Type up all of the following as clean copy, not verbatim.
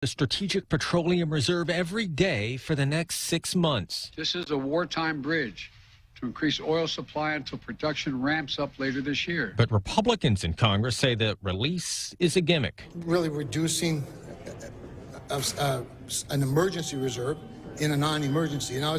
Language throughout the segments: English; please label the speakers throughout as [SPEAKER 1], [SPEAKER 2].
[SPEAKER 1] the Strategic Petroleum Reserve every day for the next 6 months.
[SPEAKER 2] This is a wartime bridge to increase oil supply until production ramps up later this year.
[SPEAKER 1] But Republicans in Congress say the release is a gimmick.
[SPEAKER 3] Really reducing an emergency reserve in a non-emergency. You know,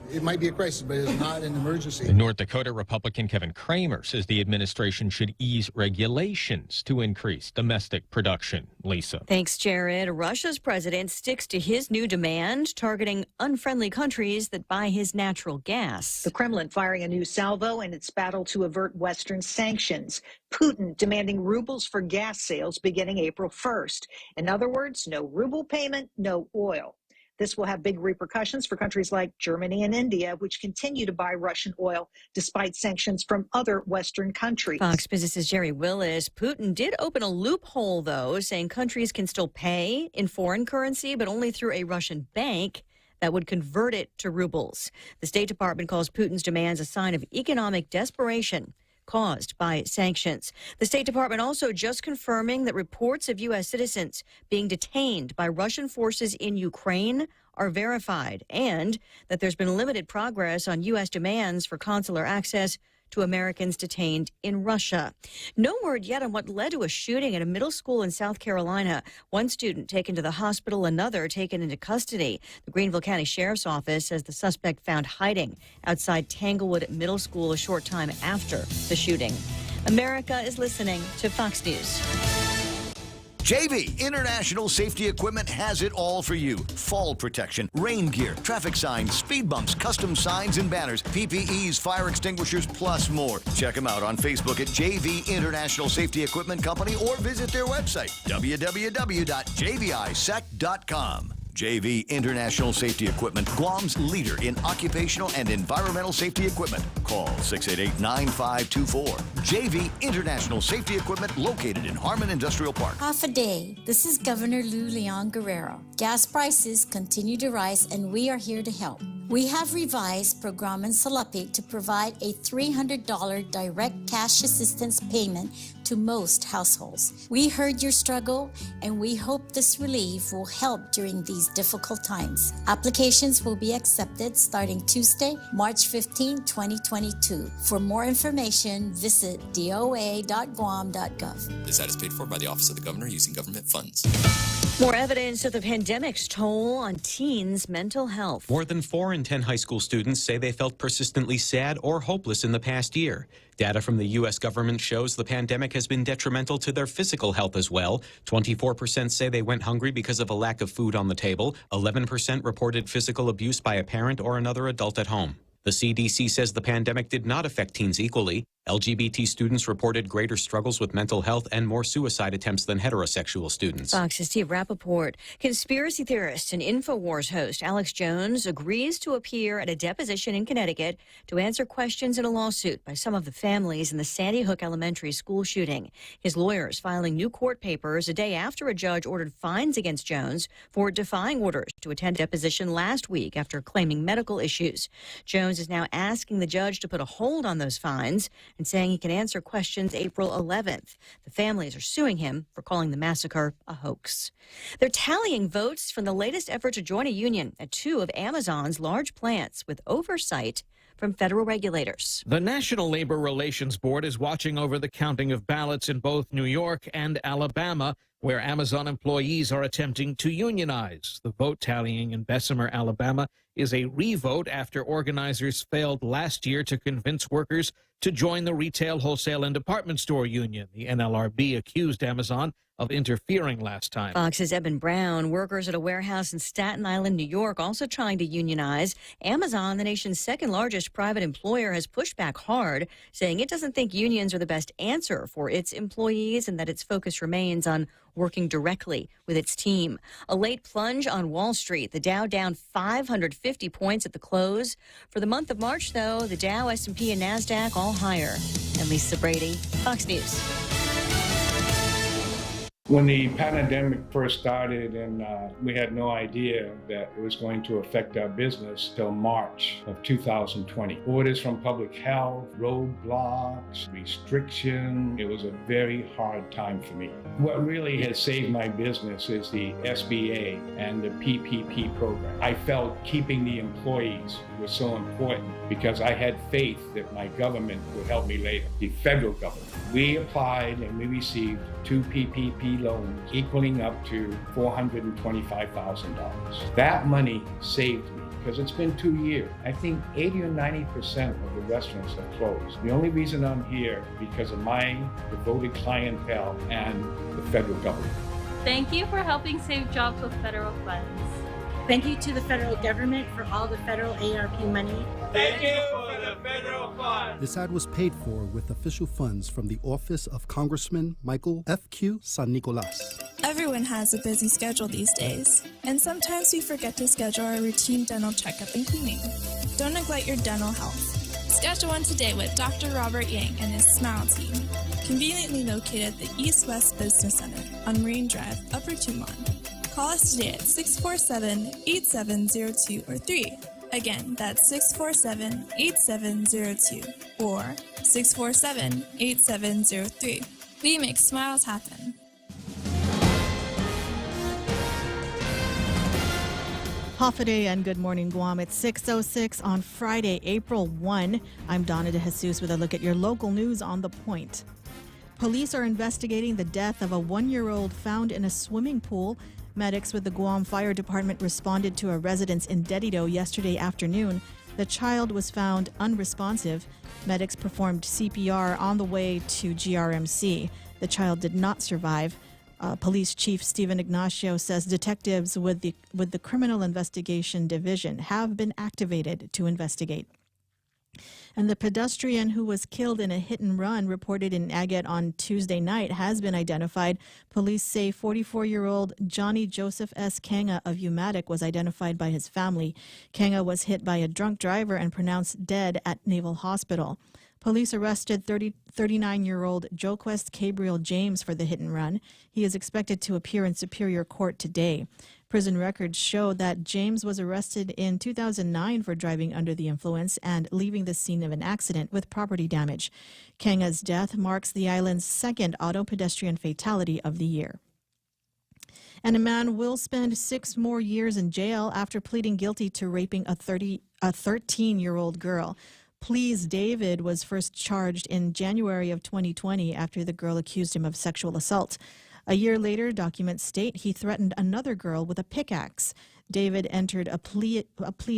[SPEAKER 3] it might be a crisis, but it's not an emergency.
[SPEAKER 1] In North Dakota, Republican Kevin Kramer says the administration should ease regulations to increase domestic production. Lisa.
[SPEAKER 4] Thanks, Jared. Russia's president sticks to his new demand, targeting unfriendly countries that buy his natural gas.
[SPEAKER 5] The Kremlin firing a new salvo in its battle to avert Western sanctions. Putin demanding rubles for gas sales beginning April 1st. In other words, no ruble payment, no oil. This will have big repercussions for countries like Germany and India, which continue to buy Russian oil despite sanctions from other Western countries.
[SPEAKER 4] Fox Business's Jerry Willis. Putin did open a loophole, though, saying countries can still pay in foreign currency, but only through a Russian bank that would convert it to rubles. The State Department calls Putin's demands a sign of economic desperation caused by sanctions. The State Department also just confirming that reports of U.S. citizens being detained by Russian forces in Ukraine are verified, and that there's been limited progress on U.S. demands for consular access to Americans detained in Russia. No word yet on what led to a shooting at a middle school in South Carolina. One student taken to the hospital, another taken into custody. The Greenville County Sheriff's Office says the suspect found hiding outside Tanglewood Middle School a short time after the shooting. America is listening to Fox News.
[SPEAKER 6] JV International Safety Equipment has it all for you. Fall protection, rain gear, traffic signs, speed bumps, custom signs and banners, PPEs, fire extinguishers, plus more. Check them out on Facebook at JV International Safety Equipment Company or visit their website, www.jvisec.com. JV International Safety Equipment, Guam's leader in occupational and environmental safety equipment. Call 688-9524. JV International Safety Equipment, located in Harmon Industrial Park.
[SPEAKER 7] Half a day. This is Governor Lou Leon Guerrero. Gas prices continue to rise, and we are here to help. We have revised Programan Salapi to provide a $300 direct cash assistance payment to most households. We heard your struggle, and we hope this relief will help during these difficult times. Applications will be accepted starting Tuesday, March 15, 2022. For more information, visit doa.guam.gov.
[SPEAKER 8] This ad is paid for by the Office of the Governor using government funds.
[SPEAKER 4] More evidence of the pandemic's toll on teens' mental health.
[SPEAKER 9] More than 4 in 10 high school students say they felt persistently sad or hopeless in the past year. Data from the U.S. government shows the pandemic has been detrimental to their physical health as well. 24% say they went hungry because of a lack of food on the table. 11% reported physical abuse by a parent or another adult at home. The CDC says the pandemic did not affect teens equally. LGBT students reported greater struggles with mental health and more suicide attempts than heterosexual students.
[SPEAKER 4] Fox's Steve Rappaport. Conspiracy theorist and InfoWars host Alex Jones agrees to appear at a deposition in Connecticut to answer questions in a lawsuit by some of the families in the Sandy Hook Elementary School shooting. His lawyers filing new court papers a day after a judge ordered fines against Jones for defying orders to attend a deposition last week after claiming medical issues. Jones is now asking the judge to put a hold on those fines and saying he can answer questions April 11th. The families are suing him for calling the massacre a hoax. They're tallying votes from the latest effort to join a union at 2 of Amazon's large plants with oversight from federal regulators.
[SPEAKER 10] The National Labor Relations Board is watching over the counting of ballots in both New York and Alabama, where Amazon employees are attempting to unionize. The vote tallying in Bessemer, Alabama, is a revote after organizers failed last year to convince workers to join the Retail, Wholesale, and Department Store Union. The NLRB accused Amazon of interfering last time.
[SPEAKER 4] Fox's Eben Brown. Workers at a warehouse in Staten Island, New York, also trying to unionize. Amazon, the nation's second largest private employer, has pushed back hard, saying it doesn't think unions are the best answer for its employees and that its focus remains on working directly with its team. A late plunge on Wall Street. The Dow down 550 points at the close. For the month of March, though, the Dow, S&P, and NASDAQ all higher. And Lisa Brady, Fox News.
[SPEAKER 11] When the pandemic first started and we had no idea that it was going to affect our business till March of 2020. Orders from public health, roadblocks, restriction. It was a very hard time for me. What really has saved my business is the SBA and the PPP program. I felt keeping the employees was so important because I had faith that my government would help me later, the federal government. We applied and we received 2 PPP loans equaling up to $425,000. That money saved me because it's been 2 years. I think 80 or 90% of the restaurants have closed. The only reason I'm here because of my devoted clientele and the federal government.
[SPEAKER 12] Thank you for helping save jobs with federal funds.
[SPEAKER 13] Thank you to the federal government for all the federal ARP money.
[SPEAKER 14] Thank you for the federal funds.
[SPEAKER 15] This ad was paid for with official funds from the office of Congressman Michael F.Q. San Nicolas.
[SPEAKER 16] Everyone has a busy schedule these days, and sometimes we forget to schedule our routine dental checkup and cleaning. Don't neglect your dental health. Schedule one today with Dr. Robert Yang and his Smile team, conveniently located at the East West Business Center on Marine Drive, Upper Tumon. Call us today at 647-8702 or 3. Again, that's 647-8702 or 647-8703. We make smiles happen.
[SPEAKER 17] Hafaday and Good Morning Guam. It's 6:06 on Friday, April 1. I'm Donna De Jesus with a look at your local news on the point. Police are investigating the death of a 1-year-old found in a swimming pool. Medics with the Guam Fire Department responded to a residence in Dedido yesterday afternoon. The child was found unresponsive. Medics performed CPR on the way to GRMC. The child did not survive. Police Chief Stephen Ignacio says detectives with the Criminal Investigation Division have been activated to investigate. And the pedestrian who was killed in a hit-and-run reported in Agate on Tuesday night has been identified. Police say 44-year-old Johnny Joseph S. Kanga of Umatic was identified by his family. Kanga was hit by a drunk driver and pronounced dead at Naval Hospital. Police arrested 39-year-old Joquest Gabriel James for the hit-and-run. He is expected to appear in Superior Court today. Prison records show that James was arrested in 2009 for driving under the influence and leaving the scene of an accident with property damage. Kanga's death marks the island's second auto-pedestrian fatality of the year. And a man will spend 6 more years in jail after pleading guilty to raping a 13-year-old girl. Please David was first charged in January of 2020 after the girl accused him of sexual assault. A year later, documents state he threatened another girl with a pickaxe. David entered a plea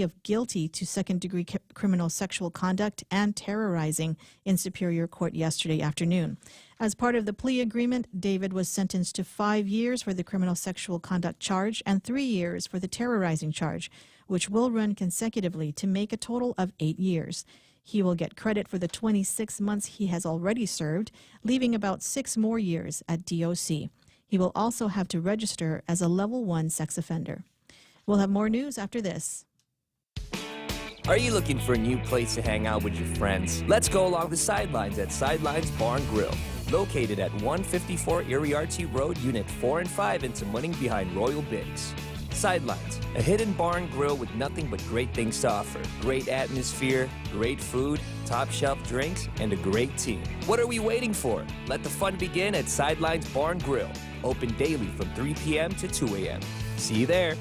[SPEAKER 17] of guilty to second-degree criminal sexual conduct and terrorizing in Superior Court yesterday afternoon. As part of the plea agreement, David was sentenced to 5 years for the criminal sexual conduct charge and 3 years for the terrorizing charge, which will run consecutively to make a total of 8 years. He will get credit for the 26 months he has already served, leaving about 6 more years at DOC. He will also have to register as a Level 1 sex offender. We'll have more news after this.
[SPEAKER 18] Are you looking for a new place to hang out with your friends? Let's go along the sidelines at Sidelines Bar and Grill. Located at 154 Iriarte Road, Unit 4 and 5 in Tamuning behind Royal Bigs. Sidelines, a hidden bar and grill with nothing but great things to offer. Great atmosphere, great food, top shelf drinks, and a great team. What are we waiting for? Let the fun begin at Sidelines Bar and Grill. Open daily from 3 p.m. to 2 a.m. See you there.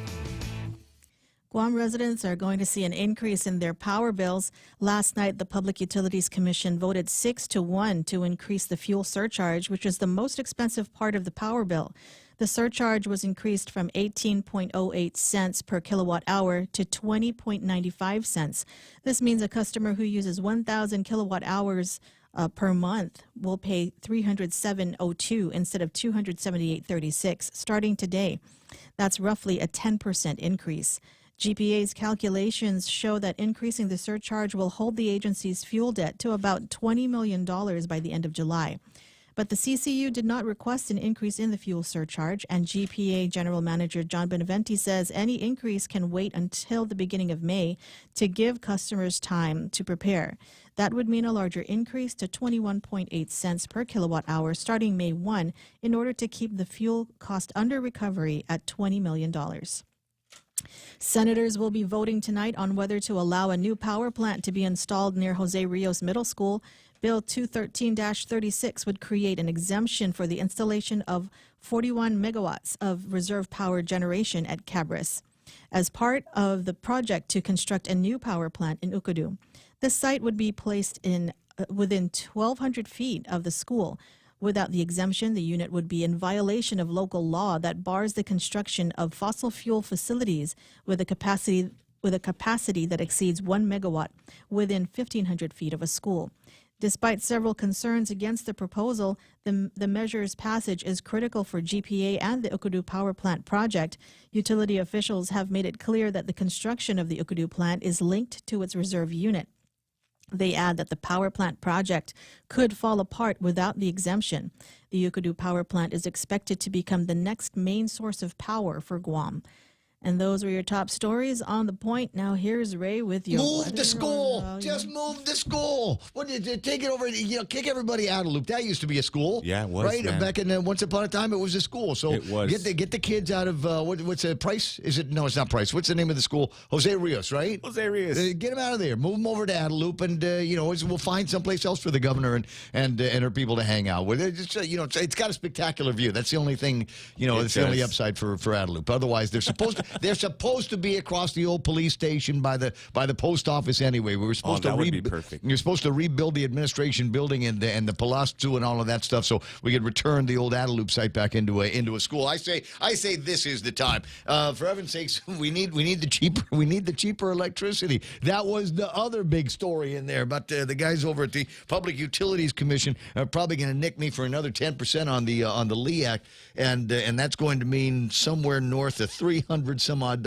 [SPEAKER 17] Guam residents are going to see an increase in their power bills. Last night, the Public Utilities Commission voted 6-1 to increase the fuel surcharge, which is the most expensive part of the power bill. The surcharge was increased from 18.08 cents per kilowatt hour to 20.95 cents. This means a customer who uses 1,000 kilowatt hours per month will pay $307.02 instead of $278.36 starting today. That's roughly a 10% increase. GPA's calculations show that increasing the surcharge will hold the agency's fuel debt to about $20 million by the end of July. But the CCU did not request an increase in the fuel surcharge, and GPA General Manager John Beneventi says any increase can wait until the beginning of May to give customers time to prepare. That would mean a larger increase to 21.8 cents per kilowatt hour starting May 1 in order to keep the fuel cost under recovery at $20 million. Senators will be voting tonight on whether to allow a new power plant to be installed near Jose Rios Middle School. Bill 213-36 would create an exemption for the installation of 41 megawatts of reserve power generation at Cabris as part of the project to construct a new power plant in Ukudu. The site would be placed in within 1,200 feet of the school. Without the exemption, the unit would be in violation of local law that bars the construction of fossil fuel facilities with a capacity that exceeds 1 megawatt within 1,500 feet of a school. Despite several concerns against the proposal, the measure's passage is critical for GPA and the Ukudu power plant project. Utility officials have made it clear that the construction of the Ukudu plant is linked to its reserve unit. They add that the power plant project could fall apart without the exemption. The Ukudu power plant is expected to become the next main source of power for Guam. And those were your top stories on The Point. Now here's Ray with your
[SPEAKER 19] Move the school. Just move the school. What did you take it over? Kick everybody out of loop. That used to be a school.
[SPEAKER 20] Yeah, it was.
[SPEAKER 19] Right,
[SPEAKER 20] man.
[SPEAKER 19] back in once upon a time, it was a school. So
[SPEAKER 20] it was.
[SPEAKER 19] Get the kids out of what's the Price? Is it? No, it's not Price. What's the name of the school? Jose Rios, right?
[SPEAKER 20] Jose Rios.
[SPEAKER 19] Get them out of there. Move them over to Adelup, and we'll find someplace else for the governor and her people to hang out with. It's got a spectacular view. That's the only thing. It's the only upside for Adelup. Otherwise, they're supposed to be across the old police station by the post office anyway. We were supposed to
[SPEAKER 20] would be perfect.
[SPEAKER 19] You're supposed to rebuild the administration building and the Palazzo and all of that stuff, so we could return the old Adelup site back into a school. I say this is the time. For heaven's sakes, we need the cheaper electricity. That was the other big story in there. But the guys over at the Public Utilities Commission are probably going to nick me for another 10% on the LEAC, and that's going to mean somewhere north of $300 some odd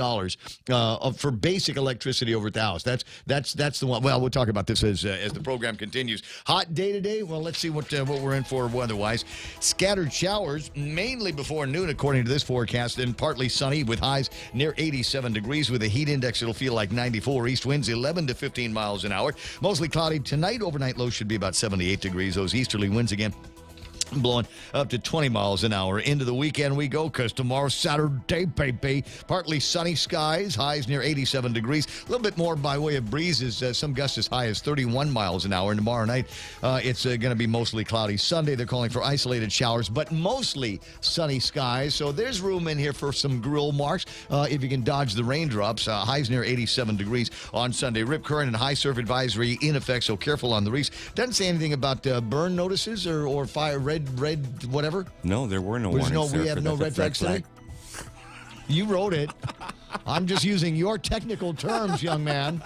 [SPEAKER 19] for basic electricity over at the house. That's the one. Well, we'll talk about this as the program continues. Hot day today. Well, let's see what we're in for weather-wise. Scattered showers mainly before noon, according to this forecast, and partly sunny with highs near 87 degrees with a heat index. It'll feel like 94. East winds 11 to 15 miles an hour. Mostly cloudy tonight. Overnight low should be about 78 degrees. Those easterly winds again blowing up to 20 miles an hour. Into the weekend we go, because tomorrow's Saturday, baby. Partly sunny skies, highs near 87 degrees. A little bit more by way of breezes, some gusts as high as 31 miles an hour. And tomorrow night, it's going to be mostly cloudy. Sunday, they're calling for isolated showers, but mostly sunny skies. So there's room in here for some grill marks if you can dodge the raindrops. Highs near 87 degrees on Sunday. Rip current and high surf advisory in effect, so careful on the reefs. Doesn't say anything about burn notices or fire, red whatever.
[SPEAKER 20] No, there were no warnings.
[SPEAKER 19] We have no red flags today. You wrote it. I'm just using your technical terms, young man.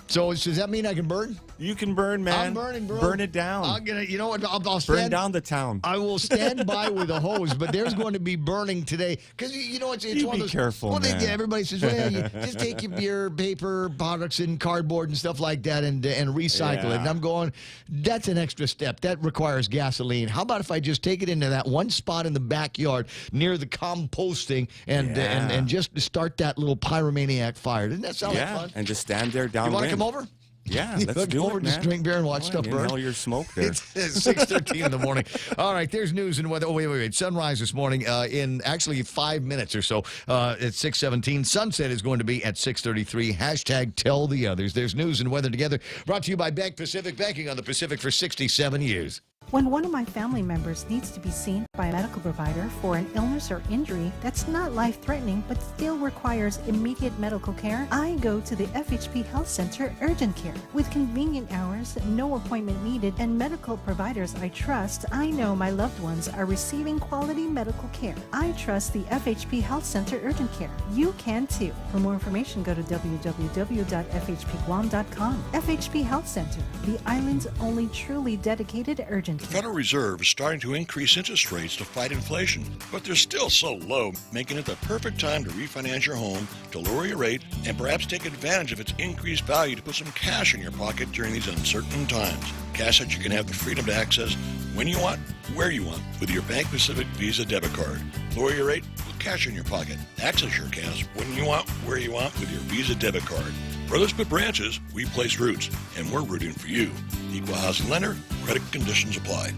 [SPEAKER 19] So does that mean I can burn?
[SPEAKER 20] You can burn, man.
[SPEAKER 19] I'm burning, bro.
[SPEAKER 20] Burn it down.
[SPEAKER 19] I'm gonna, you know what? I'll
[SPEAKER 20] burn down the town.
[SPEAKER 19] I will stand by with a hose, but there's going to be burning today because it's one of those.
[SPEAKER 20] Be careful, man.
[SPEAKER 19] Everybody says, well, you just take your paper products and cardboard and stuff like that and recycle it. And I'm going, that's an extra step. That requires gasoline. How about if I just take it into that one spot in the backyard near the composting and just start that little pyromaniac fire? Doesn't that sound like fun?
[SPEAKER 20] And just stand there downwind.
[SPEAKER 19] You want to come over?
[SPEAKER 20] Yeah, let's do it, man.
[SPEAKER 19] Just drink beer and watch stuff burn.
[SPEAKER 20] Inhale your smoke there.
[SPEAKER 19] It's 6:13 in the morning. All right, there's news and weather. Oh, wait. Sunrise this morning in actually 5 minutes or so at 6:17. Sunset is going to be at 6:33. Hashtag tell the others. There's news and weather together. Brought to you by Bank Pacific. Banking on the Pacific for 67 years.
[SPEAKER 21] When one of my family members needs to be seen by a medical provider for an illness or injury that's not life-threatening but still requires immediate medical care, I go to the FHP Health Center Urgent Care. With convenient hours, no appointment needed, and medical providers I trust, I know my loved ones are receiving quality medical care. I trust the FHP Health Center Urgent Care. You can too. For more information, go to www.fhpguam.com. FHP Health Center, the island's only truly dedicated urgent
[SPEAKER 2] The Federal Reserve is starting to increase interest rates to fight inflation, but they're still so low, making it the perfect time to refinance your home, to lower your rate, and perhaps take advantage of its increased value to put some cash in your pocket during these uncertain times. Cash that you can have the freedom to access when you want, where you want, with your Bank Pacific Visa debit card. Lower your rate, put cash in your pocket. Access your cash when you want, where you want, with your Visa debit card. Brothers put branches, we place roots, and we're rooting for you. Equal housing lender, credit conditions apply.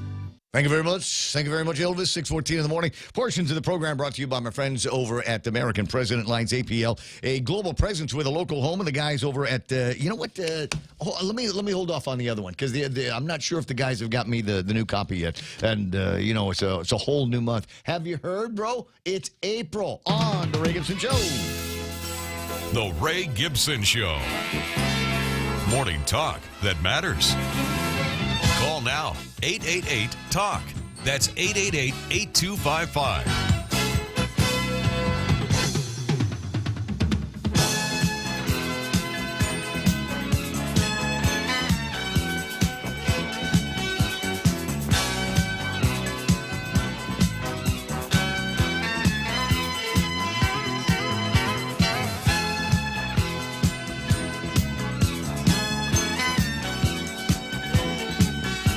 [SPEAKER 19] Thank you very much. Thank you very much, Elvis. 6:14 in the morning. Portions of the program brought to you by my friends over at American President Lines APL, a global presence with a local home, and the guys over at you know what? Let me hold off on the other one because I'm not sure if the guys have got me the new copy yet, and you know it's a whole new month. Have you heard, bro? It's April on the Ray Gibson Show.
[SPEAKER 22] The Ray Gibson Show. Morning talk that matters. Call now, 888-TALK. That's 888-8255.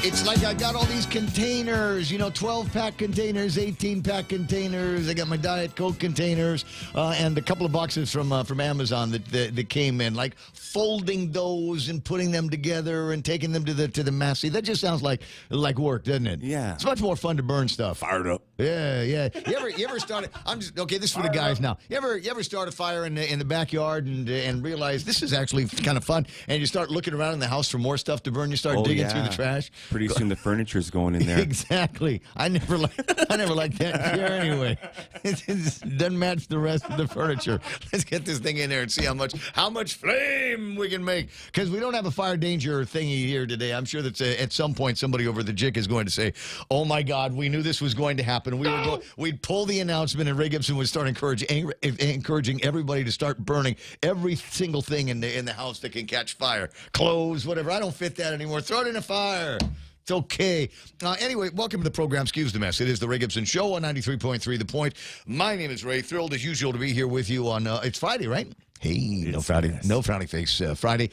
[SPEAKER 19] It's like I got all these containers, 12-pack containers, 18-pack containers. I got my Diet Coke containers and a couple of boxes from Amazon that came in. Like folding those and putting them together and taking them to the massy. That just sounds like work, doesn't it?
[SPEAKER 20] Yeah.
[SPEAKER 19] It's much more fun to burn stuff.
[SPEAKER 20] Fired up.
[SPEAKER 19] Yeah. You ever started? This is for the guys now. You ever start a fire in the backyard and realize this is actually kind of fun, and you start looking around in the house for more stuff to burn. You start digging through the trash.
[SPEAKER 20] Pretty soon the furniture's going in there.
[SPEAKER 19] Exactly. I never liked that chair anyway. It doesn't match the rest of the furniture. Let's get this thing in there and see how much flame we can make. Because we don't have a fire danger thingy here today. I'm sure that at some point somebody over the JIC is going to say, "Oh my God, we knew this was going to happen." We'd pull the announcement, and Ray Gibson would start encouraging everybody to start burning every single thing in the house that can catch fire. Clothes, whatever. I don't fit that anymore. Throw it in a fire. It's okay. Anyway, welcome to the program. Excuse the mess. It is the Ray Gibson Show on 93.3 The Point. My name is Ray. Thrilled as usual to be here with you on, it's Friday, right? Hey, no frowny face Friday.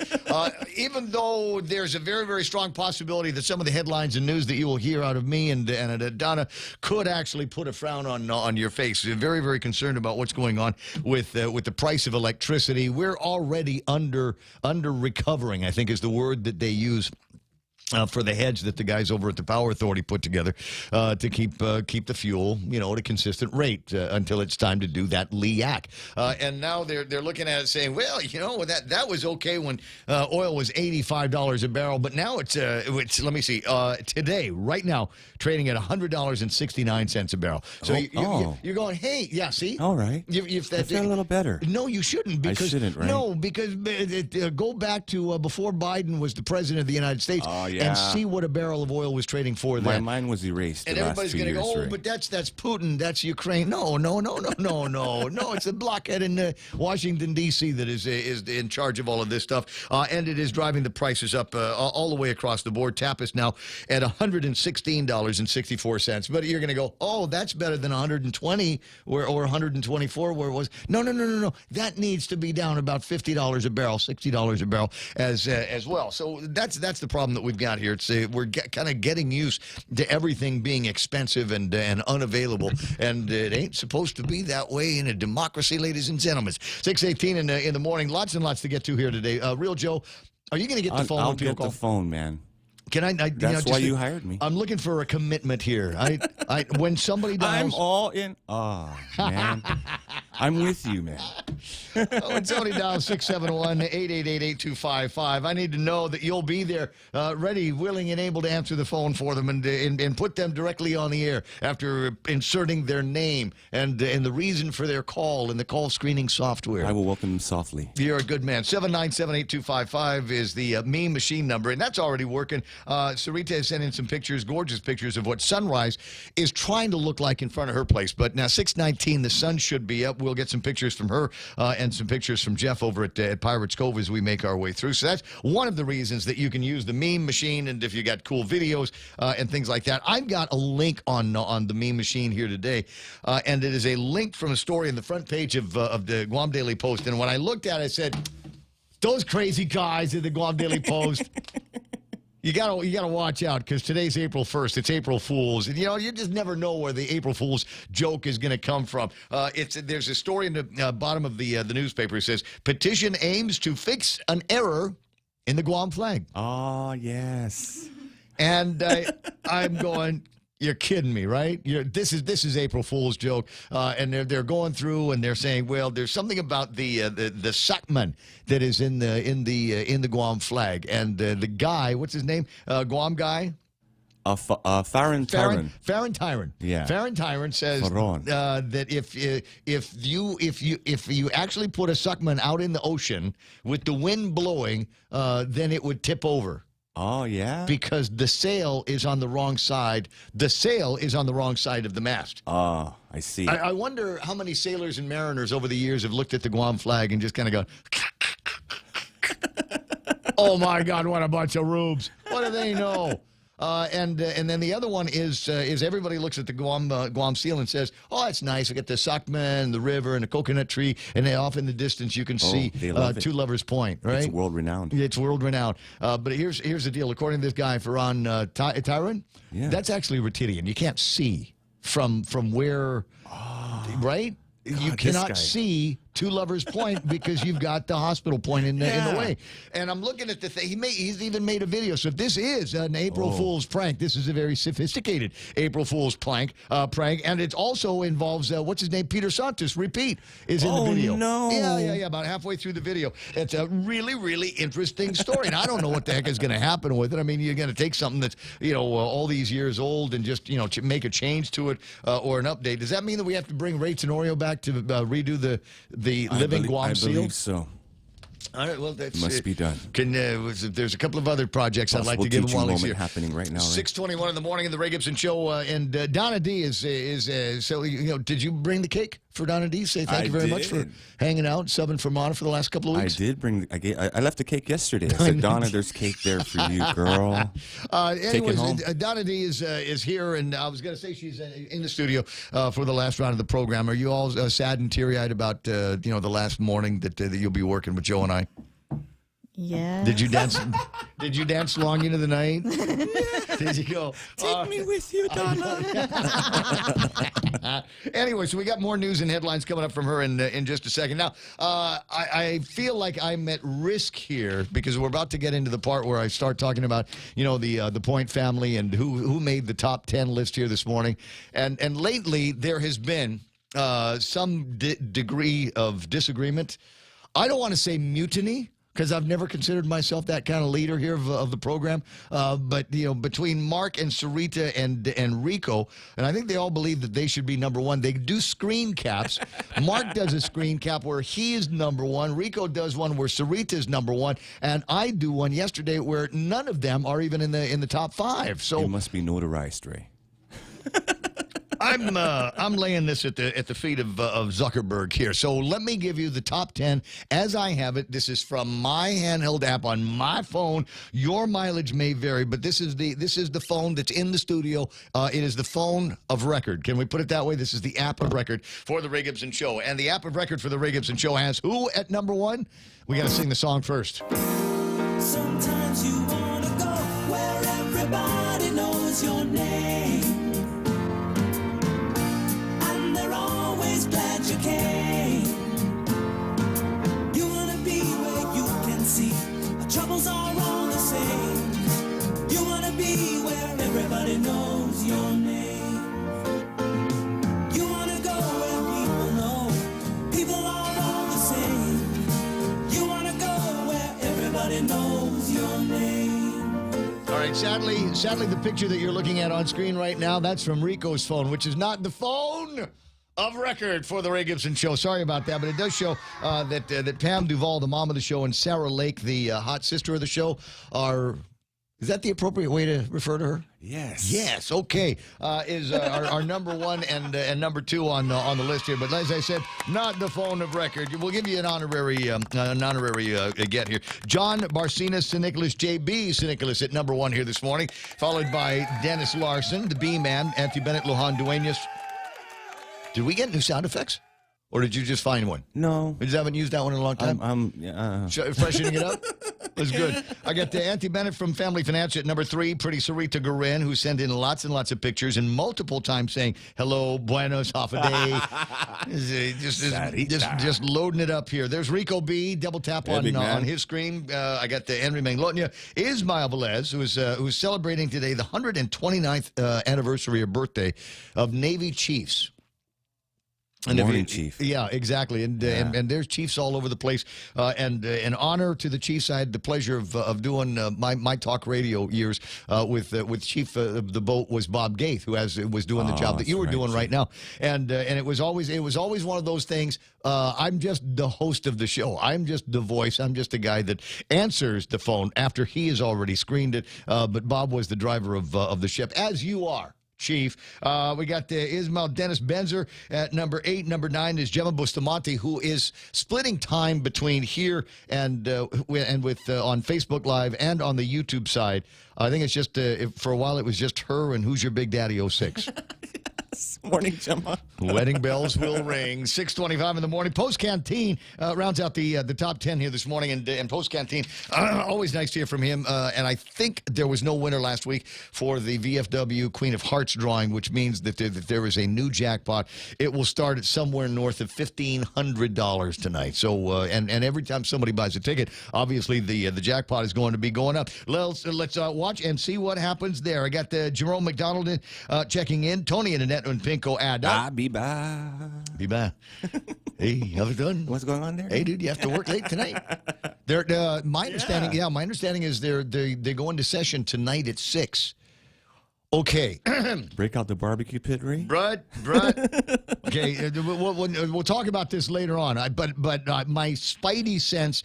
[SPEAKER 19] Even though there's a very, very strong possibility that some of the headlines and news that you will hear out of me and Donna could actually put a frown on your face. We're very, very concerned about what's going on with the price of electricity. We're already under recovering, I think is the word that they use. For the hedge that the guys over at the Power Authority put together to keep the fuel, at a consistent rate until it's time to do that LEAC. And now they're looking at it saying, well, that was okay when oil was $85 a barrel, but now it's let me see, today, right now, trading at $100.69 a barrel. So you're going, hey, yeah, see?
[SPEAKER 20] All right. I feel a little better.
[SPEAKER 19] No, you shouldn't. Because,
[SPEAKER 20] I shouldn't, right?
[SPEAKER 19] No, because go back to before Biden was the president of the United States. And see what a barrel of oil was trading for then.
[SPEAKER 20] My mind was erased.
[SPEAKER 19] And everybody's going to go, but that's Putin, that's Ukraine. No. It's a blockhead in Washington, D.C. that is in charge of all of this stuff. And it is driving the prices up all the way across the board. TAP is now at $116.64. But you're going to go, oh, that's better than $120 or $124 where it was. No. That needs to be down about $50 a barrel, $60 a barrel as well. So that's the problem that we've got here. It's we're kind of getting used to everything being expensive and unavailable, and it ain't supposed to be that way in a democracy, ladies and gentlemen. 6:18 in the morning. Lots and lots to get to here today. Real Joe, are you going to get the phone?
[SPEAKER 20] I'll get the phone, man.
[SPEAKER 19] Can I
[SPEAKER 20] That's why you hired me.
[SPEAKER 19] I'm looking for a commitment here. When somebody dials,
[SPEAKER 20] I'm all in. Oh, man. I'm with you, man.
[SPEAKER 19] When somebody dials 671-888-8255, I need to know that you'll be there, ready, willing, and able to answer the phone for them and put them directly on the air after inserting their name and the reason for their call in the call screening software.
[SPEAKER 20] I will welcome them softly.
[SPEAKER 19] You're a good man. 797-8255 is the meme machine number, and that's already working. Sarita has sent in some pictures, gorgeous pictures of what sunrise is trying to look like in front of her place. But now 6:19, the sun should be up. We'll get some pictures from her and and some pictures from Jeff over at Pirates Cove as we make our way through. So that's one of the reasons that you can use the meme machine, and if you got cool videos and things like that. I've got a link on the meme machine here today, and it is a link from a story in the front page of the Guam Daily Post. And when I looked at it, I said, those crazy guys at the Guam Daily Post. You gotta watch out, because today's April 1st. It's April Fool's. And, you just never know where the April Fool's joke is going to come from. There's a story in the bottom of the newspaper. It says, petition aims to fix an error in the Guam flag.
[SPEAKER 20] Oh, yes.
[SPEAKER 19] And I'm going, you're kidding me, right? This is April Fool's joke, and they're going through and they're saying, well, there's something about the Sakman that is in the Guam flag, and the guy, what's his name? Guam guy.
[SPEAKER 20] Farron Tyron.
[SPEAKER 19] Farron Tyron.
[SPEAKER 20] Yeah.
[SPEAKER 19] Farron Tyron says that if you actually put a Sakman out in the ocean with the wind blowing, then it would tip over.
[SPEAKER 20] Oh, yeah?
[SPEAKER 19] Because the sail is on the wrong side. The sail is on the wrong side of the mast.
[SPEAKER 20] Oh, I see.
[SPEAKER 19] I wonder how many sailors and mariners over the years have looked at the Guam flag and just kind of gone, oh, my God, what a bunch of rubes. What do they know? And then the other one is everybody looks at the Guam seal and says, oh, it's nice. We got the Sakman, the river, and the coconut tree, and then off in the distance you can see Two Lovers Point, right?
[SPEAKER 20] It's world-renowned.
[SPEAKER 19] It's world-renowned. But here's the deal. According to this guy, Farron Tyron, that's actually Retidian. You can't see from where, right?
[SPEAKER 20] God,
[SPEAKER 19] you cannot see Two Lovers Point because you've got the hospital point in the way. And I'm looking at the thing. He's even made a video. So if this is an April Fool's prank, this is a very sophisticated April Fool's prank. And it also involves, what's his name? Peter Santos, repeat, is in the video.
[SPEAKER 20] No.
[SPEAKER 19] Yeah, about halfway through the video. It's a really, really interesting story. And I don't know what the heck is going to happen with it. I mean, you're going to take something that's, all these years old and just, make a change to it or an update. Does that mean that we have to bring Rates and Oreo back to redo the living Guam seal?
[SPEAKER 20] I believe so.
[SPEAKER 19] All right, well, that
[SPEAKER 20] must be done.
[SPEAKER 19] There's a couple of other projects I'd like to give him while he's here.
[SPEAKER 20] Happening right now.
[SPEAKER 19] 6:21 in the morning in the Ray Gibson Show, and Donna D is so did you bring the cake for Donna D? Say thank you very much for hanging out, subbing for Mona for the last couple of weeks.
[SPEAKER 20] I did bring. I left the cake yesterday. I said, Donna, there's cake there for you, girl.
[SPEAKER 19] Anyways, Donna D is here, and I was going to say she's in the studio for the last round of the program. Are you all sad and teary-eyed about the last morning that you'll be working with Joe and I?
[SPEAKER 17] Yeah.
[SPEAKER 19] Did you dance? Did you dance long into the night? Did you go?
[SPEAKER 20] Take me with you, Donna.
[SPEAKER 19] Anyway, so we got more news and headlines coming up from her in just a second. Now, I feel like I'm at risk here because we're about to get into the part where I start talking about the Point family and who made the top 10 list here this morning, and lately there has been some degree of disagreement. I don't want to say mutiny, because I've never considered myself that kind of leader here of the program. But, between Mark and Sarita and Rico, and I think they all believe that they should be number one. They do screen caps. Mark does a screen cap where he is number one. Rico does one where Sarita is number one. And I do one yesterday where none of them are even in the top five. So
[SPEAKER 20] it must be notarized, Ray.
[SPEAKER 19] I'm laying this at the feet of Zuckerberg here. So let me give you the top 10 as I have it. This is from my handheld app on my phone. Your mileage may vary, but this is the phone that's in the studio. It is the phone of record. Can we put it that way? This is the app of record for the Ray Gibson Show, and the app of record for the Ray Gibson Show has who at number one? We got to sing the song first.
[SPEAKER 14] Sometimes you wanna go where everybody knows your name. Glad you came. You wanna be where you can see our troubles are all the same. You wanna be where everybody knows your name. You wanna go where people know people are all the same. You wanna go where everybody knows your name.
[SPEAKER 19] All right, sadly, the picture that you're looking at on screen right now, that's from Rico's phone, which is not the phone of record for the Ray Gibson Show. Sorry about that, but it does show that Pam Duvall, the mom of the show, and Sarah Lake, the hot sister of the show, are Is that the appropriate way to refer to her?
[SPEAKER 20] Yes.
[SPEAKER 19] Yes. Okay. Is our number one and number two on the list here. But as I said, not the phone of record. We'll give you an honorary get here. John Barcinas Nicholas JB Nicholas at number one here this morning, followed by Dennis Larson, the B Man, Auntie Bennett, Lujan Duenas. Did we get new sound effects? Or did you just find one?
[SPEAKER 20] No.
[SPEAKER 19] You just haven't used that one in a long time?
[SPEAKER 20] I'm
[SPEAKER 19] freshening it up? That's good. I got the Auntie Bennett from Family Finance at number 3, pretty Sarita Gurin, who sent in lots and lots of pictures and multiple times saying, hello, buenos, half a day. just loading it up here. There's Rico B, double tap on his screen. I got the Henry Manglotnia. Ismael Velez, who's celebrating today the 129th anniversary or birthday of Navy Chiefs.
[SPEAKER 20] Morning, Chief.
[SPEAKER 19] Yeah, exactly. And there's Chiefs all over the place. And an honor to the Chiefs. I had the pleasure of doing my talk radio years with Chief of the boat was Bob Gaith, who was doing the job that you were doing right now. And it was always one of those things. I'm just the host of the show. I'm just the voice. I'm just the guy that answers the phone after he has already screened it. But Bob was the driver of the ship, as you are, Chief. We got Ismail Dennis Benzer at number 8. Number 9 is Gemma Bustamante, who is splitting time between here and with on Facebook Live and on the YouTube side. I think it's just for a while it was just her and Who's Your Big Daddy 06.
[SPEAKER 20] Morning, Gemma.
[SPEAKER 19] Wedding bells will ring. 6:25 in the morning. Post Canteen rounds out the top 10 here this morning. And Post Canteen, always nice to hear from him. And I think there was no winner last week for the VFW Queen of Hearts drawing, which means that there is a new jackpot. It will start at somewhere north of $1,500 tonight. So and every time somebody buys a ticket, obviously the jackpot is going to be going up. Let's watch and see what happens there. I got Jerome McDonald checking in. Tony and Annette and Pinko add up.
[SPEAKER 20] Be back.
[SPEAKER 19] Be back. Hey, how's it done?
[SPEAKER 20] What's going on there?
[SPEAKER 19] Hey, dude, you have to work late tonight. My understanding is they go into session tonight at 6. Okay.
[SPEAKER 20] Break out the barbecue pit, Ray?
[SPEAKER 19] Brud. Okay, we'll talk about this later on. But my spidey sense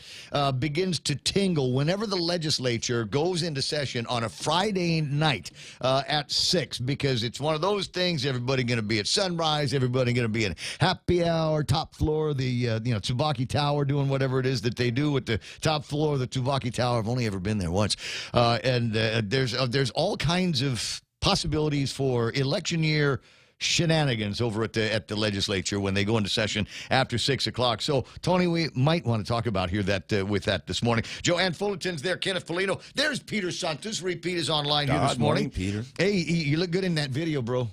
[SPEAKER 19] begins to tingle whenever the legislature goes into session on a Friday night at 6, because it's one of those things. Everybody going to be at sunrise. Everybody going to be in happy hour, top floor of the Tsubaki Tower, doing whatever it is that they do at the top floor of the Tsubaki Tower. I've only ever been there once, and there's all kinds of possibilities for election year shenanigans over at the legislature when they go into session after 6 o'clock. So, Tony, we might want to talk about here with that this morning. Joanne Fullerton's there. Kenneth Polino. There's Peter Santos. Repeat is online here this morning.
[SPEAKER 20] Peter.
[SPEAKER 19] Hey, you look good in that video, bro.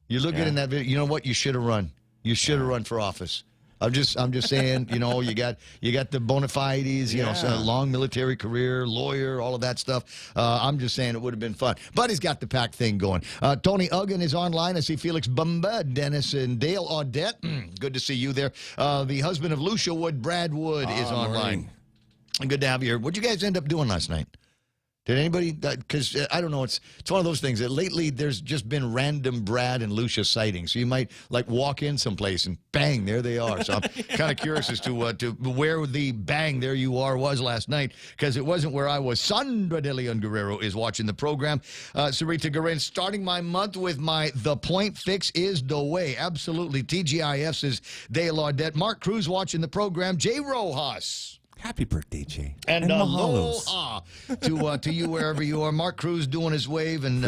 [SPEAKER 19] You look good in that video. You know what? You should have run. You should have run for office. I'm just saying, you got the bona fides, long military career, lawyer, all of that stuff. I'm just saying it would have been fun. But he's got the PAC thing going. Tony Uggan is online. I see Felix Bumba, Dennis and Dale Audette. Good to see you there. The husband of Lucia Wood, Brad Wood, is online. Good to have you here. What'd you guys end up doing last night? Did anybody, because I don't know, it's one of those things that lately there's just been random Brad and Lucia sightings. So you might walk in someplace and bang, there they are. So I'm kind of curious as to where the bang, there you are was last night, because it wasn't where I was. Sandra De Leon Guerrero is watching the program. Sarita Guerin, starting my month with my The Point Fix is the way. Absolutely. TGIF's is Dale Audette. Mark Cruz watching the program. Jay Rojas.
[SPEAKER 20] Happy birthday, Jay.
[SPEAKER 19] And aloha to you wherever you are. Mark Cruz doing his wave and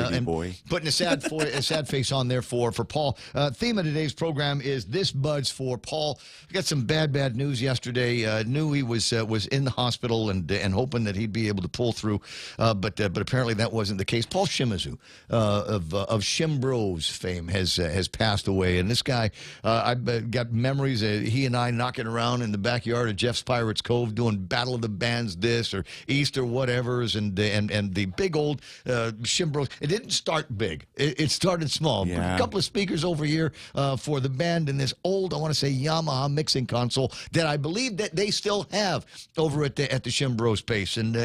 [SPEAKER 19] putting a sad face on there for Paul. Theme of today's program is This Bud's for Paul. We got some bad news yesterday. Knew he was in the hospital and hoping that he'd be able to pull through, but apparently that wasn't the case. Paul Shimizu of Shimbros fame has passed away, and this guy, I've got memories. He and I knocking around in the backyard of Jeff's Pirates Cove doing Battle of the Bands this or East or whatever's, and the big old Shimbros. It didn't start big. It started small.
[SPEAKER 20] Yeah.
[SPEAKER 19] A couple of speakers over here for the band and this old, I want to say, Yamaha mixing console that I believe that they still have over at the Shimbros space. And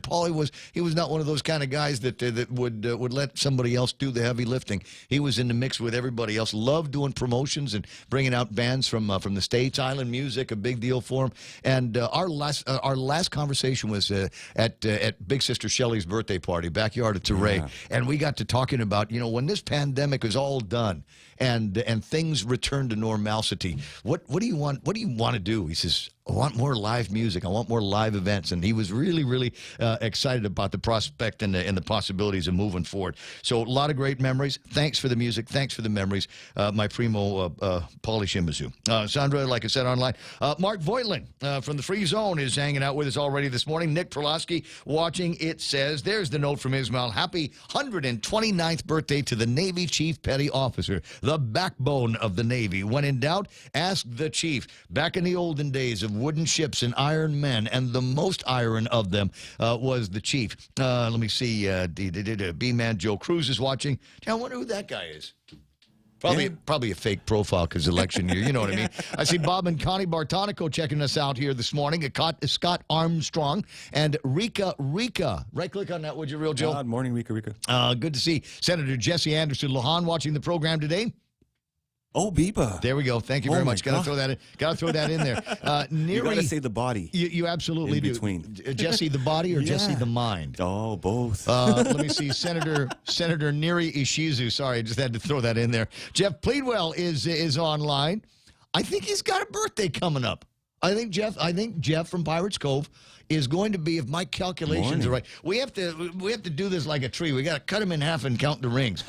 [SPEAKER 19] Paulie was not one of those kind of guys that would let somebody else do the heavy lifting. He was in the mix with everybody else. Loved doing promotions and bringing out bands from the States. Island music, a big deal for him. And our our last conversation was at Big Sister Shelley's birthday party, backyard at Teray, and we got to talking about, when this pandemic is all done and things return to normality, what do you want? What do you want to do? He says, I want more live music. I want more live events. And he was really, really excited about the prospect and the possibilities of moving forward. So a lot of great memories. Thanks for the music. Thanks for the memories. My primo, Paulie Shimizu. Sandra, like I said, online. Mark Voitlin from the Free Zone is hanging out with us already this morning. Nick Perlosky watching. It says, there's the note from Ismail. Happy 129th birthday to the Navy Chief Petty Officer, the backbone of the Navy. When in doubt, ask the Chief. Back in the olden days of wooden ships and iron men, and the most iron of them was the Chief. Let me see. B-Man Joe Cruz is watching. I wonder who that guy is. Probably a fake profile because election year. You know what I mean? I see Bob and Connie Bartonico checking us out here this morning. Scott Armstrong and Rika. Right click on that, would you, Real Joe?
[SPEAKER 20] Good morning, Rika.
[SPEAKER 19] Good to see Senator Jesse Anderson Lohan watching the program today.
[SPEAKER 20] Oh, Biba.
[SPEAKER 19] There we go. Thank you very much. Got to throw that in. Got to throw that in there.
[SPEAKER 20] You got to say the body.
[SPEAKER 19] You absolutely
[SPEAKER 20] in
[SPEAKER 19] do.
[SPEAKER 20] Between.
[SPEAKER 19] Jesse the body or Jesse the mind?
[SPEAKER 20] Oh, both.
[SPEAKER 19] Let me see. Senator Neri Ishizu. Sorry, I just had to throw that in there. Jeff Pleadwell is online. I think he's got a birthday coming up. I think Jeff from Pirates Cove is going to be, if my calculations are right. We have to do this like a tree. We got to cut him in half and count the rings.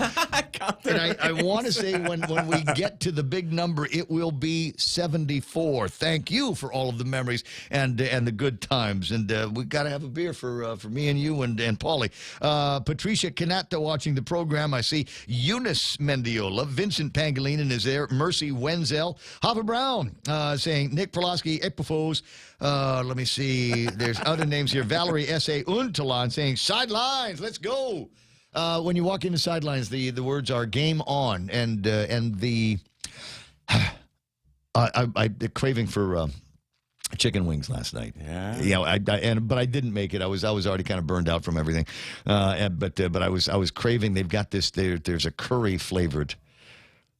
[SPEAKER 19] And I want to say when we get to the big number, it will be 74. Thank you for all of the memories and the good times. And we got to have a beer for me and you and Paulie. Patricia Canata watching the program. I see Eunice Mendiola. Vincent Pangolinan is there. Mercy Wenzel. Hava Brown saying Nick Perlosky, Epifos. Let me see. There's other names here. Valerie S.A. Untalan saying, sidelines, let's go. When you walk into sidelines, the words are game on. And the I craving for chicken wings last night. Yeah. But I didn't make it. I was already kind of burned out from everything. But I was craving. They've got this. There's a curry flavored.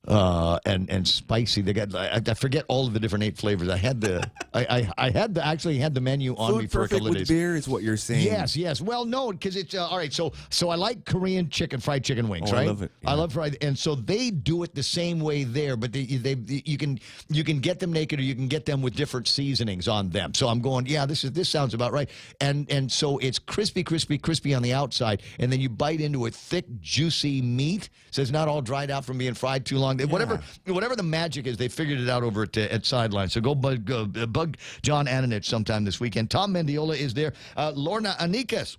[SPEAKER 19] And spicy. They got. I forget all of the different 8 flavors. I had actually had the menu on me for a couple of days.
[SPEAKER 20] With beer is what you're saying.
[SPEAKER 19] Yes. Well, no, because it's all right. So I like Korean fried chicken wings, right?
[SPEAKER 20] I love it. Yeah.
[SPEAKER 19] I love fried, and so they do it the same way there. But you can get them naked, or you can get them with different seasonings on them. So I'm going, yeah, this sounds about right. And so it's crispy on the outside, and then you bite into a thick, juicy meat. So it's not all dried out from being fried too long. Yeah. Whatever the magic is, they figured it out over at Sidelines. So go bug John Ananich sometime this weekend. Tom Mendiola is there. Lorna Anikas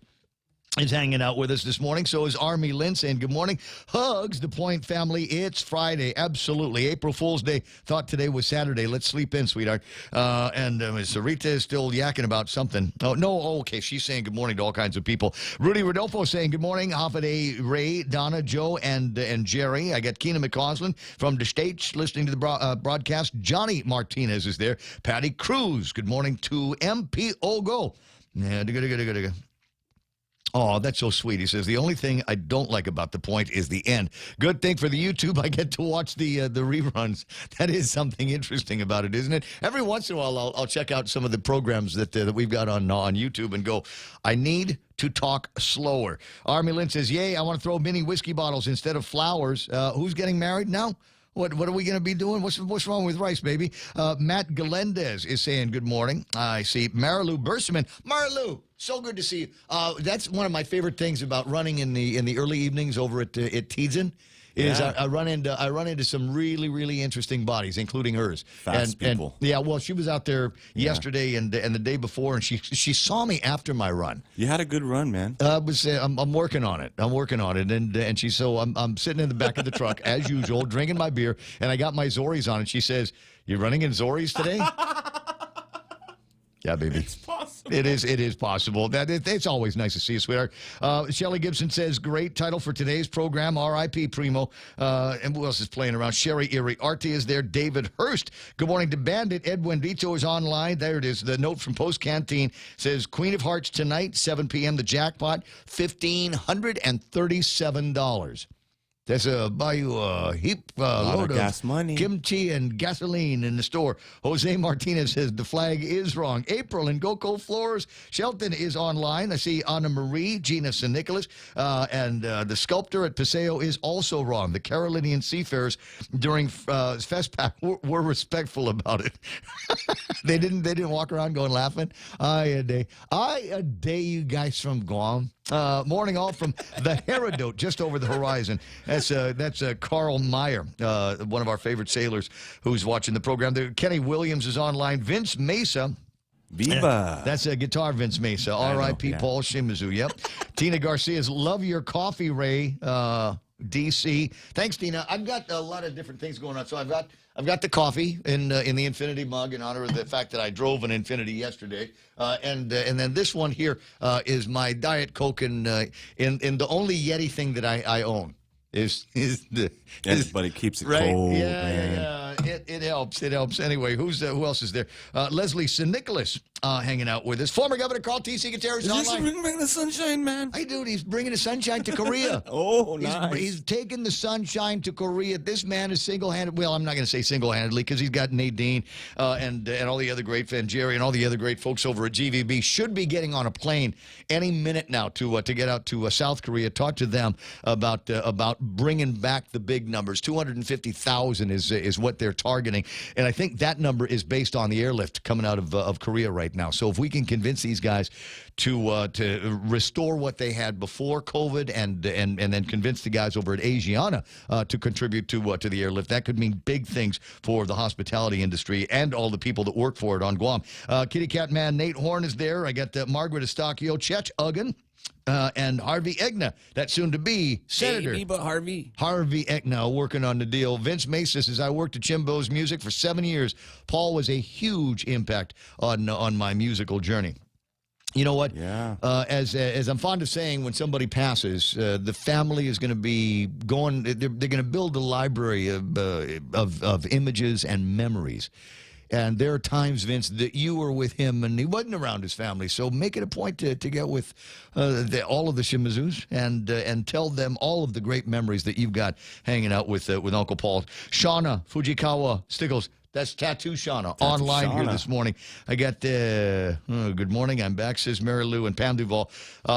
[SPEAKER 19] is hanging out with us this morning. So is Army Lynn saying good morning. Hugs the Point family. It's Friday. Absolutely. April Fool's Day. Thought today was Saturday. Let's sleep in, sweetheart. And Sarita is still yakking about something. Oh, no. Oh, okay. She's saying good morning to all kinds of people. Rudy Rodolfo saying good morning. Hafade, Ray, Donna, Joe, and Jerry. I got Keena McCausland from the States listening to the broadcast. Johnny Martinez is there. Patty Cruz. Good morning to MP Ogo. Yeah, good. Oh, that's so sweet. He says, the only thing I don't like about the Point is the end. Good thing for the YouTube, I get to watch the reruns. That is something interesting about it, isn't it? Every once in a while, I'll check out some of the programs that we've got on YouTube and go, I need to talk slower. Army Lynn says, yay, I want to throw mini whiskey bottles instead of flowers. Who's getting married now? What are we going to be doing? What's wrong with rice, baby? Matt Galendez is saying good morning. I see Marilu Berseman. Marilu, so good to see you. That's one of my favorite things about running in the early evenings over at Tiedzen. I run into some really, really interesting bodies, including hers.
[SPEAKER 20] Fast people.
[SPEAKER 19] Yeah, well, she was out there yesterday and the day before, and she saw me after my run.
[SPEAKER 20] You had a good run, man.
[SPEAKER 19] I'm working on it. And she's I'm sitting in the back of the truck as usual, drinking my beer, and I got my Zoris on, and she says, "You're running in Zoris today?" Yeah, baby.
[SPEAKER 20] It's possible.
[SPEAKER 19] It is possible. It's always nice to see you, sweetheart. Shelly Gibson says, great title for today's program, R.I.P. Primo. And who else is playing around? Sherry Iriarte is there. David Hurst. Good morning to Bandit. Edwin Vito is online. There it is. The note from Post Canteen says, Queen of Hearts tonight, 7 p.m. The jackpot, $1,537. That's buy you a heap
[SPEAKER 20] lot
[SPEAKER 19] load
[SPEAKER 20] of gas money.
[SPEAKER 19] kimchi and gasoline in the store. Jose Martinez says the flag is wrong. April in GoCo Floors. Shelton is online. I see Anna Marie, Gina San Nicolas, and the sculptor at Paseo is also wrong. The Carolinian Seafarers during Festpac were respectful about it. They didn't walk around going laughing. I a day, you guys from Guam. Morning all from the Herodot, just over the horizon. That's Carl Meyer, one of our favorite sailors who's watching the program. Kenny Williams is online. Vince Mesa.
[SPEAKER 20] Viva.
[SPEAKER 19] That's a guitar, Vince Mesa. R.I.P.
[SPEAKER 20] Yeah.
[SPEAKER 19] Paul Shimizu. Yep. Tina Garcia's love your coffee, Ray. DC. Thanks, Tina. I've got a lot of different things going on. So I've got the coffee in the Infinity mug in honor of the fact that I drove an Infinity yesterday, and then this one here is my Diet Coke in the only Yeti thing that I own.
[SPEAKER 20] But it keeps it
[SPEAKER 19] right?
[SPEAKER 20] cold.
[SPEAKER 19] Yeah. It helps. It helps. Anyway, who else is there? Leslie St. Nicholas hanging out with us. Former Governor Carl T.C. Gutierrez
[SPEAKER 20] Is
[SPEAKER 19] online.
[SPEAKER 20] this bring the sunshine, man?
[SPEAKER 19] Hey, dude, he's bringing the sunshine to Korea.
[SPEAKER 20] Oh, nice.
[SPEAKER 19] He's taking the sunshine to Korea. This man is single-handed. Well, I'm not going to say single-handedly because he's got Nadine and all the other great Jerry and all the other great folks over at GVB should be getting on a plane any minute now to get out to South Korea. Talk to them about bringing back the big numbers. 250,000 is what they're targeting, and I think that number is based on the airlift coming out of Korea right now. So if we can convince these guys to restore what they had before COVID, and then convince the guys over at Asiana to contribute to the airlift, that could mean big things for the hospitality industry and all the people that work for it on Guam. Kitty Cat Man Nate Horn is there. I got Margaret Estachio, Chech Uggan. And Harvey Egna, that soon-to-be senator.
[SPEAKER 20] Hey, but Harvey
[SPEAKER 19] Egna working on the deal. Vince Mesa says, I worked at Chimbo's Music for 7 years. Paul was a huge impact on my musical journey. You know what?
[SPEAKER 20] Yeah.
[SPEAKER 19] As I'm fond of saying, when somebody passes, the family is going to be going. They're going to build a library of images and memories. And there are times, Vince, that you were with him and he wasn't around his family. So make it a point to get with all of the Shimizus and tell them all of the great memories that you've got hanging out with Uncle Paul. Shauna Fujikawa Stickles. That's Tattoo Shauna online here this morning. I got good morning. I'm back, says Mary Lou and Pam Duval.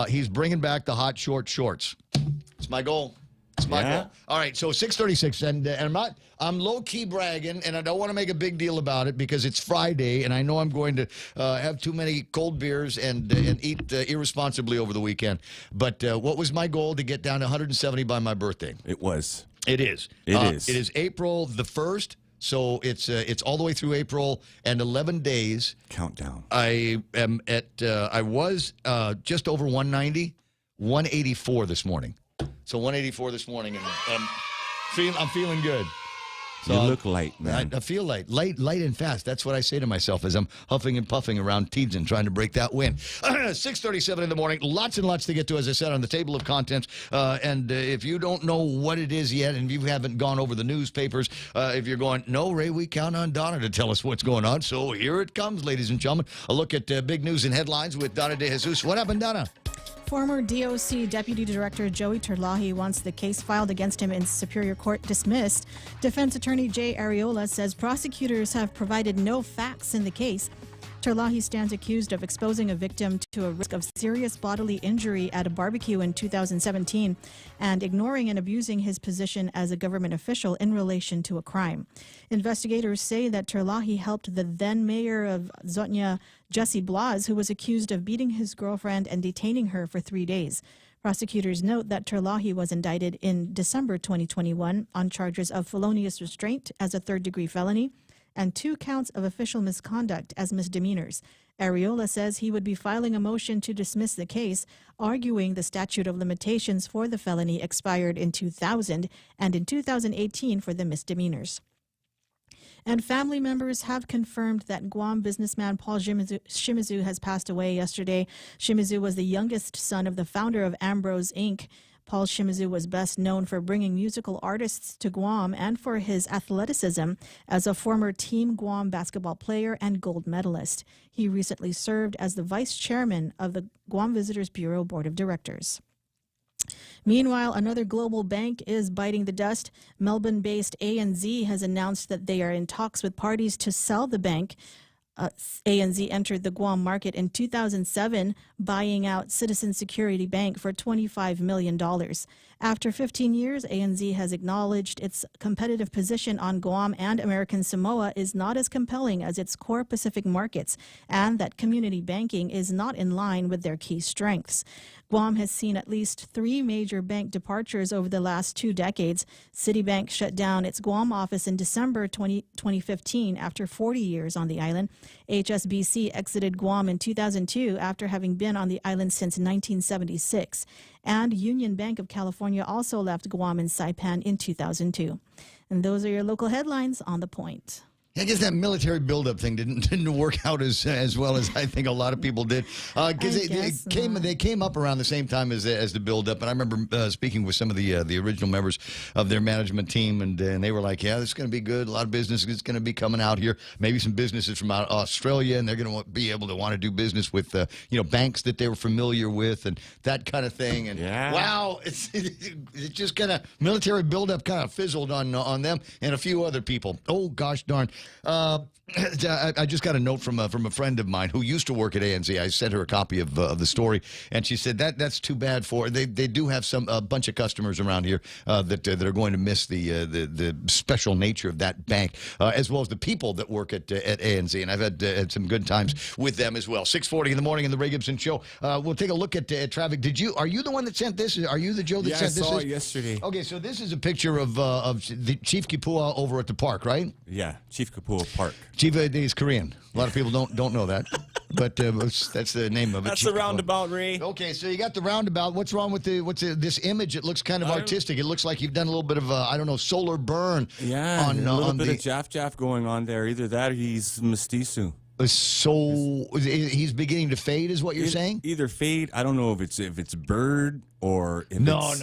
[SPEAKER 19] He's bringing back the hot short shorts. It's my goal. It's my goal. All right, so 6:36, and I'm low-key bragging, and I don't want to make a big deal about it because it's Friday, and I know I'm going to have too many cold beers and eat irresponsibly over the weekend. But what was my goal? To get down to 170 by my birthday.
[SPEAKER 20] It was.
[SPEAKER 19] It is.
[SPEAKER 20] It is.
[SPEAKER 19] It is April the 1st. So it's all the way through April and 11 days.
[SPEAKER 20] Countdown.
[SPEAKER 19] I am at I was just over 190, 184 this morning. So 184 this morning, and I'm feeling good. So
[SPEAKER 20] you look light, man.
[SPEAKER 19] I feel light and fast. That's what I say to myself as I'm huffing and puffing around Teedson trying to break that win. 6:37 in the morning. Lots and lots to get to, as I said, on the table of contents. And if you don't know what it is yet, and you haven't gone over the newspapers, if you're going, no, Ray, we count on Donna to tell us what's going on. So here it comes, ladies and gentlemen. A look at big news and headlines with Donna De Jesus. What happened, Donna?
[SPEAKER 17] Former DOC Deputy Director Joey Terlahi wants the case filed against him in Superior Court dismissed. Defense attorney Jay Arreola says prosecutors have provided no facts in the case. Terlahi stands accused of exposing a victim to a risk of serious bodily injury at a barbecue in 2017 and ignoring and abusing his position as a government official in relation to a crime. Investigators say that Terlahi helped the then mayor of Zotnya, Jesse Blas, who was accused of beating his girlfriend and detaining her for 3 days. Prosecutors note that Terlahi was indicted in December 2021 on charges of felonious restraint as a third-degree felony and 2 counts of official misconduct as misdemeanors. Arreola says he would be filing a motion to dismiss the case, arguing the statute of limitations for the felony expired in 2000 and in 2018 for the misdemeanors. And family members have confirmed that Guam businessman Paul Shimizu has passed away yesterday. Shimizu was the youngest son of the founder of Ambrose Inc. Paul Shimizu was best known for bringing musical artists to Guam and for his athleticism as a former Team Guam basketball player and gold medalist. He recently served as the vice chairman of the Guam Visitors Bureau Board of Directors. Meanwhile, another global bank is biting the dust. Melbourne-based ANZ has announced that they are in talks with parties to sell the bank. ANZ entered the Guam market in 2007, buying out Citizen Security Bank for $25 million. After 15 years, ANZ has acknowledged its competitive position on Guam and American Samoa is not as compelling as its core Pacific markets, and that community banking is not in line with their key strengths. Guam has seen at least 3 major bank departures over the last 2 decades. Citibank shut down its Guam office in December 2015 after 40 years on the island. HSBC exited Guam in 2002 after having been on the island since 1976. And Union Bank of California also left Guam and Saipan in 2002. And those are your local headlines on The Point.
[SPEAKER 19] I guess that military buildup thing didn't work out as well as I think a lot of people did, because they came up around the same time as the buildup. And I remember speaking with some of the original members of their management team, and they were like, "Yeah, this is going to be good. A lot of business is going to be coming out here. Maybe some businesses from out Australia, and they're going to be able to want to do business with banks that they were familiar with and that kind of thing." And wow, it just kind of military buildup kind of fizzled on them and a few other people. Oh gosh darn. I just got a note from a friend of mine who used to work at ANZ. I sent her a copy of the story, and she said that's too bad for they do have a bunch of customers around here that are going to miss the special nature of that bank, as well as the people that work at ANZ. And I've had some good times with them as well. 6:40 in the morning in the Ray Gibson Show. We'll take a look at traffic. Are you the one that sent this? Are you the Joe that sent this?
[SPEAKER 20] Yeah, I saw it yesterday.
[SPEAKER 19] Okay, so this is a picture of the Chief Kipua over at the park, right?
[SPEAKER 20] Yeah, Chief Kipua Park.
[SPEAKER 19] Chief is Korean. A lot of people don't know that, but that's the name of it.
[SPEAKER 20] That's the roundabout, Ray.
[SPEAKER 19] Okay, so you got the roundabout. What's wrong with this image? It looks kind of artistic. It looks like you've done a little bit of solar burn.
[SPEAKER 20] Yeah, a little bit of jaff going on there. Either that or he's mestizo.
[SPEAKER 19] So he's beginning to fade, is what you're saying?
[SPEAKER 20] Either fade. I don't know if it's bird or if
[SPEAKER 19] no.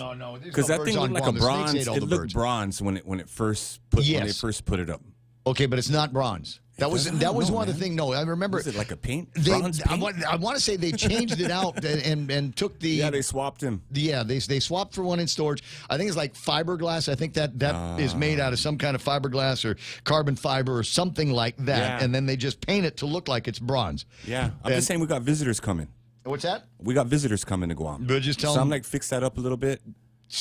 [SPEAKER 20] Because that thing looked like a bronze. It looked bronze when they first put it up.
[SPEAKER 19] Okay, but it's not bronze. That was one of the things. No, I remember.
[SPEAKER 20] Is it like a paint?
[SPEAKER 19] I want to say they changed it out and took the.
[SPEAKER 20] Yeah, they swapped him.
[SPEAKER 19] Yeah, they swapped for one in storage. I think it's like fiberglass. I think that is made out of some kind of fiberglass or carbon fiber or something like that. Yeah. And then they just paint it to look like it's bronze.
[SPEAKER 20] Yeah, I'm just saying we got visitors coming.
[SPEAKER 19] What's that?
[SPEAKER 20] We got visitors coming to Guam.
[SPEAKER 19] But just tell
[SPEAKER 20] them. So I'm like, fix that up a little bit.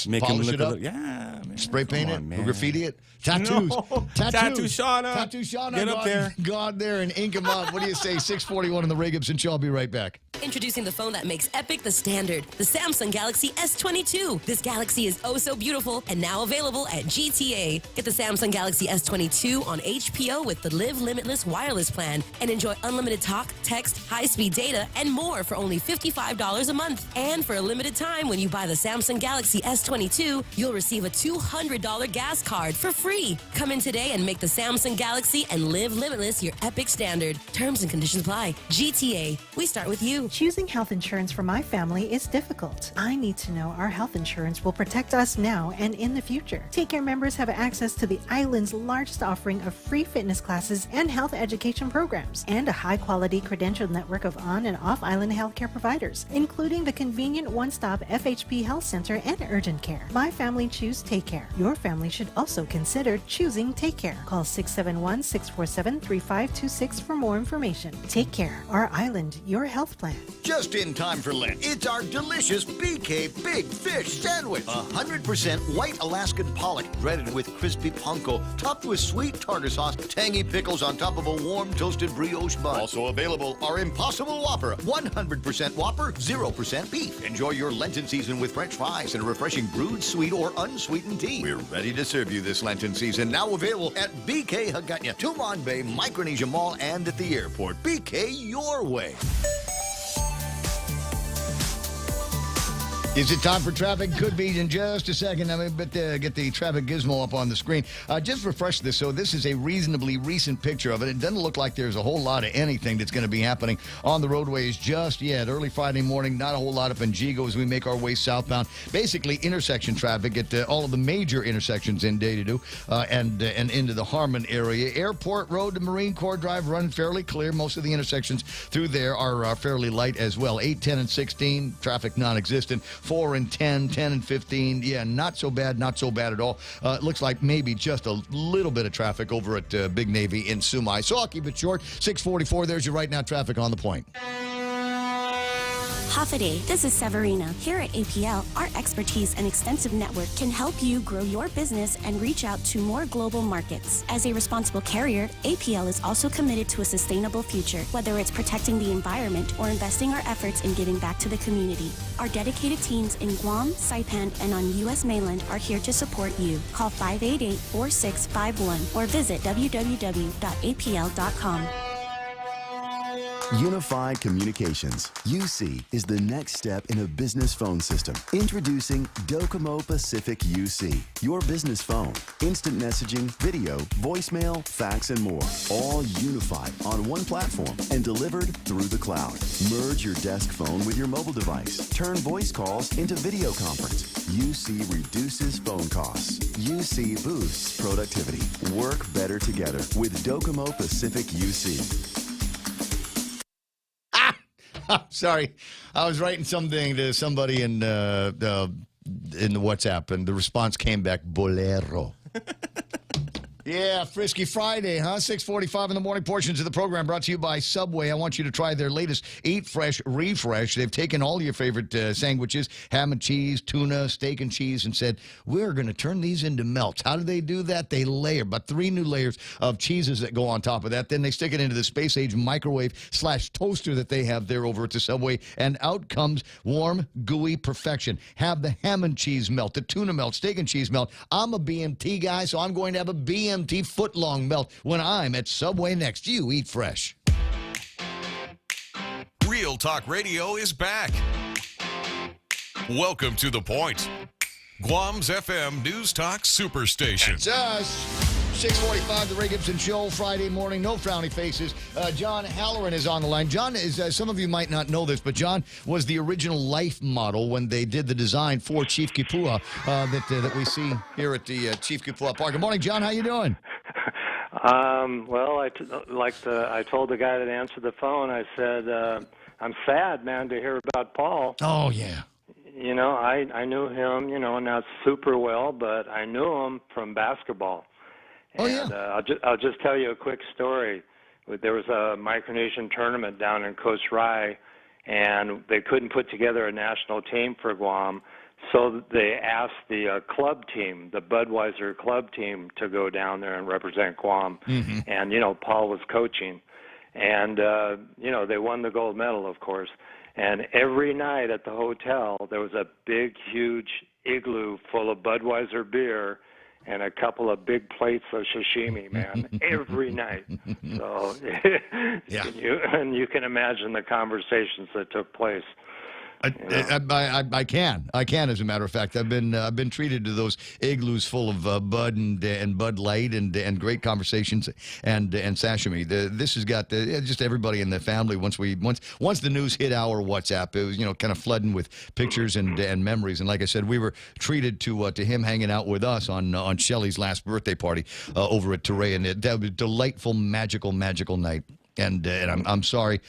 [SPEAKER 20] Make
[SPEAKER 19] polish
[SPEAKER 20] him look
[SPEAKER 19] it up.
[SPEAKER 20] Yeah, man.
[SPEAKER 19] Spray paint it.
[SPEAKER 20] Man.
[SPEAKER 19] Graffiti it. Tattoos.
[SPEAKER 20] No. Tattoo Shauna.
[SPEAKER 19] Tattoo Shauna.
[SPEAKER 20] Get up there.
[SPEAKER 19] Go out there and ink him up. What do you say? 6:41 in the Ray Gibson Show. I'll be right back.
[SPEAKER 1] Introducing the phone that makes epic the standard, the Samsung Galaxy S22. This Galaxy is oh so beautiful and now available at GTA. Get the Samsung Galaxy S22 on HPO with the Live Limitless wireless plan and enjoy unlimited talk, text, high-speed data, and more for only $55 a month. And for a limited time, when you buy the Samsung Galaxy S22, you'll receive a $200 gas card for free. Come in today and make the Samsung Galaxy and Live Limitless your epic standard. Terms and conditions apply. GTA. We start with you.
[SPEAKER 21] Choosing health insurance for my family is difficult. I need to know our health insurance will protect us now and in the future. Take Care members have access to the island's largest offering of free fitness classes and health education programs, and a high-quality credentialed network of on- and off-island healthcare providers, including the convenient one-stop FHP Health Center and urgent care. My family choose Take Care. Your family should also consider choosing Take Care. Call 671-647-3526 for more information. Take Care. Our island, your health plan.
[SPEAKER 6] Just in time for Lent, it's our delicious BK Big Fish Sandwich. 100% white Alaskan pollock, breaded with crispy panko, topped with sweet tartar sauce, tangy pickles on top of a warm toasted brioche bun. Also available, our Impossible Whopper, 100% Whopper, 0% beef. Enjoy your Lenten season with French fries and a refreshing brewed sweet or unsweetened tea. We're ready to serve you this Lenten season. Now available at BK Hagåtña, Tumon Bay, Micronesia Mall, and at the airport. BK your way.
[SPEAKER 19] Is it time for traffic? Could be in just a second. Get the traffic gizmo up on the screen. Just refresh this. So this is a reasonably recent picture of it. It doesn't look like there's a whole lot of anything that's going to be happening on the roadways just yet. Early Friday morning, not a whole lot up in Gigo as we make our way southbound. Basically, intersection traffic at all of the major intersections in Day-to-Do and into the Harmon area. Airport Road to Marine Corps Drive run fairly clear. Most of the intersections through there are fairly light as well. 8, 10, and 16, traffic non-existent. 4 and 10, 10 and 15. Yeah, not so bad at all. It looks like maybe just a little bit of traffic over at Big Navy in Sumai. So I'll keep it short. 6:44, there's your right now traffic on the point.
[SPEAKER 3] Hafaday, this is Severina. Here at APL, our expertise and extensive network can help you grow your business and reach out to more global markets. As a responsible carrier, APL is also committed to a sustainable future, whether it's protecting the environment or investing our efforts in giving back to the community. Our dedicated teams in Guam, Saipan, and on U.S. mainland are here to support you. Call 588-4651 or visit www.apl.com.
[SPEAKER 5] Unified Communications, UC, is the next step in a business phone system. Introducing Docomo Pacific UC, your business phone. Instant messaging, video, voicemail, fax, and more. All unified on one platform and delivered through the cloud. Merge your desk phone with your mobile device. Turn voice calls into video conference. UC reduces phone costs. UC boosts productivity. Work better together with Docomo Pacific UC.
[SPEAKER 19] Sorry, I was writing something to somebody in the WhatsApp, and the response came back, bolero. Yeah, Frisky Friday, huh? 6:45 in the morning. Portions of the program brought to you by Subway. I want you to try their latest Eat Fresh Refresh. They've taken all your favorite sandwiches, ham and cheese, tuna, steak and cheese, and said, we're going to turn these into melts. How do they do that? They layer about 3 new layers of cheeses that go on top of that. Then they stick it into the space-age microwave/toaster that they have there over at the Subway, and out comes warm, gooey perfection. Have the ham and cheese melt, the tuna melt, steak and cheese melt. I'm a BMT guy, so I'm going to have a BMT foot-long melt when I'm at Subway next. You eat fresh.
[SPEAKER 22] Real Talk Radio is back. Welcome to The Point, Guam's FM News Talk Superstation.
[SPEAKER 19] It's us. 6:45, the Ray Gibson Show, Friday morning. No frowny faces. John Halloran is on the line. John is, some of you might not know this, but John was the original life model when they did the design for Chief Kipua that we see here at the Chief Kipua Park. Good morning, John. How you doing?
[SPEAKER 23] Well, I told the guy that answered the phone, I said, I'm sad, man, to hear about Paul.
[SPEAKER 19] Oh, yeah.
[SPEAKER 23] You know, I knew him, not super well, but I knew him from basketball.
[SPEAKER 19] Oh, yeah.
[SPEAKER 23] And I'll just tell you a quick story. There was a Micronesian tournament down in Coast Rai, and they couldn't put together a national team for Guam, so they asked the club team, the Budweiser club team, to go down there and represent Guam.
[SPEAKER 19] Mm-hmm.
[SPEAKER 23] And, Paul was coaching. And, they won the gold medal, of course. And every night at the hotel, there was a big, huge igloo full of Budweiser beer and a couple of big plates of sashimi, man, every night. So,
[SPEAKER 19] yeah.
[SPEAKER 23] you can imagine the conversations that took place.
[SPEAKER 19] I can, as a matter of fact. I've been treated to those igloos full of Bud and Bud Light and great conversations and sashimi. This has got just everybody in the family. Once the news hit our WhatsApp, it was kind of flooding with pictures and memories. And like I said, we were treated to him hanging out with us on Shelley's last birthday party over at Teray, and that was a delightful, magical night. And I'm sorry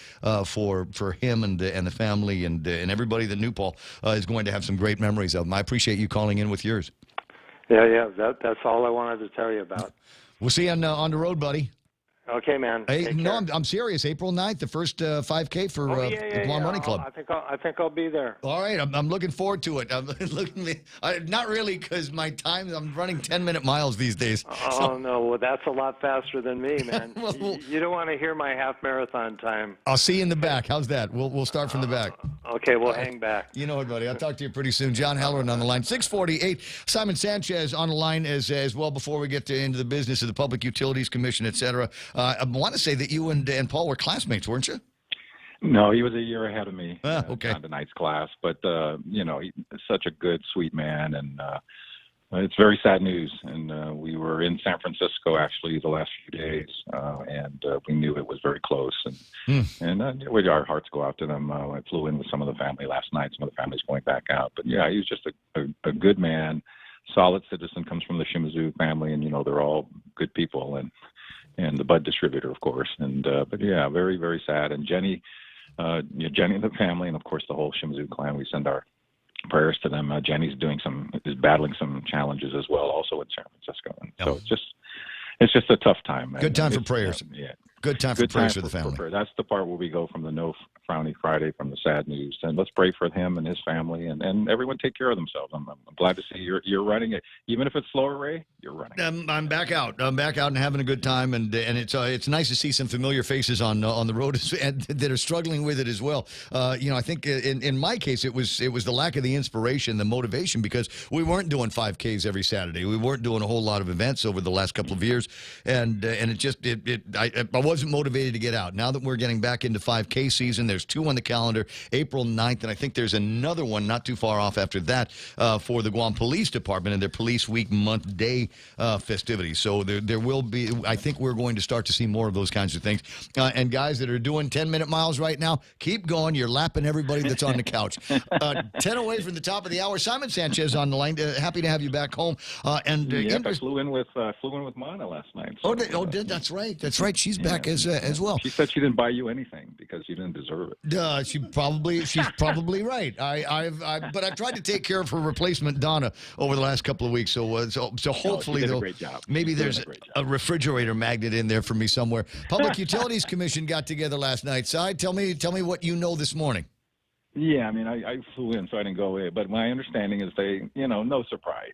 [SPEAKER 19] for him and the family and everybody that knew Paul is going to have some great memories of him. I appreciate you calling in with yours.
[SPEAKER 23] Yeah, that's all I wanted to tell you about.
[SPEAKER 19] We'll see you on the road, buddy.
[SPEAKER 23] Okay, man.
[SPEAKER 19] Hey, no, I'm serious. April 9th, the first 5K for the Guam Running Club.
[SPEAKER 23] I think I'll be there.
[SPEAKER 19] All right, I'm looking forward to it. Not really, because I'm running 10-minute miles these days.
[SPEAKER 23] Oh, no, well, that's a lot faster than me, man. You don't want to hear my half marathon time.
[SPEAKER 19] I'll see you in the back. How's that? We'll start from the back.
[SPEAKER 23] Okay, we'll hang back.
[SPEAKER 19] You know it, buddy. I'll talk to you pretty soon. John Halloran on the line. 6:48. Simon Sanchez on the line as well before we get into the business of the Public Utilities Commission, et cetera. I want to say that you and Paul were classmates, weren't you?
[SPEAKER 24] No, he was a year ahead of me.
[SPEAKER 19] Okay.
[SPEAKER 24] On tonight's class, but he's such a good, sweet man, and it's very sad news. And we were in San Francisco actually the last few days, and we knew it was very close. And our hearts go out to them. I flew in with some of the family last night. Some of the family's going back out, but yeah, he was just a good man, solid citizen. Comes from the Shimizu family, and they're all good people. And the Bud distributor, of course. And but yeah, very, very sad. And Jenny and the family, and of course the whole Shimizu clan, we send our prayers to them. Jenny's is battling some challenges as well, also in San Francisco. And so it's just a tough time.
[SPEAKER 19] Good time for prayers.
[SPEAKER 24] Yeah.
[SPEAKER 19] Good time for prayers for the family.
[SPEAKER 24] That's the part where we go from the No Frowny Friday, from the sad news, and let's pray for him and his family, and everyone take care of themselves. I'm glad to see you're running it, even if it's slower, Ray. You're running.
[SPEAKER 19] I'm back out. I'm back out and having a good time, and it's nice to see some familiar faces on the road that are struggling with it as well. I think in my case it was the lack of the inspiration, the motivation, because we weren't doing 5Ks every Saturday. We weren't doing a whole lot of events over the last couple of years, and I wasn't motivated to get out. Now that we're getting back into 5K season, there's 2 on the calendar, April 9th, and I think there's another one not too far off after that for the Guam Police Department and their Police Week Month Day festivities. So there will be, I think we're going to start to see more of those kinds of things. And guys that are doing 10-minute miles right now, keep going. You're lapping everybody that's on the couch. 10 away from the top of the hour. Simon Sanchez on the line. Happy to have you back home.
[SPEAKER 24] I flew in with Mana last night. So,
[SPEAKER 19] that's right. That's right. She's back as well.
[SPEAKER 24] She said she didn't buy you anything because you didn't deserve it.
[SPEAKER 19] She's probably right. But I've tried to take care of her replacement Donna over the last couple of weeks. So hopefully,
[SPEAKER 24] a great job.
[SPEAKER 19] Maybe there's a refrigerator magnet in there for me somewhere. Public Utilities Commission got together last night. Si, tell me what you know this morning.
[SPEAKER 24] Yeah, I mean, I flew in, so I didn't go away. But my understanding is no surprise.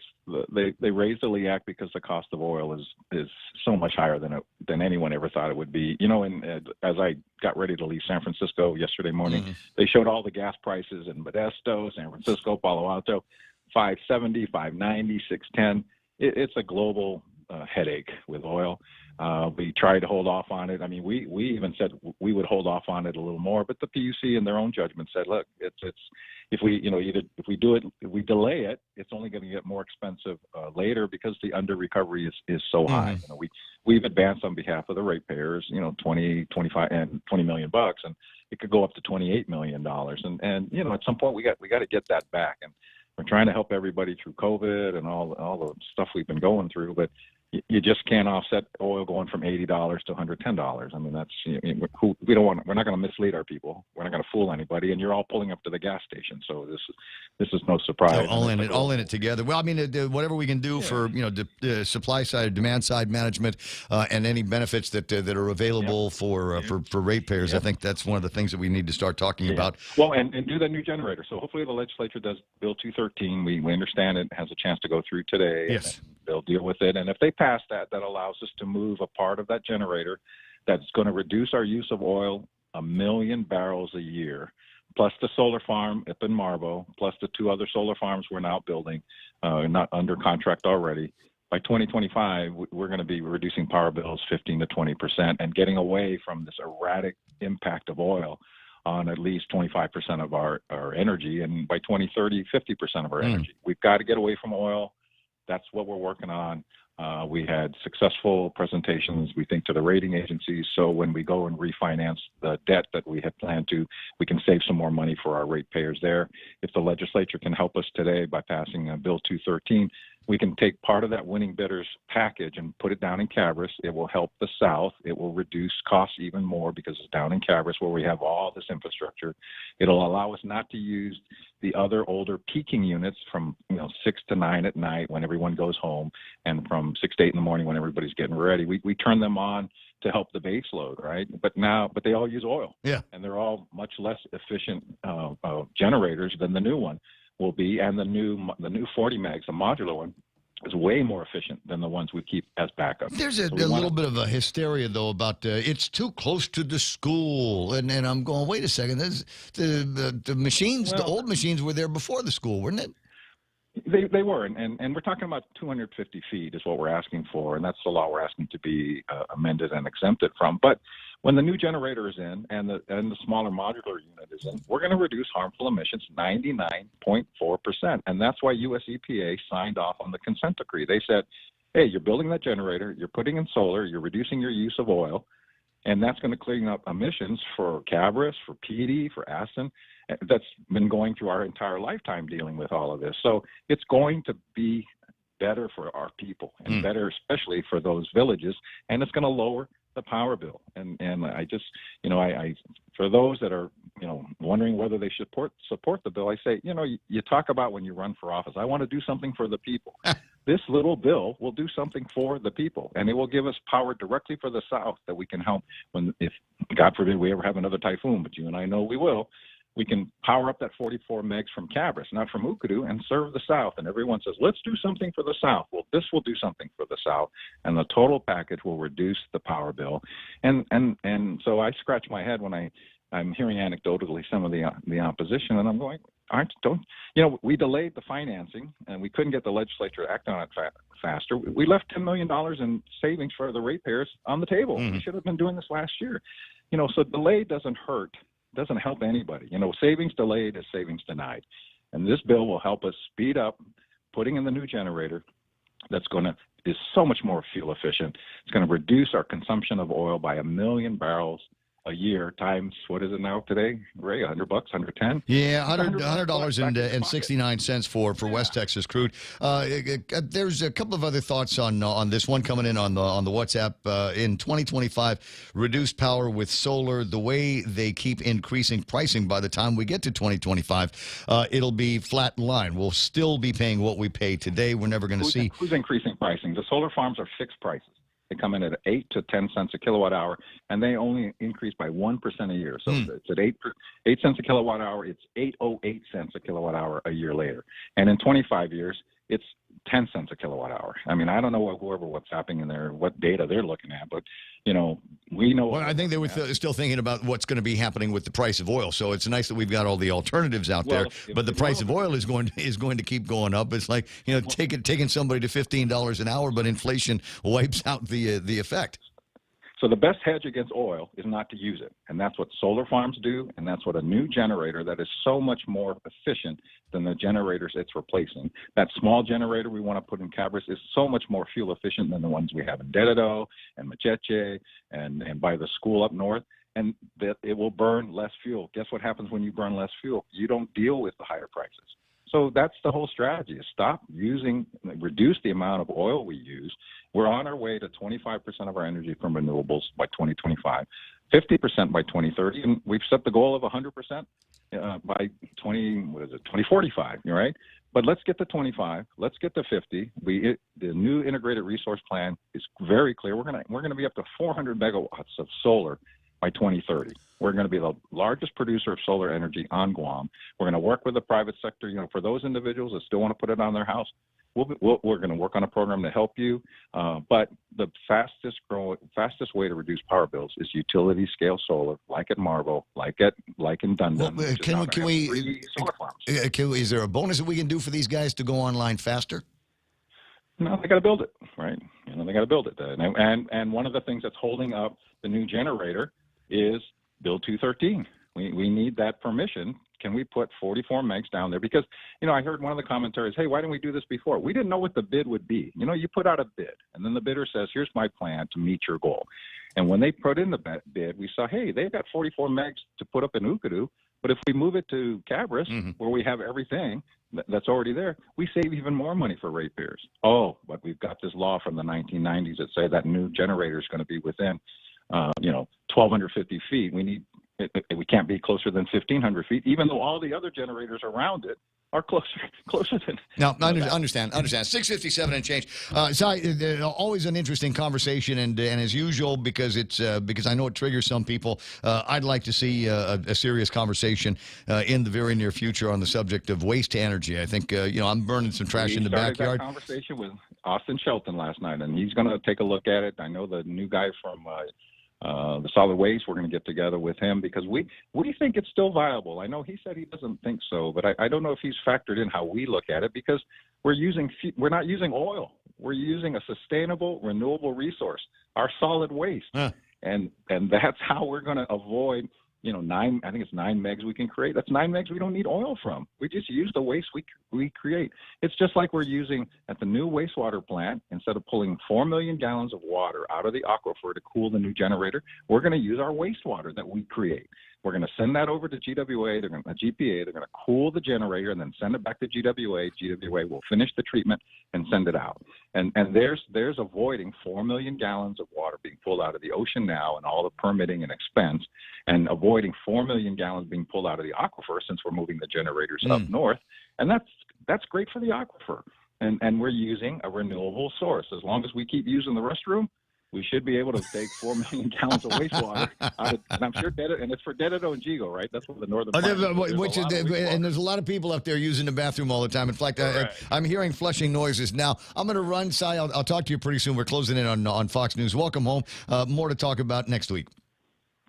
[SPEAKER 24] They raised the LEAC because the cost of oil is so much higher than anyone ever thought it would be. And as I got ready to leave San Francisco yesterday morning, they showed all the gas prices in Modesto, San Francisco, Palo Alto, $5.70, $5.90, $6.10. It's a global headache with oil. We tried to hold off on it. I mean, we even said we would hold off on it a little more, but the PUC in their own judgment said, look, it's if we if we delay it, it's only going to get more expensive later because the under recovery is so high. We've advanced on behalf of the ratepayers, 20, 25, and $20 million, and it could go up to $28 million. And at some point we got to get that back. And we're trying to help everybody through COVID and all the stuff we've been going through, but you just can't offset oil going from $80 to $110. I mean, that's we're not going to mislead our people. We're not going to fool anybody. And you're all pulling up to the gas station, so this is no surprise.
[SPEAKER 19] All in it together. Well, I mean, whatever we can do for the supply side, demand side management, and any benefits that are available for ratepayers. I think that's one of the things that we need to start talking about.
[SPEAKER 24] Well, and do the new generator. So hopefully the legislature does Bill 213. We understand it has a chance to go through today.
[SPEAKER 19] Yes.
[SPEAKER 24] They'll deal with it. And if they pass that allows us to move a part of that generator that's going to reduce our use of oil 1 million barrels a year, plus the solar farm up in Marbo, plus the 2 other solar farms we're now building, not under contract already. By 2025, we're going to be reducing power bills 15 to 20% and getting away from this erratic impact of oil on at least 25% of our energy. And by 2030, 50% of our energy. We've got to get away from oil. That's what we're working on. We had successful presentations, we think, to the rating agencies. So when we go and refinance the debt that we had planned to, we can save some more money for our ratepayers there. If the legislature can help us today by passing Bill 213, we can take part of that winning bidders package and put it down in Cabras. It will help the South. It will reduce costs even more because it's down in Cabras where we have all this infrastructure. It'll allow us not to use the other older peaking units from 6 to 9 at night when everyone goes home, and from 6 to 8 in the morning when everybody's getting ready. We turn them on to help the base load, right? But they all use oil.
[SPEAKER 19] Yeah.
[SPEAKER 24] And they're all much less efficient generators than the new one will be, and the new 40 megs, the modular one, is way more efficient than the ones we keep as backup.
[SPEAKER 19] There's a little bit of a hysteria, though, about it's too close to the school. And I'm going, wait a second, the machines, the old machines were there before the school, weren't it?
[SPEAKER 24] They were, and we're talking about 250 feet is what we're asking for, and that's the law we're asking to be amended and exempted from. But when the new generator is in and the smaller modular unit is in, we're going to reduce harmful emissions 99.4%. And that's why US EPA signed off on the consent decree. They said, hey, you're building that generator, you're putting in solar, you're reducing your use of oil, and that's going to clean up emissions for Cabras, for PD, for Aston. That's been going through our entire lifetime dealing with all of this. So it's going to be better for our people and better especially for those villages, and it's going to lower the power bill. And I just, I for those that are wondering whether they should support the bill, I say, you talk about when you run for office, I want to do something for the people. This little bill will do something for the people, and it will give us power directly for the South that we can help if, God forbid, we ever have another typhoon, but you and I know we will. We can power up that 44 megs from Cabras, not from Ukadu, and serve the South. And everyone says, let's do something for the South. Well, this will do something for the South, and the total package will reduce the power bill. And so I scratch my head when I'm hearing anecdotally some of the opposition, and I'm going, we delayed the financing, and we couldn't get the legislature to act on it faster. We left $10 million in savings for the ratepayers on the table. We should have been doing this last year. So delay doesn't hurt. Doesn't help anybody. Savings delayed is savings denied. And this bill will help us speed up putting in the new generator is so much more fuel efficient. It's going to reduce our consumption of oil by 1 million barrels a year times, what is it now today, Ray? $100, 110?
[SPEAKER 19] Yeah, $100.69 for West Texas crude. There's a couple of other thoughts on this one coming in on the WhatsApp. In 2025, reduced power with solar. The way they keep increasing pricing, by the time we get to 2025, it'll be flat line. We'll still be paying what we pay today. We're never going to see.
[SPEAKER 24] Who's increasing pricing? The solar farms are fixed prices. They come in at 8 to 10 cents a kilowatt hour, and they only increase by 1% a year. So it's at 8 cents a kilowatt hour. It's 8.08 cents a kilowatt hour a year later. And in 25 years, it's 10 cents a kilowatt hour. I mean, I don't know what's happening in there, what data they're looking at, but we know.
[SPEAKER 19] Well, I think they were still thinking about what's going to be happening with the price of oil. So it's nice that we've got all the alternatives out there. But the price of oil is going to keep going up. It's like taking somebody to $15 an hour, but inflation wipes out the effect.
[SPEAKER 24] So the best hedge against oil is not to use it. And that's what solar farms do, and that's what a new generator that is so much more efficient than the generators it's replacing. That small generator we want to put in Cabras is so much more fuel efficient than the ones we have in Dededo and Macheche and by the school up north, and that it will burn less fuel. Guess what happens when you burn less fuel? You don't deal with the higher prices. So that's the whole strategy, is reduce the amount of oil we use. We're on our way to 25% of our energy from renewables by 2025, 50% by 2030, and we've set the goal of 100% by 2045, right? But let's get to 25, let's get to 50. The new integrated resource plan is very clear. We're going to be up to 400 megawatts of solar by 2030. We're going to be the largest producer of solar energy on Guam. We're going to work with the private sector. For those individuals that still want to put it on their house, we're going to work on a program to help you. But the fastest way to reduce power bills is utility scale solar, like at Marble, like in Dundon.
[SPEAKER 19] Well, is there a bonus that we can do for these guys to go online faster?
[SPEAKER 24] No, they got to build it, right? They got to build it. And one of the things that's holding up the new generator is Bill 213. We need that permission. Can we put 44 megs down there? Because, I heard one of the commentaries, hey, why didn't we do this before? We didn't know what the bid would be. You put out a bid, and then the bidder says, here's my plan to meet your goal. And when they put in the bid, we saw, hey, they've got 44 megs to put up in Ukadu, but if we move it to Cabras, where we have everything that's already there, we save even more money for ratepayers. Oh, but we've got this law from the 1990s that say that new generator is going to be within 1,250 feet. We can't be closer than 1,500 feet, even though all the other generators around it are closer than.
[SPEAKER 19] No, I understand. 6:57 and change. Always an interesting conversation, and as usual, because I know it triggers some people. I'd like to see a serious conversation in the very near future on the subject of waste energy. I think I'm burning some trash in the backyard.
[SPEAKER 24] That conversation with Austin Shelton last night, and he's going to take a look at it. I know the new guy from the solid waste, we're going to get together with him because we think it's still viable. I know he said he doesn't think so, but I don't know if he's factored in how we look at it, because we're not using oil. We're using a sustainable, renewable resource, our solid waste. And that's how we're going to avoid, I think it's 9 megs we can create. That's 9 megs we don't need oil from. We just use the waste we create. It's just like we're using at the new wastewater plant, instead of pulling 4 million gallons of water out of the aquifer to cool the new generator, we're going to use our wastewater that we create. We're going to send that over to GWA. They're going to GPA. They're going to cool the generator and then send it back to GWA. GWA will finish the treatment and send it out. And there's avoiding 4 million gallons of water being pulled out of the ocean now and all the permitting and expense, and avoiding 4 million gallons being pulled out of the aquifer since we're moving the generators up north. And that's great for the aquifer. And we're using a renewable source. As long as we keep using the restroom, we should be able to take 4 million gallons of wastewater out of, and I'm sure and it's for Dededo and Jigo, right? That's what the northern part
[SPEAKER 19] and there's a lot of people up there using the bathroom all the time. In fact, I'm hearing flushing noises now. I'm going to run, Si. I'll talk to you pretty soon. We're closing in on Fox News. Welcome home. More to talk about next week.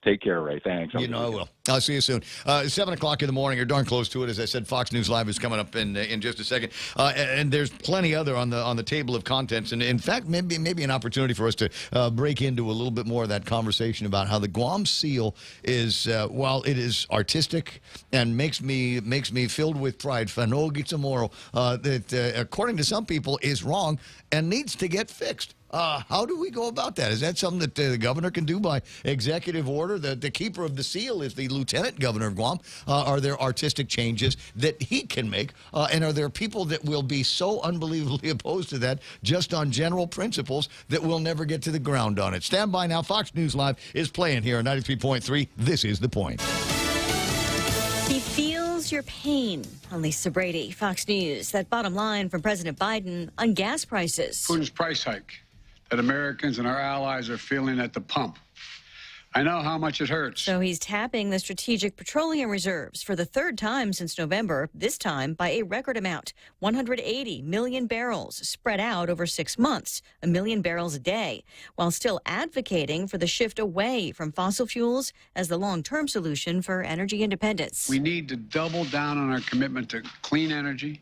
[SPEAKER 24] Take care, Ray. Thanks.
[SPEAKER 19] I will. I'll see you soon. 7 o'clock in the morning. You're darn close to it. As I said, Fox News Live is coming up in just a second. And there's plenty other on the table of contents. And in fact, maybe an opportunity for us to break into a little bit more of that conversation about how the Guam seal is, while it is artistic and makes me filled with pride, that according to some people is wrong and needs to get fixed. How do we go about that? Is that something that the governor can do by executive order? The keeper of the seal is the lieutenant governor of Guam. Are there artistic changes that he can make? And are there people that will be so unbelievably opposed to that just on general principles that we'll never get to the ground on it? Stand by now. Fox News Live is playing here on 93.3. This is The Point.
[SPEAKER 4] He feels your pain. On Lisa Brady, Fox News. That bottom line from President Biden on gas prices.
[SPEAKER 7] Putin's price hike that Americans and our allies are feeling at the pump. I know how much it hurts.
[SPEAKER 4] So he's tapping the strategic petroleum reserves for the third time since November, this time by a record amount, 180 million barrels spread out over 6 months, 1 million barrels a day, while still advocating for the shift away from fossil fuels as the long-term solution for energy independence.
[SPEAKER 7] We need to double down on our commitment to clean energy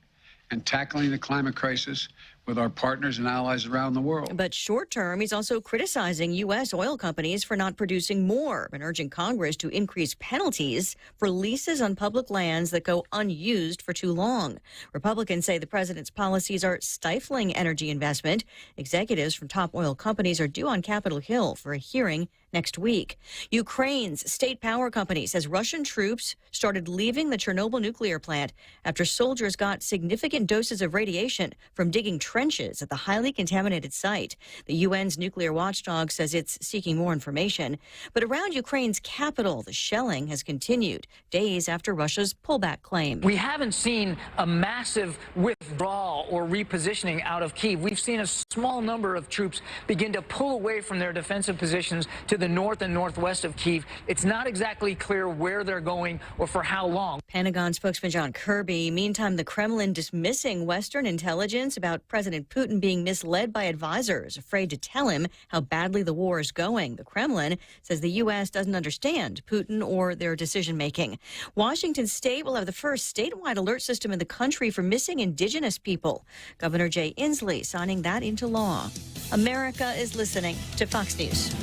[SPEAKER 7] and tackling the climate crisis with our partners and allies around the world.
[SPEAKER 4] But short term, he's also criticizing U.S. oil companies for not producing more and urging Congress to increase penalties for leases on public lands that go unused for too long. Republicans say the president's policies are stifling energy investment. Executives from top oil companies are due on Capitol Hill for a hearing next week. Ukraine's state power company says Russian troops started leaving the Chernobyl nuclear plant after soldiers got significant doses of radiation from digging trenches at the highly contaminated site. The UN's nuclear watchdog says it's seeking more information. But around Ukraine's capital, the shelling has continued days after Russia's pullback claim.
[SPEAKER 8] We haven't seen a massive withdrawal or repositioning out of Kyiv. We've seen a small number of troops begin to pull away from their defensive positions to the north and northwest of Kyiv. It's not exactly clear where they're going or for how long.
[SPEAKER 4] Pentagon spokesman John Kirby. Meantime, the Kremlin dismissing Western intelligence about President Putin being misled by advisors, afraid to tell him how badly the war is going. The Kremlin says the U.S. doesn't understand Putin or their decision-making. Washington State will have the first statewide alert system in the country for missing indigenous people. Governor Jay Inslee signing that into law. America is listening to Fox News.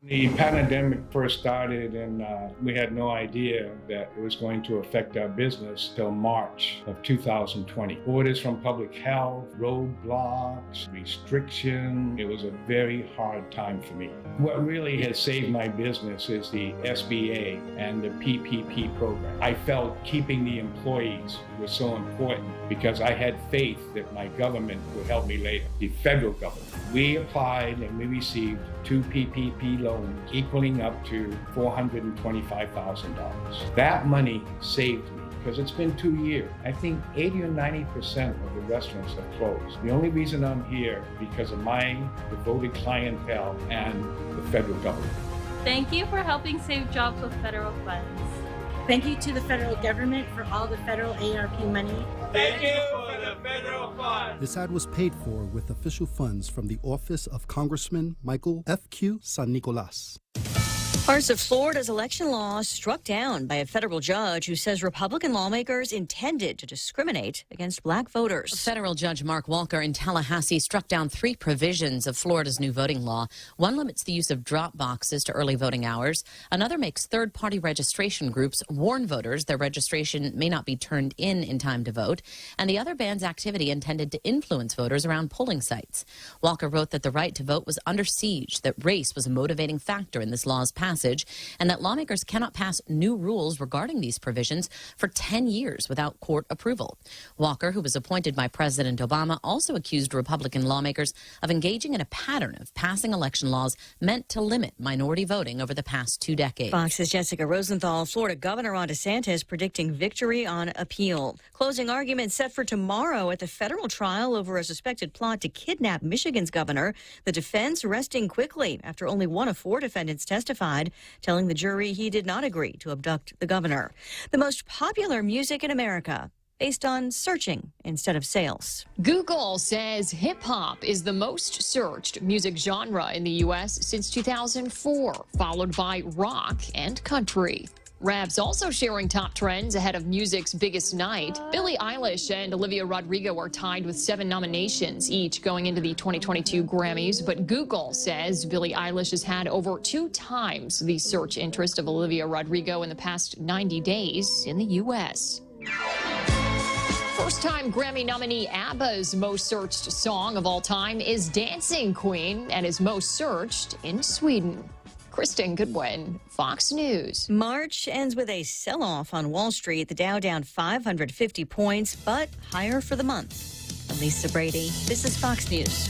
[SPEAKER 11] The pandemic first started, and we had no idea that it was going to affect our business till March of 2020. Orders from public health, roadblocks, restriction. It was a very hard time for me. What really has saved my business is the SBA and the PPP program. I felt keeping the employees was so important because I had faith that my government would help me later. The federal government. We applied and we received 2 PPP loans equaling up to $425,000. That money saved me because it's been 2 years. I think 80 or 90% of the restaurants have closed. The only reason I'm here is because of my devoted clientele and the federal government.
[SPEAKER 12] Thank you for helping save jobs with federal funds.
[SPEAKER 13] Thank you to the federal government for all the federal ARP money.
[SPEAKER 14] Thank you for the federal funds.
[SPEAKER 15] This ad was paid for with official funds from the office of Congressman Michael F.Q. San Nicolas.
[SPEAKER 4] Parts of Florida's election laws struck down by a federal judge who says Republican lawmakers intended to discriminate against black voters.
[SPEAKER 9] Federal Judge Mark Walker in Tallahassee struck down 3 provisions of Florida's new voting law. One limits the use of drop boxes to early voting hours. Another makes third-party registration groups warn voters their registration may not be turned in time to vote. And the other bans activity intended to influence voters around polling sites. Walker wrote that the right to vote was under siege, that race was a motivating factor in this law's passage, and that lawmakers cannot pass new rules regarding these provisions for 10 years without court approval. Walker, who was appointed by President Obama, also accused Republican lawmakers of engaging in a pattern of passing election laws meant to limit minority voting over the past 2 decades.
[SPEAKER 4] Fox's Jessica Rosenthal. Florida Governor Ron DeSantis predicting victory on appeal. Closing argument set for tomorrow at the federal trial over a suspected plot to kidnap Michigan's governor. The defense resting quickly after only 1 of 4 defendants testified, telling the jury he did not agree to abduct the governor. The most popular music in America, based on searching instead of sales.
[SPEAKER 10] Google says hip-hop is the most searched music genre in the U.S. since 2004, followed by rock and country. Rap's also sharing top trends ahead of music's biggest night. Billie Eilish and Olivia Rodrigo are tied with 7 nominations, each going into the 2022 Grammys. But Google says Billie Eilish has had over 2 times the search interest of Olivia Rodrigo in the past 90 days in the U.S. First-time Grammy nominee ABBA's most searched song of all time is Dancing Queen and is most searched in Sweden. Kristen Goodwin, Fox News.
[SPEAKER 4] March ends with a sell-off on Wall Street. The Dow down 550 points, but higher for the month. I'm Lisa Brady. This is Fox News.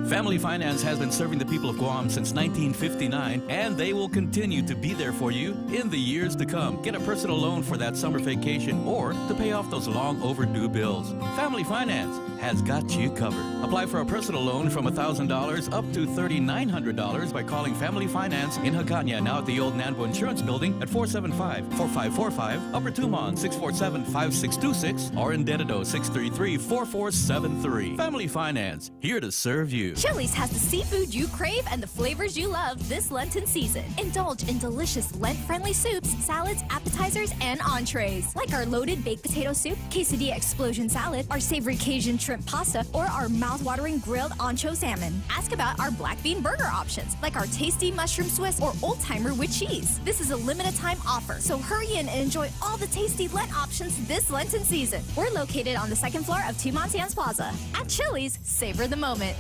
[SPEAKER 16] Family Finance has been serving the people of Guam since 1959, and they will continue to be there for you in the years to come. Get a personal loan for that summer vacation or to pay off those long overdue bills. Family Finance has got you covered. Apply for a personal loan from $1,000 up to $3,900 by calling Family Finance in Hagåtña, now at the old Nanbo Insurance Building at 475-4545, Upper Tumon 647-5626, or in Dededo 633-4473. Family Finance, here to serve you.
[SPEAKER 18] Chili's has the seafood you crave and the flavors you love this Lenten season. Indulge in delicious Lent-friendly soups, salads, appetizers, and entrees, like our loaded baked potato soup, quesadilla explosion salad, our savory Cajun shrimp pasta, or our mouth-watering grilled ancho salmon. Ask about our black bean burger options, like our tasty mushroom Swiss or old-timer with cheese. This is a limited-time offer, so hurry in and enjoy all the tasty Lent options this Lenten season. We're located on the 2nd floor of Two Montans Plaza. At Chili's, savor the moment.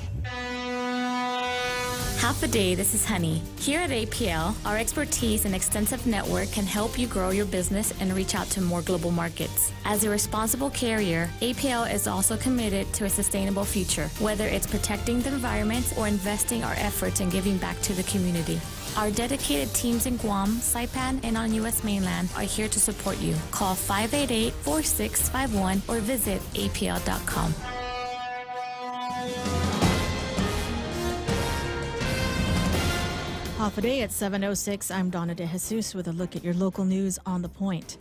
[SPEAKER 25] Half a day, this is Honey. Here at APL, our expertise and extensive network can help you grow your business and reach out to more global markets. As a responsible carrier, APL is also committed to a sustainable future, whether it's protecting the environment or investing our efforts in giving back to the community. Our dedicated teams in Guam, Saipan, and on U.S. mainland are here to support you. Call 588-4651 or visit apl.com.
[SPEAKER 17] Half a day at 7:06. I'm Donna De Jesus with a look at your local news on the point.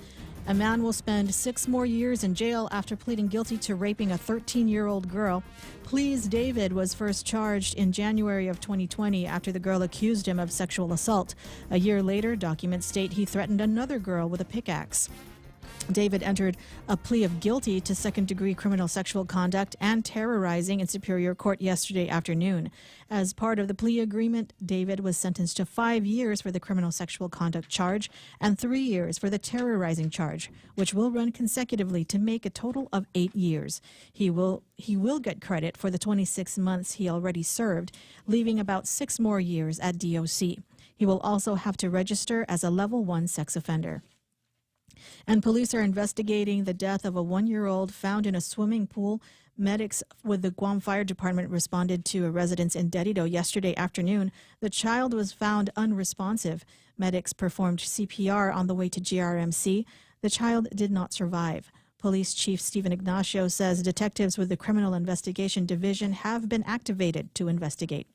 [SPEAKER 17] A man will spend 6 more years in jail after pleading guilty to raping a 13-year-old girl. Please David was first charged in January of 2020 after the girl accused him of sexual assault. A year later, documents state he threatened another girl with a pickaxe. David entered a plea of guilty to second-degree criminal sexual conduct and terrorizing in Superior Court yesterday afternoon. As part of the plea agreement, David was sentenced to 5 years for the criminal sexual conduct charge and 3 years for the terrorizing charge, which will run consecutively to make a total of 8 years. He will get credit for the 26 months he already served, leaving about 6 more years at DOC. He will also have to register as a Level 1 sex offender. And police are investigating the death of a 1-year-old found in a swimming pool. Medics with the Guam Fire Department responded to a residence in Dededo yesterday afternoon. The child was found unresponsive. Medics performed CPR on the way to GRMC. The child did not survive. Police Chief Stephen Ignacio says detectives with the Criminal Investigation Division have been activated to investigate.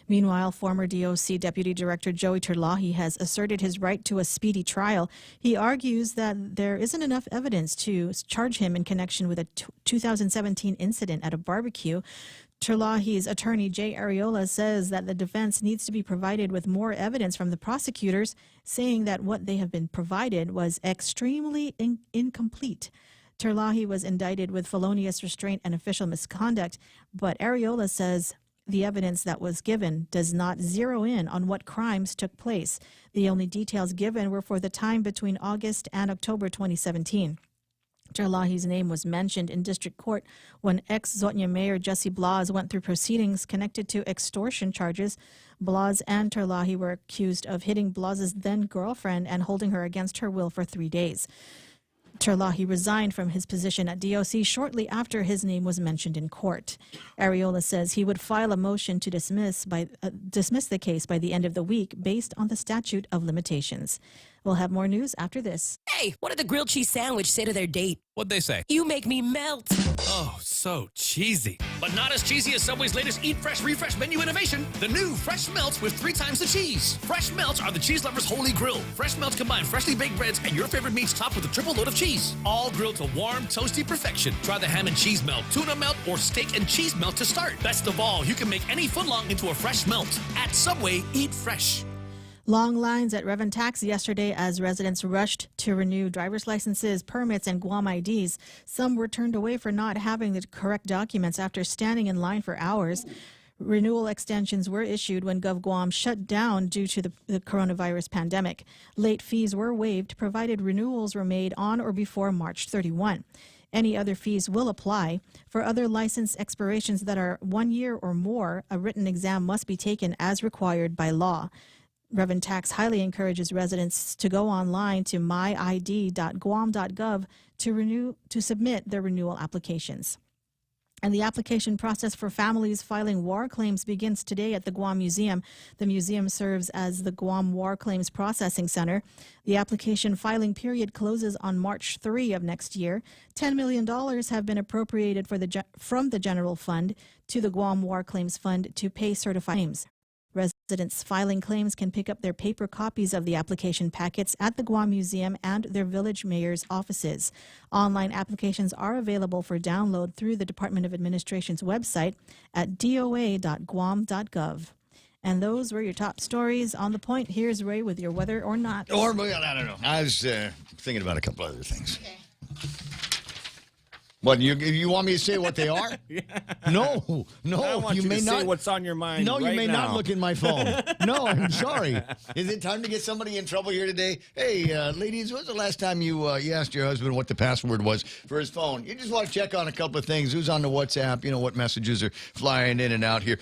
[SPEAKER 17] Meanwhile, former DOC Deputy Director Joey Terlahi has asserted his right to a speedy trial. He argues that there isn't enough evidence to charge him in connection with a 2017 incident at a barbecue. Terlahi's attorney, Jay Areola, says that the defense needs to be provided with more evidence from the prosecutors, saying that what they have been provided was extremely incomplete. Terlahi was indicted with felonious restraint and official misconduct, but Areola says the evidence that was given does not zero in on what crimes took place. The only details given were for the time between August and October 2017. Terlahi's name was mentioned in district court when ex-Zotnya Mayor Jesse Blas went through proceedings connected to extortion charges. Blas and Terlahi were accused of hitting Blas's then-girlfriend and holding her against her will for 3 days. Terlahi resigned from his position at DOC shortly after his name was mentioned in court. Areola says he would file a motion to dismiss the case by the end of the week based on the statute of limitations. We'll have more news after this.
[SPEAKER 1] Hey, what did the grilled cheese sandwich say to their date?
[SPEAKER 2] What'd they say?
[SPEAKER 1] You make me melt.
[SPEAKER 2] Oh, so cheesy. But not as cheesy as Subway's latest Eat Fresh Refresh menu innovation. The new Fresh Melts with 3 times the cheese. Fresh Melts are the cheese lover's holy grail. Fresh Melts combine freshly baked breads and your favorite meats topped with a triple load of cheese. All grilled to warm, toasty perfection. Try the ham and cheese melt, tuna melt, or steak and cheese melt to start. Best of all, you can make any footlong into a fresh melt. At Subway, eat fresh.
[SPEAKER 17] Long lines at Revan Tax yesterday as residents rushed to renew driver's licenses, permits, and Guam IDs. Some were turned away for not having the correct documents after standing in line for hours. Renewal extensions were issued when GovGuam shut down due to the coronavirus pandemic. Late fees were waived provided renewals were made on or before March 31. Any other fees will apply. For other license expirations that are 1 year or more, a written exam must be taken as required by law. Revan Tax highly encourages residents to go online to myid.guam.gov to submit their renewal applications. And the application process for families filing war claims begins today at the Guam Museum. The museum serves as the Guam War Claims Processing Center. The application filing period closes on March 3 of next year. $10 million have been appropriated from the general fund to the Guam War Claims Fund to pay certified claims. Residents filing claims can pick up their paper copies of the application packets at the Guam Museum and their village mayor's offices. Online applications are available for download through the Department of Administration's website at doa.guam.gov. And those were your top stories on The Point. Here's Ray with your weather or not.
[SPEAKER 19] Or, I don't know. I was thinking about a couple other things. Okay. What, you want me to say what they are?
[SPEAKER 2] Yeah.
[SPEAKER 19] No.
[SPEAKER 2] I want you may not say what's on your mind.
[SPEAKER 19] No,
[SPEAKER 2] right
[SPEAKER 19] you may
[SPEAKER 2] now.
[SPEAKER 19] not look in my phone. No, I'm sorry. Is it time to get somebody in trouble here today? Hey, ladies, when was the last time you asked your husband what the password was for his phone? You just want to check on a couple of things. Who's on the WhatsApp? You know, what messages are flying in and out here.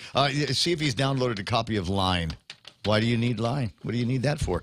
[SPEAKER 19] See if he's downloaded a copy of Line. Why do you need Line? What do you need that for?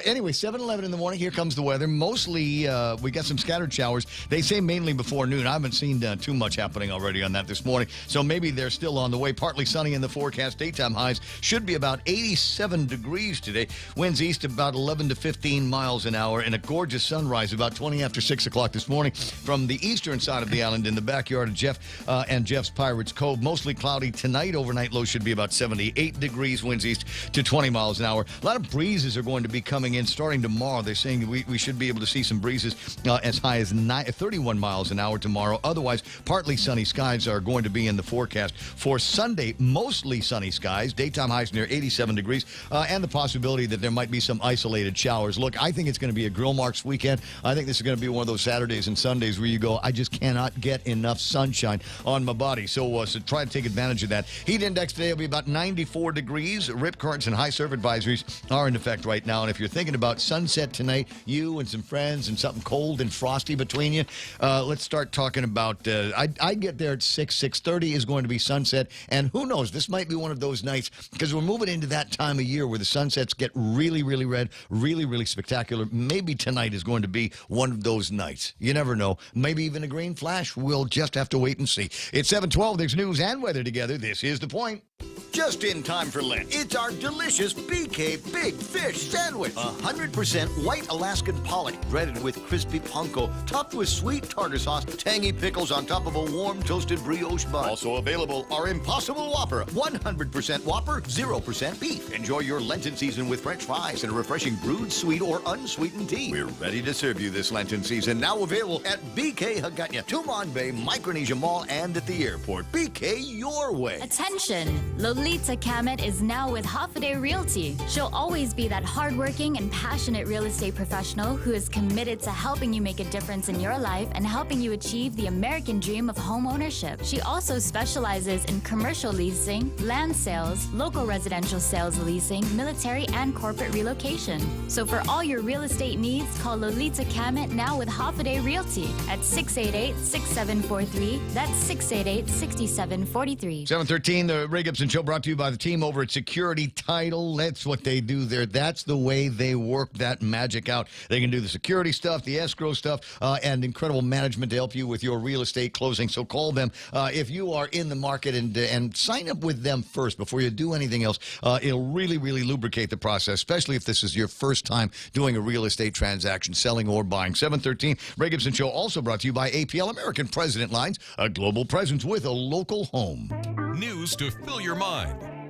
[SPEAKER 19] Anyway, 7:11 in the morning. Here comes the weather. Mostly, we got some scattered showers. They say mainly before noon. I haven't seen too much happening already on that this morning, so maybe they're still on the way. Partly sunny in the forecast. Daytime highs should be about 87 degrees today. Winds east about 11 to 15 miles an hour, and a gorgeous sunrise about 20 after 6 o'clock this morning from the eastern side of the island in the backyard of Jeff and Jeff's Pirates Cove. Mostly cloudy tonight. Overnight low should be about 78 degrees. Winds east to 20 miles an hour. A lot of breezes are going to be coming in starting tomorrow. They're saying we should be able to see some breezes as high as 31 miles an hour tomorrow. Otherwise, partly sunny skies are going to be in the forecast. For Sunday, mostly sunny skies. Daytime highs near 87 degrees and the possibility that there might be some isolated showers. Look, I think it's going to be a grill marks weekend. I think this is going to be one of those Saturdays and Sundays where you go, I just cannot get enough sunshine on my body. So try to take advantage of that. Heat index today will be about 94 degrees. Rip currents and high surf advisories are in effect right now. And if you're thinking about sunset tonight, you and some friends and something cold and frosty between you, let's start talking about, I get there at 6:30 is going to be sunset. And who knows, this might be one of those nights because we're moving into that time of year where the sunsets get really, really red, really, really spectacular. Maybe tonight is going to be one of those nights. You never know. Maybe even a green flash. We'll just have to wait and see. It's 7:12. There's news and weather together. This is The Point. Just in time for Lent, it's our delicious BK Big Fish Sandwich. 100% white Alaskan pollock, breaded with crispy panko, topped with sweet tartar sauce, tangy pickles on top of a warm toasted brioche bun. Also available, our Impossible Whopper, 100% Whopper, 0% beef. Enjoy your Lenten season with French fries and a refreshing brewed sweet or unsweetened tea. We're ready to serve you this Lenten season. Now available at BK Hagåtña, Tumon Bay, Micronesia Mall, and at the airport. BK your way.
[SPEAKER 18] Attention! Lolita Kamet is now with Hoffaday Realty. She'll always be that hardworking and passionate real estate professional who is committed to helping you make a difference in your life and helping you achieve the American dream of home ownership. She also specializes in commercial leasing, land sales, local residential sales leasing, military and corporate relocation. So for all your real estate needs, call Lolita Kamet now with Hoffaday Realty at 688-6743. That's 688-6743.
[SPEAKER 19] 7:13, the Ray Gibson Show, brought to you by the team over at Security Title. That's what they do there. That's the way they work that magic out. They can do the security stuff, the escrow stuff, and incredible management to help you with your real estate closing. So call them if you are in the market and sign up with them first before you do anything else. It'll really, really lubricate the process, especially if this is your first time doing a real estate transaction, selling or buying. 7:13, Ray Gibson Show, also brought to you by APL American President Lines, a global presence with a local home.
[SPEAKER 22] News to fill your mind.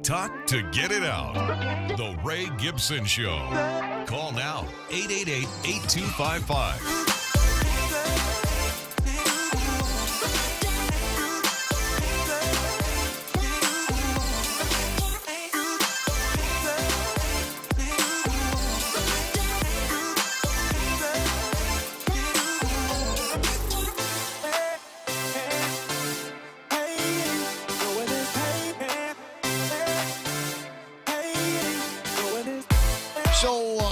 [SPEAKER 22] Talk to get it out. The Ray Gibson Show. Call now, 888-8255.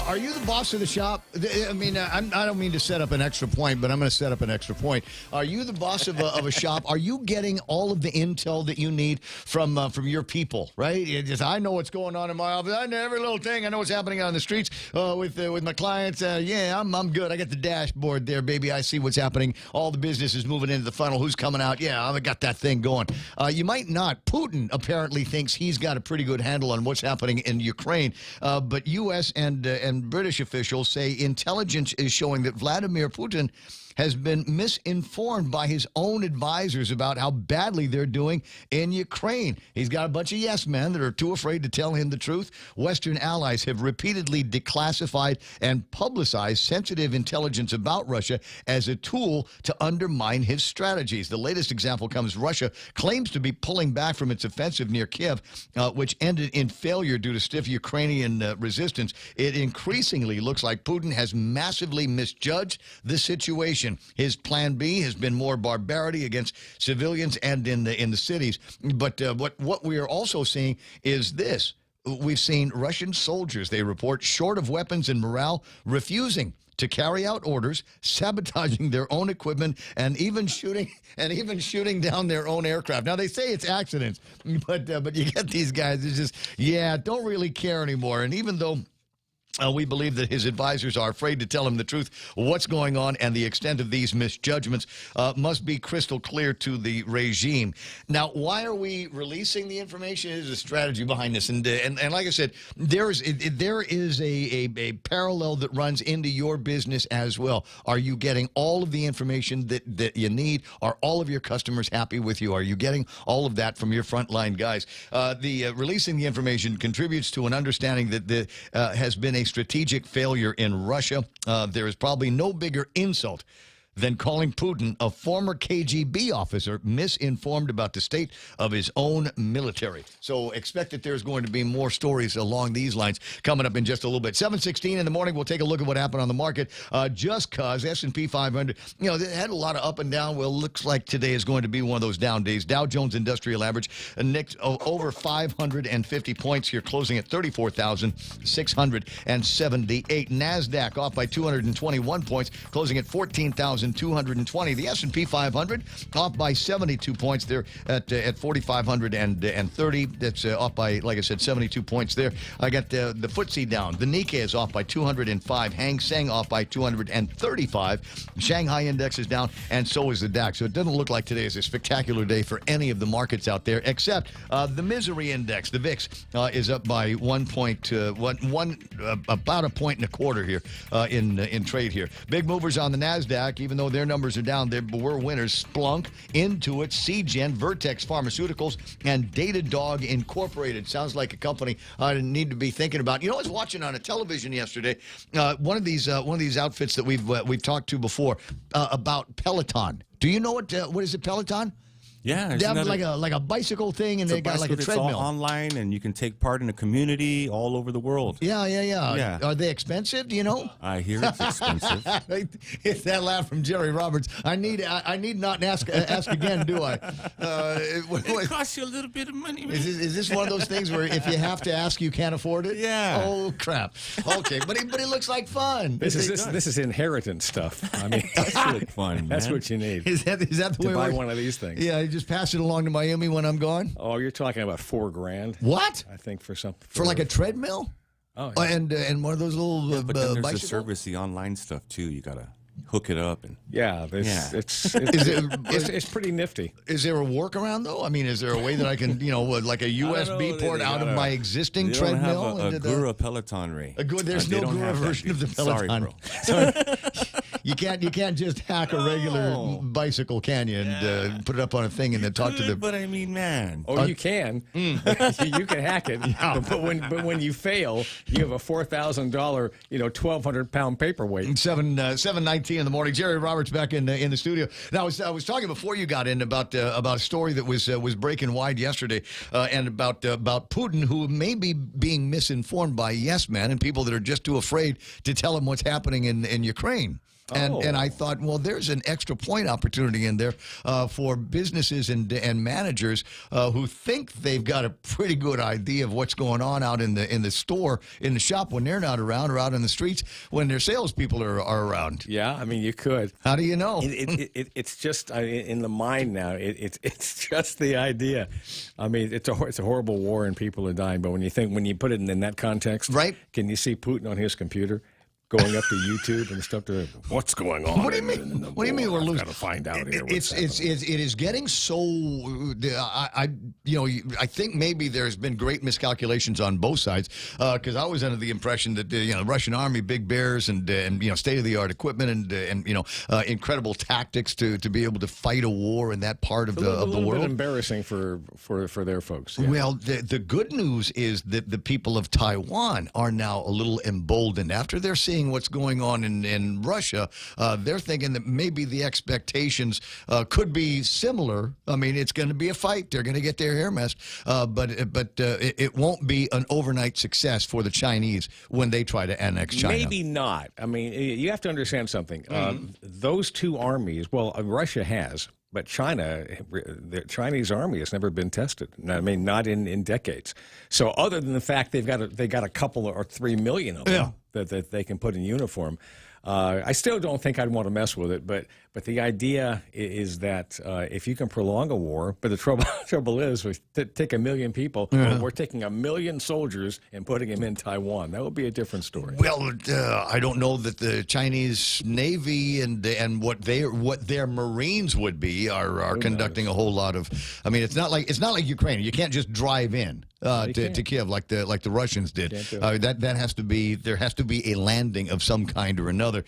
[SPEAKER 19] Are you the boss of the shop? I mean, I don't mean to set up an extra point, but I'm going to set up an extra point. Are you the boss of a shop? Are you getting all of the intel that you need from your people, right? I know what's going on in my office. I know every little thing. I know what's happening on the streets with my clients. Yeah, I'm good. I got the dashboard there, baby. I see what's happening. All the business is moving into the funnel. Who's coming out? Yeah, I've got that thing going. You might not. Putin apparently thinks he's got a pretty good handle on what's happening in Ukraine, but U.S. and British officials say intelligence is showing that Vladimir Putin has been misinformed by his own advisors about how badly they're doing in Ukraine. He's got a bunch of yes men that are too afraid to tell him the truth. Western allies have repeatedly declassified and publicized sensitive intelligence about Russia as a tool to undermine his strategies. The latest example comes Russia claims to be pulling back from its offensive near Kiev, which ended in failure due to stiff Ukrainian resistance. It increasingly looks like Putin has massively misjudged the situation. His plan B has been more barbarity against civilians and in the cities. But what we are also seeing is this. We've seen Russian soldiers, they report, short of weapons and morale, refusing to carry out orders, sabotaging their own equipment, and even shooting down their own aircraft. Now they say it's accidents, but you get these guys who just don't really care anymore. And even though we believe that his advisors are afraid to tell him the truth. What's going on and the extent of these misjudgments must be crystal clear to the regime. Now, why are we releasing the information? There's a strategy behind this. And like I said, there is a parallel that runs into your business as well. Are you getting all of the information that you need? Are all of your customers happy with you? Are you getting all of that from your frontline guys? Releasing the information contributes to an understanding that there has been a strategic failure in Russia. There is probably no bigger insult than calling Putin, a former KGB officer, misinformed about the state of his own military. So expect that there's going to be more stories along these lines coming up in just a little bit. 7:16 in the morning, we'll take a look at what happened on the market. Just because S&P 500, they had a lot of up and down. Well, looks like today is going to be one of those down days. Dow Jones Industrial Average nicked over 550 points here, closing at 34,678. NASDAQ off by 221 points, closing at 14,000. 4,220. The S&P 500 off by 72 points there at 4,530. That's off by, like I said, 72 points there. I got the FTSE down. The Nikkei is off by 205. Hang Seng off by 235. Shanghai index is down, and so is the DAX. So it doesn't look like today is a spectacular day for any of the markets out there, except the misery index, the VIX, is up by about a point and a quarter here in trade here. Big movers on the NASDAQ, even though their numbers are down, we're winners. Splunk, Intuit, CGen, Vertex Pharmaceuticals, and Datadog Incorporated. Sounds like a company I need to be thinking about. You know, I was watching on a television yesterday one of these outfits that we've talked to before about Peloton. Do you know what is it, Peloton?
[SPEAKER 3] Yeah,
[SPEAKER 19] they have like a bicycle thing, and they got like a treadmill.
[SPEAKER 3] It's all online, and you can take part in a community all over the world.
[SPEAKER 19] Yeah. Are they expensive? Do you know?
[SPEAKER 3] I hear it's expensive.
[SPEAKER 19] It's that laugh from Jerry Roberts. I need not ask again, do I?
[SPEAKER 3] It costs you a little bit of money. Man.
[SPEAKER 19] Is this one of those things where if you have to ask, you can't afford it?
[SPEAKER 3] Yeah.
[SPEAKER 19] Oh crap. Okay, but it looks like fun.
[SPEAKER 5] This is inheritance stuff. I mean,
[SPEAKER 3] that's really fun.
[SPEAKER 5] That's
[SPEAKER 3] man.
[SPEAKER 5] what you need.
[SPEAKER 19] Is that the way
[SPEAKER 5] to buy one of these things?
[SPEAKER 19] Yeah. You just pass it along to Miami when I'm gone.
[SPEAKER 5] Oh, you're talking about $4,000.
[SPEAKER 19] What?
[SPEAKER 5] I think for something
[SPEAKER 19] for like a treadmill.
[SPEAKER 5] Oh, yeah.
[SPEAKER 19] And one of those little
[SPEAKER 3] but then there's
[SPEAKER 19] bicycle?
[SPEAKER 3] the service, the online stuff too. You gotta hook it up and
[SPEAKER 5] it's pretty nifty.
[SPEAKER 19] Is there a workaround though? I mean, is there a way that I can like a USB port out of my existing treadmill?
[SPEAKER 3] They don't have a Gura Peloton, Ray.
[SPEAKER 19] There's no Gura version of the Peloton.
[SPEAKER 3] Sorry,
[SPEAKER 19] So,
[SPEAKER 3] bro.
[SPEAKER 19] you can't just hack a regular bicycle, can you? And put it up on a thing and then talk to the.
[SPEAKER 3] But I mean, man.
[SPEAKER 5] Oh, you can. You can hack it. Yeah. But when you fail, you have a $4,000, 1,200-pound paperweight.
[SPEAKER 19] 7:19 in the morning. Jerry Roberts back in the studio. Now I was talking before you got in about a story that was breaking wide yesterday, and about Putin, who may be being misinformed by yes men and people that are just too afraid to tell him what's happening in Ukraine. And I thought, well, there's an extra point opportunity in there for businesses and managers who think they've got a pretty good idea of what's going on out in the store, in the shop when they're not around, or out in the streets when their salespeople are around.
[SPEAKER 5] Yeah, I mean, you could.
[SPEAKER 19] How do you know?
[SPEAKER 5] It's just in the mind now. It's just the idea. I mean, it's a horrible war and people are dying. But when you put it in that context,
[SPEAKER 19] right?
[SPEAKER 5] Can you see Putin on his computer? Going up to YouTube and stuff to what's going on?
[SPEAKER 19] What do you mean? What do you mean we're losing?
[SPEAKER 5] Got to find out here.
[SPEAKER 19] It is getting so. I think maybe there's been great miscalculations on both sides because I was under the impression that the Russian army, big bears, and state of the art equipment and incredible tactics to be able to fight a war in that part of the world.
[SPEAKER 5] A little bit embarrassing for their folks. Yeah.
[SPEAKER 19] Well, the good news is that the people of Taiwan are now a little emboldened after they're seeing what's going on in Russia. They're thinking that maybe the expectations could be similar. I mean, it's going to be a fight. They're going to get their hair messed, but it won't be an overnight success for the Chinese when they try to annex China.
[SPEAKER 5] Maybe not. I mean, you have to understand something. Those two armies, well, Russia has. But the Chinese army has never been tested. I mean, not in decades. So other than the fact they got a couple or 3 million of them that they can put in uniform, I still don't think I'd want to mess with it. But the idea is that if you can prolong a war, but the trouble is, we take 1 million people, we're taking 1 million soldiers and putting them in Taiwan. That would be a different story.
[SPEAKER 19] Well, I don't know that the Chinese Navy and what their Marines would be are conducting a whole lot of. I mean, it's not like Ukraine. You can't just drive in to Kiev like the Russians did. That has to be there has to be a landing of some kind or another,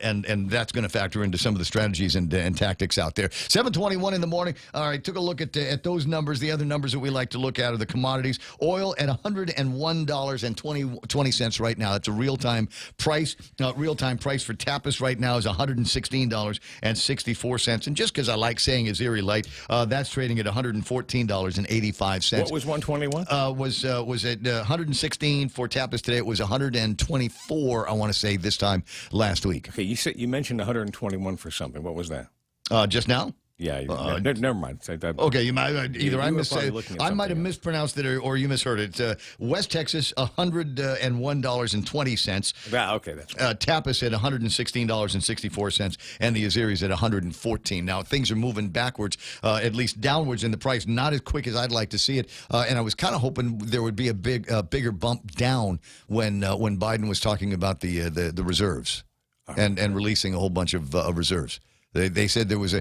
[SPEAKER 19] and that's going to factor into some of the strategies and tactics out there. 7:21 in the morning. All right, took a look at those numbers. The other numbers that we like to look at are the commodities. Oil at $101.20 right now. That's a real-time price. Real-time price for Tapas right now is $116.64. And just because I like saying Azeri Light, that's trading at $114.85.
[SPEAKER 5] What was 121?
[SPEAKER 19] Was at 116 for Tapas today. It was 124. I want to say this time last week.
[SPEAKER 5] Okay, you mentioned 121 for something. What was that?
[SPEAKER 19] Just now?
[SPEAKER 5] Yeah, never mind.
[SPEAKER 19] Okay, you might either I might have
[SPEAKER 5] else.
[SPEAKER 19] mispronounced it or you misheard it. West Texas, $101.20.
[SPEAKER 5] Okay, that's right.
[SPEAKER 19] Tapas at $116.64, and the Aziris at $114. Now things are moving backwards, at least downwards in the price, not as quick as I'd like to see it. And I was kind of hoping there would be a bigger bump down when Biden was talking about the reserves and releasing a whole bunch of reserves. They said there was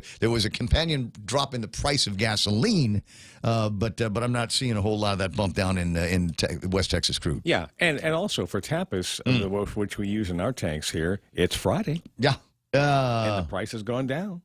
[SPEAKER 19] a companion drop in the price of gasoline, but I'm not seeing a whole lot of that bump down in West Texas crude.
[SPEAKER 5] Yeah, and also for tapas, which we use in our tanks here, it's Friday.
[SPEAKER 19] Yeah,
[SPEAKER 5] and the price has gone down.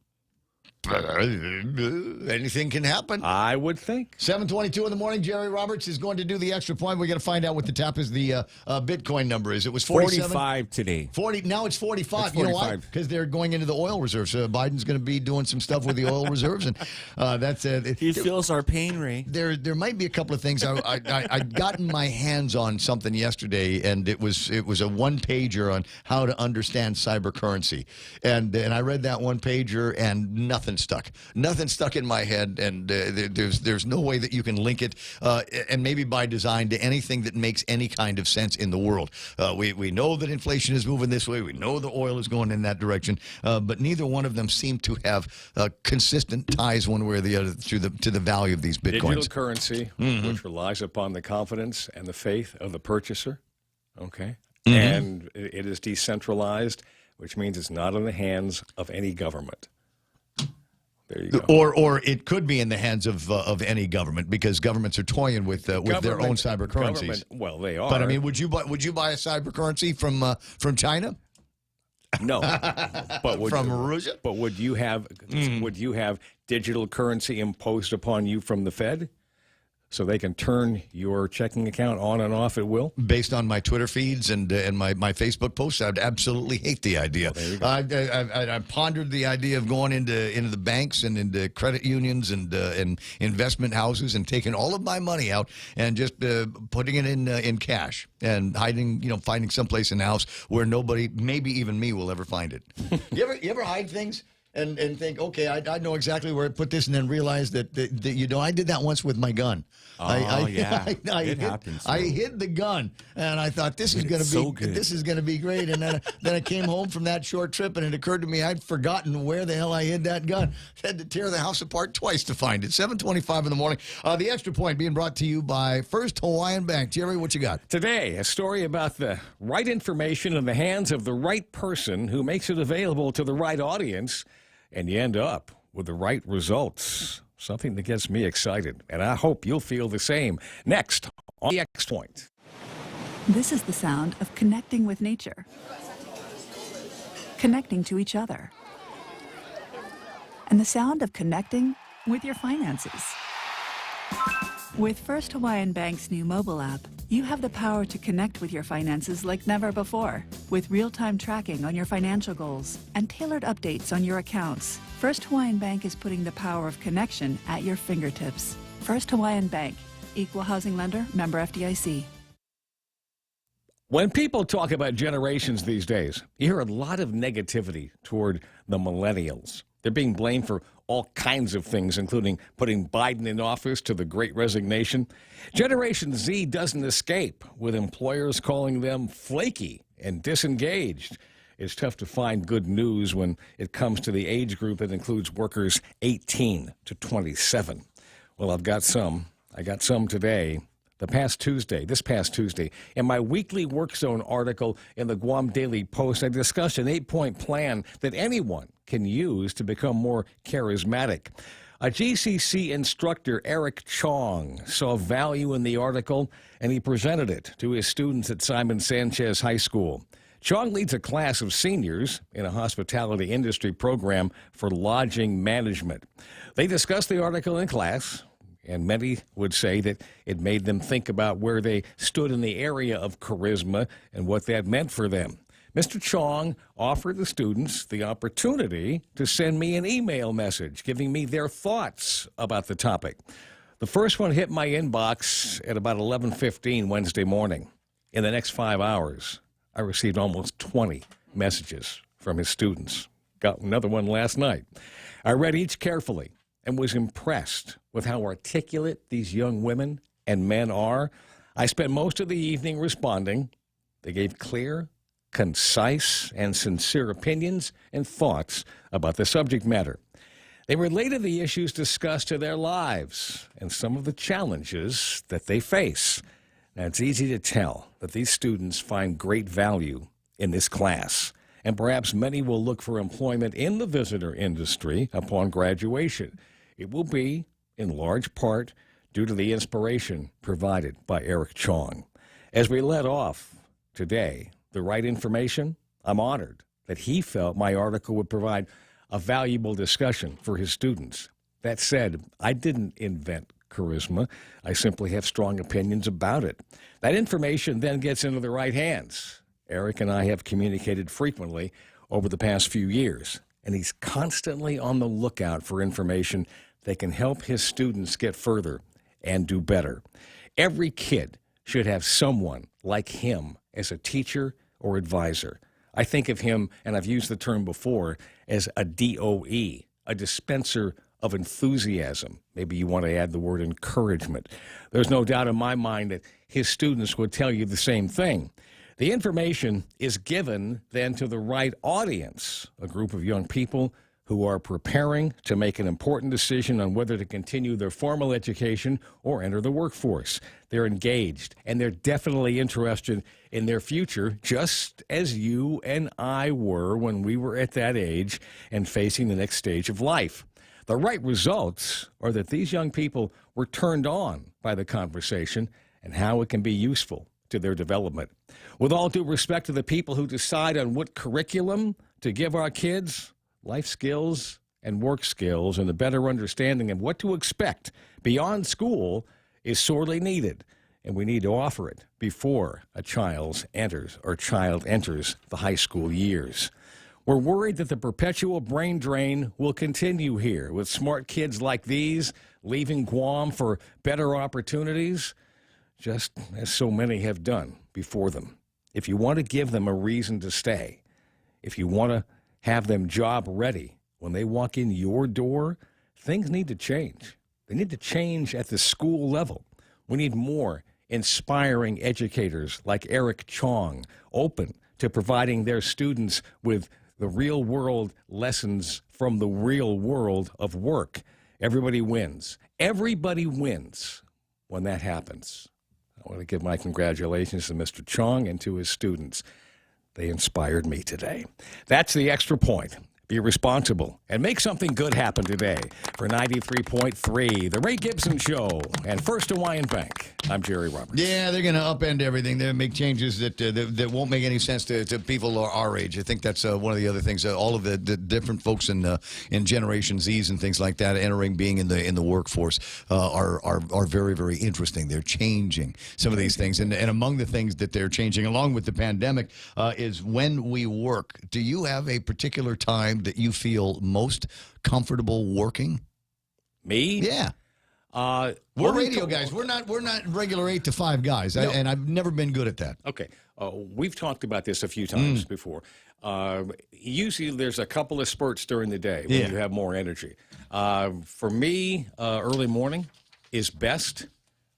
[SPEAKER 19] Anything can happen.
[SPEAKER 5] I would think.
[SPEAKER 19] 7:22 in the morning. Jerry Roberts is going to do the extra point. We're going to find out what the the Bitcoin number is. It was
[SPEAKER 3] 45 today.
[SPEAKER 19] 40. Now it's 45.
[SPEAKER 3] It's
[SPEAKER 19] You know why?
[SPEAKER 3] 45.
[SPEAKER 19] Because they're going into the oil reserves. Biden's going to be doing some stuff with the oil reserves, and that's
[SPEAKER 3] He feels our pain, Ray.
[SPEAKER 19] There might be a couple of things. I'd gotten my hands on something yesterday, and it was a one-pager on how to understand cyber currency, and I read that one pager, and nothing stuck in my head, and there's no way that you can link it, and maybe by design, to anything that makes any kind of sense in the world. We know that inflation is moving this way. We know the oil is going in that direction, but neither one of them seem to have consistent ties one way or the other to the value of these bitcoins.
[SPEAKER 5] Digital currency, which relies upon the confidence and the faith of the purchaser. Okay, and it is decentralized, which means it's not in the hands of any government. There you go.
[SPEAKER 19] Or it could be in the hands of any government, because governments are toying with their own cyber currencies.
[SPEAKER 5] Well, they are.
[SPEAKER 19] But I mean, would you buy a cyber currency from China?
[SPEAKER 5] No, but
[SPEAKER 19] from Russia.
[SPEAKER 5] But would you have digital currency imposed upon you from the Fed, so they can turn your checking account on and off at will?
[SPEAKER 19] Based on my Twitter feeds and my Facebook posts, I'd absolutely hate the idea.
[SPEAKER 5] Well,
[SPEAKER 19] I pondered the idea of going into the banks and into credit unions and investment houses and taking all of my money out and just putting it in cash and finding someplace in the house where nobody, maybe even me, will ever find it. You ever hide things? And think, okay, I know exactly where I put this, and then realize that I did that once with my gun.
[SPEAKER 3] Yeah, it happens.
[SPEAKER 19] I hid the gun, and I thought this is going to be great. And then I came home from that short trip, and it occurred to me I'd forgotten where the hell I hid that gun. Had to tear the house apart twice to find it. 7:25 in the morning. The Extra Point being brought to you by First Hawaiian Bank. Jerry, what you got
[SPEAKER 5] today? A story about the right information in the hands of the right person who makes it available to the right audience, and you end up with the right results. Something that gets me excited, and I hope you'll feel the same. Next on the X Point.
[SPEAKER 6] This is the sound of connecting with nature, connecting to each other, and the sound of connecting with your finances. With First Hawaiian Bank's new mobile app, you have the power to connect with your finances like never before. With real-time tracking on your financial goals and tailored updates on your accounts, First Hawaiian Bank is putting the power of connection at your fingertips. First Hawaiian Bank, Equal Housing Lender, member FDIC.
[SPEAKER 5] When people talk about generations these days, you hear a lot of negativity toward the millennials. They're being blamed for all kinds of things, including putting Biden in office to the Great Resignation. Generation Z doesn't escape, with employers calling them flaky and disengaged. It's tough to find good news when it comes to the age group that includes workers 18 to 27. Well, I got some today. This past Tuesday, in my weekly Work Zone article in the Guam Daily Post, I discussed an 8-point plan that anyone can use to become more charismatic. A GCC instructor, Eric Chong, saw value in the article, and he presented it to his students at Simon Sanchez High School. Chong leads a class of seniors in a hospitality industry program for lodging management. They discussed the article in class, and many would say that it made them think about where they stood in the area of charisma and what that meant for them. Mr. Chong offered the students the opportunity to send me an email message giving me their thoughts about the topic. The first one hit my inbox at about 11:15 Wednesday morning. In the next 5 hours, I received almost 20 messages from his students. Got another one last night. I read each carefully and was impressed with how articulate these young women and men are. I spent most of the evening responding. They gave clear, concise, and sincere opinions and thoughts about the subject matter. They related the issues discussed to their lives and some of the challenges that they face. Now, it's easy to tell that these students find great value in this class, and perhaps many will look for employment in the visitor industry upon graduation. It will be, in large part, due to the inspiration provided by Eric Chong. As we let off today, the right information, I'm honored that he felt my article would provide a valuable discussion for his students. That said, I didn't invent charisma. I simply have strong opinions about it. That information then gets into the right hands. Eric and I have communicated frequently over the past few years, and he's constantly on the lookout for information that can help his students get further and do better. Every kid should have someone like him as a teacher or advisor. I think of him, and I've used the term before, as a DOE, a dispenser of enthusiasm. Maybe you want to add the word encouragement. There's no doubt in my mind that his students would tell you the same thing. The information is given then to the right audience, a group of young people who are preparing to make an important decision on whether to continue their formal education or enter the workforce. They're engaged, and they're definitely interested in their future, just as you and I were when we were at that age and facing the next stage of life. The right results are that these young people were turned on by the conversation and how it can be useful to their development. With all due respect to the people who decide on what curriculum to give our kids, life skills and work skills and a better understanding of what to expect beyond school is sorely needed, and we need to offer it before a child enters the high school years. We're worried that the perpetual brain drain will continue here, with smart kids like these leaving Guam for better opportunities, just as so many have done before them. If you want to give them a reason to stay, if you want to have them job ready when they walk in your door, things need to change. They need to change at the school level. We need more inspiring educators like Eric Chong, open to providing their students with the real-world lessons from the real world of work. Everybody wins. Everybody wins when that happens. I want to give my congratulations to Mr. Chong and to his students. They inspired me today. That's the extra point. Be responsible and make something good happen today. For 93.3, The Ray Gibson Show and First Hawaiian Bank, I'm Jerry Roberts.
[SPEAKER 19] Yeah, they're going to upend everything. They'll make changes that won't make any sense to people our age. I think that's one of the other things. All of the different folks in Generation Zs and things like that entering, being in the workforce are very, very interesting. They're changing some of these things. And among the things that they're changing, along with the pandemic, is when we work. Do you have a particular time that you feel most comfortable working?
[SPEAKER 5] Me?
[SPEAKER 19] Yeah. We're radio guys. We're not regular 8 to 5 guys, no. And I've never been good at that.
[SPEAKER 5] Okay. We've talked about this a few times before. Usually there's a couple of spurts during the day when you have more energy. For me, early morning is best.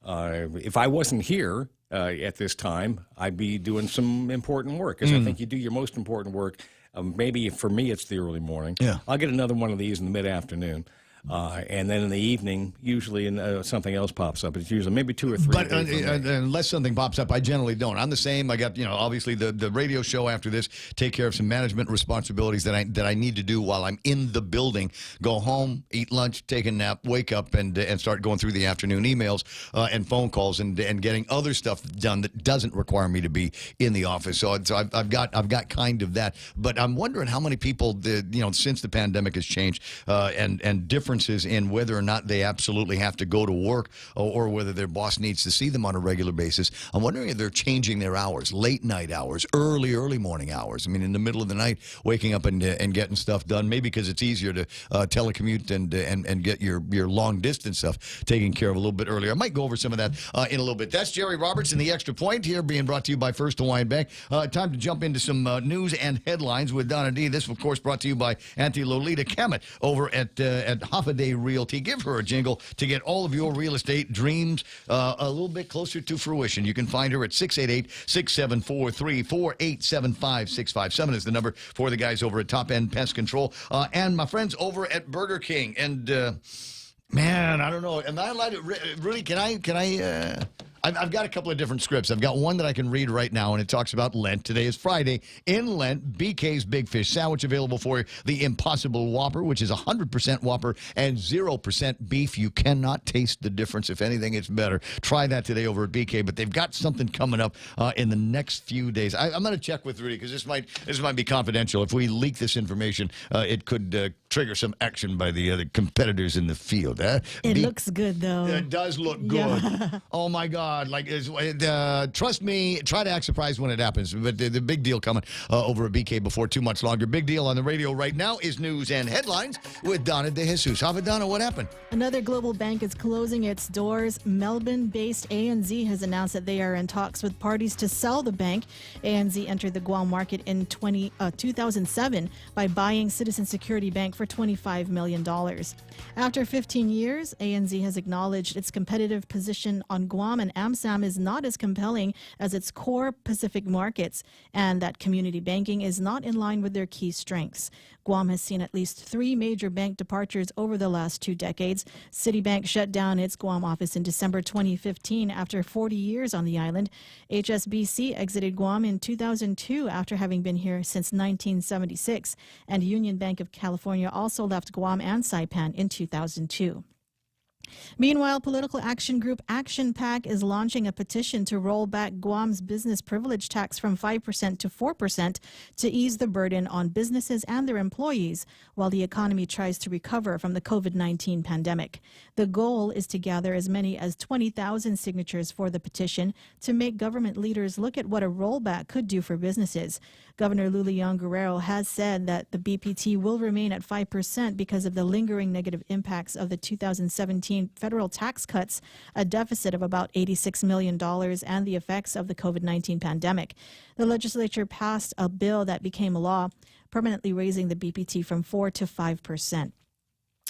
[SPEAKER 5] If I wasn't here at this time, I'd be doing some important work, because I think you do your most important work. Maybe for me, it's the early morning. Yeah. I'll get another one of these in the mid-afternoon. And then in the evening, usually something else pops up. It's usually maybe 2 or 3.
[SPEAKER 19] But unless something pops up, I generally don't. I'm the same. I got, obviously the radio show after this, take care of some management responsibilities that I need to do while I'm in the building. Go home, eat lunch, take a nap, wake up, and start going through the afternoon emails and phone calls and getting other stuff done that doesn't require me to be in the office. So I've got kind of that. But I'm wondering how many people, since the pandemic has changed and different differences in whether or not they absolutely have to go to work or whether their boss needs to see them on a regular basis. I'm wondering if they're changing their hours, late night hours, early morning hours. I mean, in the middle of the night, waking up and getting stuff done, maybe because it's easier to telecommute and get your long distance stuff taken care of a little bit earlier. I might go over some of that in a little bit. That's Jerry Roberts in the Extra Point here, being brought to you by First Hawaiian Bank. Time to jump into some news and headlines with Donna D. This, of course, brought to you by Auntie Lolita Kemet over at Hoffaday Realty. Give her a jingle to get all of your real estate dreams a little bit closer to fruition. You can find her at 688-674-34875-657 is the number for the guys over at Top End Pest Control. And my friends over at Burger King. And, man, I don't know. Am I allowed to really? Can I? I've got a couple of different scripts. I've got one that I can read right now, and it talks about Lent. Today is Friday. In Lent, BK's Big Fish Sandwich available for you. The Impossible Whopper, which is 100% Whopper and 0% beef. You cannot taste the difference. If anything, it's better. Try that today over at BK. But they've got something coming up in the next few days. I'm going to check with Rudy because this might be confidential. If we leak this information, it could trigger some action by the other competitors in the field.
[SPEAKER 17] It looks good, though.
[SPEAKER 19] It does look good. Yeah. Oh, my God. Like, trust me, try to act surprised when it happens. But the big deal coming over at BK before too much longer. Big deal on the radio right now is news and headlines with Donna De Jesus. Donna, what happened?
[SPEAKER 17] Another global bank is closing its doors. Melbourne-based ANZ has announced that they are in talks with parties to sell the bank. ANZ entered the Guam market in 2007 by buying Citizen Security Bank for $25 million. After 15 years, ANZ has acknowledged its competitive position on Guam and AmSam is not as compelling as its core Pacific markets, and that community banking is not in line with their key strengths. Guam has seen at least 3 major bank departures over the last 2 decades. Citibank shut down its Guam office in December 2015 after 40 years on the island. HSBC exited Guam in 2002 after having been here since 1976. And Union Bank of California also left Guam and Saipan in 2002. Meanwhile, political action group Action PAC is launching a petition to roll back Guam's business privilege tax from 5% to 4% to ease the burden on businesses and their employees while the economy tries to recover from the COVID-19 pandemic. The goal is to gather as many as 20,000 signatures for the petition to make government leaders look at what a rollback could do for businesses. Governor Lulian Guerrero has said that the BPT will remain at 5% because of the lingering negative impacts of the 2017 federal tax cuts, a deficit of about $86 million, and the effects of the COVID-19 pandemic. The legislature passed a bill that became law, permanently raising the BPT from 4 to 5%.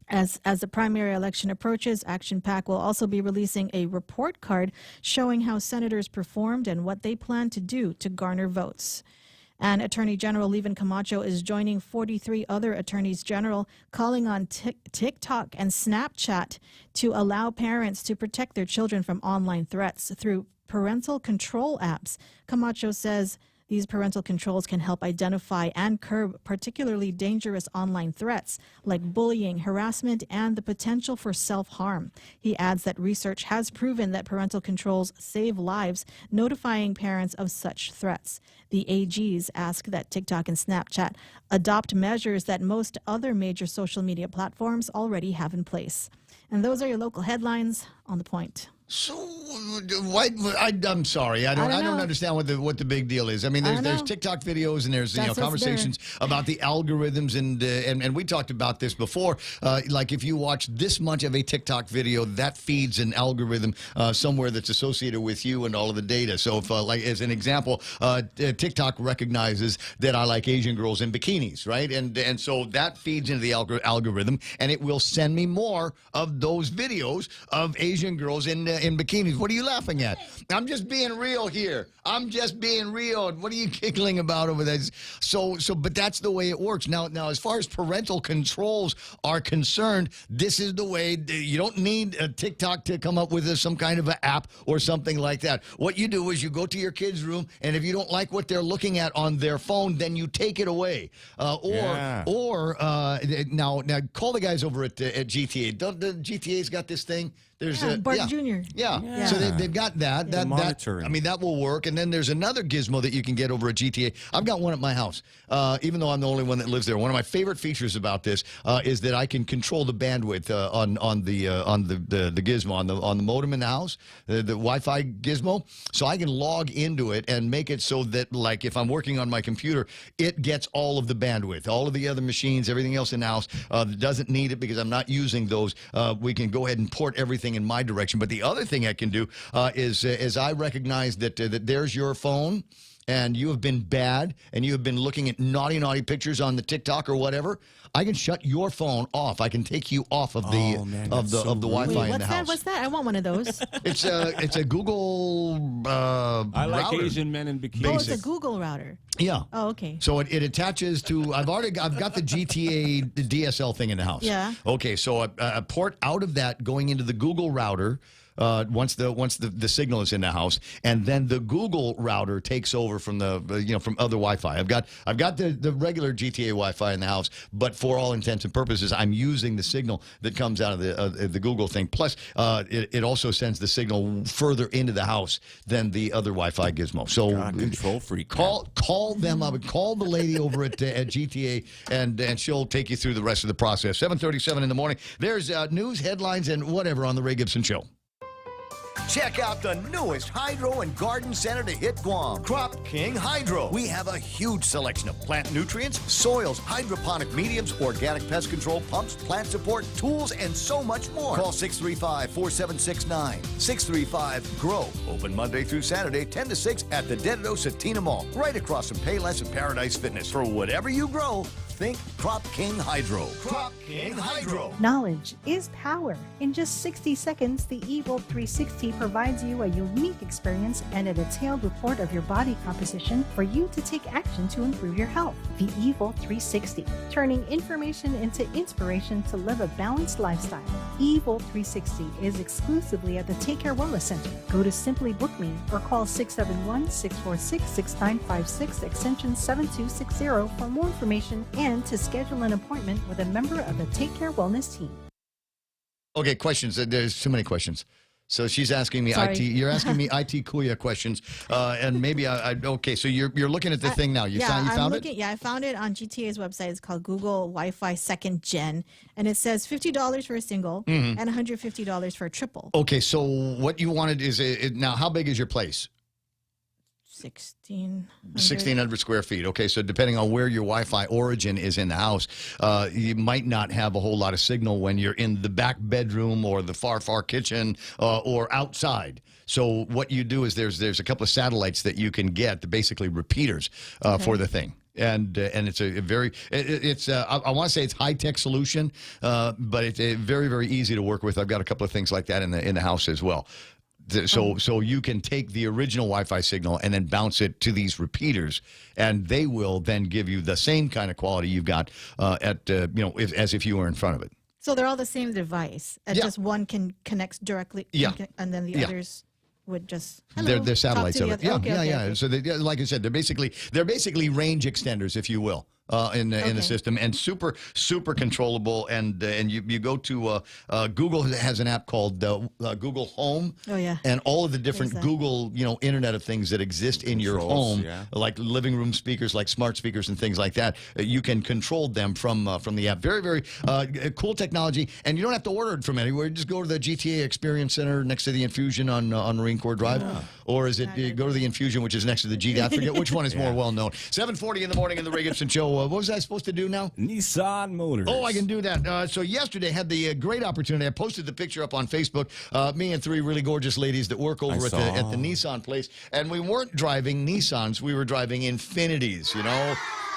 [SPEAKER 17] As the primary election approaches, Action PAC will also be releasing a report card showing how senators performed and what they plan to do to garner votes. And Attorney General Levin Camacho is joining 43 other attorneys general calling on TikTok and Snapchat to allow parents to protect their children from online threats through parental control apps. Camacho says these parental controls can help identify and curb particularly dangerous online threats like bullying, harassment, and the potential for self-harm. He adds that research has proven that parental controls save lives, notifying parents of such threats. The AGs ask that TikTok and Snapchat adopt measures that most other major social media platforms already have in place. And those are your local headlines on The Point.
[SPEAKER 19] So, why? I'm sorry. I don't understand what the big deal is. I mean, there's TikTok videos and there's conversations about the algorithms and we talked about this before. Like if you watch this much of a TikTok video, that feeds an algorithm somewhere that's associated with you and all of the data. So, if like as an example, TikTok recognizes that I like Asian girls in bikinis, right? And so that feeds into the algorithm, and it will send me more of those videos of Asian girls in bikinis. What are you laughing at? I'm just being real here. I'm just being real. What are you giggling about over there? But that's the way it works. Now, as far as parental controls are concerned, this is the way. You don't need a TikTok to come up with some kind of an app or something like that. What you do is you go to your kid's room, and if you don't like what they're looking at on their phone, then you take it away. Now call the guys over at GTA. Don't the GTA's got this thing? There's
[SPEAKER 17] Bart Jr.
[SPEAKER 19] Yeah. So they've got that. That
[SPEAKER 3] monitoring.
[SPEAKER 19] I mean, that will work. And then there's another gizmo that you can get over at GTA. I've got one at my house, even though I'm the only one that lives there. One of my favorite features about this is that I can control the bandwidth on the gizmo on the modem in the house, the Wi-Fi gizmo. So I can log into it and make it so that, like, if I'm working on my computer, it gets all of the bandwidth, all of the other machines, everything else in the house that doesn't need it because I'm not using those. We can go ahead and port everything in my direction. But the other thing I can do is I recognize that there's your phone and you have been bad and you have been looking at naughty pictures on the TikTok or whatever. I can shut your phone off. I can take you off of the Wi-Fi in the house.
[SPEAKER 17] What's that? I want one of those.
[SPEAKER 19] It's a Google
[SPEAKER 3] I like
[SPEAKER 19] router.
[SPEAKER 3] Asian men in bikinis.
[SPEAKER 17] Oh, it's a Google router.
[SPEAKER 19] Yeah.
[SPEAKER 17] Oh, okay.
[SPEAKER 19] So it attaches to. I've got the GTA DSL thing in the house.
[SPEAKER 17] Yeah.
[SPEAKER 19] Okay. So a port out of that going into the Google router. Once the signal is in the house, and then the Google router takes over from from other Wi-Fi. I've got the regular GTA Wi-Fi in the house, but for all intents and purposes, I'm using the signal that comes out of the Google thing. Plus, it also sends the signal further into the house than the other Wi-Fi gizmo. So
[SPEAKER 3] control freak.
[SPEAKER 19] Call them up. Call the lady over at GTA, and she'll take you through the rest of the process. 7:37 in the morning. There's news, headlines, and whatever on the Ray Gibson Show.
[SPEAKER 7] Check out the newest hydro and garden center to hit Guam, Crop King Hydro. We have a huge selection of plant nutrients, soils, hydroponic mediums, organic pest control pumps, plant support, tools, and so much more. Call 635-4769. 635-GROW. Open Monday through Saturday, 10 to 6 at the Dededo Satina Mall, right across from Payless and Paradise Fitness. For whatever you grow, think Crop King Hydro. Crop King Hydro.
[SPEAKER 20] Knowledge is power. In just 60 seconds, the Evo 360 provides you a unique experience and a detailed report of your body composition for you to take action to improve your health. The Evo 360, turning information into inspiration to live a balanced lifestyle. Evo 360 is exclusively at the Take Care Wellness Center. Go to Simply Book Me or call 671-646-6956 extension 7260 for more information and to schedule an appointment with a member of the Take Care Wellness team.
[SPEAKER 19] Okay, questions. There's too many questions. So she's asking me
[SPEAKER 17] Sorry.
[SPEAKER 19] IT. You're asking me IT Kuya questions, and maybe okay. So you're looking at the thing now. You found it?
[SPEAKER 17] Yeah, I found it on GTA's website. It's called Google Wi-Fi Second Gen, and it says $50 for a single and $150 for a triple.
[SPEAKER 19] Okay, so what you wanted is now. How big is your place? 1,600 square feet. Okay, so depending on where your Wi-Fi origin is in the house, you might not have a whole lot of signal when you're in the back bedroom or the far kitchen or outside. So what you do is there's a couple of satellites that you can get, the basically repeaters for the thing. And it's a very I want to say it's high-tech solution, but it's very, very easy to work with. I've got a couple of things like that in the house as well. So you can take the original Wi-Fi signal and then bounce it to these repeaters, and they will then give you the same kind of quality you've got as if you were in front of it.
[SPEAKER 17] So they're all the same device. And just one can connect directly.
[SPEAKER 19] Yeah.
[SPEAKER 17] And then the others would just
[SPEAKER 19] They're satellites of it.
[SPEAKER 17] Okay.
[SPEAKER 19] So like I said, they're basically range extenders, if you will. In the system, and super controllable, and you go to Google has an app called Google Home.
[SPEAKER 17] Oh yeah,
[SPEAKER 19] and all of the different Google Internet of Things that exist in your home, like living room speakers, like smart speakers and things like that. You can control them from the app. Very, very cool technology, and you don't have to order it from anywhere. Just go to the GTA Experience Center next to the Infusion on Marine Corps Drive, or is it go to the Infusion, which is next to the GD? I forget which one is more well known. 7:40 in the morning in the Ray Gibson Show. What was I supposed to do now?
[SPEAKER 3] Nissan Motors.
[SPEAKER 19] Oh, I can do that. So yesterday had the great opportunity. I posted the picture up on Facebook. Me and three really gorgeous ladies that work over at the Nissan place, and we weren't driving Nissans. We were driving Infinitis.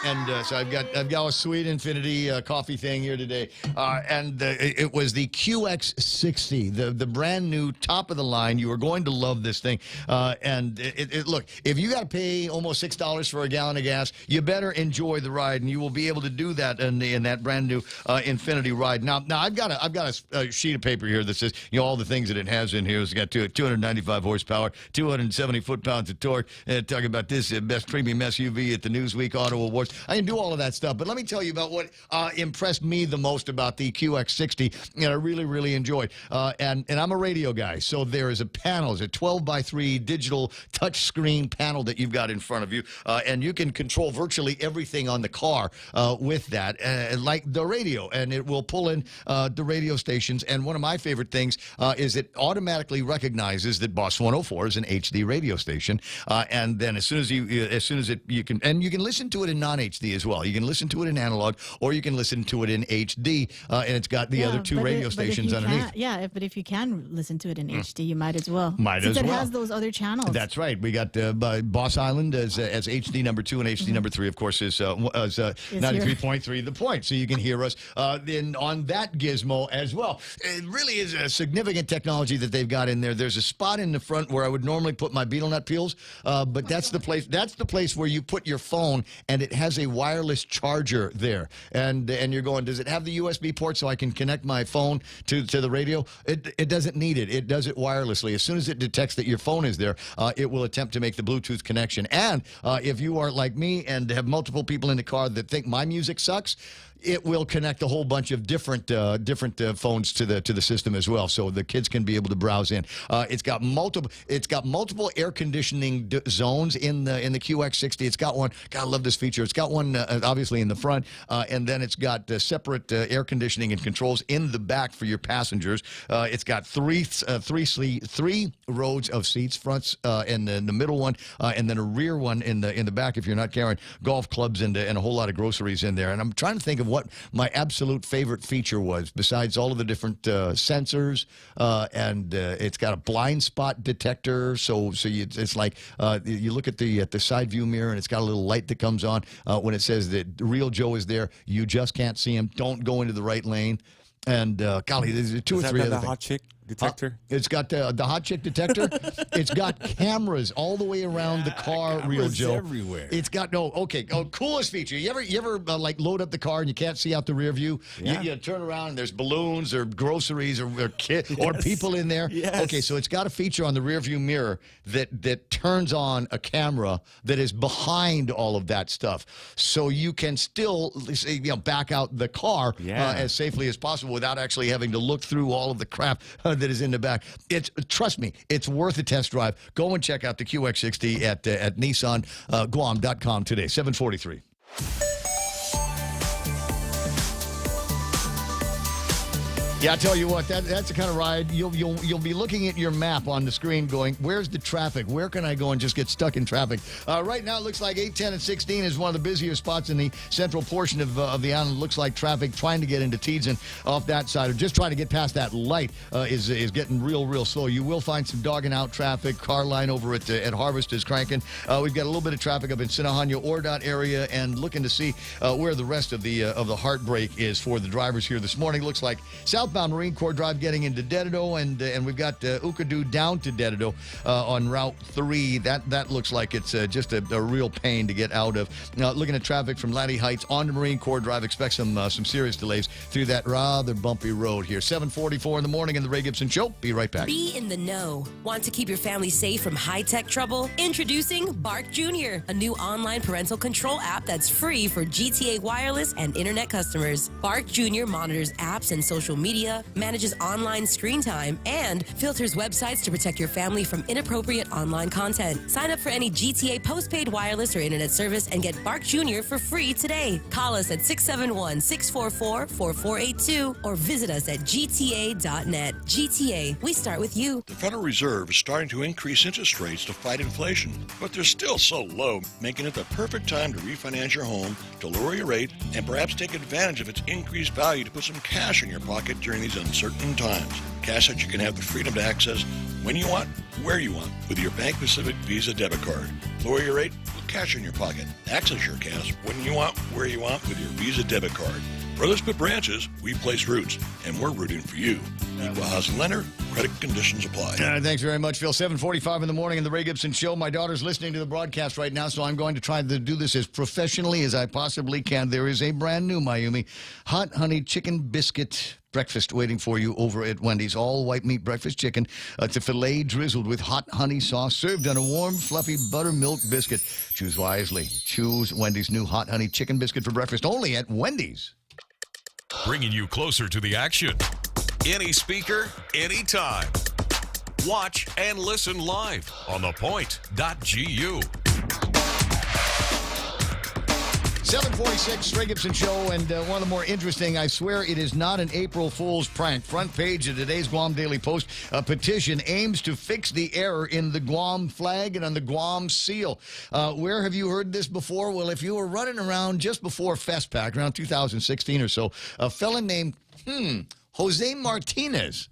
[SPEAKER 19] And so I've got a sweet Infinity coffee thing here today, and it was the QX60, the brand new top of the line. You are going to love this thing, and look, if you got to pay almost $6 for a gallon of gas, you better enjoy the ride, and you will be able to do that in that brand new Infinity ride. Now I've got a sheet of paper here that says all the things that it has in here. It's got 295 horsepower, 270 foot-pounds of torque. Talking about this best premium SUV at the Newsweek Auto Awards. course. I can do all of that stuff. But let me tell you about what impressed me the most about the QX60 and I really, really enjoyed. And I'm a radio guy, so there is a panel. It's a 12x3 digital touchscreen panel that you've got in front of you, and you can control virtually everything on the car with that, like the radio, and it will pull in the radio stations. And one of my favorite things is it automatically recognizes that Boss 104 is an HD radio station, and then as soon as you can listen to it in non-HD as well. You can listen to it in analog, or you can listen to it in HD, and it's got the other two radio stations underneath.
[SPEAKER 17] But if you can listen to it in HD, you might as well.
[SPEAKER 19] Since
[SPEAKER 17] it has those other channels.
[SPEAKER 19] That's right. We got Boss Island as HD number 2, and HD number 3, of course, is 93.3 The Point. So you can hear us then on that gizmo as well. It really is a significant technology that they've got in there. There's a spot in the front where I would normally put my beetle nut peels, but that's the place. That's the place where you put your phone, and it has a wireless charger there. And you're going, does it have the USB port so I can connect my phone to the radio? It doesn't need it. It does it wirelessly. As soon as it detects that your phone is there, it will attempt to make the Bluetooth connection. And if you are like me and have multiple people in the car that think my music sucks, it will connect a whole bunch of different phones to the system as well, so the kids can be able to browse in. It's got multiple air conditioning zones in the QX60. It's got one. God, I love this feature. It's got one obviously in the front, and then it's got separate air conditioning and controls in the back for your passengers. It's got three rows of seats, fronts and the middle one, and then a rear one in the back if you're not carrying golf clubs and a whole lot of groceries in there. And I'm trying to think of what my absolute favorite feature was, besides all of the different sensors, and it's got a blind spot detector, so it's like you look at the side view mirror, and it's got a little light that comes on when it says that real Joe is there. You just can't see him. Don't go into the right lane. And golly, there's two or three other things.
[SPEAKER 3] Hot chick detector?
[SPEAKER 19] It's got the hot chick detector. It's got cameras all the way around the car, Real Joe.
[SPEAKER 3] Everywhere.
[SPEAKER 19] It's got coolest feature. You ever like load up the car and you can't see out the rear view?
[SPEAKER 3] Yeah.
[SPEAKER 19] You turn around and there's balloons or groceries or people in there.
[SPEAKER 3] Yes.
[SPEAKER 19] Okay, so it's got a feature on the rear view mirror that turns on a camera that is behind all of that stuff, so you can still back out the car as safely as possible without actually having to look through all of the crap that is in the back. Trust me, it's worth a test drive. Go and check out the QX60 at NissanGuam.com today. 743. Yeah, I tell you what, that's the kind of ride you'll be looking at your map on the screen going, where's the traffic? Where can I go and just get stuck in traffic? Right now, it looks like 8, 10, and 16 is one of the busier spots in the central portion of the island. It looks like traffic trying to get into Teads off that side, or just trying to get past that light is getting real slow. You will find some dogging out traffic. Car line over at Harvest is cranking. We've got a little bit of traffic up in Sinahanya, Ordot area, and looking to see where the rest of the heartbreak is for the drivers here this morning. Looks like southbound Marine Corps Drive getting into Dedido, and we've got Ukadu down to Dedido on Route 3. That looks like it's just a real pain to get out of. Now, looking at traffic from Laddie Heights on to Marine Corps Drive, expect some serious delays through that rather bumpy road here. 7:44 in the morning in the Ray Gibson Show. Be right back.
[SPEAKER 1] Be in the know. Want to keep your family safe from high-tech trouble? Introducing Bark Jr., a new online parental control app that's free for GTA wireless and internet customers. Bark Jr. monitors apps and social media, manages online screen time, and filters websites to protect your family from inappropriate online content. Sign up for any GTA postpaid wireless or internet service and get Bark Jr. for free today. Call us at 671-644-4482 or visit us at gta.net. GTA, we start with you.
[SPEAKER 8] The Federal Reserve is starting to increase interest rates to fight inflation, but they're still so low, making it the perfect time to refinance your home, to lower your rate, and perhaps take advantage of its increased value to put some cash in your pocket during these uncertain times. Cash that you can have the freedom to access when you want, where you want, with your Bank Pacific Visa debit card. Lower your rate, put cash in your pocket. Access your cash when you want, where you want, with your Visa debit card. Where others put branches, we place roots, and we're rooting for you. Equal housing lender, credit conditions apply.
[SPEAKER 19] Thanks very much, Phil. 7:45 in the morning in the Ray Gibson Show. My daughter's listening to the broadcast right now, so I'm going to try to do this as professionally as I possibly can. There is a brand new Mayumi hot honey chicken biscuit breakfast waiting for you over at Wendy's. All white meat breakfast chicken. It's a filet drizzled with hot honey sauce, served on a warm, fluffy buttermilk biscuit. Choose wisely. Choose Wendy's new hot honey chicken biscuit for breakfast only at Wendy's.
[SPEAKER 22] Bringing you closer to the action. Any speaker, anytime. Watch and listen live on thepoint.gu.
[SPEAKER 19] 7:46, Ray Gibson Show, and one of the more interesting, I swear it is not an April Fool's prank. Front page of today's Guam Daily Post, a petition aims to fix the error in the Guam flag and on the Guam seal. Where have you heard this before? Well, if you were running around just before FestPac, around 2016 or so, a fella named, Jose Martinez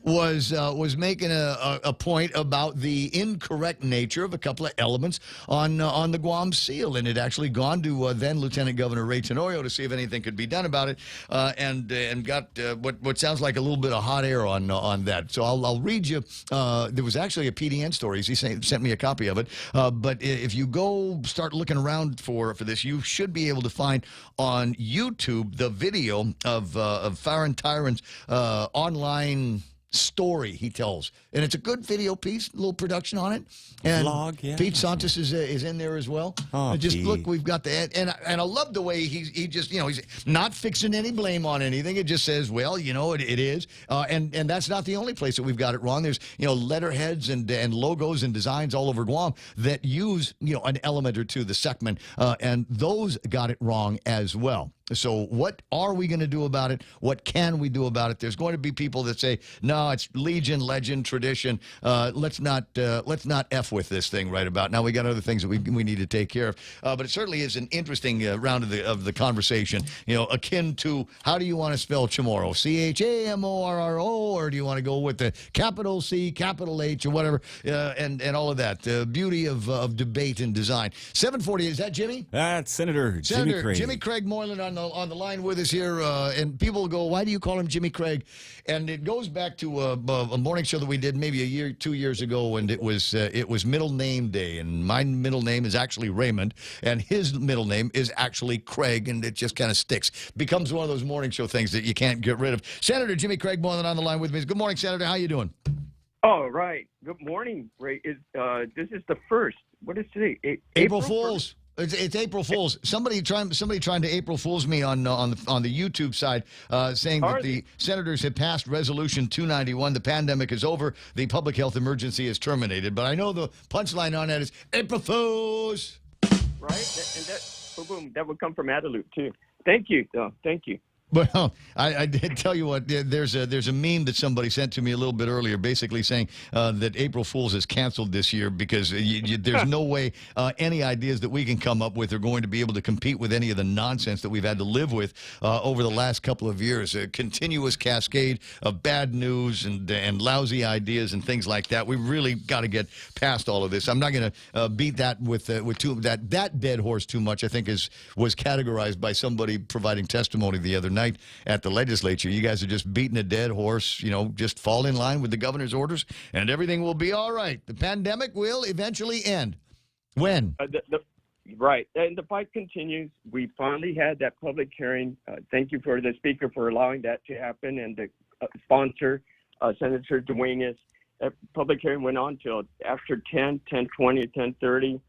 [SPEAKER 19] was making a point about the incorrect nature of a couple of elements on the Guam seal, and it actually gone to then Lieutenant Governor Ray Tenorio to see if anything could be done about it, and got what sounds like a little bit of hot air on that. So I'll read you. There was actually a PDN story. He sent me a copy of it. But if you go start looking around for this, you should be able to find on YouTube the video of Farron Tyrant's online story he tells, and it's a good video piece, a little production on it, and
[SPEAKER 3] vlog, yeah.
[SPEAKER 19] Pete Santos is in there as well. Just
[SPEAKER 3] Pete.
[SPEAKER 19] look, we've got the and I love the way he just he's not fixing any blame on anything. It just says, well, it is, and that's not the only place that we've got it wrong. There's letterheads and logos and designs all over Guam that use an element or two, the Sekman, and those got it wrong as well. So what are we going to do about it? What can we do about it? There's going to be people that say, no, it's Legion, legend, tradition. Let's not F with this thing right about now. We got other things that we need to take care of. But it certainly is an interesting round of the conversation, akin to how do you want to spell Chamorro? Chamorro, or do you want to go with the capital C, capital H, or whatever, and all of that. The beauty of debate and design. 7:40, is that Jimmy?
[SPEAKER 3] That's Senator Jimmy Craig.
[SPEAKER 19] Jimmy Craig Moylan on the line with us here, and people go, why do you call him Jimmy Craig? And it goes back to a morning show that we did maybe 2 years ago, and it was middle name day, and my middle name is actually Raymond, and his middle name is actually Craig, and it just kind of sticks. Becomes one of those morning show things that you can't get rid of. Senator Jimmy Craig Moylan on the line with me. Good morning, Senator. How you doing?
[SPEAKER 11] All right. Good morning, Ray. This is the first. What is today?
[SPEAKER 19] April Fool's. It's April Fool's. Somebody trying to April Fool's me on the YouTube side, saying that the senators had passed Resolution 291. The pandemic is over. The public health emergency is terminated. But I know the punchline on that is April Fool's.
[SPEAKER 11] Right, and boom, that would come from Adelup too. Thank you. Thank you.
[SPEAKER 19] Well, I did tell you what, there's a meme that somebody sent to me a little bit earlier, basically saying that April Fool's is canceled this year because there's no way any ideas that we can come up with are going to be able to compete with any of the nonsense that we've had to live with over the last couple of years. A continuous cascade of bad news and lousy ideas and things like that. We've really got to get past all of this. I'm not going to beat that with that dead horse too much. I think was categorized by somebody providing testimony the other night at the legislature. You guys are just beating a dead horse, just fall in line with the governor's orders and everything will be all right. The pandemic will eventually end. When?
[SPEAKER 11] Right. And the fight continues. We finally had that public hearing. Thank you for the speaker for allowing that to happen, and the sponsor, Senator Duenas. That public hearing went on till after 10, 10:20, 10:30.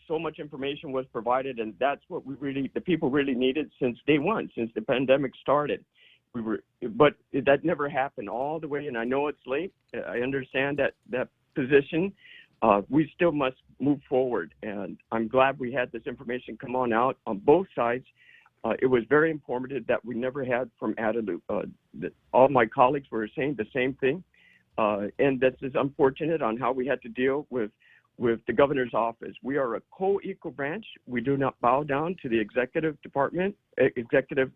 [SPEAKER 11] So much information was provided, and that's what the people really needed since day one, since the pandemic started. But that never happened all the way, and I know it's late. I understand that position. We still must move forward, and I'm glad we had this information come on out on both sides. It was very informative that we never had from Adelup. All my colleagues were saying the same thing, and this is unfortunate on how we had to deal with the governor's office. We are a co-equal branch. We do not bow down to the executive department, executive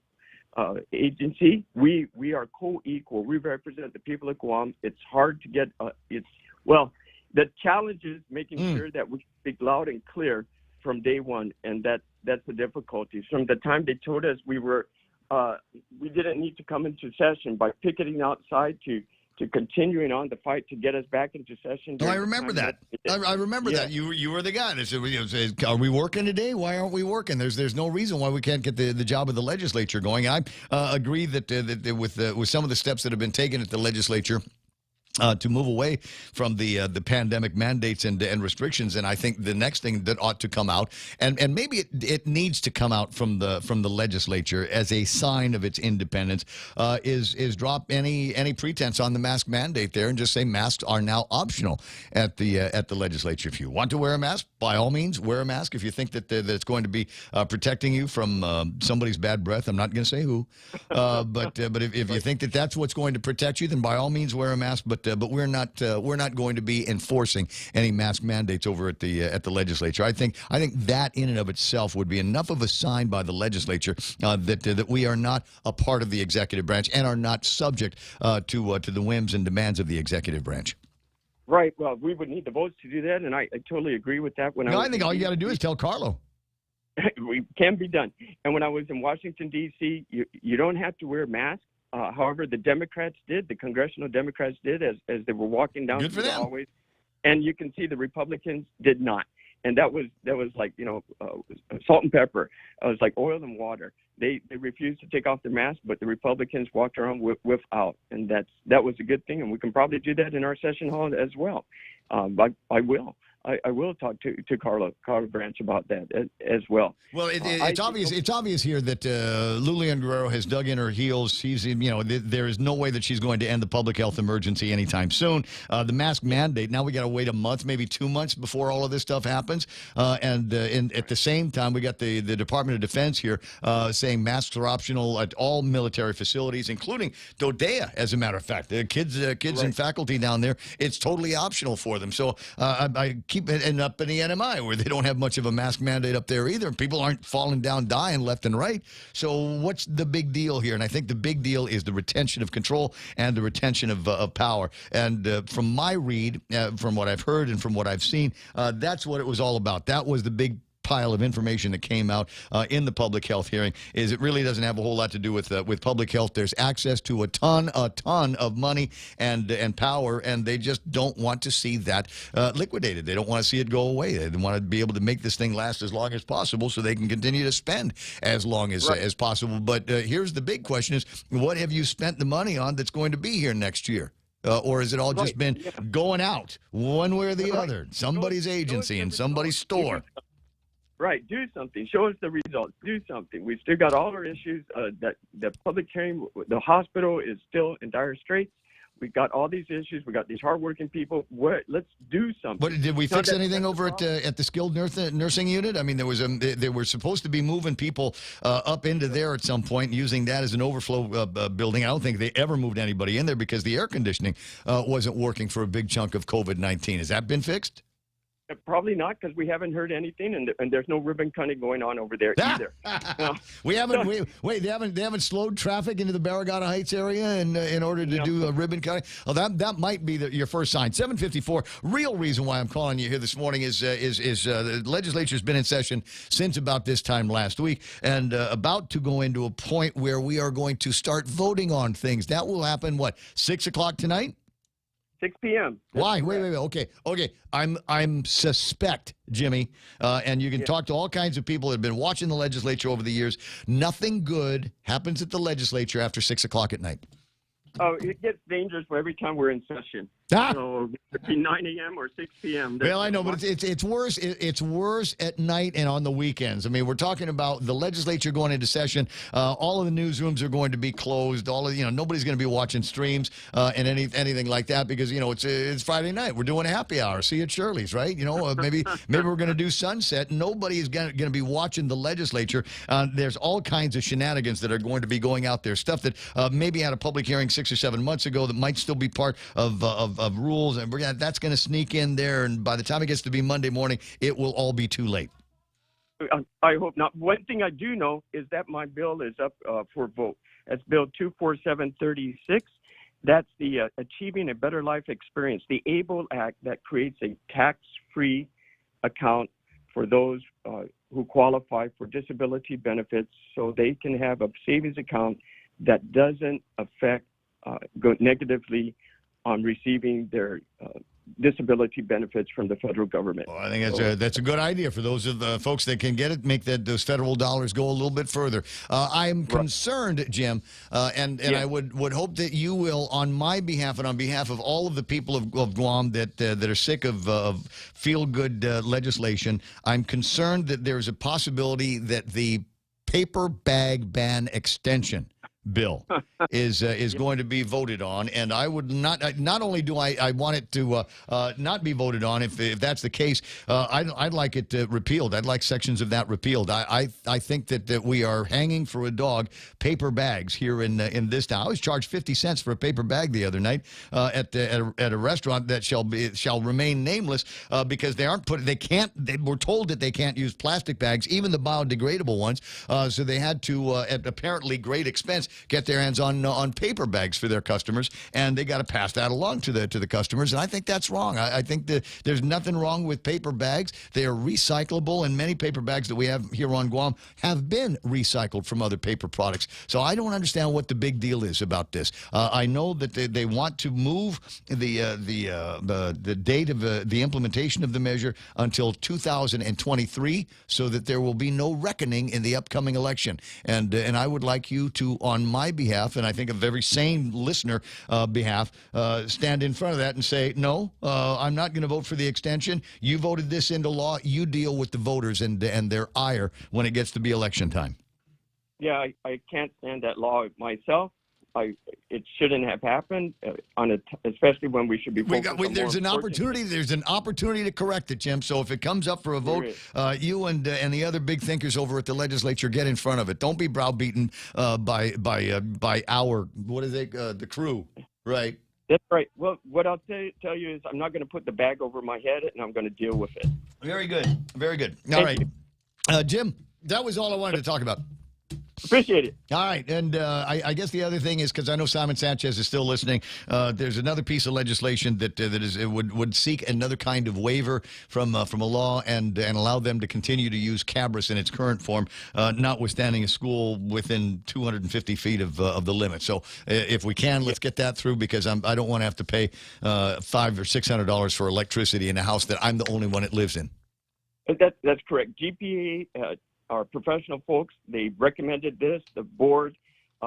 [SPEAKER 11] agency. We are co-equal. We represent the people of Guam. It's hard to get, the challenge is making sure that we speak loud and clear from day one, and that's the difficulty. From the time they told us we were we didn't need to come into session by picketing outside to continuing on the fight to get us back into session.
[SPEAKER 19] Oh, I remember that. I remember that. You were the guy that said, "Are we working today? Why aren't we working?" There's no reason why we can't get the job of the legislature going. I agree that with some of the steps that have been taken at the legislature. To move away from the pandemic mandates and restrictions, and I think the next thing that ought to come out, and maybe it needs to come out from the legislature as a sign of its independence, is drop any pretense on the mask mandate there and just say masks are now optional at the legislature. If you want to wear a mask, by all means, wear a mask. If you think that it's going to be protecting you from somebody's bad breath, I'm not going to say who, but if you think that that's what's going to protect you, then by all means wear a mask. But we're not going to be enforcing any mask mandates over at the legislature. I think that in and of itself would be enough of a sign by the legislature that we are not a part of the executive branch and are not subject to the whims and demands of the executive branch.
[SPEAKER 11] Right. Well, we would need the votes to do that, and I totally agree with that.
[SPEAKER 19] I think all you got to do is tell Carlo.
[SPEAKER 11] We can be done. And when I was in Washington, D.C., you don't have to wear a mask. However, the Democrats did, the congressional Democrats did, as they were walking down through the hallways. And you can see the Republicans did not. And that was like, salt and pepper. It was like oil and water. They refused to take off their masks, but the Republicans walked around without. And that was a good thing. And we can probably do that in our session hall as well. I will. I will talk to Carla Branch about that as well.
[SPEAKER 19] Well, it's obvious. It's obvious here that Lulian Guerrero has dug in her heels. She's, there is no way that she's going to end the public health emergency anytime soon. The mask mandate. Now we got to wait a month, maybe 2 months before all of this stuff happens. And at the same time, we got the Department of Defense here saying masks are optional at all military facilities, including Dodea. As a matter of fact, the kids right. And faculty down there, it's totally optional for them. So I keep it up in the NMI where they don't have much of a mask mandate up there either. People aren't falling down dying left and right. So what's the big deal here? And I think the big deal is the retention of control and the retention of power. And from my read, from what I've heard and from what I've seen, that's what it was all about. That was the big pile of information that came out in the public health hearing. Is it really doesn't have a whole lot to do with public health. There's access to a ton of money and power, and they just don't want to see that liquidated. They don't want to see it go away. They want to be able to make this thing last as long as possible so they can continue to spend as long as possible. But here's the big question is, what have you spent the money on that's going to be here next year? Or has it all just been going out one way or the other? Somebody's agency and somebody's store.
[SPEAKER 11] Right, do something. Show us the results. Do something. We've still got all our issues. That the public hearing, the hospital is still in dire straits. We've got all these issues. We got these hardworking people. Let's do something.
[SPEAKER 19] But did we fix anything over at the skilled nursing unit? I mean, they were supposed to be moving people up into there at some point, using that as an overflow building. I don't think they ever moved anybody in there because the air conditioning wasn't working for a big chunk of COVID-19. Has that been fixed?
[SPEAKER 11] Probably not, because we haven't heard anything, and there's no ribbon cutting going on over there either.
[SPEAKER 19] We haven't. Wait, they haven't slowed traffic into the Barragata Heights area in order to do a ribbon cutting. Well, that might be your first sign. 7:54. Real reason why I'm calling you here this morning is the legislature's been in session since about this time last week, and about to go into a point where we are going to start voting on things. That will happen. 6 o'clock tonight?
[SPEAKER 11] 6 p.m.
[SPEAKER 19] Why? Wait. Okay. I'm suspect, Jimmy, and you can talk to all kinds of people that have been watching the legislature over the years. Nothing good happens at the legislature after 6 o'clock at night.
[SPEAKER 11] Oh, it gets dangerous every time we're in session. So it could be 9 a.m. or 6 p.m.
[SPEAKER 19] Well, I know, but it's worse. It's worse at night and on the weekends. I mean, we're talking about the legislature going into session. All of the newsrooms are going to be closed. Nobody's going to be watching streams and anything like that because it's Friday night. We're doing a happy hour. See you at Shirley's, right? Maybe we're going to do sunset. Nobody is going to be watching the legislature. There's all kinds of shenanigans that are going to be going out there. Stuff that maybe had a public hearing 6 or 7 months ago that might still be part of rules, and that's going to sneak in there, and by the time it gets to be Monday morning, it will all be too late.
[SPEAKER 11] I hope not. One thing I do know is that my bill is up for vote. That's Bill 24736. That's the Achieving a Better Life Experience, the ABLE Act that creates a tax-free account for those who qualify for disability benefits so they can have a savings account that doesn't affect, go negatively on receiving their disability benefits from the federal government.
[SPEAKER 19] Well, I think that's a good idea for those of the folks that can get it, make those federal dollars go a little bit further. I'm concerned, Jim, and I would hope that you will, on my behalf and on behalf of all of the people of Guam that are sick of feel-good legislation, I'm concerned that there's a possibility that the paper bag ban extension bill is going to be voted on, and I would not only do I want it to not be voted on if that's the case, I'd like it repealed. I'd like sections of that repealed. I think that we are hanging for a dog paper bags here in this town. I was charged 50 cents for a paper bag the other night at a restaurant that shall remain nameless because they were told that they can't use plastic bags, even the biodegradable ones, so they had to at apparently great expense get their hands on paper bags for their customers, and they got to pass that along to the customers, and I think that's wrong. I think that there's nothing wrong with paper bags. They are recyclable, and many paper bags that we have here on Guam have been recycled from other paper products. So I don't understand what the big deal is about this. I know that they want to move the date of the implementation of the measure until 2023, so that there will be no reckoning in the upcoming election. And I would like you to, on my behalf, and I think a very sane listener behalf, stand in front of that and say, no, I'm not going to vote for the extension. You voted this into law. You deal with the voters and their ire when it gets to be election time.
[SPEAKER 11] Yeah, I can't stand that law myself. It shouldn't have happened, especially when we should be focused
[SPEAKER 19] there's an opportunity to correct it, Jim. So if it comes up for a vote, you and the other big thinkers over at the legislature get in front of it. Don't be browbeaten by the crew, right?
[SPEAKER 11] That's right. Well, what I'll tell you is I'm not going to put the bag over my head, and I'm going to deal with it.
[SPEAKER 19] Very good. Very good. All right, Jim, that was all I wanted to talk about.
[SPEAKER 11] Appreciate it.
[SPEAKER 19] All right, and I guess the other thing is, because I know Simon Sanchez is still listening, there's another piece of legislation that would seek another kind of waiver from a law and allow them to continue to use Cabras in its current form, notwithstanding a school within 250 feet of the limit. So if we can, let's get that through, because I don't want to have to pay $500 or $600 for electricity in a house that I'm the only one that lives in.
[SPEAKER 11] That's correct. GPA. Our professional folks, they recommended this. The board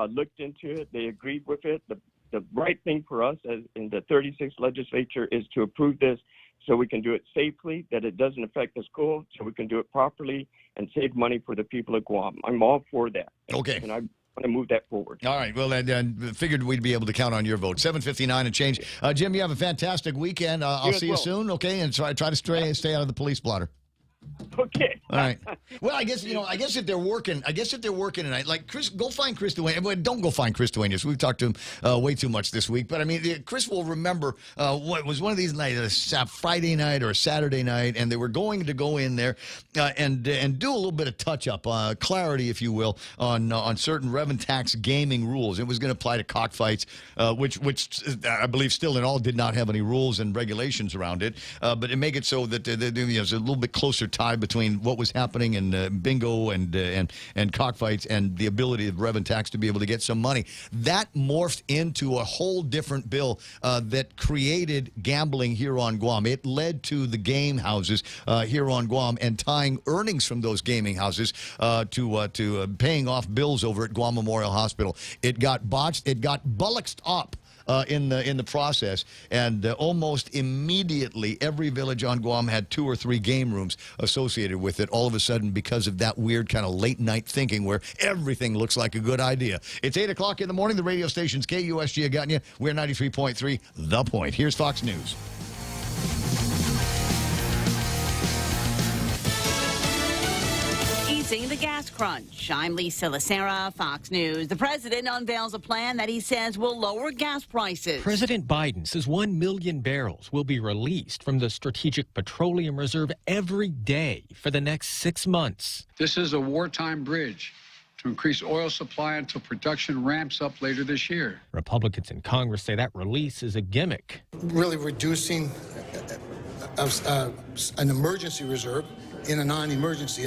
[SPEAKER 11] looked into it. They agreed with it. The right thing for us as in the 36th legislature is to approve this so we can do it safely, that it doesn't affect the school, so we can do it properly and save money for the people of Guam. I'm all for that.
[SPEAKER 19] Okay.
[SPEAKER 11] And I want to move that forward.
[SPEAKER 19] All right. Well, I figured we'd be able to count on your vote. 7:59 and change. Jim, you have a fantastic weekend. I'll see you soon, okay? And try to stay out of the police blotter.
[SPEAKER 11] Okay.
[SPEAKER 19] All right. Well, I guess if they're working tonight, like Chris, go find Chris Duenas. Well, don't go find Chris Duenas. We've talked to him way too much this week. But I mean, Chris will remember what was one of these nights, a Friday night or a Saturday night, and they were going to go in there and do a little bit of touch up, clarity, if you will, on certain rev and tax gaming rules. It was going to apply to cockfights, which I believe still in all did not have any rules and regulations around it. But it make it so that there's a little bit closer tie between what was happening in bingo and cockfights and the ability of rev and tax to be able to get some money. That morphed into a whole different bill that created gambling here on Guam. It led to the game houses here on Guam and tying earnings from those gaming houses to paying off bills over at Guam Memorial Hospital. It got botched. It got bullocked up in the process, and almost immediately every village on Guam had 2 or 3 game rooms associated with it, all of a sudden, because of that weird kind of late night thinking where everything looks like a good idea. It's 8 o'clock in the morning. The radio station's KUSG Agutnia. We're 93.3 The Point. Here's Fox News.
[SPEAKER 12] Easing the gas crunch. I'm Lisa Lacera, Fox News. The president unveils a plan that he says will lower gas prices.
[SPEAKER 13] President Biden says 1 million barrels will be released from the Strategic Petroleum Reserve every day for the next 6 months.
[SPEAKER 21] This is a wartime bridge to increase oil supply until production ramps up later this year.
[SPEAKER 13] Republicans in Congress say that release is a gimmick.
[SPEAKER 23] Really reducing an emergency reserve
[SPEAKER 9] in a non-emergency.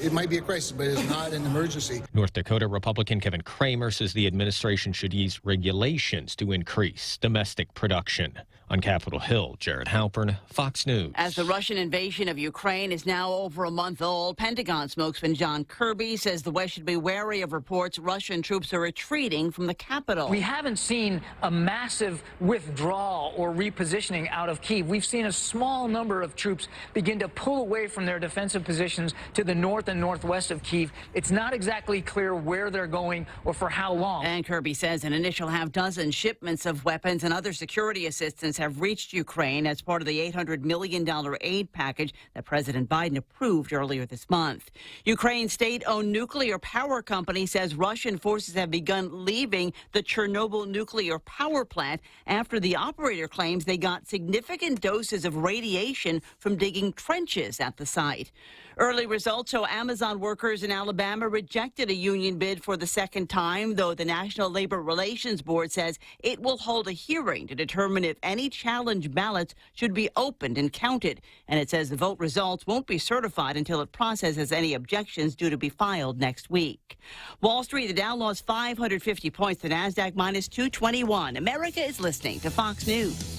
[SPEAKER 9] It might be a crisis, but it's not an emergency.
[SPEAKER 13] North Dakota Republican Kevin Kramer says the administration should ease regulations to increase domestic production. On Capitol Hill, Jared Halpern, Fox News.
[SPEAKER 12] As the Russian invasion of Ukraine is now over a month old, Pentagon spokesman John Kirby says the West should be wary of reports Russian troops are retreating from the capital.
[SPEAKER 14] We haven't seen a massive withdrawal or repositioning out of Kyiv. We've seen a small number of troops begin to pull away from their defensive positions to the north and northwest of Kyiv. It's not exactly clear where they're going or for how long.
[SPEAKER 12] And Kirby says an initial half-dozen shipments of weapons and other security assistance have reached Ukraine as part of the $800 million aid package that President Biden approved earlier this month. Ukraine's state-owned nuclear power company says Russian forces have begun leaving the Chernobyl nuclear power plant after the operator claims they got significant doses of radiation from digging trenches at the site. Early results show Amazon workers in Alabama rejected a union bid for the second time, though the National Labor Relations Board says it will hold a hearing to determine if any challenge ballots should be opened and counted. And it says the vote results won't be certified until it processes any objections due to be filed next week. Wall Street, the Dow lost 550 points, the NASDAQ minus 221. America is listening to Fox News.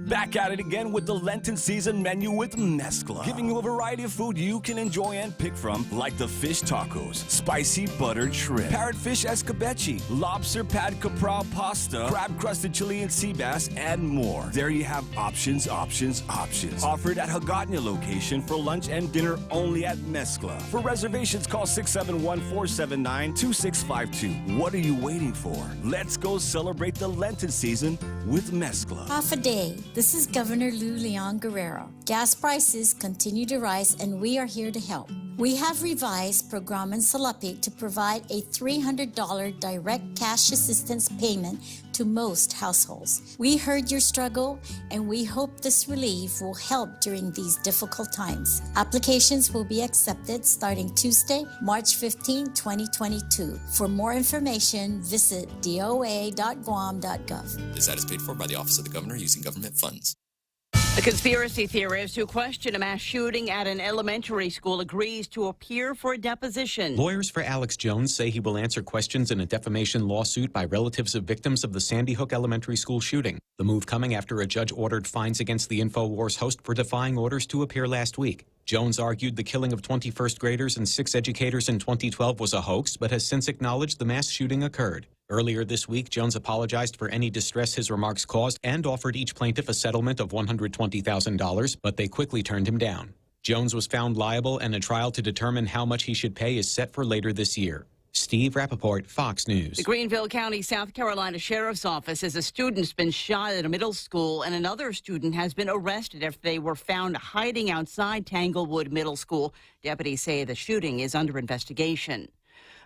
[SPEAKER 15] Back at it again with the Lenten season menu with Mezcla, giving you a variety of food you can enjoy and pick from, like the fish tacos, spicy buttered shrimp, parrotfish escabeche, lobster pad capral pasta, crab-crusted Chilean sea bass, and more. There you have options. Offered at Hagatna location for lunch and dinner only at Mezcla. For reservations, call 671-479-2652. What are you waiting for? Let's go celebrate the Lenten season with Mezcla.
[SPEAKER 23] Half a day. This is Governor Lou Leon Guerrero. Gas prices continue to rise and we are here to help. We have revised Programan Salapig to provide a $300 direct cash assistance payment to most households. We heard your struggle and we hope this relief will help during these difficult times. Applications will be accepted starting Tuesday, March 15, 2022. For more information, visit doa.guam.gov.
[SPEAKER 24] This ad is paid for by the Office of the Governor using government funds.
[SPEAKER 12] The conspiracy theorist who questioned a mass shooting at an elementary school agrees to appear for a deposition.
[SPEAKER 26] Lawyers for Alex Jones say he will answer questions in a defamation lawsuit by relatives of victims of the Sandy Hook Elementary School shooting. The move coming after a judge ordered fines against the InfoWars host for defying orders to appear last week. Jones argued the killing of 21st graders and 6 educators in 2012 was a hoax, but has since acknowledged the mass shooting occurred. Earlier this week, Jones apologized for any distress his remarks caused and offered each plaintiff a settlement of $120,000, but they quickly turned him down. Jones was found liable, and a trial to determine how much he should pay is set for later this year. Steve Rappaport, Fox News.
[SPEAKER 12] The Greenville County, South Carolina Sheriff's Office says a student's been shot at a middle school and another student has been arrested after they were found hiding outside Tanglewood Middle School. Deputies say the shooting is under investigation.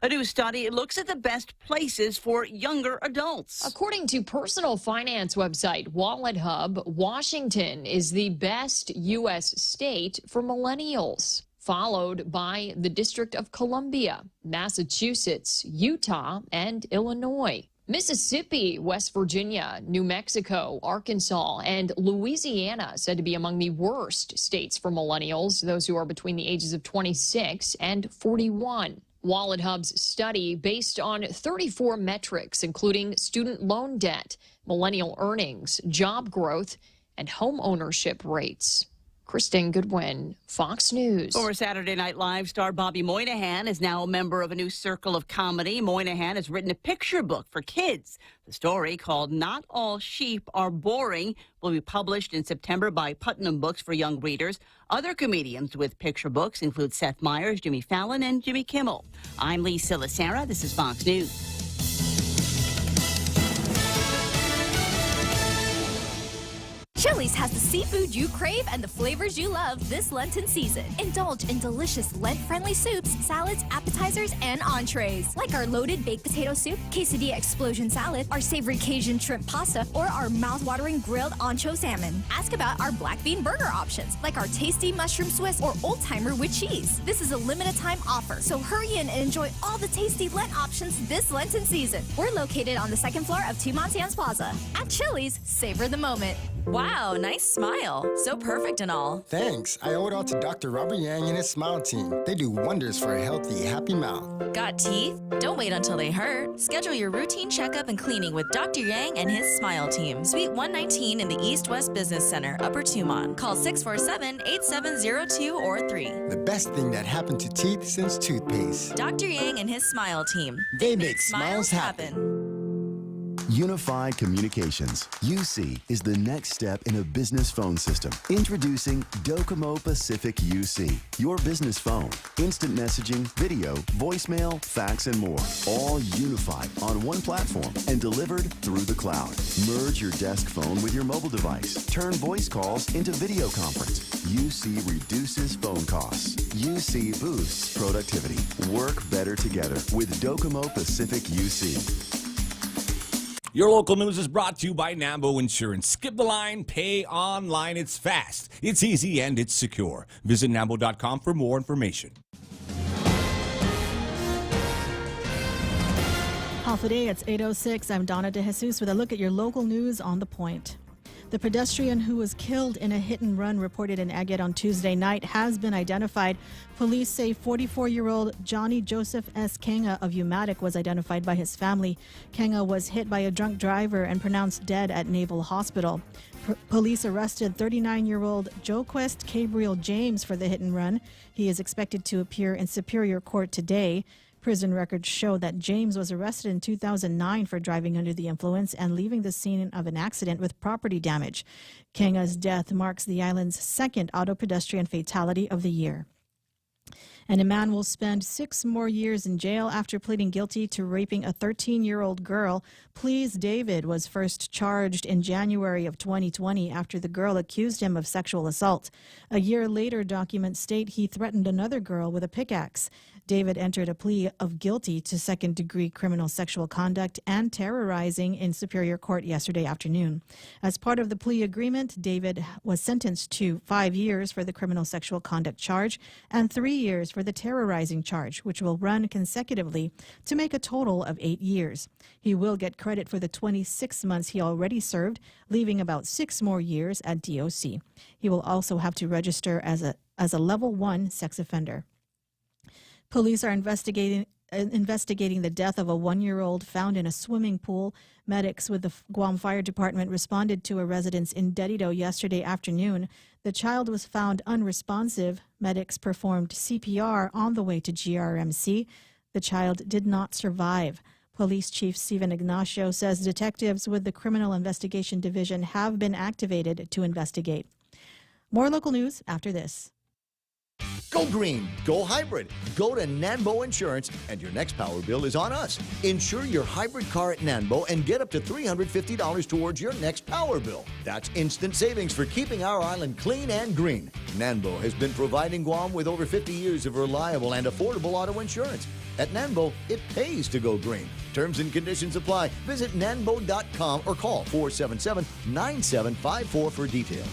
[SPEAKER 12] A new study looks at the best places for younger adults.
[SPEAKER 10] According to personal finance website Wallet Hub, Washington is the best U.S. state for millennials, followed by the District of Columbia, Massachusetts, Utah, and Illinois. Mississippi, West Virginia, New Mexico, Arkansas, and Louisiana said to be among the worst states for millennials, those who are between the ages of 26 and 41. Wallet Hub's study, based on 34 metrics, including student loan debt, millennial earnings, job growth, and home ownership rates. Kristen Goodwin, Fox News.
[SPEAKER 12] Former Saturday Night Live star Bobby Moynihan is now a member of a new circle of comedy. Moynihan has written a picture book for kids. The story, called Not All Sheep Are Boring, will be published in September by Putnam Books for young readers. Other comedians with picture books include Seth Meyers, Jimmy Fallon, and Jimmy Kimmel. I'm Lee Silasera. This is Fox News.
[SPEAKER 18] Chili's has the seafood you crave and the flavors you love this Lenten season. Indulge in delicious Lent-friendly soups, salads, appetizers, and entrees, like our loaded baked potato soup, quesadilla explosion salad, our savory Cajun shrimp pasta, or our mouth-watering grilled ancho salmon. Ask about our black bean burger options, like our tasty mushroom Swiss or old-timer with cheese. This is a limited-time offer, so hurry in and enjoy all the tasty Lent options this Lenten season. We're located on the second floor of Two Montans Plaza. At Chili's, savor the moment. Wow!
[SPEAKER 2] Wow, nice smile. So perfect and all.
[SPEAKER 4] Thanks. I owe it all to Dr. Robert Yang and his smile team. They do wonders for a healthy, happy mouth.
[SPEAKER 2] Got teeth? Don't wait until they hurt. Schedule your routine checkup and cleaning with Dr. Yang and his smile team. Suite 119 in the East-West Business Center, Upper Tumon. Call 647-8702 or 3.
[SPEAKER 4] The best thing that happened to teeth since toothpaste.
[SPEAKER 2] Dr. Yang and his smile team.
[SPEAKER 4] They make smiles happen.
[SPEAKER 5] Unified Communications, UC, is the next step in a business phone system. Introducing Docomo Pacific UC, your business phone. Instant messaging, video, voicemail, fax, and more. All unified on one platform and delivered through the cloud. Merge your desk phone with your mobile device. Turn voice calls into video conference. UC reduces phone costs. UC boosts productivity. Work better together with Docomo Pacific UC.
[SPEAKER 15] Your local news is brought to you by Nambo Insurance. Skip the line, pay online. It's fast, it's easy, and it's secure. Visit Nambo.com for more information.
[SPEAKER 17] Half a day, it's 8:06. I'm Donna De Jesus with a look at your local news on the point. The pedestrian who was killed in a hit-and-run reported in Agate on Tuesday night has been identified. Police say 44-year-old Johnny Joseph S. Kenga of Umatic was identified by his family. Kenga was hit by a drunk driver and pronounced dead at Naval Hospital. Police arrested 39-year-old Joquest Gabriel James for the hit-and-run. He is expected to appear in Superior Court today. Prison records show that James was arrested in 2009 for driving under the influence and leaving the scene of an accident with property damage. Kenga's death marks the island's second auto-pedestrian fatality of the year. And a man will spend 6 more years in jail after pleading guilty to raping a 13-year-old girl. Please David was first charged in January of 2020 after the girl accused him of sexual assault. A year later, documents state he threatened another girl with a pickaxe. David entered a plea of guilty to second-degree criminal sexual conduct and terrorizing in Superior Court yesterday afternoon. As part of the plea agreement, David was sentenced to 5 years for the criminal sexual conduct charge and 3 years for the terrorizing charge, which will run consecutively to make a total of 8 years. He will get credit for the 26 months he already served, leaving about 6 more years at DOC. He will also have to register as a level 1 sex offender. Police are investigating the death of a 1-year-old found in a swimming pool. Medics with the Guam Fire Department responded to a residence in Dedido yesterday afternoon. The child was found unresponsive. Medics performed CPR on the way to GRMC. The child did not survive. Police Chief Stephen Ignacio says detectives with the Criminal Investigation Division have been activated to investigate. More local news after this.
[SPEAKER 7] Go green, go hybrid, go to Nanbo Insurance, and your next power bill is on us. Insure your hybrid car at Nanbo and get up to $350 towards your next power bill. That's instant savings for keeping our island clean and green. Nanbo has been providing Guam with over 50 years of reliable and affordable auto insurance. At Nanbo, it pays to go green. Terms and conditions apply. Visit nanbo.com or call 477-9754 for details.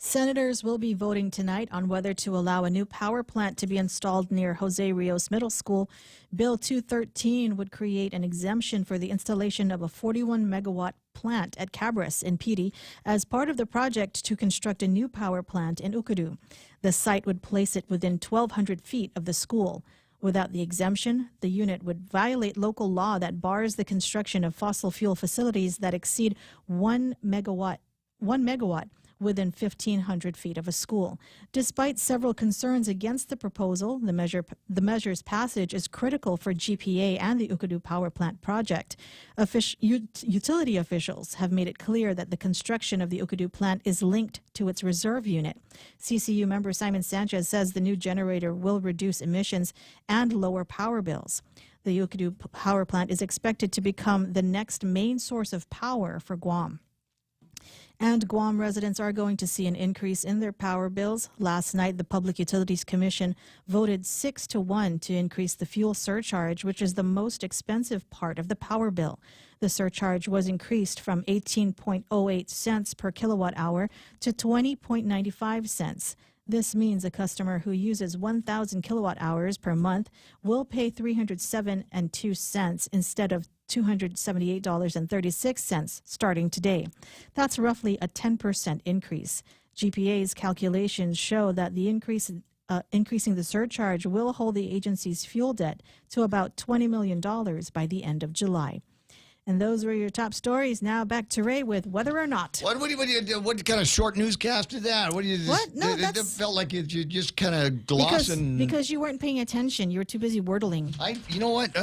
[SPEAKER 17] Senators will be voting tonight on whether to allow a new power plant to be installed near Jose Rios Middle School. Bill 213 would create an exemption for the installation of a 41-megawatt plant at Cabras in Pidi as part of the project to construct a new power plant in Ukadu. The site would place it within 1,200 feet of the school. Without the exemption, the unit would violate local law that bars the construction of fossil fuel facilities that exceed 1 megawatt within 1,500 feet of a school. Despite several concerns against the proposal, the measure's passage is critical for GPA and the Ukadu power plant project. Utility officials have made it clear that the construction of the Ukadu plant is linked to its reserve unit. CCU member Simon Sanchez says the new generator will reduce emissions and lower power bills. The Ukadu power plant is expected to become the next main source of power for Guam. And Guam residents are going to see an increase in their power bills. Last night, the Public Utilities Commission voted 6-1 to increase the fuel surcharge, which is the most expensive part of the power bill. The surcharge was increased from 18.08 cents per kilowatt hour to 20.95 cents. This means a customer who uses 1,000 kilowatt hours per month will pay 307.02 instead of $278.36 starting today. That's roughly a 10% increase. GPA's calculations show that the increasing the surcharge will hold the agency's fuel debt to about $20 million by the end of July. And those were your top stories. Now back to Ray with Whether or Not.
[SPEAKER 19] What kind of short newscast is that? What do you?
[SPEAKER 17] What? No,
[SPEAKER 19] it felt like you just kind of glossing.
[SPEAKER 17] Because you weren't paying attention. You were too busy wordling.
[SPEAKER 19] You know what?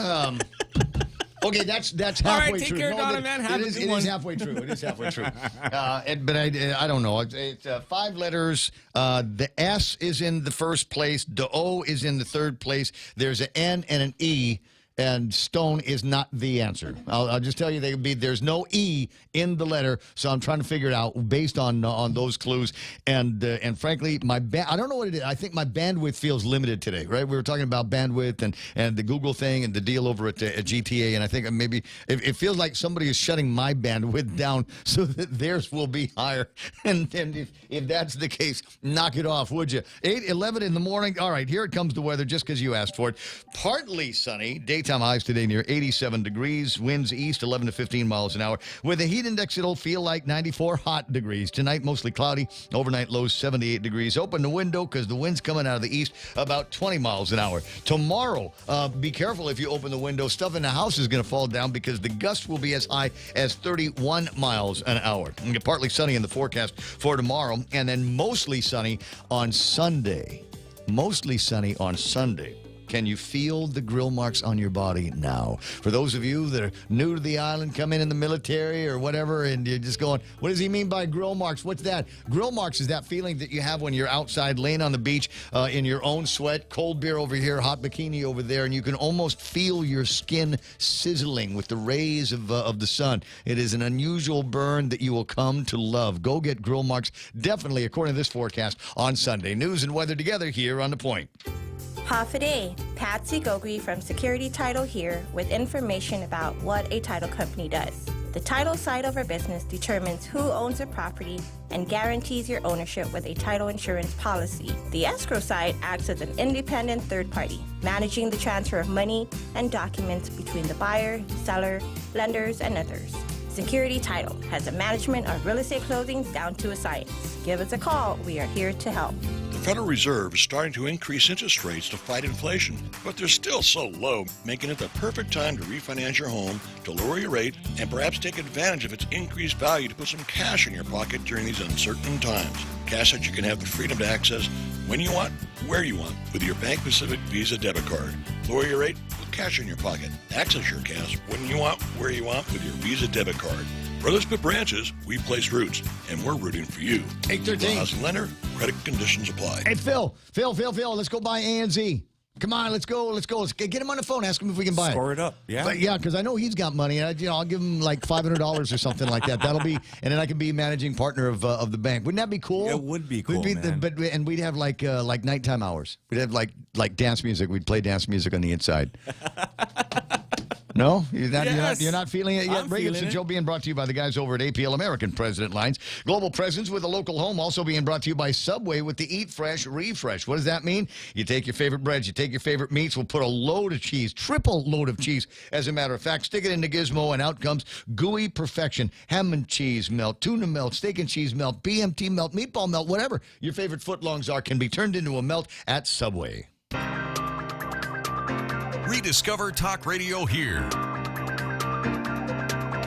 [SPEAKER 19] Okay, that's halfway
[SPEAKER 3] All right, take
[SPEAKER 19] true.
[SPEAKER 3] care, Donna, man. Have
[SPEAKER 19] It
[SPEAKER 3] a good one.
[SPEAKER 19] is halfway true. It is halfway true. But I don't know. It's 5 letters. The S is in the first place. The O is in the third place. There's an N and an E. And stone is not the answer. I'll just tell you, there's no E in the letter, so I'm trying to figure it out based on those clues. And frankly, I don't know what it is. I think my bandwidth feels limited today, right? We were talking about bandwidth and the Google thing and the deal over at GTA, and I think maybe it feels like somebody is shutting my bandwidth down so that theirs will be higher. And if that's the case, knock it off, would you? 8:11 in the morning. All right, here it comes, the weather, just because you asked for it. Partly sunny. Daytime highs today near 87 degrees. Winds east 11 to 15 miles an hour. With a heat index, it'll feel like 94 hot degrees. Tonight, mostly cloudy. Overnight lows 78 degrees. Open the window because the wind's coming out of the east about 20 miles an hour. Tomorrow, be careful if you open the window. Stuff in the house is going to fall down because the gusts will be as high as 31 miles an hour. Partly sunny in the forecast for tomorrow, and then mostly sunny on Sunday. Mostly sunny on Sunday. Can you feel the grill marks on your body now? For those of you that are new to the island, come in the military or whatever, and you're just going, what does he mean by grill marks? What's that? Grill marks is that feeling that you have when you're outside laying on the beach in your own sweat, cold beer over here, hot bikini over there, and you can almost feel your skin sizzling with the rays of the sun. It is an unusual burn that you will come to love. Go get grill marks, definitely, according to this forecast, on Sunday. News and weather together here on The Point.
[SPEAKER 1] Half a day. Patsy Gogri from Security Title here with information about what a title company does. The title side of our business determines who owns a property and guarantees your ownership with a title insurance policy. The escrow side acts as an independent third party, managing the transfer of money and documents between the buyer, seller, lenders, and others. Security Title has a management of real estate closings down to a science. Give us a call. We are here to help.
[SPEAKER 6] The Federal Reserve is starting to increase interest rates to fight inflation, but they're still so low, making it the perfect time to refinance your home, to lower your rate, and perhaps take advantage of its increased value to put some cash in your pocket during these uncertain times. Cash that you can have the freedom to access when you want, where you want, with your Bank Pacific Visa debit card. Lower your rate with cash in your pocket. Access your cash when you want, where you want, with your Visa debit card. Brothers put branches, we place roots, and we're rooting for you.
[SPEAKER 19] 813.
[SPEAKER 6] Housing lender, credit conditions apply.
[SPEAKER 19] Hey, Phil, let's go buy ANZ. Come on, let's go. Let's get him on the phone. Ask him if we can buy it.
[SPEAKER 3] Score it up. Yeah.
[SPEAKER 19] But yeah, because I know he's got money. I'll give him like $500 or something like that. That'll be, and then I can be managing partner of the bank. Wouldn't that be cool?
[SPEAKER 3] It would be cool, man.
[SPEAKER 19] And we'd have like nighttime hours. We'd have like dance music. We'd play dance music on the inside. No? You're not feeling it yet? It's a show being brought to you by the guys over at APL American President Lines. Global presence with a local home, also being brought to you by Subway with the Eat Fresh Refresh. What does that mean? You take your favorite breads, you take your favorite meats, we'll put a load of cheese, triple load of cheese, as a matter of fact. Stick it in the gizmo, and out comes gooey perfection. Ham and cheese melt, tuna melt, steak and cheese melt, BMT melt, meatball melt, whatever your favorite footlongs are can be turned into a melt at Subway.
[SPEAKER 22] Rediscover talk radio here.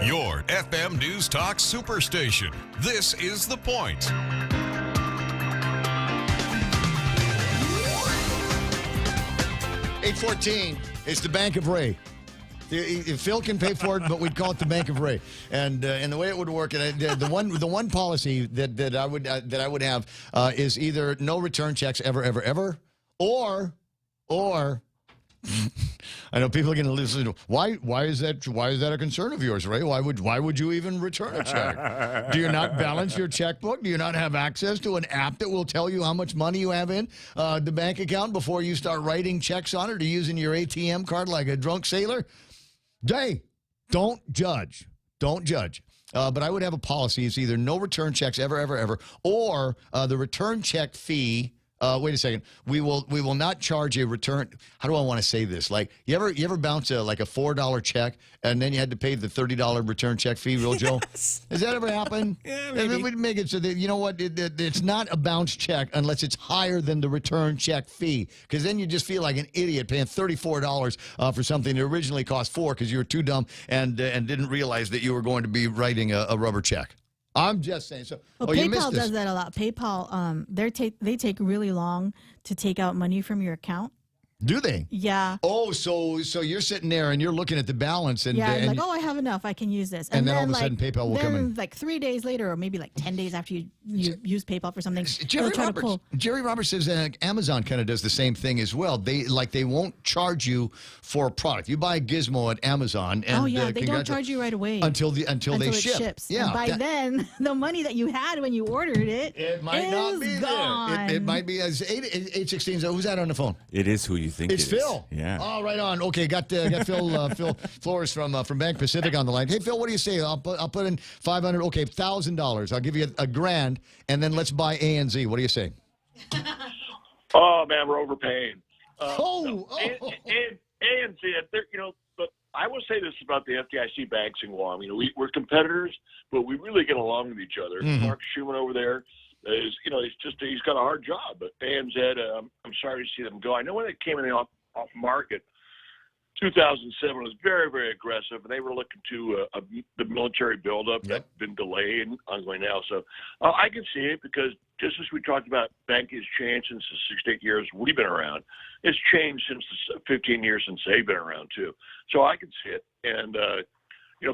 [SPEAKER 22] Your FM News Talk Superstation. This is The Point.
[SPEAKER 19] $814. It's the Bank of Ray. Phil can pay for it, but we'd call it the Bank of Ray. And the way it would work, and the one policy that I would have is either no return checks ever, or I know people are going to listen to why is that a concern of yours, Ray? Why would you even return a check? Do you not balance your checkbook? Do you not have access to an app that will tell you how much money you have in the bank account before you start writing checks on it, or using your ATM card like a drunk sailor? Don't judge. But I would have a policy. It's either no return checks ever, or the return check fee Wait a second. We will not charge a return. How do I want to say this? Like, you ever bounce a $4 check and then you had to pay the $30 return check fee, real Joe? Has that ever happened?
[SPEAKER 3] Yeah,
[SPEAKER 19] maybe. We'd make it so that, you know what, it's not a bounce check unless it's higher than the return check fee, because then you just feel like an idiot paying $34 for something that originally cost $4 because you were too dumb and didn't realize that you were going to be writing a rubber check. I'm just saying. So,
[SPEAKER 17] Well,
[SPEAKER 19] you missed
[SPEAKER 17] PayPal
[SPEAKER 19] this.
[SPEAKER 17] does that a lot. PayPal, they take really long to take out money from your account.
[SPEAKER 19] Do they?
[SPEAKER 17] Yeah.
[SPEAKER 19] Oh, so you're sitting there and you're looking at the balance and
[SPEAKER 17] Yeah,
[SPEAKER 19] and
[SPEAKER 17] like, oh, I have enough. I can use this.
[SPEAKER 19] and then all of a sudden PayPal will come in.
[SPEAKER 17] Like 3 days later, or maybe like 10 days after you use PayPal for something,
[SPEAKER 19] Jerry Roberts says Amazon kind of does the same thing as well. They won't charge you for a product. You buy a gizmo at Amazon, and
[SPEAKER 17] they don't charge you right away
[SPEAKER 19] until they
[SPEAKER 17] it
[SPEAKER 19] ship.
[SPEAKER 17] ships.
[SPEAKER 19] Yeah,
[SPEAKER 17] and by then the money that you had when you ordered it
[SPEAKER 19] might not be
[SPEAKER 17] gone.
[SPEAKER 19] there. It might be as 816. Who's that on the phone?
[SPEAKER 3] It is who you think
[SPEAKER 19] It's
[SPEAKER 3] it is.
[SPEAKER 19] Phil.
[SPEAKER 3] Yeah.
[SPEAKER 19] Oh, right on. Okay, got Phil Flores from Bank Pacific on the line. Hey, Phil, what do you say? I'll put in $500. Okay, $1,000. I'll give you a grand, and then let's buy ANZ. What do you say?
[SPEAKER 8] Oh man, we're overpaying.
[SPEAKER 19] And
[SPEAKER 8] but I will say this about the FDIC banks in Guam. We're competitors, but we really get along with each other.
[SPEAKER 19] Mm-hmm.
[SPEAKER 8] Mark Schumann over there is, he's got a hard job. But ANZ, I'm sorry to see them go. I know when they came in the off market, 2007 was very, very aggressive, and they were looking to the military buildup that's been delayed and ongoing now. So I can see it, because just as we talked about, banking has changed since the 6 to 8 years we've been around. It's changed since the 15 years since they've been around too. So I can see it. And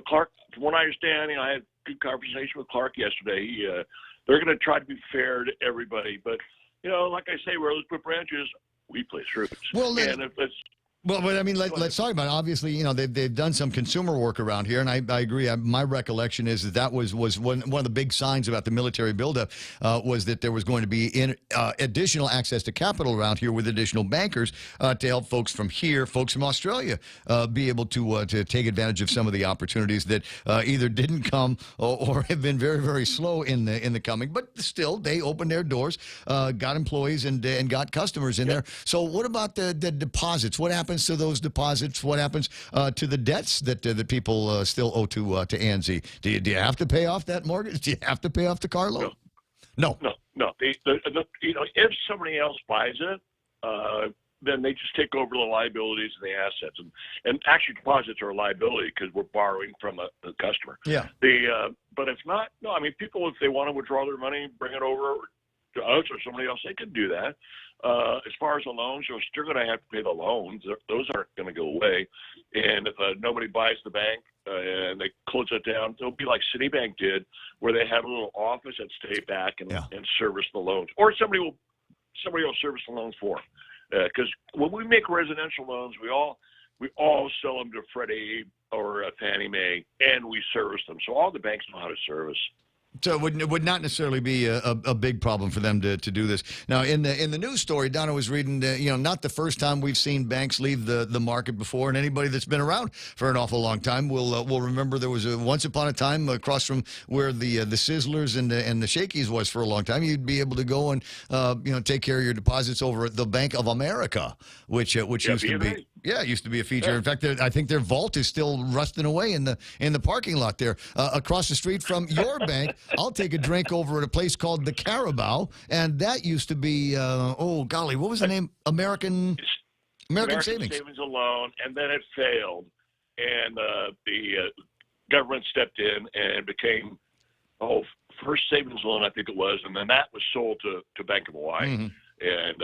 [SPEAKER 8] Clark, from what I understand, I had a good conversation with Clark yesterday. They're going to try to be fair to everybody, but like I say, where let's put branches, we place roots.
[SPEAKER 19] Well,
[SPEAKER 8] and if it's
[SPEAKER 19] Well, but I mean, let's talk about it. Obviously, they've done some consumer work around here, and I agree. My recollection is that was one of the big signs about the military buildup was that there was going to be additional access to capital around here with additional bankers to help folks from here, folks from Australia, be able to take advantage of some of the opportunities that either didn't come or have been very, very slow in the coming. But still, they opened their doors, got employees and got customers in there. So, what about the deposits? What happens to those deposits? What happens to the debts that people still owe to ANZ? Do you have to pay off that mortgage? Do you have to pay off the car loan? No.
[SPEAKER 8] If somebody else buys it, then they just take over the liabilities and the assets. And actually, deposits are a liability because we're borrowing from a customer.
[SPEAKER 19] Yeah.
[SPEAKER 8] But if not, no. I mean, people, if they want to withdraw their money, bring it over to us or somebody else, they can do that. As far as the loans, you're still going to have to pay the loans. Those aren't going to go away. And if nobody buys the bank and they close it down, it'll be like Citibank did, where they have a little office that stay back and service the loans, or somebody will service the loans for them. Because when we make residential loans, we all sell them to Freddie or Fannie Mae, and we service them. So all the banks know how to service.
[SPEAKER 19] So it would not necessarily be a big problem for them to do this. Now, in the news story, Donna was reading, not the first time we've seen banks leave the market before, and anybody that's been around for an awful long time will remember there was once upon a time across from where the Sizzlers and the Shakey's was for a long time. You'd be able to go and take care of your deposits over at the Bank of America, which used to be. Yeah, it used to be a feature.
[SPEAKER 8] Yeah.
[SPEAKER 19] In fact, I think their vault is still rusting away in the parking lot there, across the street from your bank. I'll take a drink over at a place called the Carabao, and that used to be what was the name? American Savings
[SPEAKER 8] and Loan, and then it failed, and the government stepped in and became First Savings Loan, I think it was, and then that was sold to Bank of Hawaii, and.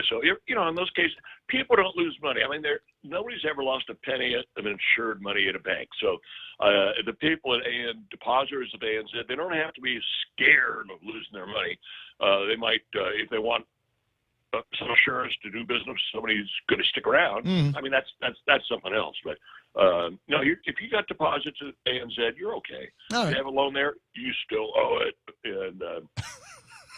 [SPEAKER 8] So in those cases, people don't lose money. I mean, nobody's ever lost a penny of insured money at a bank. So the people at depositors of ANZ, they don't have to be scared of losing their money. They might, if they want some assurance to do business, somebody's going to stick around. I mean, that's something else. But no, if you got deposits at ANZ, you're okay.
[SPEAKER 19] All right.
[SPEAKER 8] If you have a loan there, you still owe it, and.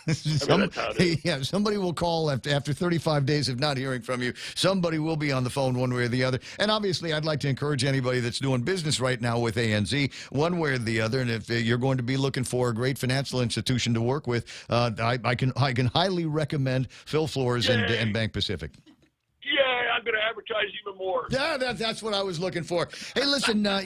[SPEAKER 8] That's how it is.
[SPEAKER 19] Yeah, somebody will call after 35 days of not hearing from you. Somebody will be on the phone one way or the other. And obviously, I'd like to encourage anybody that's doing business right now with ANZ, one way or the other. And if you're going to be looking for a great financial institution to work with, I can highly recommend Phil Flores and Bank Pacific.
[SPEAKER 8] Yeah, I'm going to advertise even more.
[SPEAKER 19] Yeah, that's what I was looking for. Hey, listen, I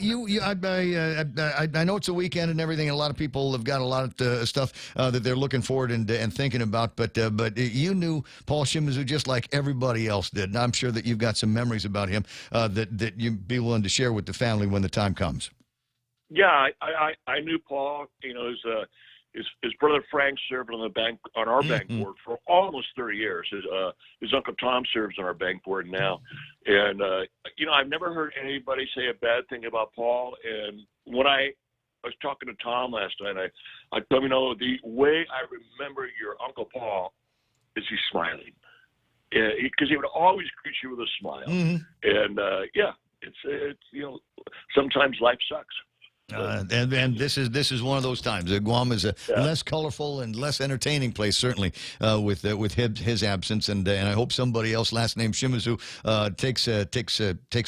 [SPEAKER 19] know it's a weekend and everything, and a lot of people have got a lot of stuff that they're looking forward and thinking about. But you knew Paul Shimizu just like everybody else did, and I'm sure that you've got some memories about him that you'd be willing to share with the family when the time comes.
[SPEAKER 8] Yeah, I knew Paul. You know, his brother Frank served on our bank board for almost 30 years. His uncle Tom serves on our bank board now, and you know, I've never heard anybody say a bad thing about Paul. And when I was talking to Tom last night, I told him, you know, the way I remember your Uncle Paul is he's smiling, because he would always greet you with a smile. And yeah, it's you know, sometimes life sucks.
[SPEAKER 19] And this is one of those times. Guam is a less colorful and less entertaining place, certainly, with his absence. And I hope somebody else, last name Shimizu, takes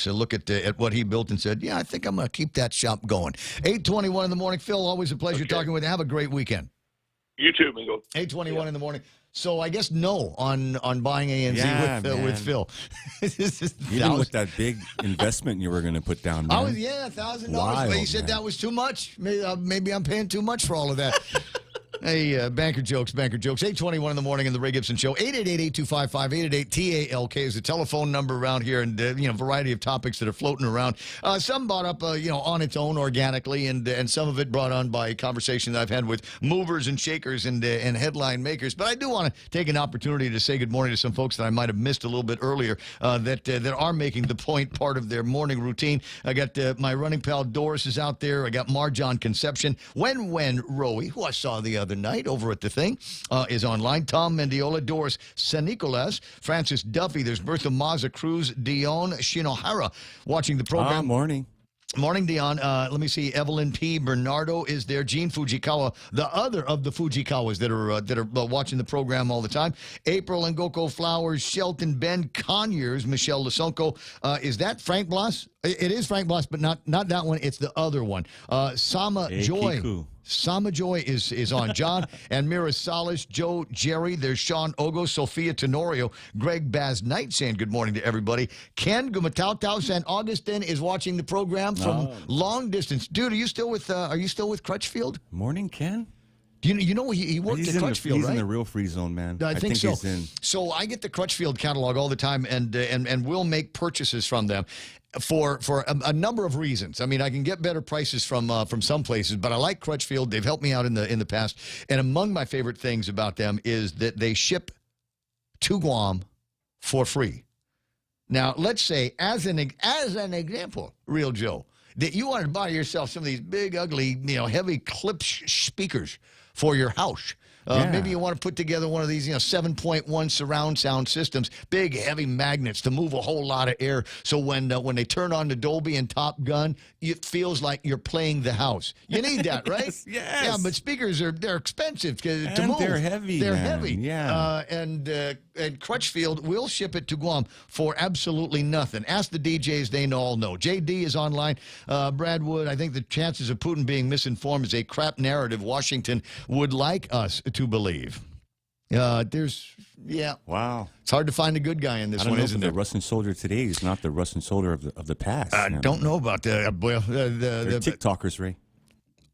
[SPEAKER 19] a look at what he built and said, yeah, I think I'm going to keep that shop going. 8:21 in the morning. Phil, always a pleasure talking with you. Have a great weekend.
[SPEAKER 8] You too, Mingo.
[SPEAKER 19] 8:21 in the morning. So I guess no on buying ANZ with Phil.
[SPEAKER 3] Even with that big investment you were going to put down, man.
[SPEAKER 19] $1,000. He said that was too much. Maybe I'm paying too much for all of that. Hey, banker jokes. 8:21 in the morning in the Ray Gibson Show. 888-825-5888-TALK is the telephone number around here, and variety of topics that are floating around. Some brought up, on its own organically, and some of it brought on by conversations I've had with movers and shakers and headline makers. But I do want to take an opportunity to say good morning to some folks that I might have missed a little bit earlier that are making the point part of their morning routine. I got my running pal Doris is out there. I got Marjan Conception. When Rowie, who I saw the other night over at the thing, is online. Tom Mendiola, Doris San Nicolas, Francis Duffy. There's Bertha Maza Cruz, Dion Shinohara watching the program.
[SPEAKER 3] Morning.
[SPEAKER 19] Morning, Dion. Let me see. Evelyn P. Bernardo is there. Jean Fujikawa, the other of the Fujikawas that are watching the program all the time. April Ngoko Flowers, Shelton, Ben Conyers, Michelle Lasonko. Is that Frank Blas? It is Frank Blas, but not that one. It's the other one. Sama Joy. Kiku. Sama Joy is on. John and Mira Salas, Joe, Jerry. There's Sean Ogo, Sophia Tenorio, Greg Baz Knight saying good morning to everybody. Ken Gumatau San Augustin is watching the program from long distance. Dude, are you still with Crutchfield?
[SPEAKER 3] Morning, Ken.
[SPEAKER 19] You know he worked at Crutchfield,
[SPEAKER 3] he's
[SPEAKER 19] right?
[SPEAKER 3] in the real free zone, man.
[SPEAKER 19] I think so.
[SPEAKER 3] He's in.
[SPEAKER 19] So I get the Crutchfield catalog all the time, and we'll make purchases from them for a number of reasons. I mean, I can get better prices from some places, but I like Crutchfield. They've helped me out in the past. And among my favorite things about them is that they ship to Guam for free. Now, let's say as an example, Real Joe, that you wanted to buy yourself some of these big, ugly, heavy clip speakers for your house. Maybe you want to put together one of these, 7.1 surround sound systems, big, heavy magnets to move a whole lot of air. So when they turn on the Dolby and Top Gun, it feels like you're playing the house. You need that, right?
[SPEAKER 3] Yes.
[SPEAKER 19] Yeah, but speakers they're expensive to move.
[SPEAKER 3] They're heavy.
[SPEAKER 19] They're
[SPEAKER 3] man.
[SPEAKER 19] heavy.
[SPEAKER 3] Yeah.
[SPEAKER 19] And Crutchfield will ship it to Guam for absolutely nothing. Ask the DJs; they all know. JD is online. Brad Wood, I think the chances of Putin being misinformed is a crap narrative Washington would like us to believe. Wow. It's hard to find a good guy in this one, isn't it?
[SPEAKER 3] The Russian soldier today is not the Russian soldier of the past.
[SPEAKER 19] I don't know about that. Well,
[SPEAKER 3] They're TikTokers, Ray.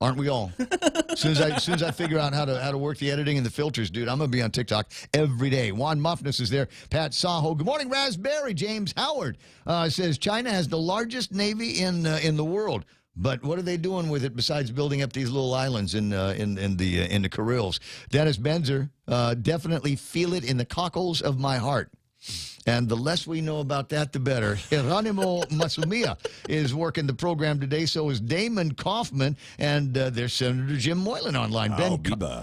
[SPEAKER 19] Aren't we all? As soon as I figure out how to work the editing and the filters, dude, I'm gonna be on TikTok every day. Juan Muffness is there. Pat Saho. Good morning, Raspberry. James Howard says China has the largest navy in the world. But what are they doing with it besides building up these little islands in the Kurils? Dennis Benzer, definitely feel it in the cockles of my heart. And the less we know about that, the better. Geronimo Masumiya is working the program today. So is Damon Kaufman, and there's Senator Jim Moylan online.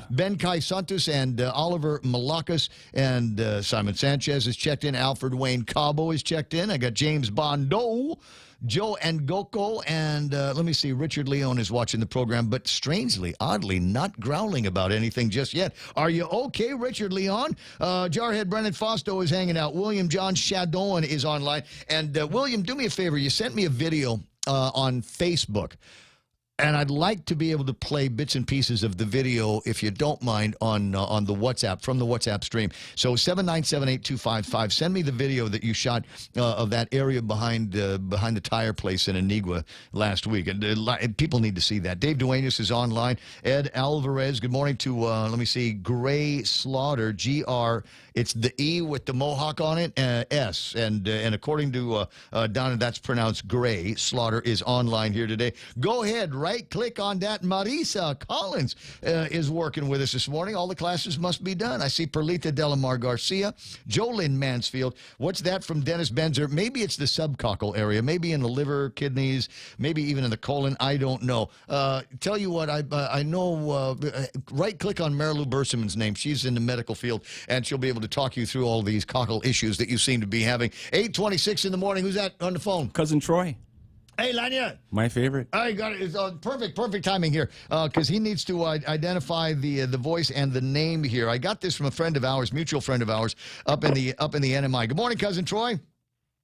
[SPEAKER 19] Ben Kai Santos and Oliver Malacas, and Simon Sanchez is checked in. Alfred Wayne Cabo is checked in. I got James Bondo. Joe Ngoko, and let me see, Richard Leon is watching the program, but strangely, oddly, not growling about anything just yet. Are you okay, Richard Leon? Jarhead Brennan Fausto is hanging out. William John Shadon is online. And William, do me a favor. You sent me a video on Facebook. And I'd like to be able to play bits and pieces of the video, if you don't mind, on the WhatsApp, from the WhatsApp stream. So 7978255, send me the video that you shot of that area behind the tire place in Anigua last week. And people need to see that. Dave Duenas is online. Ed Alvarez, good morning to, let me see, Gray Slaughter, G-R. It's the E with the mohawk on it, S. And according to Donna, that's pronounced Gray. Slaughter is online here today. Go ahead, right-click on that. Marisa Collins is working with us this morning. All the classes must be done. I see Perlita Delamar Garcia, Jolyn Mansfield. What's that from Dennis Benzer? Maybe it's the subcockle area. Maybe in the liver, kidneys, maybe even in the colon. I don't know. Tell you what, I know, right-click on Marilou Berseman's name. She's in the medical field, and she'll be able to talk you through all these cockle issues that you seem to be having. 8:26 in the morning. Who's that on the phone?
[SPEAKER 3] Cousin Troy.
[SPEAKER 19] Hey, Lanya.
[SPEAKER 3] My favorite.
[SPEAKER 19] I got it. It's perfect timing here because he needs to identify the voice and the name here. I got this from a friend of ours, mutual friend of ours, up in the NMI. Good morning, Cousin Troy.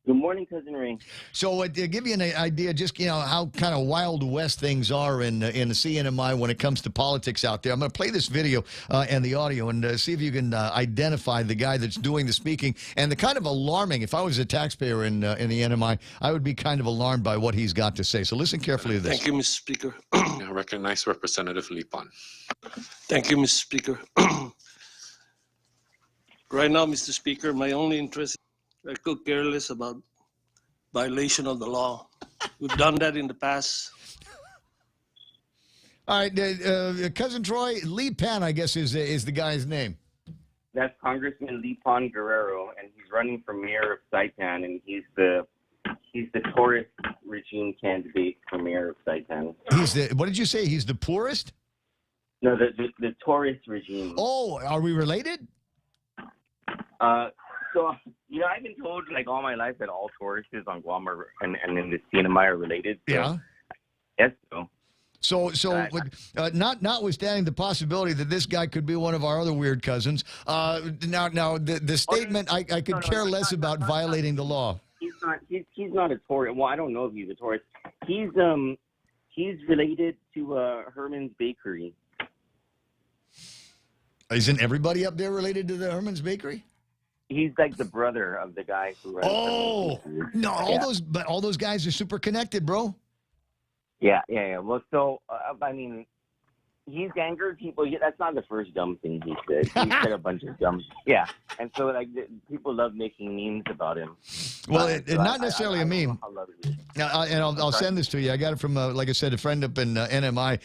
[SPEAKER 9] Good morning, Cousin Ray.
[SPEAKER 19] So to give you an idea, just how kind of Wild West things are in the CNMI when it comes to politics out there, I'm going to play this video and the audio and see if you can identify the guy that's doing the speaking and the kind of alarming. If I was a taxpayer in the NMI, I would be kind of alarmed by what he's got to say. So listen carefully to this.
[SPEAKER 11] Thank you, Mr. Speaker. I recognize Representative Lipon. Thank you, Mr. Speaker. Right now, Mr. Speaker, my only interest. I could care less about violation of the law. We've done that in the past.
[SPEAKER 19] All right, Cousin Troy, Lee Pan, I guess, is the guy's name.
[SPEAKER 9] That's Congressman Lipon Guerrero, and he's running for mayor of Saipan, and he's the tourist regime candidate for mayor of Saipan.
[SPEAKER 19] What did you say? He's the poorest?
[SPEAKER 9] No, the tourist regime.
[SPEAKER 19] Oh, are we related?
[SPEAKER 9] So, I've been told all my life that all tourists on Guam and in the CNMI are related. So
[SPEAKER 19] Yeah.
[SPEAKER 9] Yes, so.
[SPEAKER 19] Notwithstanding the possibility that this guy could be one of our other weird cousins, now the statement I could care less about violating the law.
[SPEAKER 9] He's not a tourist. Well, I don't know if he's a tourist. He's related to Herman's Bakery.
[SPEAKER 19] Isn't everybody up there related to the Herman's Bakery?
[SPEAKER 9] He's like the brother of the guy who runs.
[SPEAKER 19] Oh no! All those guys are super connected, bro.
[SPEAKER 9] Yeah. Well, so he's angered people. That's not the first dumb thing he said. He said a bunch of dumb. Yeah, and so people love making memes about him.
[SPEAKER 19] Well, not necessarily a meme. I'll send this to you. I got it from, like I said, a friend up in NMI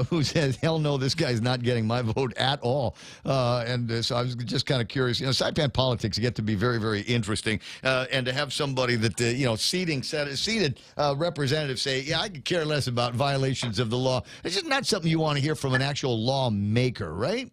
[SPEAKER 19] who says, "Hell no, this guy's not getting my vote at all." So I was just kind of curious. Saipan politics get to be very, very interesting, and to have somebody that seated representatives say, "Yeah, I could care less about violations of the law." It's just not something you want to hear from an actual lawmaker, right?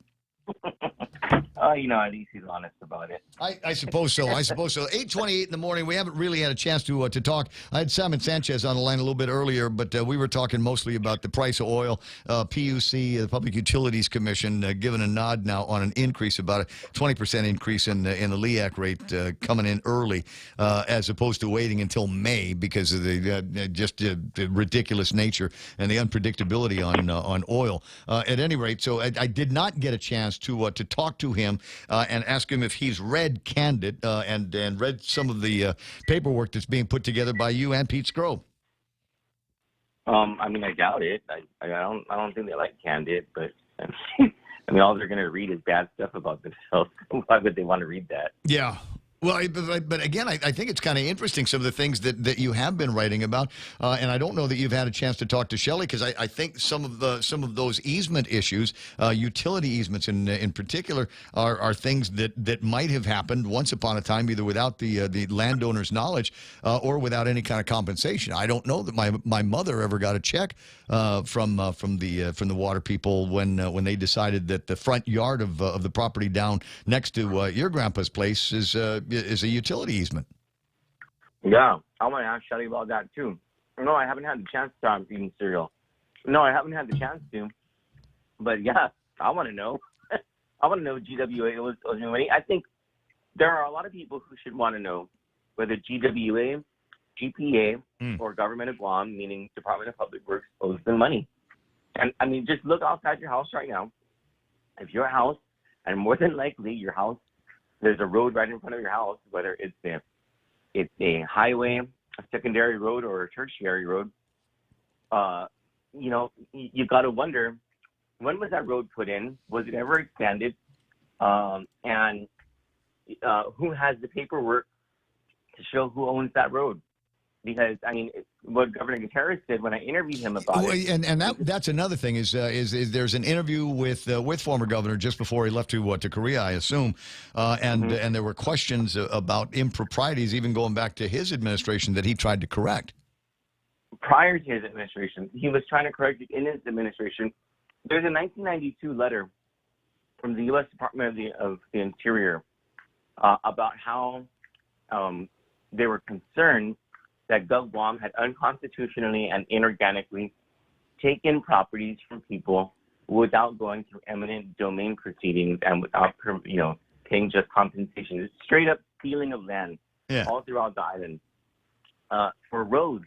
[SPEAKER 9] At least he's honest about it.
[SPEAKER 19] I suppose so. 8:28 in the morning. We haven't really had a chance to talk. I had Simon Sanchez on the line a little bit earlier, but we were talking mostly about the price of oil. PUC, the Public Utilities Commission, giving a nod now on an increase, about a 20% increase in the LEAC rate coming in early, as opposed to waiting until May because of the ridiculous nature and the unpredictability on oil. At any rate, so I did not get a chance to talk to him and ask him if he's read Candid and read some of the paperwork that's being put together by you and Pete Scrove.
[SPEAKER 9] I doubt it. I don't think they like Candid, but all they're going to read is bad stuff about themselves. Why would they want to read that?
[SPEAKER 19] Yeah. Well, but again, I think it's kind of interesting, some of the things that you have been writing about, and I don't know that you've had a chance to talk to Shelley, because I think some of those easement issues, utility easements in particular, are things that might have happened once upon a time, either without the landowner's knowledge or without any kind of compensation. I don't know that my mother ever got a check from the water people when they decided that the front yard of the property down next to your grandpa's place is a utility easement.
[SPEAKER 9] Yeah, I want to ask Shelley about that too. No, I haven't had the chance to. I'm eating cereal. No, I haven't had the chance to. But yeah, I want to know. I want to know GWA was owes me money. I think there are a lot of people who should want to know whether GWA, GPA, or Government of Guam, meaning Department of Public Works, owes them money. And I mean, just look outside your house right now. If your house, and more than likely your house, there's a road right in front of your house, whether it's a highway, a secondary road, or a tertiary road, you know, you've got to wonder, when was that road put in? Was it ever expanded? And who has the paperwork to show who owns that road? Because, I mean, what Governor Gutierrez said when I interviewed him about it.
[SPEAKER 19] And that's another thing is there's an interview with former governor just before he left to Korea, I assume, and there were questions about improprieties even going back to his administration that he tried to correct.
[SPEAKER 9] Prior to his administration, he was trying to correct it in his administration. There's a 1992 letter from the U.S. Department of the Interior about how they were concerned that Gov Guam had unconstitutionally and inorganically taken properties from people without going through eminent domain proceedings and without, you know, paying just compensation. It's straight up stealing of land all throughout the island for roads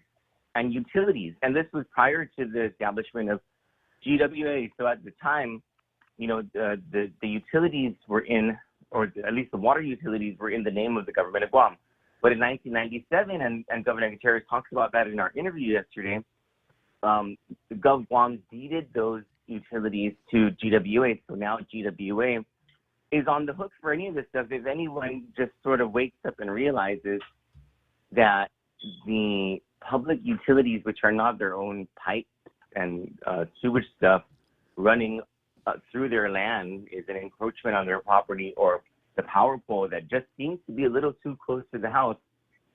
[SPEAKER 9] and utilities. And this was prior to the establishment of GWA. So at the time, you know, the utilities were in, or at least the water utilities were in the name of the Government of Guam. But in 1997, and Governor Gutierrez talks about that in our interview yesterday, the Gov Guam deeded those utilities to GWA. So now GWA is on the hook for any of this stuff. If anyone just sort of wakes up and realizes that the public utilities, which are not their own pipes and sewage stuff running through their land, is an encroachment on their property, or the power pole that just seems to be a little too close to the house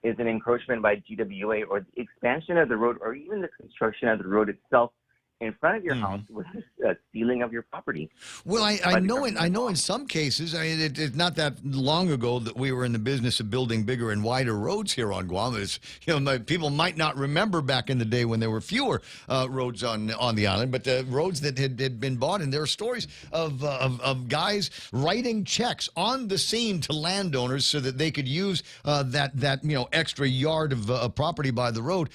[SPEAKER 9] is an encroachment by GWA, or the expansion of the road, or even the construction of the road itself in front of your house was stealing of your property.
[SPEAKER 19] Well, I know in some cases, I mean, it's not that long ago that we were in the business of building bigger and wider roads here on Guam. It's, you know, people might not remember back in the day when there were fewer roads on the island, but the roads that had been bought, and there are stories of guys writing checks on the scene to landowners so that they could use that you know, extra yard of property by the road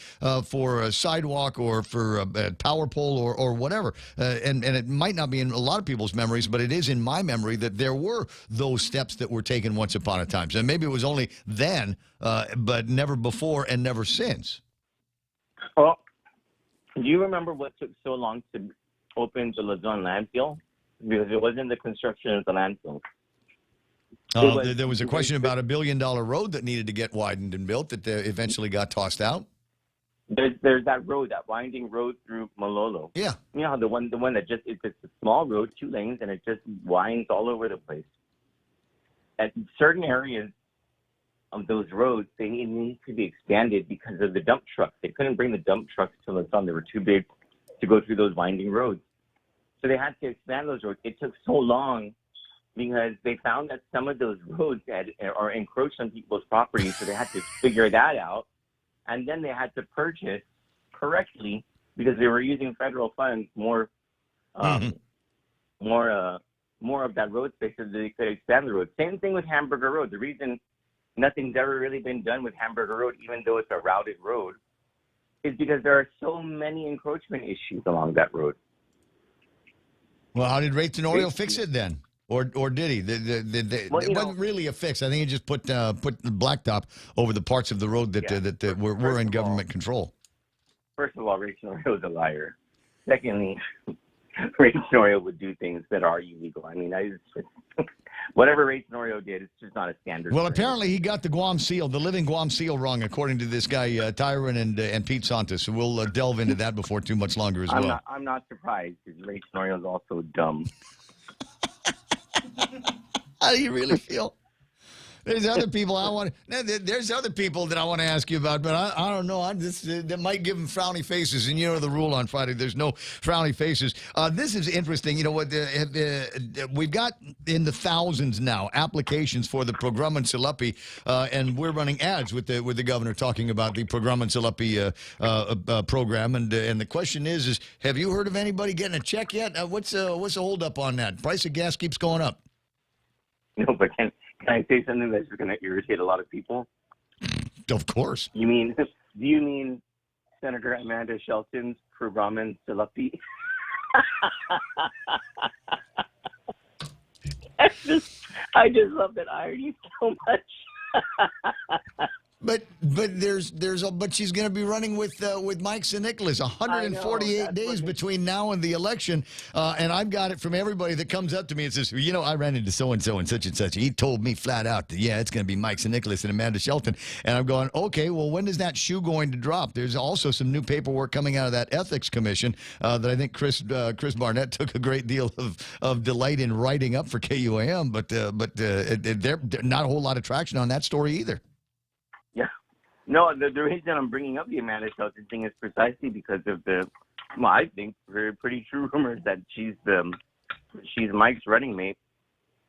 [SPEAKER 19] for a sidewalk or for a power pole or whatever. And it might not be in a lot of people's memories, but it is in my memory that there were those steps that were taken once upon a time. And maybe it was only then, but never before and never since.
[SPEAKER 9] Well, do you remember what took so long to open the Luzon landfill? Because it wasn't the construction of the landfill.
[SPEAKER 19] There was a question about $1 billion road that needed to get widened and built that eventually got tossed out.
[SPEAKER 9] There's that road, that winding road through Malolo.
[SPEAKER 19] Yeah.
[SPEAKER 9] You know, the one that just, it's a small road, 2 lanes, and it just winds all over the place. At certain areas of those roads, they need to be expanded because of the dump trucks. They couldn't bring the dump trucks to Luzon. They were too big to go through those winding roads. So they had to expand those roads. It took so long because they found that some of those roads are encroached on people's property, so they had to figure that out. And then they had to purchase correctly, because they were using federal funds, more of that road space so that they could expand the road. Same thing with Hamburger Road. The reason nothing's ever really been done with Hamburger Road, even though it's a routed road, is because there are so many encroachment issues along that road.
[SPEAKER 19] Well, how did Ray Tenorio fix it then? Or did he? It wasn't really a fix. I think he just put the blacktop over the parts of the road that were in government control.
[SPEAKER 9] First of all, Ray Tenorio is a liar. Secondly, Ray Tenorio would do things that are illegal. I mean, whatever Ray Tenorio did, it's just not a standard.
[SPEAKER 19] Well, apparently he got the Guam seal, the living Guam seal, wrong, according to this guy Tyron and Pete Santos. So we'll delve into that before too much longer as well.
[SPEAKER 9] I'm not surprised, because Ray Tenorio is also dumb.
[SPEAKER 19] How do you really feel? There's other people I want. There's other people that I want to ask you about, but I don't know. That might give them frowny faces, and you know the rule on Friday. There's no frowny faces. This is interesting. You know what? We've got in the thousands now applications for the Programman Salapi, and we're running ads with the governor talking about the Programman Salapi program. And the question is have you heard of anybody getting a check yet? What's the holdup on that? Price of gas keeps going up.
[SPEAKER 9] No, but can I say something that's going to irritate a lot of people?
[SPEAKER 19] Of course.
[SPEAKER 9] Do you mean Senator Amanda Shelton's Programman Salapi? I just love that irony so much.
[SPEAKER 19] But she's going to be running with Mike St. Nicholas 148 days between now and the election, and I've got it from everybody that comes up to me and says, you know, I ran into so and such and such. He told me flat out that it's going to be Mike St. Nicholas and Amanda Shelton, and I'm going, okay, well, when is that shoe going to drop? There's also some new paperwork coming out of that ethics commission that I think Chris Barnett took a great deal of delight in writing up for KUAM, but they're not a whole lot of traction on that story either.
[SPEAKER 9] No, the reason I'm bringing up the Amanda Shelton thing is precisely because of I think, pretty true rumors that she's Mike's running mate,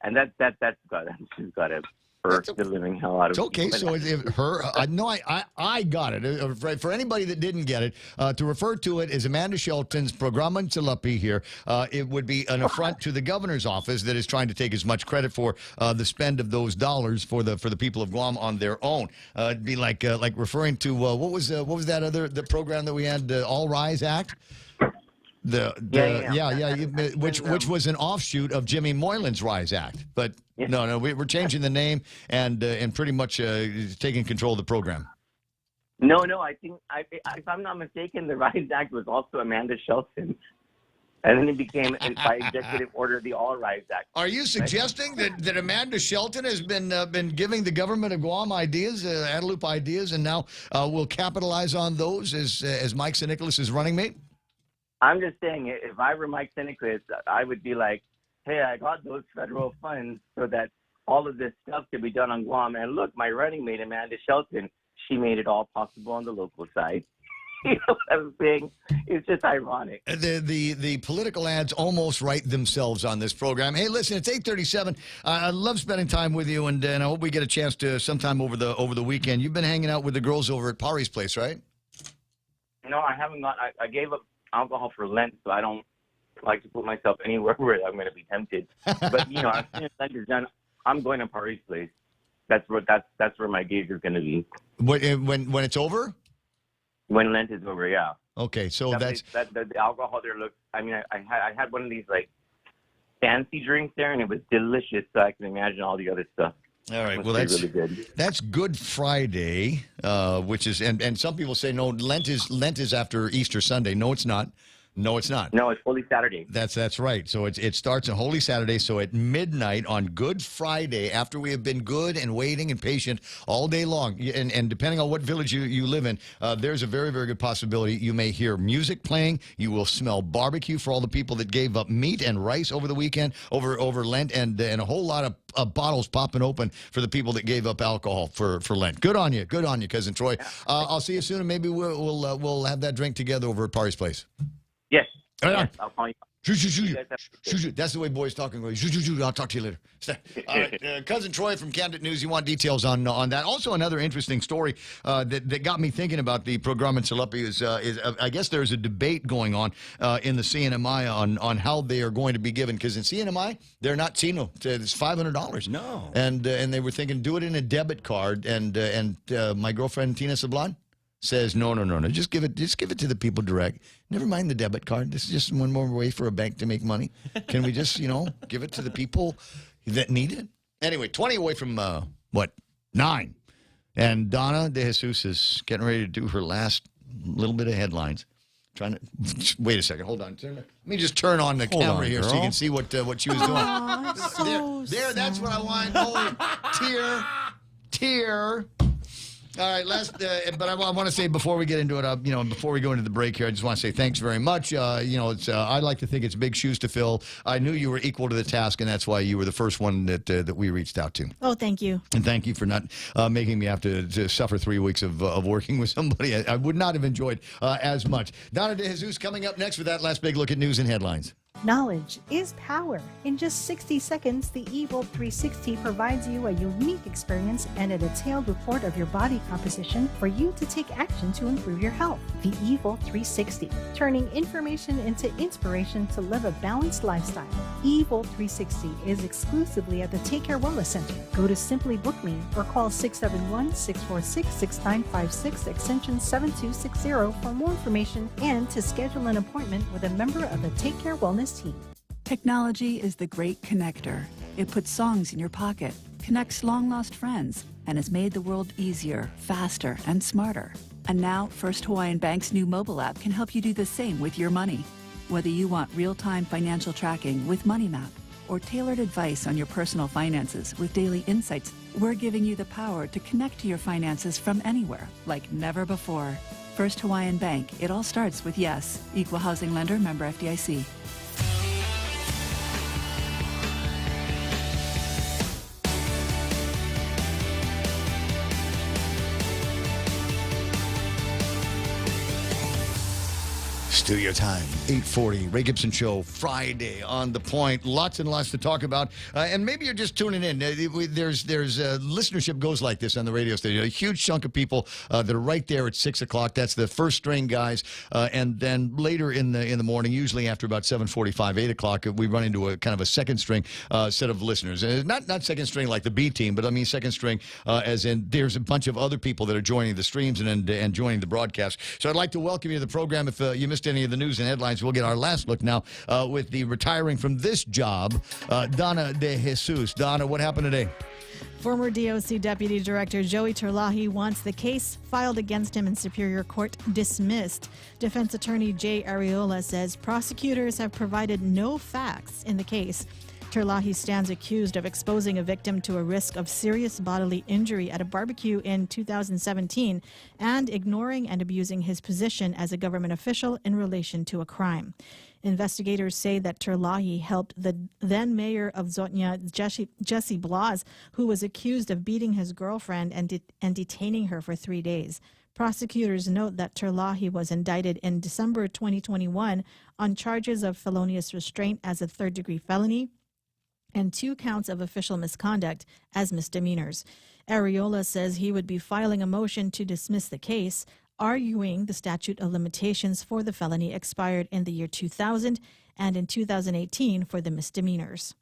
[SPEAKER 9] and that's got to hurt the living hell out of.
[SPEAKER 19] Okay, so I got it. For anybody that didn't get it, to refer to it as Amanda Shelton's Programman Salapi here, it would be an affront to the governor's office that is trying to take as much credit for the spend of those dollars for the people of Guam on their own. It'd be like referring to what was that the program that we had, All Rise Act. Which was an offshoot of Jimmy Moylan's Rise Act, but no, we're changing the name and pretty much taking control of the program.
[SPEAKER 9] No, I think if I'm not mistaken, the Rise Act was also Amanda Shelton, and then it became by executive order the All Rise Act.
[SPEAKER 19] Are you suggesting that Amanda Shelton has been giving the government of Guam ideas, Adelup ideas, and now will capitalize on those as Mike St. Nicholas' running mate?
[SPEAKER 9] I'm just saying, if I were Mike St. Nicholas, I would be like, hey, I got those federal funds so that all of this stuff could be done on Guam. And look, my running mate, Amanda Shelton, she made it all possible on the local side. You know what I'm saying? It's just ironic.
[SPEAKER 19] The political ads almost write themselves on this program. Hey, listen, it's 8:37. I love spending time with you, and I hope we get a chance to sometime over the weekend. You've been hanging out with the girls over at Pari's place, right?
[SPEAKER 9] No, I haven't gone. I gave up alcohol for Lent, so I don't like to put myself anywhere where I'm going to be tempted. But you know, as soon as Lent is done, I'm going to Pari's place. That's where my gauge is going to be.
[SPEAKER 19] When it's over?
[SPEAKER 9] When Lent is over, yeah.
[SPEAKER 19] Okay, so the
[SPEAKER 9] alcohol there looks. I mean, I had one of these like fancy drinks there, and it was delicious. So I can imagine all the other stuff.
[SPEAKER 19] All right, well, that's
[SPEAKER 9] really good.
[SPEAKER 19] That's Good Friday, which is, and some people say no, Lent is after Easter Sunday. No, it's not. No, it's not.
[SPEAKER 9] No, it's Holy Saturday.
[SPEAKER 19] That's right. So it starts on Holy Saturday. So at midnight on Good Friday, after we have been good and waiting and patient all day long, and depending on what village you live in, there's a very, very good possibility you may hear music playing. You will smell barbecue for all the people that gave up meat and rice over the weekend, over Lent, and a whole lot of bottles popping open for the people that gave up alcohol for Lent. Good on you, cousin Troy. I'll see you soon, and maybe we'll have that drink together over at Pari's place.
[SPEAKER 9] Yes.
[SPEAKER 19] Right
[SPEAKER 9] yes, I'll call you.
[SPEAKER 19] Shoot. That's the way boys talking. I'll talk to you later. All right, cousin Troy from Camden News. You want details on that? Also, another interesting story that got me thinking about the Programman Salapi is I guess there's a debate going on in the CNMI on how they are going to be given, because in CNMI they're not Sino. It's $500.
[SPEAKER 3] No.
[SPEAKER 19] And they were thinking do it in a debit card. And my girlfriend Tina Sablan says no. Just give it to the people direct. Never mind the debit card. This is just one more way for a bank to make money. Can we just give it to the people that need it? Anyway, 20 away from 9, and Donna De Jesus is getting ready to do her last little bit of headlines. Trying to wait a second. Hold on. Let me just turn on the camera here so you can see what she was doing. There. That's what I want. Oh, tear. All right, but I want to say before we get into it, before we go into the break here, I just want to say thanks very much. I like to think it's big shoes to fill. I knew you were equal to the task, and that's why you were the first one that we reached out to.
[SPEAKER 17] Oh, thank you.
[SPEAKER 19] And thank you for not making me have to suffer 3 weeks of working with somebody I would not have enjoyed as much. Donna De Jesus coming up next with that last big look at news and headlines.
[SPEAKER 13] Knowledge is power. In just 60 seconds, the Evolt 360 provides you a unique experience and a detailed report of your body composition for you to take action to improve your health. The Evolt 360, turning information into inspiration to live a balanced lifestyle. Evolt 360 is exclusively at the Take Care Wellness Center. Go to Simply Book Me or call 671-646-6956 extension 7260 for more information and to schedule an appointment with a member of the Take Care Wellness team.
[SPEAKER 14] Technology is the great connector. It puts songs in your pocket, connects long-lost friends, and has made the world easier, faster, and smarter. And now, First Hawaiian Bank's new mobile app can help you do the same with your money. Whether you want real-time financial tracking with MoneyMap or tailored advice on your personal finances with daily insights, we're giving you the power to connect to your finances from anywhere, like never before. First Hawaiian Bank. It all starts with yes. Equal housing lender, member FDIC.
[SPEAKER 19] Studio time, 8:40. Ray Gibson Show, Friday on The Point. Lots and lots to talk about. And maybe you're just tuning in. There's listenership goes like this on the radio station. A huge chunk of people that are right there at 6 o'clock. That's the first string guys. And then later in the morning, usually after about 7:45, 8 o'clock, we run into a kind of a second string set of listeners. And not second string like the B team, but I mean second string as in there's a bunch of other people that are joining the streams and joining the broadcast. So I'd like to welcome you to the program. If you missed any of the news and headlines, we'll get our last look now with the retiring from this job, Donna De Jesus. Donna, what happened today?
[SPEAKER 17] Former DOC Deputy Director Joey Terlahi wants the case filed against him in Superior Court dismissed. Defense attorney Jay Arreola says prosecutors have provided no facts in the case. Terlahi stands accused of exposing a victim to a risk of serious bodily injury at a barbecue in 2017 and ignoring and abusing his position as a government official in relation to a crime. Investigators say that Terlahi helped the then mayor of Zotnya, Jesse Blas, who was accused of beating his girlfriend and detaining her for 3 days. Prosecutors note that Terlahi was indicted in December 2021 on charges of felonious restraint as a third-degree felony and 2 counts of official misconduct as misdemeanors. Arreola says he would be filing a motion to dismiss the case, arguing the statute of limitations for the felony expired in the year 2000 and in 2018 for the misdemeanors.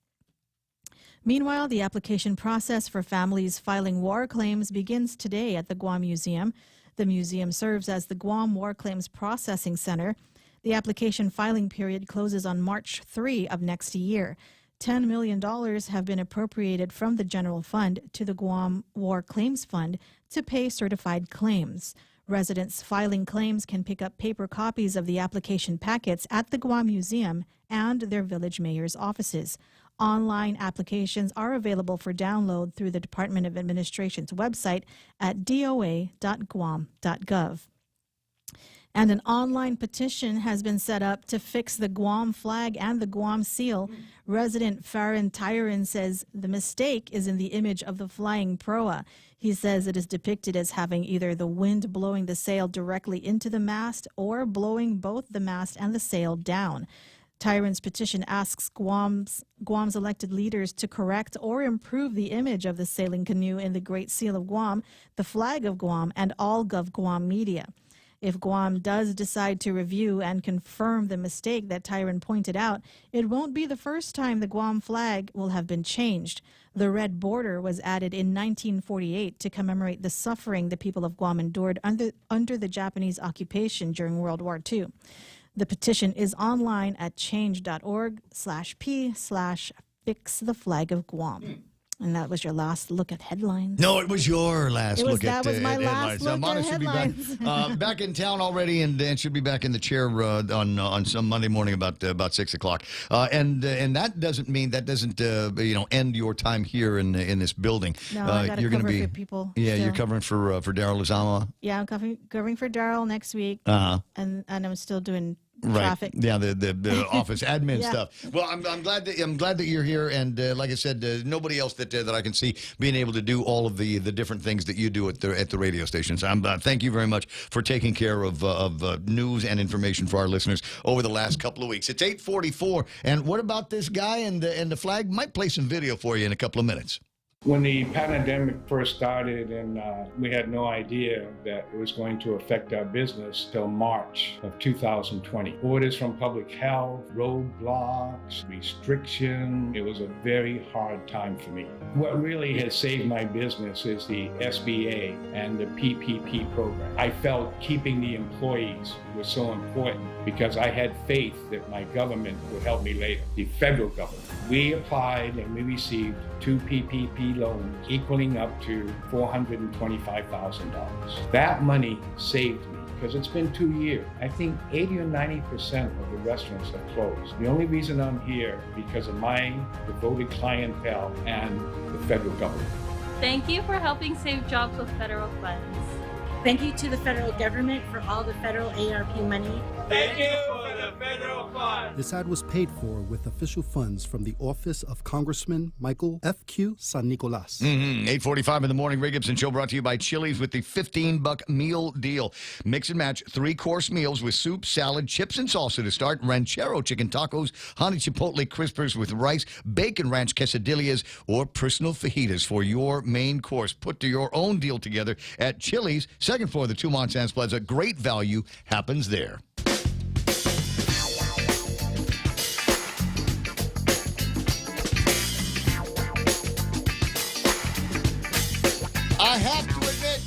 [SPEAKER 17] Meanwhile, the application process for families filing war claims begins today at the Guam Museum. The museum serves as the Guam War Claims Processing Center. The application filing period closes on March 3 of next year. $10 million have been appropriated from the general fund to the Guam War Claims Fund to pay certified claims. Residents filing claims can pick up paper copies of the application packets at the Guam Museum and their village mayor's offices. Online applications are available for download through the Department of Administration's website at doa.guam.gov. And an online petition has been set up to fix the Guam flag and the Guam seal. Resident Farron Tyron says the mistake is in the image of the flying proa. He says it is depicted as having either the wind blowing the sail directly into the mast or blowing both the mast and the sail down. Tyron's petition asks Guam's elected leaders to correct or improve the image of the sailing canoe in the Great Seal of Guam, the flag of Guam, and all GovGuam media. If Guam does decide to review and confirm the mistake that Tyron pointed out, it won't be the first time the Guam flag will have been changed. The red border was added in 1948 to commemorate the suffering the people of Guam endured under the Japanese occupation during World War II. The petition is online at change.org/p/fixtheflagofguam. And that was your last look at headlines.
[SPEAKER 19] No, it was your last look at
[SPEAKER 17] That was my last
[SPEAKER 19] headlines.
[SPEAKER 17] look
[SPEAKER 19] Mana
[SPEAKER 17] at
[SPEAKER 19] should
[SPEAKER 17] headlines.
[SPEAKER 19] be back in town already, and should be back in the chair on some Monday morning about 6 o'clock. And that doesn't end your time here in this building.
[SPEAKER 17] No, I got to cover for people.
[SPEAKER 19] Yeah,
[SPEAKER 17] still.
[SPEAKER 19] you're covering for Daryl Lozama.
[SPEAKER 17] Yeah, I'm covering for Daryl next week.
[SPEAKER 19] Uh-huh.
[SPEAKER 17] And I'm still doing
[SPEAKER 19] Right.
[SPEAKER 17] traffic.
[SPEAKER 19] Yeah, the office admin
[SPEAKER 17] Yeah.
[SPEAKER 19] stuff. Well, I'm glad that you're here, and like I said, nobody else that I can see being able to do all of the different things that you do at the radio stations. Thank you very much for taking care of news and information for our listeners over the last couple of weeks. It's 8:44, and what about this guy and the flag? Might play some video for you in a couple of minutes.
[SPEAKER 16] When the pandemic first started, and we had no idea that it was going to affect our business till March of 2020. Orders from public health, roadblocks, restriction. It was a very hard time for me. What really has saved my business is the SBA and the PPP program. I felt keeping the employees was so important because I had faith that my government would help me later, the federal government. We applied and we received 2 PPP loans equaling up to $425,000. That money saved me because it's been 2 years. I think 80 or 90% of the restaurants have closed. The only reason I'm here because of my devoted clientele and the federal government.
[SPEAKER 20] Thank you for helping save jobs with federal funds.
[SPEAKER 21] Thank you to the federal government for all the federal ARP money.
[SPEAKER 23] Thank you for the federal funds.
[SPEAKER 24] This ad was paid for with official funds from the office of Congressman Michael F.Q. San Nicolas.
[SPEAKER 19] 8:45 in the morning, Ray Gibson Show brought to you by Chili's with the $15 meal deal. Mix and match 3-course meals with soup, salad, chips, and salsa to start. Ranchero chicken tacos, honey chipotle crispers with rice, bacon ranch quesadillas, or personal fajitas for your main course. Put your own deal together at Chili's, second floor of the Tumon Sands Plaza. Great value happens there. I have to admit,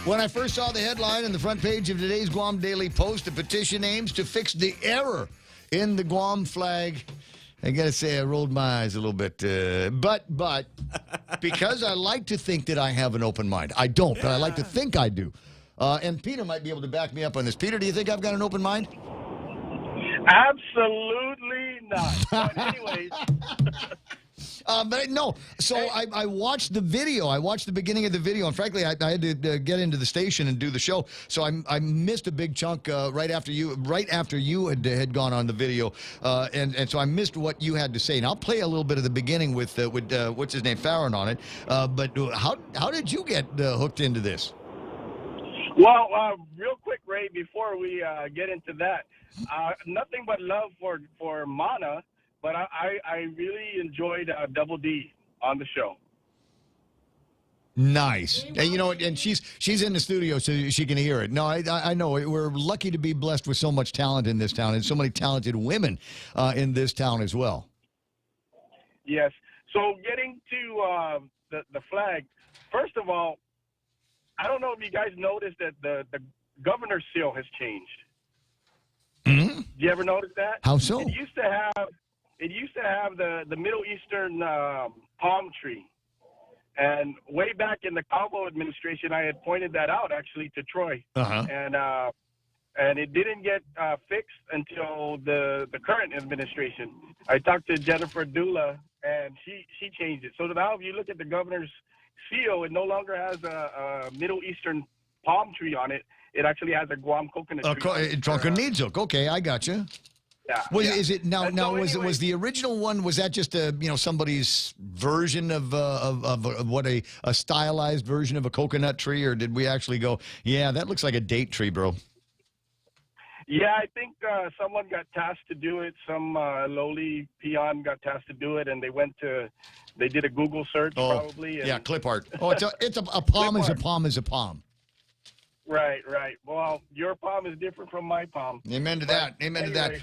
[SPEAKER 19] when I first saw the headline on the front page of today's Guam Daily Post, the petition aims to fix the error in the Guam flag. I got to say, I rolled my eyes a little bit. But because I like to think that I have an open mind. I don't, but I like to think I do. And Peter might be able to back me up on this. Peter, do you think I've got an open mind?
[SPEAKER 23] Absolutely not. But anyways.
[SPEAKER 19] But no, so I watched the video. I watched the beginning of the video, and frankly, I had to get into the station and do the show. So I missed a big chunk right after you had gone on the video, and so I missed what you had to say. And I'll play a little bit of the beginning with what's his name, Farron, on it. But how did you get hooked into this?
[SPEAKER 23] Well, real quick, Ray, before we get into that, nothing but love for Mana. But I really enjoyed Double D on the show.
[SPEAKER 19] Nice. And and she's in the studio so she can hear it. No, I know. We're lucky to be blessed with so much talent in this town and so many talented women in this town as well.
[SPEAKER 23] Yes. So getting to the flag, first of all, I don't know if you guys noticed that the governor's seal has changed.
[SPEAKER 19] Mm-hmm.
[SPEAKER 23] Did you ever notice that?
[SPEAKER 19] How so?
[SPEAKER 23] It used to have the Middle Eastern palm tree. And way back in the Calvo administration, I had pointed that out, actually, to Troy.
[SPEAKER 19] Uh-huh.
[SPEAKER 23] And it didn't get fixed until the current administration. I talked to Jennifer Dula, and she changed it. So now if you look at the governor's seal, it no longer has a Middle Eastern palm tree on it. It actually has a Guam coconut tree.
[SPEAKER 19] Coconut. Okay, I got you.
[SPEAKER 23] Yeah.
[SPEAKER 19] Is it now? Was the original one? Was that just somebody's version of what a stylized version of a coconut tree, or did we actually go? Yeah, that looks like a date tree, bro.
[SPEAKER 23] Yeah, I think someone got tasked to do it. Some lowly peon got tasked to do it, and they did a Google search probably. And,
[SPEAKER 19] yeah, clip art. Oh, it's a palm is a palm is a palm.
[SPEAKER 23] Right. Well, your palm is different from my palm.
[SPEAKER 19] Amen to that.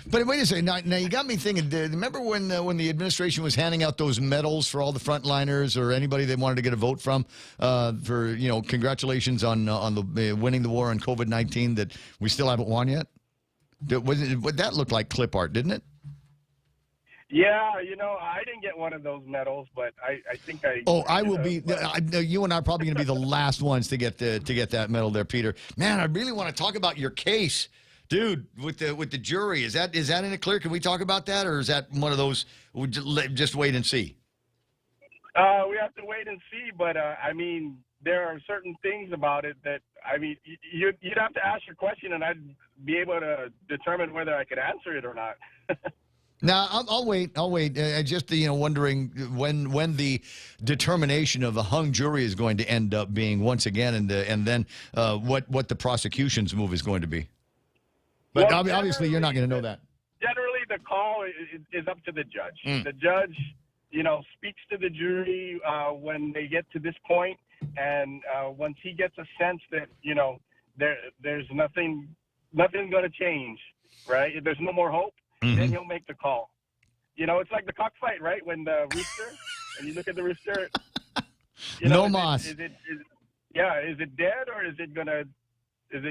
[SPEAKER 19] But wait a second. Now you got me thinking. Remember when the administration was handing out those medals for all the frontliners or anybody they wanted to get a vote from for congratulations on the winning the war on COVID-19 that we still haven't won yet? That looked like clip art, didn't it?
[SPEAKER 23] Yeah, I didn't get one of those medals, but I think I.
[SPEAKER 19] Oh, I will be. You and I are probably going to be the last ones to get that medal there, Peter. Man, I really want to talk about your case, dude, with the jury. Is that in the clear? Can we talk about that, or is that one of those? We'll just wait and see.
[SPEAKER 23] We have to wait and see, but I mean, there are certain things about it that you'd have to ask your question, and I'd be able to determine whether I could answer it or not.
[SPEAKER 19] Now, I'll wait. Just wondering when the determination of the hung jury is going to end up being once again, and then what the prosecution's move is going to be. But
[SPEAKER 23] Well,
[SPEAKER 19] obviously, you're not going to know that.
[SPEAKER 23] Generally, the call is up to the judge. The judge, speaks to the jury when they get to this point, and once he gets a sense that there's nothing going to change, right? If there's no more hope. Then he'll make the call. It's like the cockfight, right? When the rooster, and you look at the rooster.
[SPEAKER 19] No mas.
[SPEAKER 23] Is it dead, or is it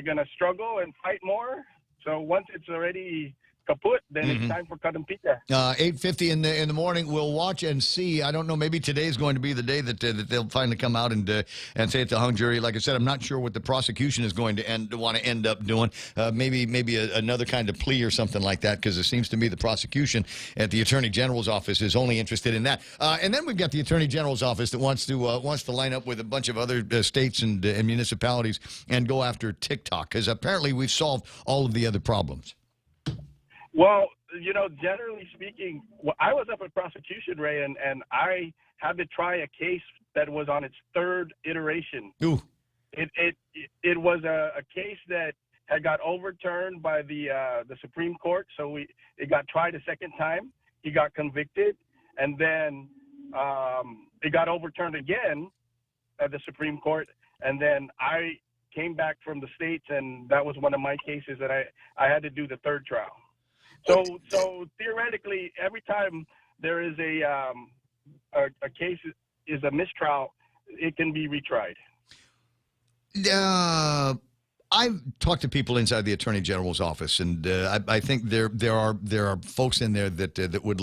[SPEAKER 23] gonna struggle and fight more? So once it's already kaput, then it's time for cut and pica.
[SPEAKER 19] 8:50 in the morning. We'll watch and see. I don't know. Maybe today's going to be the day that they'll finally come out and say it's a hung jury. Like I said, I'm not sure what the prosecution is going to want to end up doing. Maybe another kind of plea or something like that, because it seems to me the prosecution at the Attorney General's office is only interested in that. And then we've got the Attorney General's office that wants to line up with a bunch of other states and municipalities and go after TikTok, because apparently we've solved all of the other problems.
[SPEAKER 23] Well, generally speaking, I was up at prosecution, Ray, and I had to try a case that was on its third iteration.
[SPEAKER 19] Ooh.
[SPEAKER 23] It was a case that had got overturned by the Supreme Court, so it got tried a second time. He got convicted, and then it got overturned again at the Supreme Court, and then I came back from the States, and that was one of my cases that I had to do the third trial. So theoretically, every time there is a case is a mistrial, it can be retried.
[SPEAKER 19] I've talked to people inside the Attorney General's office, and I think there are folks in there that would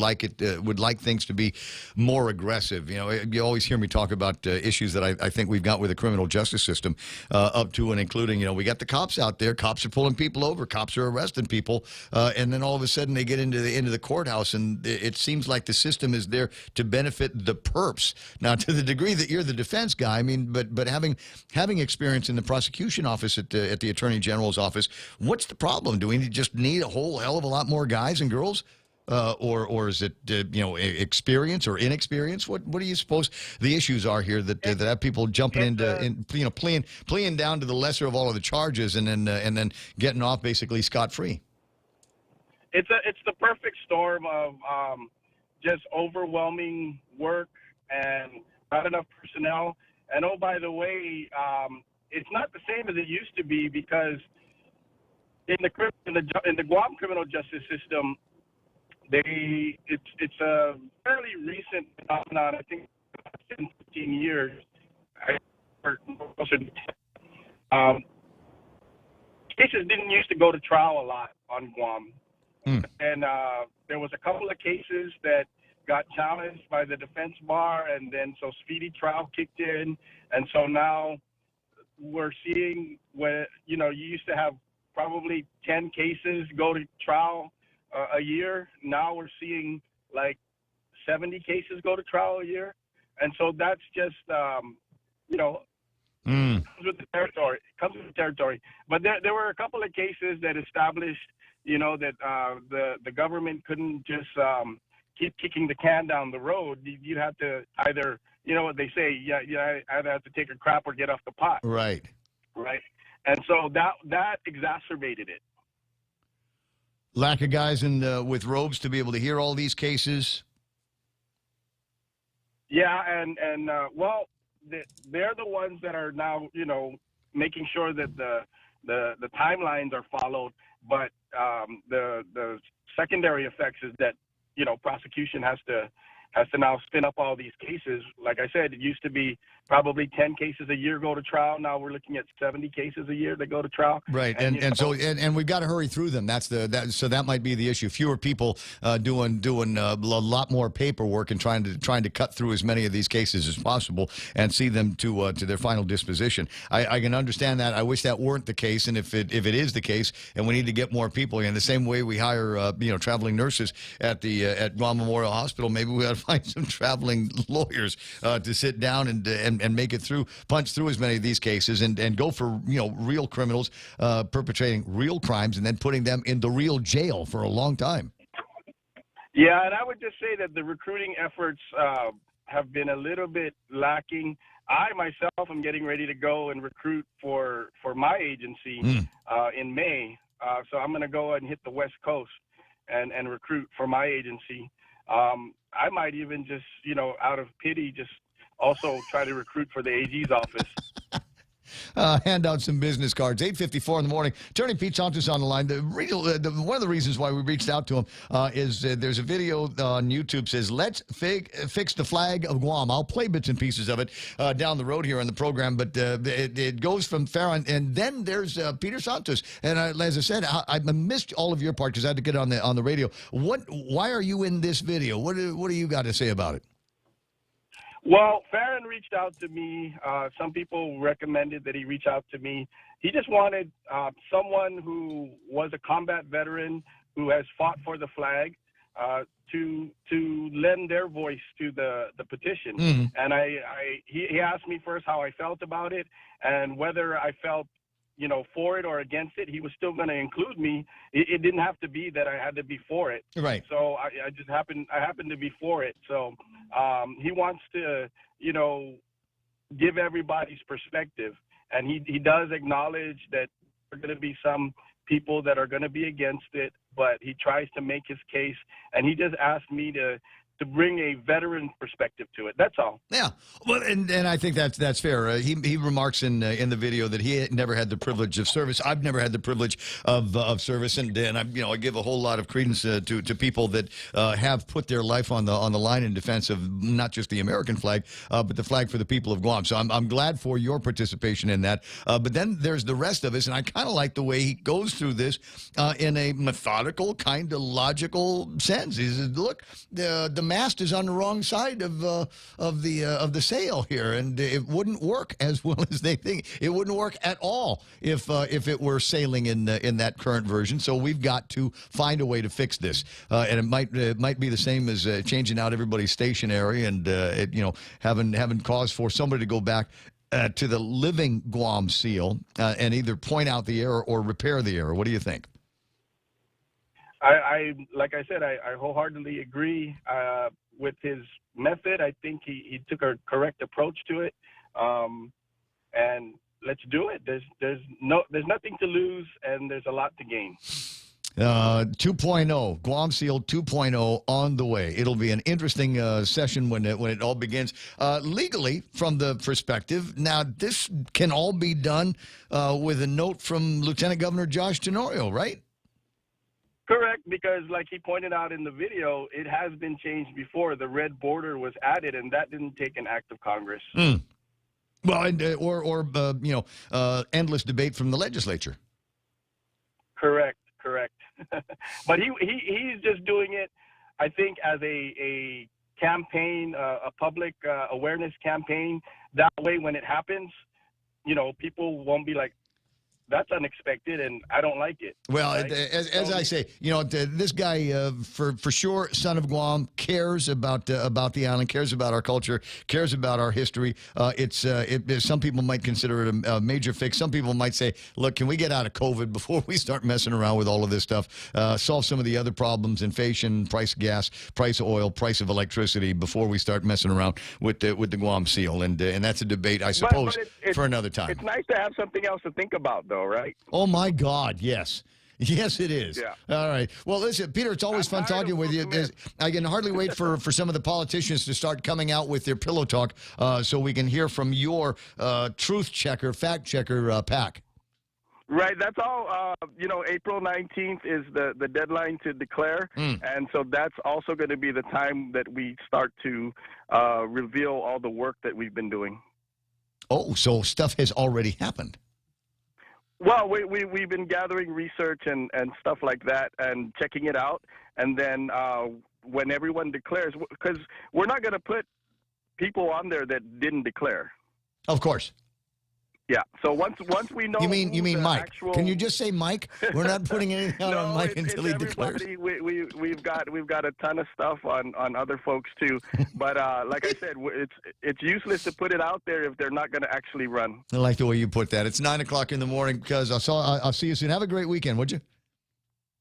[SPEAKER 19] like things to be more aggressive. You always hear me talk about issues that I think we've got with the criminal justice system, up to and including. We got the cops out there. Cops are pulling people over. Cops are arresting people, and then all of a sudden they get into the courthouse, and it seems like the system is there to benefit the perps. Now, to the degree that you're the defense guy, but having experience in the prosecution office at the Attorney General's office, what's the problem? Do we just need a whole hell of a lot more guys and girls, or is it experience or inexperience? What do you suppose the issues are here that have people jumping playing down to the lesser of all of the charges and then getting off basically scot free?
[SPEAKER 23] It's the perfect storm of just overwhelming work and not enough personnel. And oh, by the way, it's not the same as it used to be, because in the Guam criminal justice system, it's a fairly recent phenomenon. I think 10, 15 years. Cases didn't used to go to trial a lot on Guam, and there was a couple of cases that got challenged by the defense bar, and then so speedy trial kicked in, and so now we're seeing where you used to have probably 10 cases go to trial a year. Now we're seeing like 70 cases go to trial a year, and so that's just comes with the territory. Comes with the territory. But there were a couple of cases that established that the government couldn't just keep kicking the can down the road. You'd have to either, what they say, either have to take a crap or get off the pot.
[SPEAKER 19] Right.
[SPEAKER 23] And so that exacerbated it.
[SPEAKER 19] Lack of guys with robes to be able to hear all these cases.
[SPEAKER 23] Yeah, and they're the ones that are now, making sure that the timelines are followed. But the secondary effects is that prosecution has to now spin up all these cases. Like I said, it used to be probably 10 cases a year go to trial. Now we're looking at 70 cases a year that go to trial.
[SPEAKER 19] Right, and we've got to hurry through them. So that might be the issue. Fewer people doing a lot more paperwork and trying to cut through as many of these cases as possible and see them to their final disposition. I can understand that. I wish that weren't the case, and if it is the case, and we need to get more people in the same way we hire traveling nurses at Guam Memorial Hospital, maybe we got to find some traveling lawyers to sit down and make it through, punch through as many of these cases and go for real criminals perpetrating real crimes and then putting them in the real jail for a long time.
[SPEAKER 23] Yeah, and I would just say that the recruiting efforts have been a little bit lacking. I myself am getting ready to go and recruit for my agency in May. So I'm going to go and hit the West Coast and recruit for my agency. I might even just, out of pity, just also try to recruit for the AG's office.
[SPEAKER 19] Hand out some business cards. 8:54 in the morning. Attorney Pete Santos on the line. One of the reasons why we reached out to him is there's a video on YouTube says, "Let's fix the flag of Guam." I'll play bits and pieces of it down the road here on the program, but it goes from Farron, and then there's Peter Santos. And as I said, I missed all of your part because I had to get on the radio. Why are you in this video? What do you got to say about it?
[SPEAKER 23] Well, Farron reached out to me. Some people recommended that he reach out to me. He just wanted someone who was a combat veteran who has fought for the flag to lend their voice to the petition.
[SPEAKER 19] Mm-hmm.
[SPEAKER 23] And he asked me first how I felt about it and whether I felt for it or against it. He was still going to include me. It didn't have to be that I had to be for it.
[SPEAKER 19] Right.
[SPEAKER 23] So I happened to be for it. So he wants to, give everybody's perspective. And he does acknowledge that there are going to be some people that are going to be against it, but he tries to make his case. And he just asked me to bring a veteran perspective to it. That's all.
[SPEAKER 19] Yeah. Well, and I think that's fair. He remarks in the video that he never had the privilege of service. I've never had the privilege of service, and I give a whole lot of credence to people that have put their life on the line in defense of not just the American flag, but the flag for the people of Guam. So I'm glad for your participation in that. But then there's the rest of us, and I kind of like the way he goes through this in a methodical, kind of logical sense. He says, look, the mast is on the wrong side of the sail here, and it wouldn't work as well as they think. It wouldn't work at all if it were sailing in that current version. So we've got to find a way to fix this, and it might be the same as changing out everybody's stationery and having cause for somebody to go back to the living Guam seal and either point out the error or repair the error. What do you think?
[SPEAKER 23] Like I said, I wholeheartedly agree with his method. I think he took a correct approach to it, and let's do it. There's nothing to lose, and there's a lot to gain.
[SPEAKER 19] 2.0, Guam Seal 2.0 on the way. It'll be an interesting session when it all begins. Legally, from the perspective, now this can all be done with a note from Lieutenant Governor Josh Tenorio, right?
[SPEAKER 23] Correct, because like he pointed out in the video, it has been changed before. The red border was added, and that didn't take an act of Congress.
[SPEAKER 19] Well, and, endless debate from the legislature.
[SPEAKER 23] Correct. But he's just doing it, I think, as a campaign, a public awareness campaign. That way, when it happens, people won't be like, that's unexpected, and I don't like it.
[SPEAKER 19] Well, right? as I say, this guy, for sure, son of Guam, cares about the island, cares about our culture, cares about our history. Some people might consider it a major fix. Some people might say, look, can we get out of COVID before we start messing around with all of this stuff? Solve some of the other problems, inflation, price of gas, price of oil, price of electricity, before we start messing around with the Guam seal. And that's a debate, I suppose, for another time.
[SPEAKER 23] It's nice to have something else to think about, though, right?
[SPEAKER 19] Oh, my God, yes. Yes, it is.
[SPEAKER 23] Yeah.
[SPEAKER 19] All right. Well, listen, Peter, it's always fun talking with you. I can hardly wait for some of the politicians to start coming out with their pillow talk so we can hear from your truth checker, fact checker pack.
[SPEAKER 23] Right. That's all. April 19th is the deadline to declare. And so that's also going to be the time that we start to reveal all the work that we've been doing.
[SPEAKER 19] Oh, so stuff has already happened.
[SPEAKER 23] Well, we've been gathering research and stuff like that and checking it out. And then when everyone declares, because we're not going to put people on there that didn't declare.
[SPEAKER 19] Of course.
[SPEAKER 23] Yeah. So once we know,
[SPEAKER 19] you mean Mike?
[SPEAKER 23] Actual...
[SPEAKER 19] Can you just say Mike? We're not putting anything out on Mike until he declares.
[SPEAKER 23] We've got a ton of stuff on other folks too. But like I said, it's useless to put it out there if they're not going to actually run.
[SPEAKER 19] I like the way you put that. It's 9 o'clock in the morning. Because I'll see you soon. Have a great weekend, would you?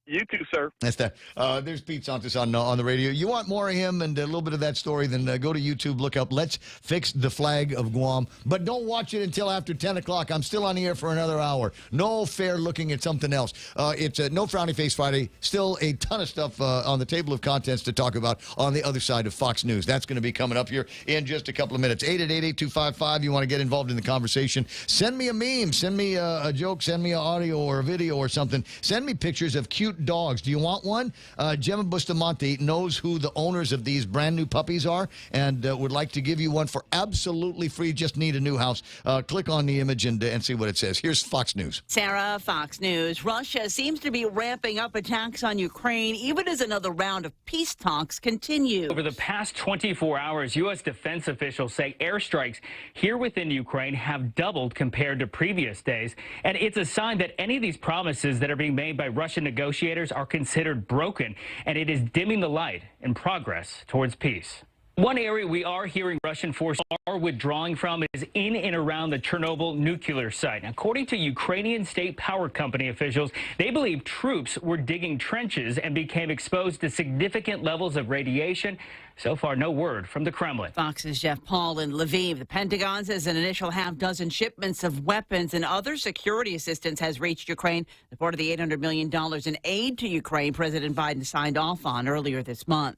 [SPEAKER 23] You too, sir.
[SPEAKER 19] That's that. There's Pete Santos on the radio. You want more of him and a little bit of that story, then go to YouTube, look up Let's Fix the Flag of Guam. But don't watch it until after 10 o'clock. I'm still on the air for another hour. No fair looking at something else. It's No Frowny Face Friday. Still a ton of stuff on the table of contents to talk about on the other side of Fox News. That's going to be coming up here in just a couple of minutes. 888-8255. You want to get involved in the conversation. Send me a meme. Send me a joke. Send me an audio or a video or something. Send me pictures of cute dogs. Do you want one? Gemma Bustamante knows who the owners of these brand new puppies are and would like to give you one for absolutely free. Just need a new house. Click on the image and see what it says. Here's Fox News.
[SPEAKER 2] Sarah, Fox News. Russia seems to be ramping up attacks on Ukraine even as another round of peace talks continue.
[SPEAKER 10] Over the past 24 hours, U.S. defense officials say airstrikes here within Ukraine have doubled compared to previous days. And it's a sign that any of these promises that are being made by Russian negotiators are considered broken, and it is dimming the light in progress towards peace. One area we are hearing Russian forces are withdrawing from is in and around the Chernobyl nuclear site. According to Ukrainian state power company officials, they believe troops were digging trenches and became exposed to significant levels of radiation. So far, no word from the Kremlin.
[SPEAKER 2] Fox's Jeff Paul in Lviv. The Pentagon says an initial half-dozen shipments of weapons and other security assistance has reached Ukraine. The part of the $800 million in aid to Ukraine President Biden signed off on earlier this month.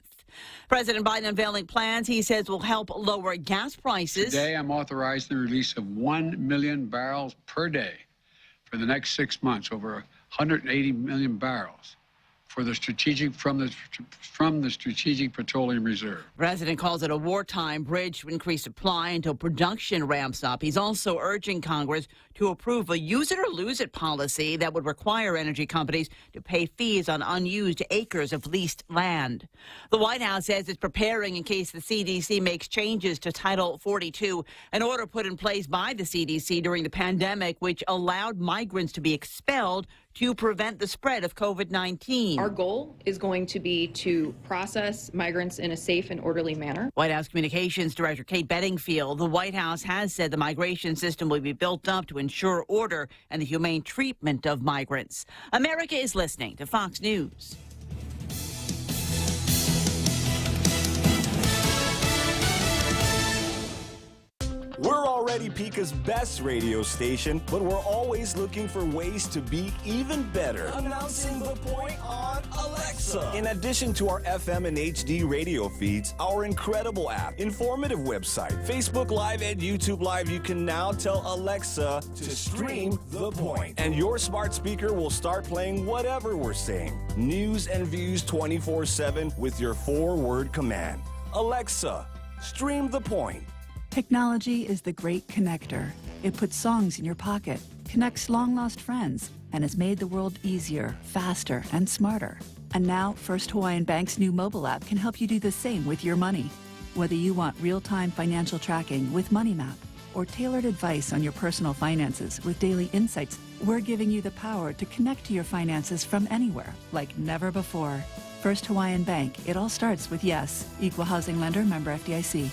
[SPEAKER 2] President Biden unveiling plans he says will help lower gas prices.
[SPEAKER 12] Today, I'm authorizing the release of 1 million barrels per day for the next 6 months, over 180 million barrels for the strategic from the Strategic Petroleum Reserve.
[SPEAKER 2] The president calls it a wartime bridge to increase supply until production ramps up. He's also urging Congress to approve a use it or lose it policy that would require energy companies to pay fees on unused acres of leased land. The White House says it's preparing in case the CDC makes changes to Title 42, an order put in place by the CDC during the pandemic, which allowed migrants to be expelled to prevent the spread of COVID-19.
[SPEAKER 18] Our goal is going to be to process migrants in a safe and orderly manner.
[SPEAKER 2] White House Communications Director Kate Bedingfield, the White House has said the migration system will be built up to ensure order and the humane treatment of migrants. America is listening to Fox News.
[SPEAKER 15] We're already Pika's best radio station, but we're always looking for ways to be even better. Announcing the point on Alexa. In addition to our FM and HD radio feeds, our incredible app, informative website, Facebook Live, and YouTube Live, you can now tell Alexa to stream The Point. And your smart speaker will start playing whatever we're saying. News and views 24/7 with your 4-word command. Alexa, stream The Point.
[SPEAKER 14] Technology is the great connector. It puts songs in your pocket, connects long-lost friends, and has made the world easier, faster, and smarter. And now, First Hawaiian Bank's new mobile app can help you do the same with your money. Whether you want real-time financial tracking with MoneyMap or tailored advice on your personal finances with daily insights, we're giving you the power to connect to your finances from anywhere, like never before. First Hawaiian Bank. It all starts with yes. Equal housing lender, member FDIC.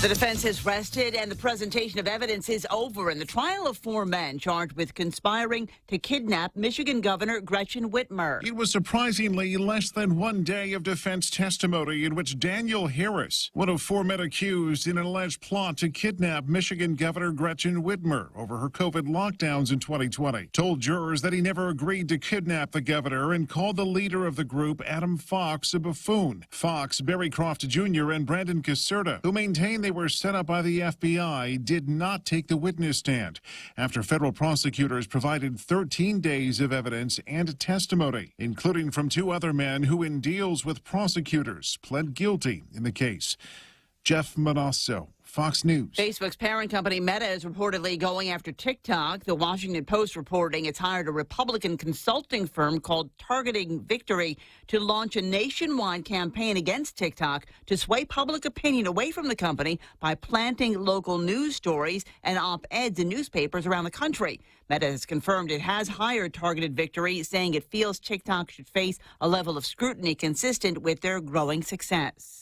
[SPEAKER 2] The defense has rested and the presentation of evidence is over in the trial of 4 men charged with conspiring to kidnap Michigan Governor Gretchen Whitmer.
[SPEAKER 25] It was surprisingly less than 1 day of defense testimony in which Daniel Harris, one of 4 men accused in an alleged plot to kidnap Michigan Governor Gretchen Whitmer over her COVID lockdowns in 2020, told jurors that he never agreed to kidnap the governor and called the leader of the group, Adam Fox, a buffoon. Fox, Barry Croft Jr., and Brandon Caserta, who maintained they were set up by the FBI, did not take the witness stand after federal prosecutors provided 13 days of evidence and testimony, including from 2 other men who, in deals with prosecutors, pled guilty in the case. Jeff Manasso, Fox News.
[SPEAKER 2] Facebook's parent company Meta is reportedly going after TikTok. The Washington Post reporting it's hired a Republican consulting firm called Targeting Victory to launch a nationwide campaign against TikTok to sway public opinion away from the company by planting local news stories and op-eds in newspapers around the country. Meta has confirmed it has hired Targeted Victory, saying it feels TikTok should face a level of scrutiny consistent with their growing success.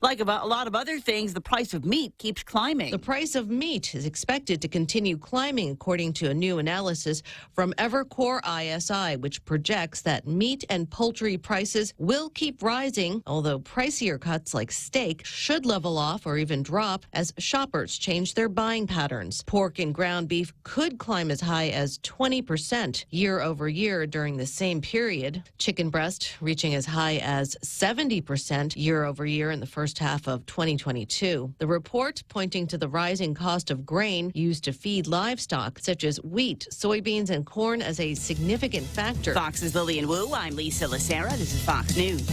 [SPEAKER 2] Like a lot of other things, the price of meat keeps climbing.
[SPEAKER 1] The price of meat is expected to continue climbing, according to a new analysis from Evercore ISI, which projects that meat and poultry prices will keep rising, although pricier cuts like steak should level off or even drop as shoppers change their buying patterns. Pork and ground beef could climb as high as 20% year over year during the same period. Chicken breast reaching as high as 70% year over year in the first half of 2022. The report pointing to the rising cost of grain used to feed livestock, such as wheat, soybeans, and corn, as a significant factor.
[SPEAKER 2] Fox's Lillian Wu. I'm Lisa Lacera. This is Fox News.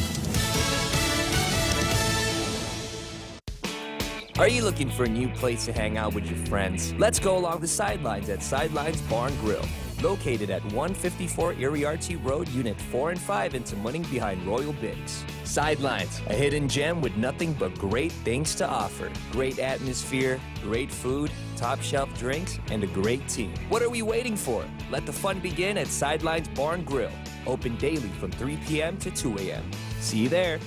[SPEAKER 4] Are you looking for a new place to hang out with your friends? Let's go along the sidelines at Sidelines Bar and Grill. Located at 154 Iriarty Road, Unit 4 and 5 in Tamuning behind Royal Bigs. Sidelines, a hidden gem with nothing but great things to offer. Great atmosphere, great food, top shelf drinks, and a great team. What are we waiting for? Let the fun begin at Sidelines Bar and Grill. Open daily from 3 p.m. to 2 a.m. See you there.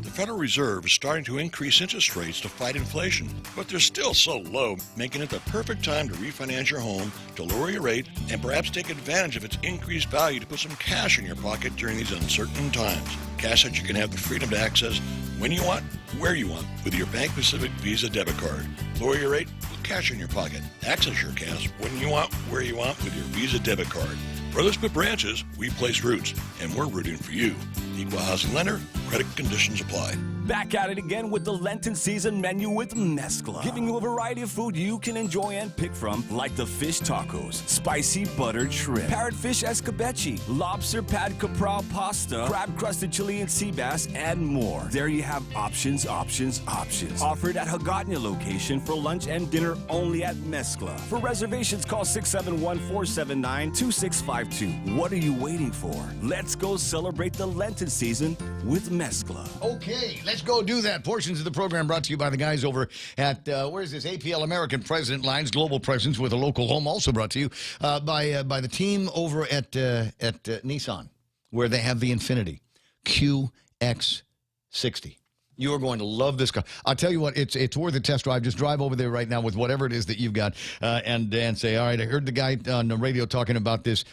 [SPEAKER 5] The Federal Reserve is starting to increase interest rates to fight inflation, but they're still so low, making it the perfect time to refinance your home, to lower your rate, and perhaps take advantage of its increased value to put some cash in your pocket during these uncertain times. Cash that you can have the freedom to access when you want, where you want, with your Bank Pacific Visa debit card. Lower your rate with cash in your pocket. Access your cash when you want, where you want, with your Visa debit card. Brothers put branches, we place roots, and we're rooting for you. Equal housing lender, credit conditions apply.
[SPEAKER 15] Back at it again with the Lenten season menu with Mezcla, giving you a variety of food you can enjoy and pick from, like the fish tacos, spicy buttered shrimp, parrotfish escabeche, lobster pad capral pasta, crab crusted Chilean sea bass, and more. There you have options. Offered at Hagåtña location for lunch and dinner only at Mezcla. For reservations, call 671-479-2652. What are you waiting for? Let's go celebrate the Lenten season with Mezcla.
[SPEAKER 19] Okay, let's go do that. Portions of the program brought to you by the guys over at, where is this? APL American President Lines, global presence with a local home. Also brought to you by the team over at Nissan, where they have the Infiniti QX60. You are going to love this car. I'll tell you what, it's worth a test drive. Just drive over there right now with whatever it is that you've got and say, all right, I heard the guy on the radio talking about this.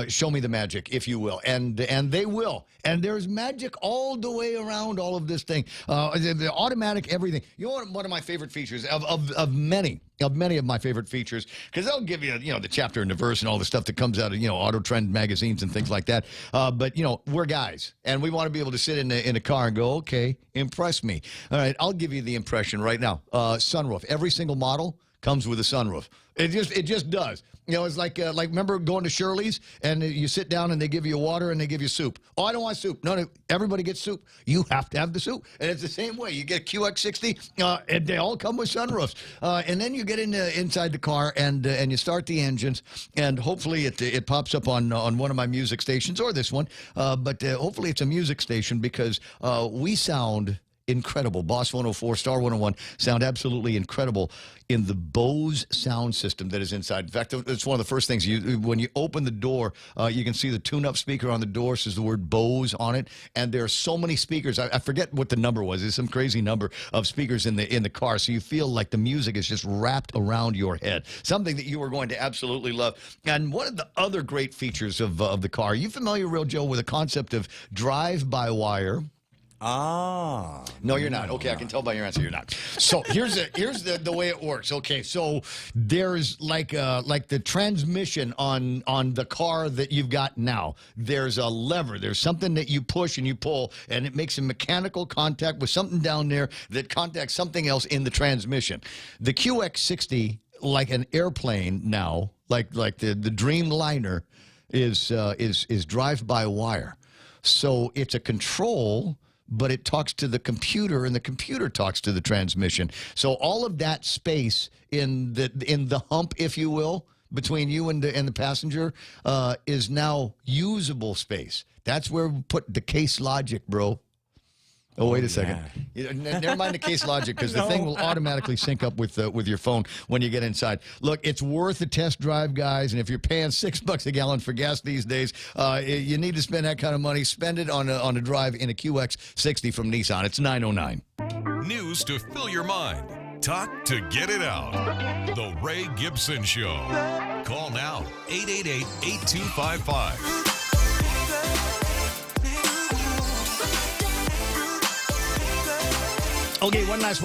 [SPEAKER 19] Show me the magic, if you will. And they will. And there's magic all the way around all of this thing. The automatic everything. You know what one of my favorite features of many of my favorite features, because they'll give you, the chapter and the verse and all the stuff that comes out of, Auto Trend magazines and things like that. But, we're guys, and we want to be able to sit in a car and go, okay, impress me. All right, I'll give you the impression right now. Sunroof. Every single model comes with a sunroof. It just does. It's like remember going to Shirley's and you sit down and they give you water and they give you soup. Oh, I don't want soup. No, everybody gets soup. You have to have the soup. And it's the same way. You get QX60 and they all come with sunroofs. And then you get inside the car and you start the engines and hopefully it pops up on one of my music stations or this one. But hopefully it's a music station because we sound incredible. Boss 104, Star 101 sound absolutely incredible in the Bose sound system that is inside. In fact, it's one of the first things when you open the door, you can see the tune-up speaker on the door says the word Bose on it, and there are so many speakers. I forget what the number was. It's some crazy number of speakers in the car, so you feel like the music is just wrapped around your head. Something that you are going to absolutely love. And one of the other great features of the car, are you familiar, Real Joe, with the concept of drive-by-wire?
[SPEAKER 3] Ah.
[SPEAKER 19] No, you're not. Okay, I can tell by your answer you're not. So here's the way it works. Okay, so there's like the transmission on the car that you've got now. There's a lever. There's something that you push and you pull, and it makes a mechanical contact with something down there that contacts something else in the transmission. The QX60, like an airplane now, like the Dreamliner, is drive-by-wire. So it's a control but it talks to the computer, and the computer talks to the transmission. So all of that space in the hump, if you will, between you and the passenger is now usable space. That's where we put the case logic, bro. Oh, wait a second. Never mind the case logic, because the thing will automatically sync up with your phone when you get inside. Look, it's worth a test drive, guys, and if you're paying $6 a gallon for gas these days, you need to spend that kind of money. Spend it on a drive in a QX60 from Nissan. It's 909.
[SPEAKER 6] News to fill your mind. Talk to get it out. The Ray Gibson Show. Call now, 888-8255.
[SPEAKER 19] Okay, one last.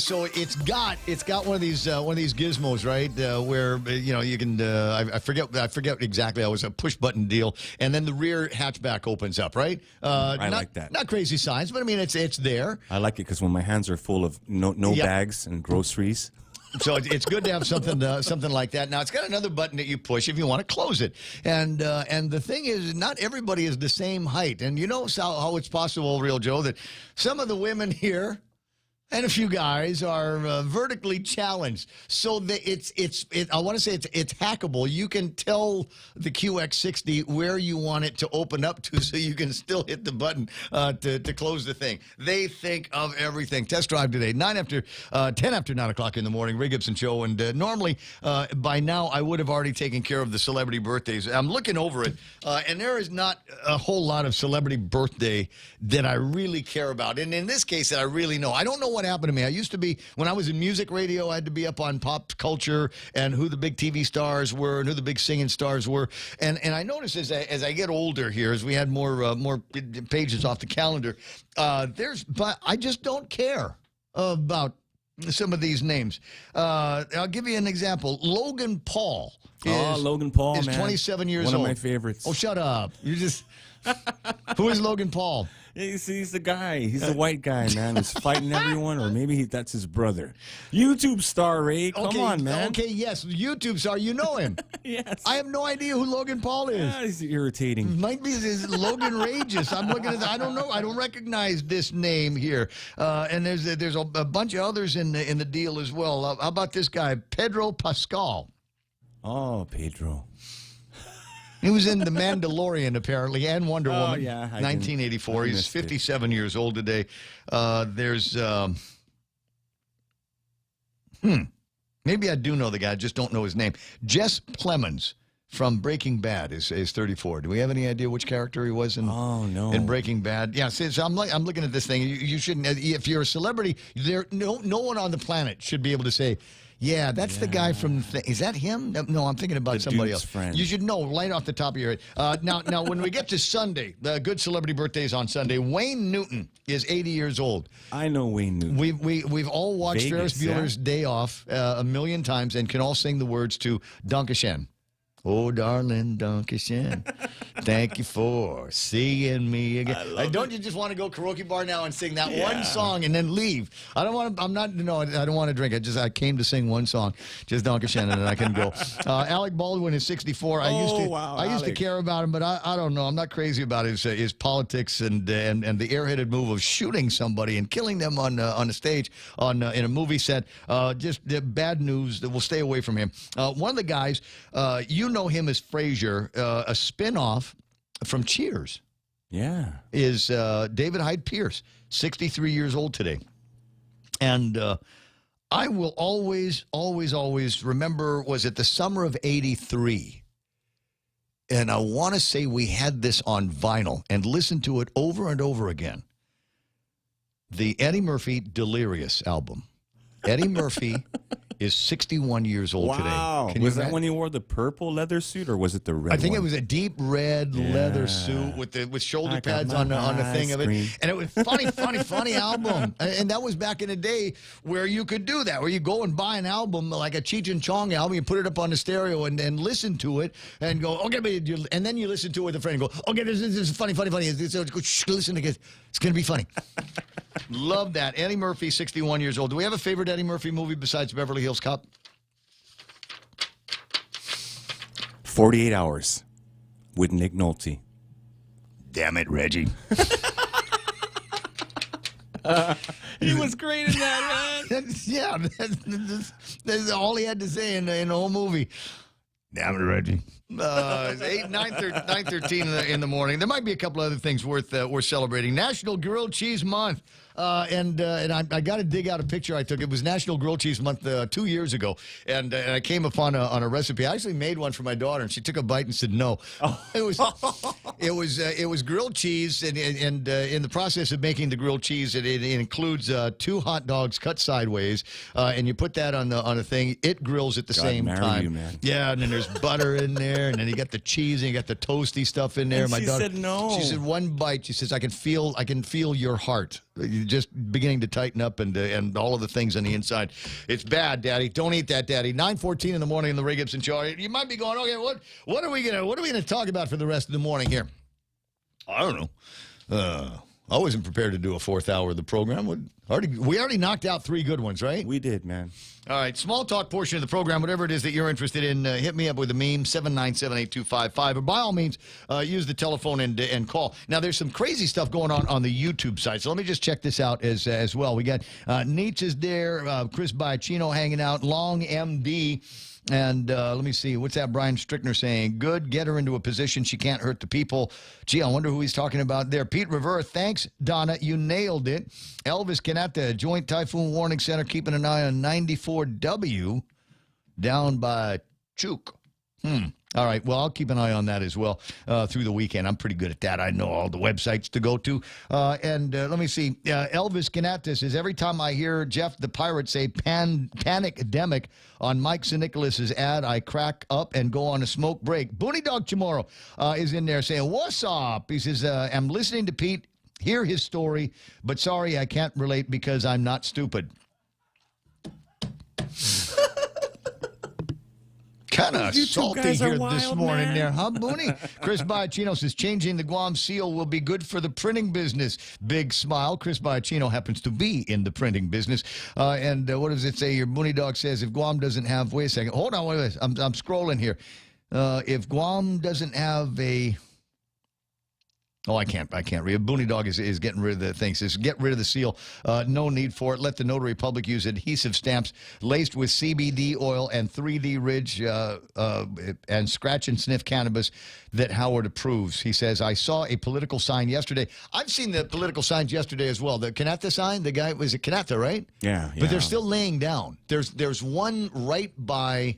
[SPEAKER 19] So it's got one of these gizmos, right? Where you can I forget exactly. It was a push button deal, and then the rear hatchback opens up, right?
[SPEAKER 3] I like that.
[SPEAKER 19] Not crazy science, but I mean it's there.
[SPEAKER 3] I like it because when my hands are full of no bags and groceries.
[SPEAKER 19] So it's good to have something like that. Now it's got another button that you push if you want to close it, and the thing is, not everybody is the same height, and you know how it's possible, Real Joe, that some of the women here and a few guys are vertically challenged. So I want to say it's hackable. You can tell the QX60 where you want it to open up to, so you can still hit the button to close the thing. They think of everything. Test drive today, 10 after 9 o'clock in the morning, Ray Gibson Show. And normally, by now, I would have already taken care of the celebrity birthdays. I'm looking over it, and there is not a whole lot of celebrity birthday that I really care about. And in this case, that I really know. I don't know what happened to me. I used to be, when I was in music radio, I had to be up on pop culture and who the big TV stars were and who the big singing stars were. And I noticed as I get older here, as we had more pages off the calendar, but I just don't care about some of these names. I'll give you an example. Logan Paul.
[SPEAKER 3] Logan Paul,
[SPEAKER 19] is
[SPEAKER 3] man.
[SPEAKER 19] 27 years old.
[SPEAKER 3] One of my favorites.
[SPEAKER 19] Oh, shut up. Who is Logan Paul?
[SPEAKER 3] He's the guy. He's the white guy, man. He's fighting everyone, or maybe that's his brother. YouTube star, Ray. Come on, man.
[SPEAKER 19] Okay, yes, YouTube star. You know him.
[SPEAKER 3] Yes.
[SPEAKER 19] I have no idea who Logan Paul is.
[SPEAKER 3] Yeah, he's irritating.
[SPEAKER 19] Might be Logan Rageous. I'm looking at that. I don't know. I don't recognize this name here. And there's a bunch of others in the deal as well. How about this guy, Pedro Pascal?
[SPEAKER 3] Oh, Pedro.
[SPEAKER 19] He was in The Mandalorian, apparently, and Wonder Woman.
[SPEAKER 3] Yeah,
[SPEAKER 19] 1984. He's 57 years old today. Maybe I do know the guy, I just don't know his name. Jess Plemons from Breaking Bad is 34. Do we have any idea which character he was in?
[SPEAKER 3] Oh, no.
[SPEAKER 19] In Breaking Bad? Yeah, so I'm looking at this thing. You shouldn't. If you're a celebrity, no one on the planet should be able to say, yeah, that's the guy from. Is that him? No, I'm thinking about somebody else.
[SPEAKER 3] Friend.
[SPEAKER 19] You should know right off the top of your head. Now, when we get to Sunday, the good celebrity birthdays on Sunday. Wayne Newton is 80 years old.
[SPEAKER 3] I know Wayne Newton.
[SPEAKER 19] We've all watched Ferris Bueller's Day Off a million times and can all sing the words to Dankeschön. Oh, darling, Dankeschön. Thank you for seeing me again. Don't you just want to go karaoke bar now and sing that one song and then leave? I don't want to. I don't want to drink. I came to sing one song, just Dankeschön, and then I can go. Alec Baldwin is 64. I used to care about him, but I don't know. I'm not crazy about his politics and the airheaded move of shooting somebody and killing them on the stage in a movie set. Just bad news. That will stay away from him. One of the guys, know him as Frasier, a spinoff from Cheers.
[SPEAKER 3] Yeah.
[SPEAKER 19] Is David Hyde Pierce, 63 years old today. And I will always remember, was it the summer of 83? And I want to say we had this on vinyl and listened to it over and over again. The Eddie Murphy Delirious album. Eddie Murphy is 61 years old today.
[SPEAKER 3] Wow. Was that when he wore the purple leather suit, or was it the red
[SPEAKER 19] I think
[SPEAKER 3] one?
[SPEAKER 19] It was a deep red leather suit with shoulder pads on the thing of it. And it was funny album. And that was back in the day where you could do that, where you go and buy an album, like a Cheech and Chong album, you put it up on the stereo and listen to it and go, okay, and then you listen to it with a friend and go, okay, this is funny. Listen to it. It's going to be funny. Love that. Eddie Murphy, 61 years old. Do we have a favorite Eddie Murphy movie besides Beverly Hills Cop?
[SPEAKER 3] 48 Hours with Nick Nolte.
[SPEAKER 19] Damn it, Reggie.
[SPEAKER 3] He was great in that, man.
[SPEAKER 19] Yeah, that's all he had to say in the whole movie. Damn it, Reggie. It's 9:13 in the morning. There might be a couple other things worth celebrating. National Grilled Cheese Month. And I got to dig out a picture I took. It was National Grilled Cheese Month 2 years ago, and I came upon a recipe. I actually made one for my daughter, and she took a bite and said no. Oh. It was grilled cheese, and in the process of making the grilled cheese, it includes 2 hot dogs cut sideways, and you put that on a thing. It grills at the same time.
[SPEAKER 3] You, man.
[SPEAKER 19] Yeah, and then there's butter in there, and then you got the cheese, and you got the toasty stuff in there.
[SPEAKER 3] And
[SPEAKER 19] my daughter
[SPEAKER 3] said no.
[SPEAKER 19] She said one bite. She says I can feel your heart. You're just beginning to tighten up and all of the things on the inside. It's bad, Daddy. Don't eat that, Daddy. 9:14 in the morning in the Ray Gibson Show. You might be going, okay, what are we gonna talk about for the rest of the morning here? I don't know. I wasn't prepared to do a 4th hour of the program. We already knocked out 3 good ones, right?
[SPEAKER 3] We did, man.
[SPEAKER 19] All right, small talk portion of the program, whatever it is that you're interested in, hit me up with a meme, 797-8255. Or by all means, use the telephone and call. Now, there's some crazy stuff going on the YouTube site, so let me just check this out as well. We got Nietzsche is there, Chris Biacchino hanging out, Long MD. And let me see. What's that Brian Strickner saying? Good. Get her into a position she can't hurt the people. Gee, I wonder who he's talking about there. Pete Rivera, thanks, Donna. You nailed it. Elvis Canetta, Joint Typhoon Warning Center, keeping an eye on 94W down by Chuk. All right, well, I'll keep an eye on that as well through the weekend. I'm pretty good at that. I know all the websites to go to. And let me see. Elvis Canata says, every time I hear Jeff the Pirate say panicdemic on Mike Sinicholas's ad, I crack up and go on a smoke break. Booney Dog Chamorro is in there saying, what's up? He says, I'm listening to Pete, hear his story, but sorry, I can't relate because I'm not stupid. Kind of salty here this morning there, huh, Booney? Chris Biacchino says, changing the Guam seal will be good for the printing business. Big smile. Chris Biacchino happens to be in the printing business. And what does it say here? Booney Dog says, if Guam doesn't have, wait a second. Hold on, wait a minute. I'm scrolling here. If Guam doesn't have a... Oh, I can't read. Booney Dog is getting rid of the thing. Says, get rid of the seal. No need for it. Let the notary public use adhesive stamps laced with CBD oil and 3D Ridge and scratch and sniff cannabis that Howard approves. He says, I saw a political sign yesterday. I've seen the political signs yesterday as well. The Canata sign, the guy, was it Canata, right?
[SPEAKER 3] Yeah.
[SPEAKER 19] But they're still laying down. There's one right by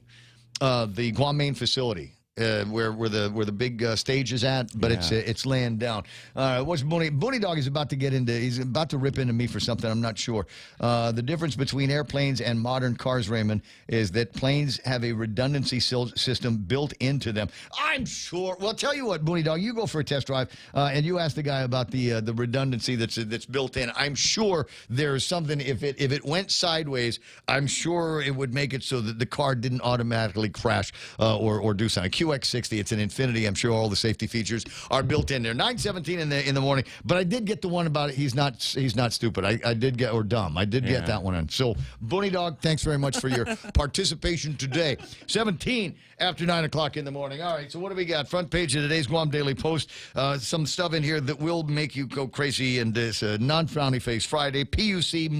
[SPEAKER 19] the Guam main facility. Where the big stage is at, but it's laying down. What's Booney Dog is about to get into? He's about to rip into me for something. I'm not sure. The difference between airplanes and modern cars, Raymond, is that planes have a redundancy system built into them. I'm sure. Well, tell you what, Booney Dog, you go for a test drive, and you ask the guy about the redundancy that's built in. I'm sure there's something. If it went sideways, I'm sure it would make it so that the car didn't automatically crash or do something. QX60, it's an Infinity. I'm sure all the safety features are built in there. 9:17 in the morning, but I did get the one about it. He's not stupid. I did get, or dumb. I did get that one in. So, Booney Dog, thanks very much for your participation today. 17 after 9 o'clock in the morning. All right, so what do we got? Front page of today's Guam Daily Post. Some stuff in here that will make you go crazy. And this non-frowny face Friday. PUC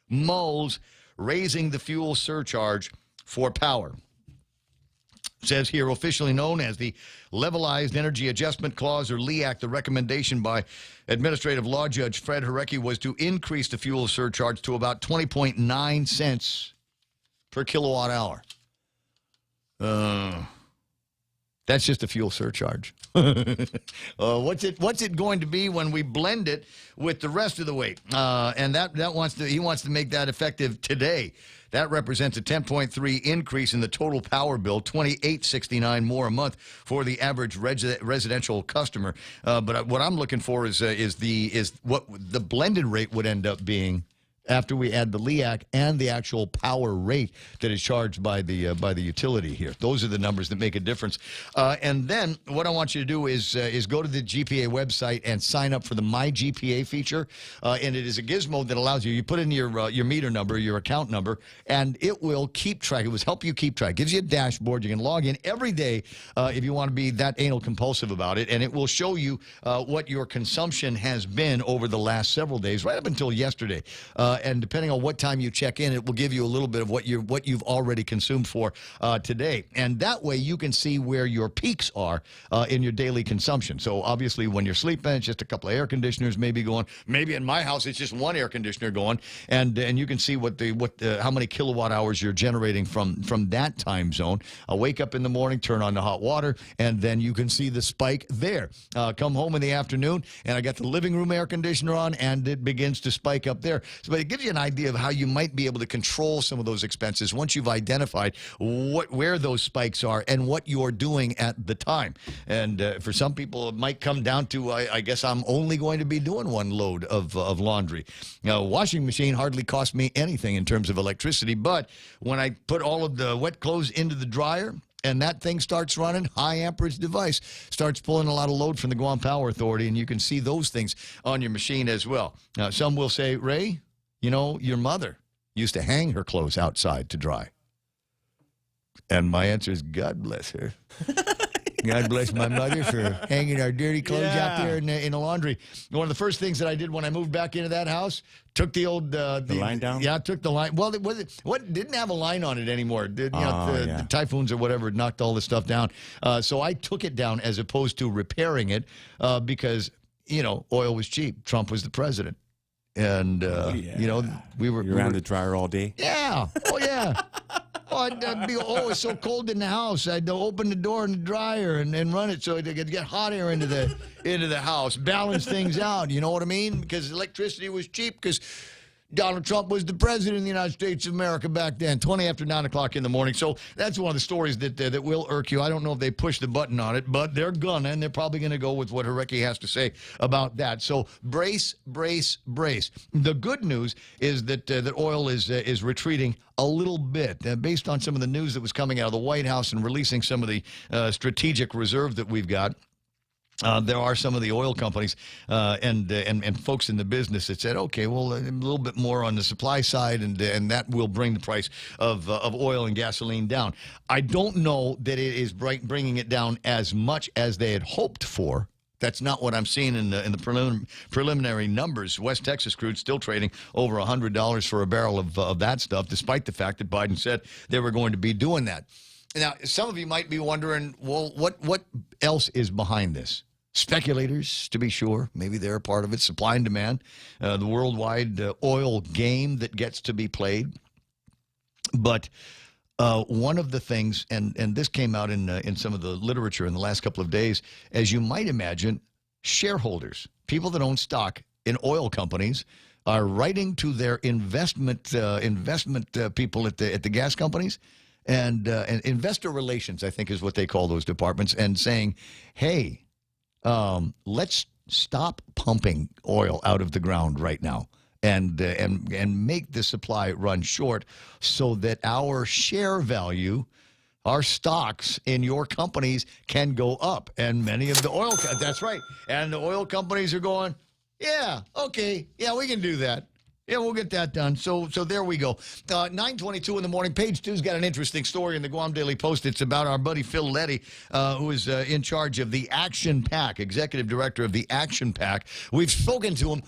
[SPEAKER 19] mulls raising the fuel surcharge for power. Says here, officially known as the Levelized Energy Adjustment Clause, or LEAC, the recommendation by Administrative Law Judge Fred Harecki was to increase the fuel surcharge to about 20.9 cents per kilowatt hour. That's just a fuel surcharge. What's it going to be when we blend it with the rest of the weight? And he wants to make that effective today. That represents a 10.3 increase in the total power bill, $28.69 more a month for the average residential customer. But what I'm looking for is what the blended rate would end up being after we add the LEAC and the actual power rate that is charged by the utility here. Those are the numbers that make a difference. And then what I want you to do is go to the GPA website and sign up for the My GPA feature. And it is a gizmo that allows you put in your meter number, your account number, and it will keep track. It will help you keep track. It gives you a dashboard. You can log in every day if you want to be that anal compulsive about it, and it will show you what your consumption has been over the last several days, right up until yesterday. And depending on what time you check in, it will give you a little bit of what you've already consumed for today. And that way you can see where your peaks are in your daily consumption. So obviously when you're sleeping, it's just a couple of air conditioners maybe going. Maybe in my house it's just one air conditioner going, and you can see how many kilowatt hours you're generating from that time zone. I'll wake up in the morning, turn on the hot water, and then you can see the spike there. Come home in the afternoon, and I got the living room air conditioner on, and it begins to spike up there. But it gives you an idea of how you might be able to control some of those expenses once you've identified where those spikes are and what you're doing at the time. And for some people, it might come down to, I guess I'm only going to be doing one load of laundry. Now, a washing machine hardly costs me anything in terms of electricity, but when I put all of the wet clothes into the dryer, and that thing starts running, high amperage device starts pulling a lot of load from the Guam Power Authority, and you can see those things on your machine as well. Now, some will say, Ray, you know, your mother used to hang her clothes outside to dry. And my answer is, God bless her. God bless my mother for hanging our dirty clothes out there in the laundry. One of the first things that I did when I moved back into that house, took the old the
[SPEAKER 3] line down.
[SPEAKER 19] Yeah, took the line. Well, what didn't have a line on it anymore. The typhoons or whatever knocked all the stuff down. So I took it down as opposed to repairing it because oil was cheap. Trump was the president, and we were
[SPEAKER 3] around the dryer all day.
[SPEAKER 19] Yeah. Oh yeah. It's so cold in the house. I'd open the door in the dryer and run it so it could get hot air into the house, balance things out. You know what I mean? Because electricity was cheap because Donald Trump was the president of the United States of America back then, 20 after 9 o'clock in the morning. So that's one of the stories that will irk you. I don't know if they push the button on it, but they're gonna, and they're probably going to go with what Hideki has to say about that. So brace, brace, brace. The good news is that oil is retreating a little bit based on some of the news that was coming out of the White House and releasing some of the strategic reserve that we've got. There are some of the oil companies and folks in the business that said, okay, well, a little bit more on the supply side, and that will bring the price of oil and gasoline down. I don't know that it is bringing it down as much as they had hoped for. That's not what I'm seeing in the preliminary numbers. West Texas crude still trading over $100 for a barrel of that stuff, despite the fact that Biden said they were going to be doing that. Now, some of you might be wondering, well, what else is behind this? Speculators, to be sure. Maybe they're a part of it. Supply and demand, the worldwide oil game that gets to be played. But one of the things, and this came out in some of the literature in the last couple of days, as you might imagine, shareholders, people that own stock in oil companies, are writing to their investment people at the gas companies. And investor relations, I think, is what they call those departments, and saying, hey, let's stop pumping oil out of the ground right now and make the supply run short so that our share value, our stocks in your companies can go up. And many of the oil, that's right. And the oil companies are going, yeah, okay, yeah, we can do that. Yeah, we'll get that done. So there we go. 9:22 in the morning. Page 2's got an interesting story in the Guam Daily Post. It's about our buddy Phil Letty, who is in charge of the Action PAC, executive director of the Action PAC. We've spoken to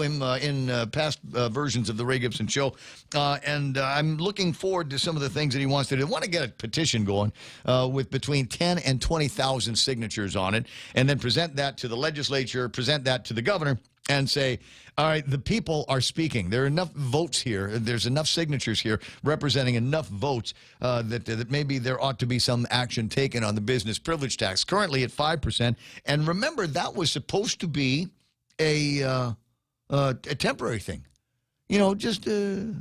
[SPEAKER 19] him in past versions of the Ray Gibson Show, and I'm looking forward to some of the things that he wants to do. I want to get a petition going with between 10 and 20,000 signatures on it, and then present that to the legislature, present that to the governor, and say, all right, the people are speaking. There are enough votes here. There's enough signatures here representing enough votes that maybe there ought to be some action taken on the business privilege tax, currently at 5%. And remember, that was supposed to be a temporary thing, just to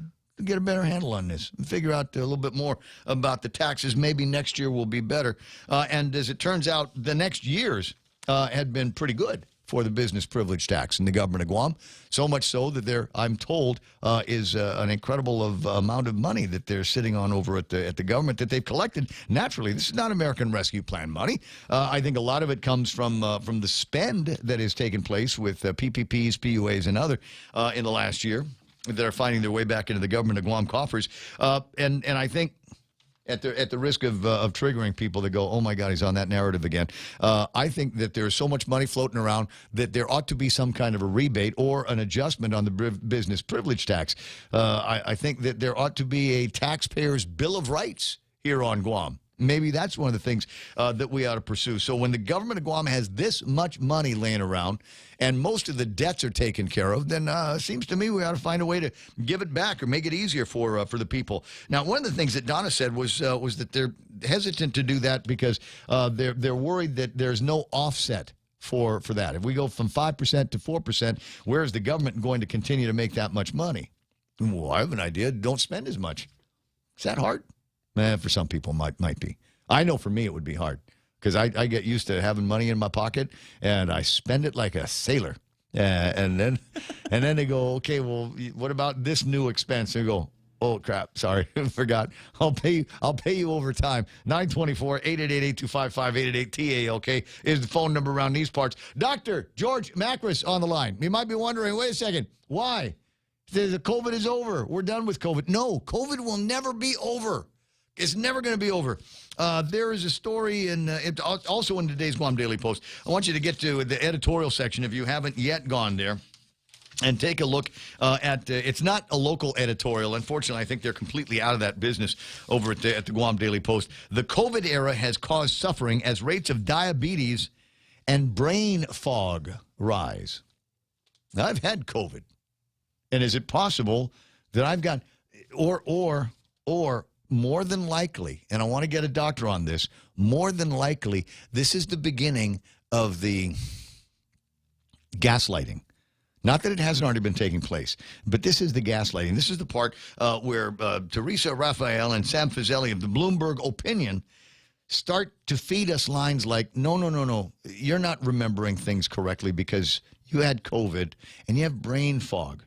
[SPEAKER 19] get a better handle on this and figure out a little bit more about the taxes. Maybe next year will be better. And as it turns out, the next years had been pretty good for the business privilege tax in the government of Guam. So much so that there, I'm told, is an incredible amount of money that they're sitting on over at the government that they've collected. Naturally, this is not American Rescue Plan money. I think a lot of it comes from the spend that has taken place with PPPs, PUAs, and other in the last year that are finding their way back into the government of Guam coffers. And I think, at the risk of triggering people that go, oh, my God, he's on that narrative again. I think that there's so much money floating around that there ought to be some kind of a rebate or an adjustment on the business privilege tax. I think that there ought to be a taxpayer's Bill of Rights here on Guam. Maybe that's one of the things that we ought to pursue. So when the government of Guam has this much money laying around and most of the debts are taken care of, then it seems to me we ought to find a way to give it back or make it easier for the people. Now, one of the things that Donna said was that they're hesitant to do that because they're worried that there's no offset for that. If we go from 5% to 4%, where is the government going to continue to make that much money? Well, I have an idea. Don't spend as much. Is that hard? For some people, might be. I know for me it would be hard because I get used to having money in my pocket and I spend it like a sailor. And then they go, okay, well, what about this new expense? And they go, oh crap, sorry, forgot. I'll pay you over time. 924-888-8255-888-TALK is the phone number around these parts. Dr. George Macris on the line. You might be wondering, wait a second, why? The COVID is over. We're done with COVID. No, COVID will never be over. It's never going to be over. There is a story also in today's Guam Daily Post. I want you to get to the editorial section if you haven't yet gone there and take a look at it's not a local editorial. Unfortunately, I think they're completely out of that business over at the Guam Daily Post. The COVID era has caused suffering as rates of diabetes and brain fog rise. Now, I've had COVID. And is it possible that I've got or more than likely, and I want to get a doctor on this, more than likely, this is the beginning of the gaslighting. Not that it hasn't already been taking place, but this is the gaslighting. This is the part where Teresa Rafael and Sam Fazeli of the Bloomberg Opinion start to feed us lines like, no, you're not remembering things correctly because you had COVID and you have brain fog.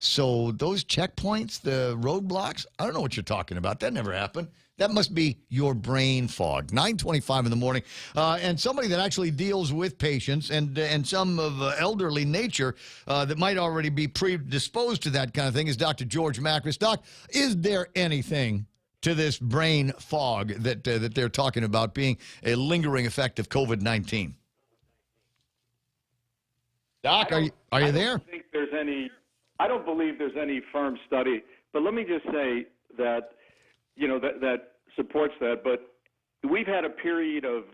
[SPEAKER 19] So those checkpoints, the roadblocks, I don't know what you're talking about. That never happened. That must be your brain fog. 9:25 in the morning. And somebody that actually deals with patients and some of elderly nature that might already be predisposed to that kind of thing is Dr. George Macris. Doc, is there anything to this brain fog that they're talking about being a lingering effect of COVID-19? Doc, are you there?
[SPEAKER 7] I don't believe there's any firm study, but let me just say that, that supports that. But we've had a period of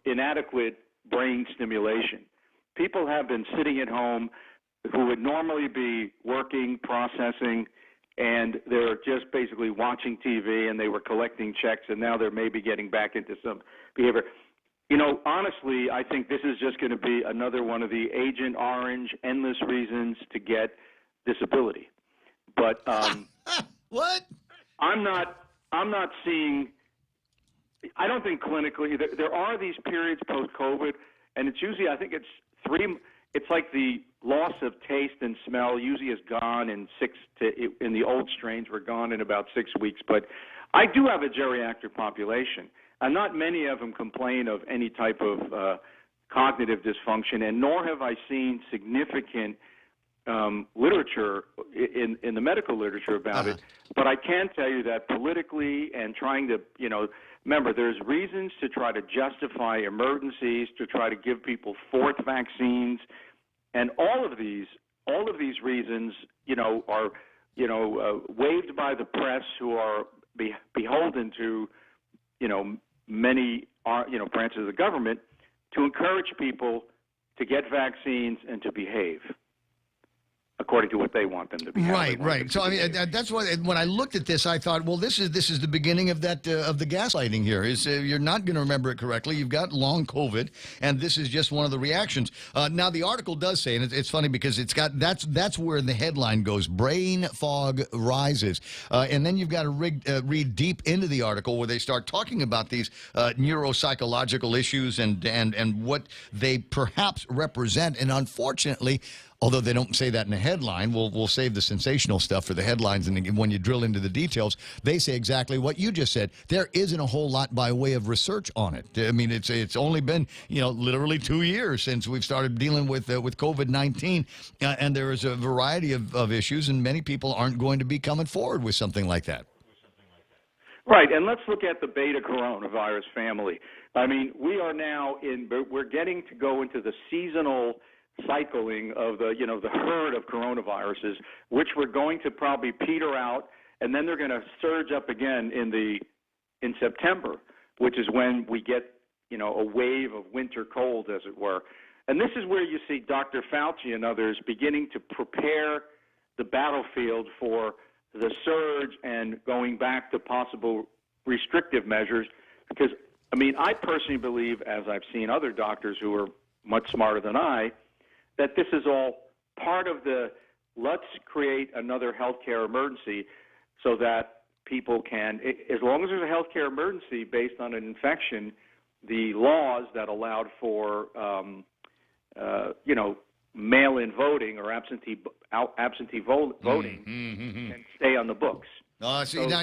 [SPEAKER 7] inadequate brain stimulation. People have been sitting at home who would normally be working, processing, and they're just basically watching TV, and they were collecting checks, and now they're maybe getting back into some behavior. Honestly, I think this is just going to be another one of the Agent Orange endless reasons to get disability. But
[SPEAKER 19] what?
[SPEAKER 7] I'm not seeing. I don't think clinically there are these periods post-COVID, and it's usually, I think it's like the loss of taste and smell usually is gone in the old strains were gone in about 6 weeks. But I do have a geriatric population, and not many of them complain of any type of cognitive dysfunction, and nor have I seen significant literature in the medical literature about it. But I can tell you that politically and trying to, remember, there's reasons to try to justify emergencies, to try to give people fourth vaccines, and all of these reasons, are, waived by the press, who are beholden to, many, branches of the government to encourage people to get vaccines and to behave. according to what they want them to be.
[SPEAKER 19] Right. So I mean, that's why when I looked at this, I thought, well, this is the beginning of that of the gaslighting here. Is you're not going to remember it correctly. You've got long COVID, and this is just one of the reactions. Now the article does say, and it's funny because it's got that's where the headline goes: brain fog rises, and then you've got to read deep into the article where they start talking about these neuropsychological issues and what they perhaps represent, and unfortunately. Although they don't say that in the headline, we'll save the sensational stuff for the headlines. And when you drill into the details, they say exactly what you just said. There isn't a whole lot by way of research on it. I mean, it's only been literally 2 years since we've started dealing with COVID-19, and there is a variety of issues, and many people aren't going to be coming forward with something like that.
[SPEAKER 7] Right, and let's look at the beta coronavirus family. I mean, we are now we're getting to go into the seasonal cycling of the herd of coronaviruses, which we're going to probably peter out, and then they're going to surge up again in September, which is when we get a wave of winter cold, as it were. And this is where you see Dr. Fauci and others beginning to prepare the battlefield for the surge and going back to possible restrictive measures. Because I mean, I personally believe, as I've seen other doctors who are much smarter than I, that this is all part of the let's create another healthcare emergency so that people can, as long as there's a healthcare emergency based on an infection, the laws that allowed for, mail-in voting or absentee voting can stay on the books.
[SPEAKER 19] See, now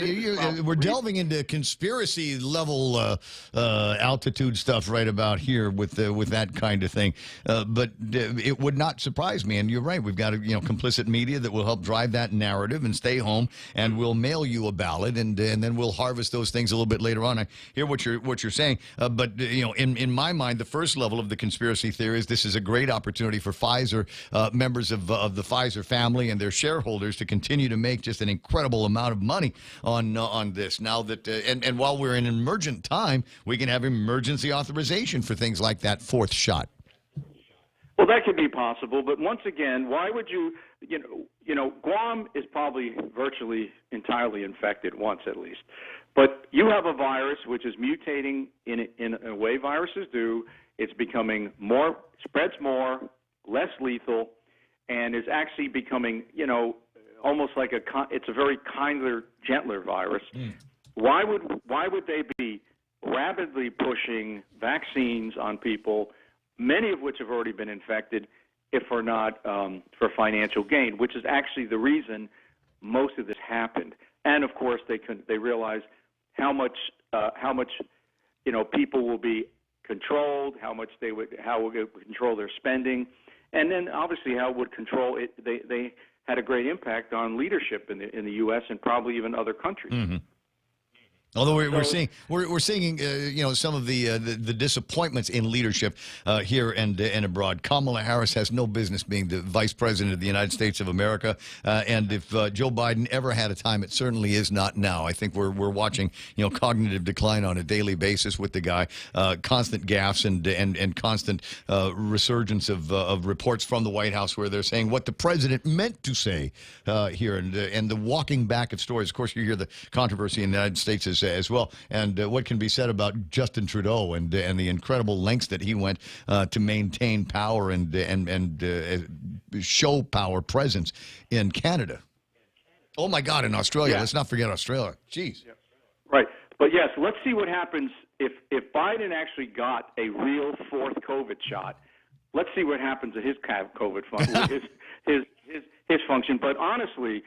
[SPEAKER 19] we're delving into conspiracy level altitude stuff right about here with that kind of thing. But it would not surprise me. And you're right. We've got complicit media that will help drive that narrative and stay home. And we'll mail you a ballot, and then we'll harvest those things a little bit later on. I hear what you're saying. But in my mind, the first level of the conspiracy theory is this is a great opportunity for Pfizer members of the Pfizer family and their shareholders to continue to make just an incredible amount of money on this. Now that and while we're in emergent time, we can have emergency authorization for things like that fourth shot.
[SPEAKER 7] Well, that could be possible, but once again, why would you Guam is probably virtually entirely infected once at least. But you have a virus which is mutating in a way viruses do. It's becoming spreads more, less lethal, and is actually becoming, almost like it's a very kinder, gentler virus. Why would they be rapidly pushing vaccines on people, many of which have already been infected, if or not for financial gain, which is actually the reason most of this happened. And of course, they realize how much people will be controlled, how it would control their spending, and then obviously how it would control it. They had a great impact on leadership in the U.S. and probably even other countries.
[SPEAKER 19] Mm-hmm. Although we're seeing some of the disappointments in leadership here and abroad. Kamala Harris has no business being the vice president of the United States of America, and if Joe Biden ever had a time, it certainly is not now. I think we're watching cognitive decline on a daily basis with the guy, constant gaffes and constant resurgence of reports from the White House where they're saying what the president meant to say here, and the walking back of stories. Of course, you hear the controversy in the United States as well, and what can be said about Justin Trudeau and the incredible lengths that he went to maintain power and show power presence in Canada. Oh my God, in Australia! Yeah. Let's not forget Australia. Jeez.
[SPEAKER 7] Yeah. Right, but yes, let's see what happens if Biden actually got a real fourth COVID shot. Let's see what happens to his COVID his function. But honestly,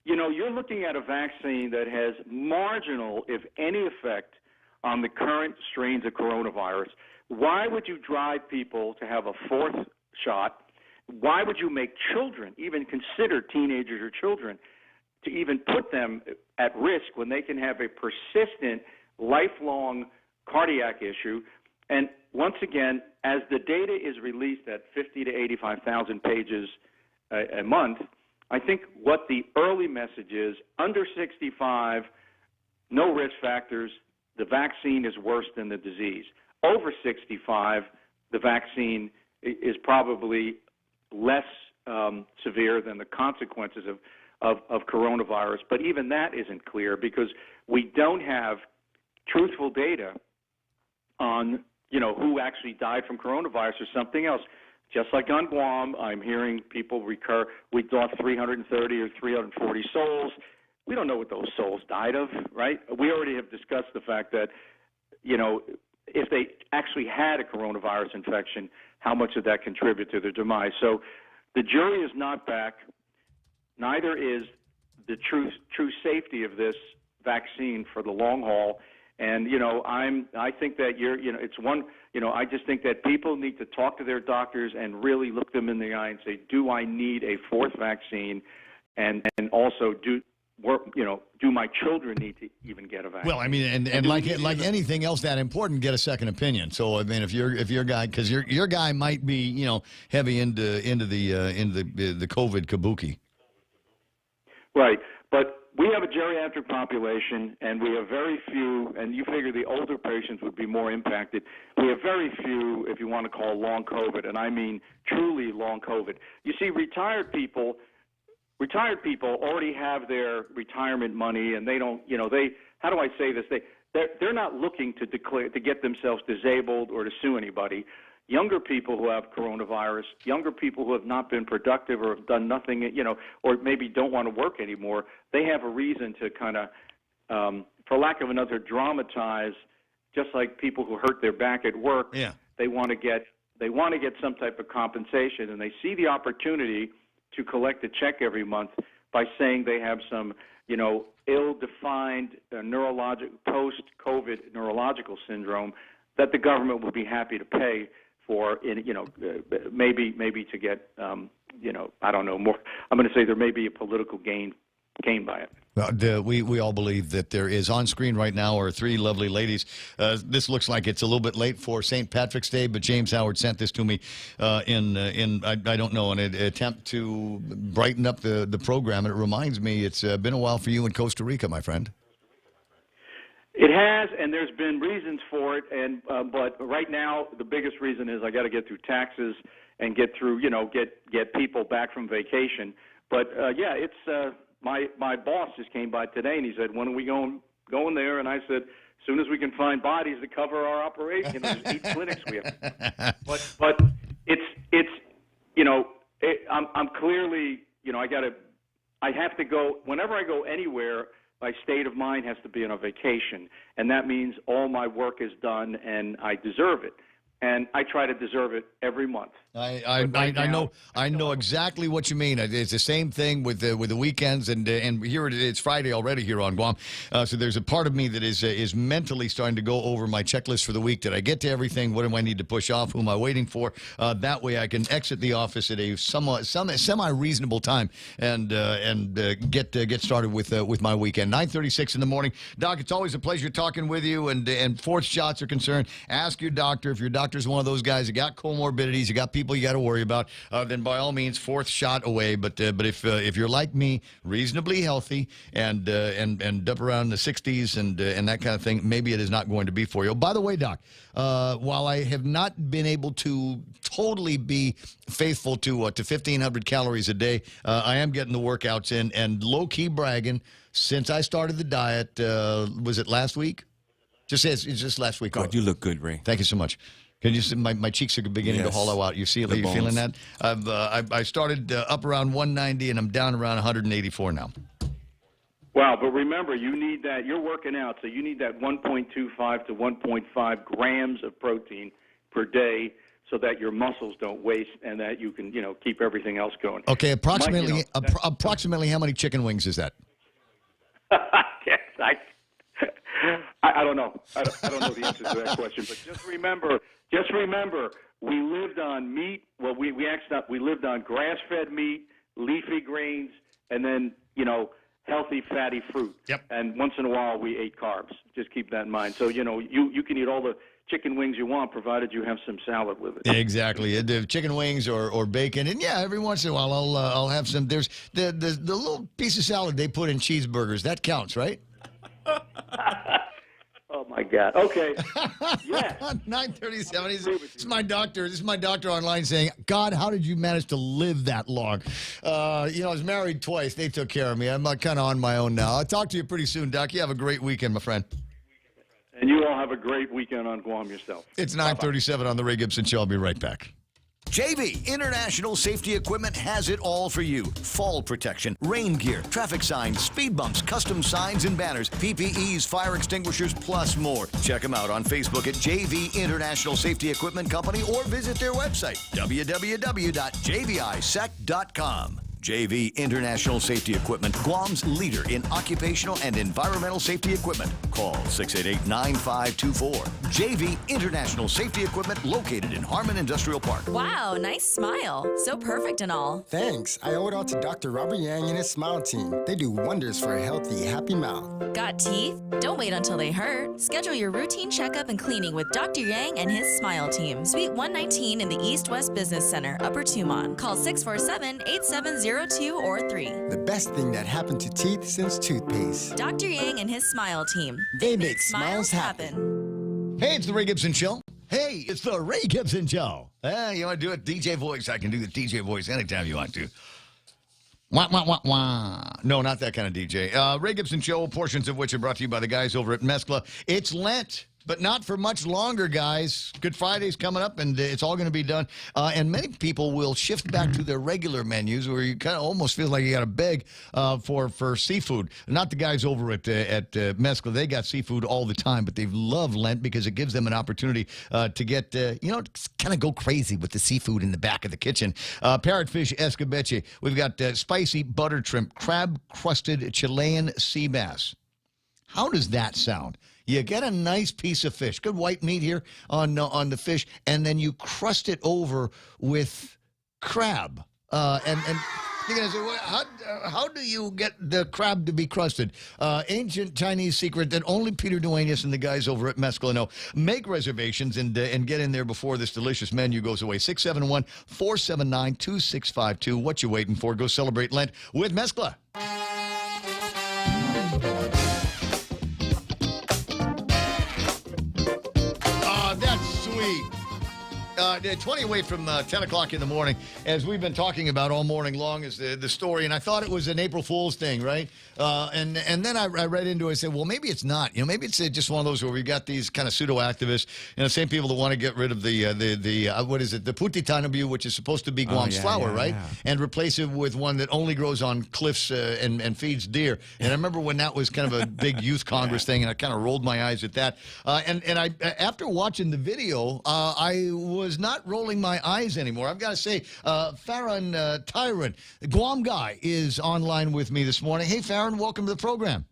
[SPEAKER 7] you're looking at a vaccine that has marginal, if any, effect on the current strains of coronavirus. Why would you drive people to have a fourth shot? Why would you make children, even consider teenagers or children, to even put them at risk when they can have a persistent, lifelong cardiac issue? And once again, as the data is released at 50 to 85,000 pages a month, I think what the early message is, under 65, no risk factors, the vaccine is worse than the disease. Over 65, the vaccine is probably less severe than the consequences of coronavirus. But even that isn't clear because we don't have truthful data on, who actually died from coronavirus or something else. Just like on Guam, I'm hearing people recur. We lost 330 or 340 souls. We don't know what those souls died of, right? We already have discussed the fact that, if they actually had a coronavirus infection, how much did that contribute to their demise? So the jury is not back. Neither is the true safety of this vaccine for the long haul. And, I think that I just think that people need to talk to their doctors and really look them in the eye and say, do I need a fourth vaccine? And also do my children need to even get a vaccine?
[SPEAKER 19] Well, I mean, and like anything else that important, get a second opinion. So I mean, if your guy, because your guy might be heavy into the COVID kabuki.
[SPEAKER 7] Right, but we have a geriatric population, and we have very few, and you figure the older patients would be more impacted. We have very few, if you want to call long COVID, and I mean truly long COVID. You see, retired people already have their retirement money, and they don't, how do I say this? They're not looking to get themselves disabled or to sue anybody. Younger people who have coronavirus, younger people who have not been productive or have done nothing, or maybe don't want to work anymore, they have a reason to kind of, for lack of another, dramatize, just like people who hurt their back at work.
[SPEAKER 19] Yeah.
[SPEAKER 7] They want to get some type of compensation, and they see the opportunity to collect a check every month by saying they have some, ill-defined post-COVID neurological syndrome that the government would be happy to pay for, maybe to get, I don't know, more. I'm going to say there may be a political gain by it.
[SPEAKER 19] We all believe that there is. On screen right now are three lovely ladies. This looks like it's a little bit late for St. Patrick's Day, but James Howard sent this to me in I don't know, an attempt to brighten up the program. And it reminds me it's been a while for you in Costa Rica, my friend.
[SPEAKER 7] It has, and there's been reasons for it, and but right now the biggest reason is I got to get through taxes and get through, get people back from vacation. But yeah, it's my boss just came by today and he said, "When are we going there?" And I said, "As soon as we can find bodies to cover our operation." There's 8 clinics we have, but it's I'm clearly I have to go whenever I go anywhere. My state of mind has to be on a vacation, and that means all my work is done, and I deserve it. And I try to deserve it every month.
[SPEAKER 19] I know exactly what you mean. It's the same thing with the weekends, and here it's Friday already here on Guam. So there's a part of me that is mentally starting to go over my checklist for the week. Did I get to everything? What do I need to push off? Who am I waiting for? That way I can exit the office at a semi-reasonable time and get started with my weekend. 9:36 in the morning. Doc, it's always a pleasure talking with you. And fourth shots are concerned, ask your doctor. If your doctor's one of those guys that got comorbidities, you got people you got to worry about, then by all means, fourth shot away. But if you're like me, reasonably healthy and up around the 60s and that kind of thing, maybe it is not going to be for you. Oh, by the way, Doc, while I have not been able to totally be faithful to 1,500 calories a day, I am getting the workouts in and low-key bragging since I started the diet. Was it last week? It's just last week.
[SPEAKER 3] God, you look good, Ray.
[SPEAKER 19] Thank you so much. Can you see my cheeks are beginning to hollow out? You feeling that? I started up around 190 and I'm down around 184 now.
[SPEAKER 7] Wow, but remember, you need that. You're working out, so you need that 1.25 to 1.5 grams of protein per day, so that your muscles don't waste and that you can keep everything else going.
[SPEAKER 19] Okay, approximately how many chicken wings is that?
[SPEAKER 7] Yes, I don't know. I don't know the answer to that question. But just remember, we lived on meat. Well, we lived on grass-fed meat, leafy grains, and then healthy fatty fruit.
[SPEAKER 19] Yep.
[SPEAKER 7] And once in a while we ate carbs. Just keep that in mind. So you can eat all the chicken wings you want, provided you have some salad with it.
[SPEAKER 19] Exactly, the chicken wings or bacon, and yeah, every once in a while I'll have some. There's the little piece of salad they put in cheeseburgers. That counts, right?
[SPEAKER 7] Oh my my God. Okay. Yeah.
[SPEAKER 19] 9:37. This is my doctor. This is my doctor online saying, God, how did you manage to live that long? I was married twice. They took care of me. I'm kind of on my own now. I'll talk to you pretty soon, Doc. You have a great weekend, my friend.
[SPEAKER 7] And you all have a great weekend on Guam yourself.
[SPEAKER 19] It's 9:37 on the Ray Gibson Show. I'll be right back.
[SPEAKER 8] JV International Safety Equipment has it all for you. Fall protection, rain gear, traffic signs, speed bumps, custom signs and banners, PPEs, fire extinguishers, plus more. Check them out on Facebook at JV International Safety Equipment Company or visit their website, www.jvisec.com. JV International Safety Equipment, Guam's leader in occupational and environmental safety equipment. Call 688-9524. JV International Safety Equipment, located in Harmon Industrial Park.
[SPEAKER 9] Wow, nice smile. So perfect and all.
[SPEAKER 11] Thanks. I owe it all to Dr. Robert Yang and his Smile team. They do wonders for a healthy, happy mouth.
[SPEAKER 9] Got teeth? Don't wait until they hurt. Schedule your routine checkup and cleaning with Dr. Yang and his Smile team. Suite 119 in the East West Business Center, Upper Tumon. Call 647-870-02 or 3.
[SPEAKER 11] The best thing that happened to teeth since toothpaste.
[SPEAKER 9] Dr. Yang and his Smile team.
[SPEAKER 11] They make smiles happen.
[SPEAKER 19] Hey, it's the Ray Gibson Show. Hey, it's the Ray Gibson Show. You want to do it? DJ voice. I can do the DJ voice anytime you want to. Wah, wah, wah, wah. No, not that kind of DJ. Ray Gibson Show, portions of which are brought to you by the guys over at Mescla. It's Lent, but not for much longer, guys. Good Friday's coming up, and it's all going to be done. And many people will shift back to their regular menus, where you kind of almost feel like you got to beg for seafood. Not the guys over at Mescla. They got seafood all the time, but they love Lent because it gives them an opportunity to get, kind of go crazy with the seafood in the back of the kitchen. Parrotfish escabeche. We've got spicy butter shrimp, crab-crusted Chilean sea bass. How does that sound? You get a nice piece of fish, good white meat here on the fish, and then you crust it over with crab. And you're going to say, well, how do you get the crab to be crusted? Ancient Chinese secret that only Peter Duenas and the guys over at Mescla know. Make reservations and get in there before this delicious menu goes away. 671-479-2652. What you waiting for? Go celebrate Lent with Mescla. That's sweet. 20 away from 10 o'clock in the morning, as we've been talking about all morning long, is the story. And I thought it was an April Fool's thing, right? And then I read into it and said, well, maybe it's not. Maybe it's just one of those where we got these kind of pseudo-activists, same people that want to get rid of the what is it, the putitanabu, which is supposed to be Guam's flower, right? Yeah. And replace it with one that only grows on cliffs and feeds deer. And I remember when that was kind of a big youth Congress thing, and I kind of rolled my eyes at that. And I after watching the video, I was not rolling my eyes anymore. I've got to say, Farron Tyron, the Guam guy, is online with me this morning. Hey, Farron, welcome to the program.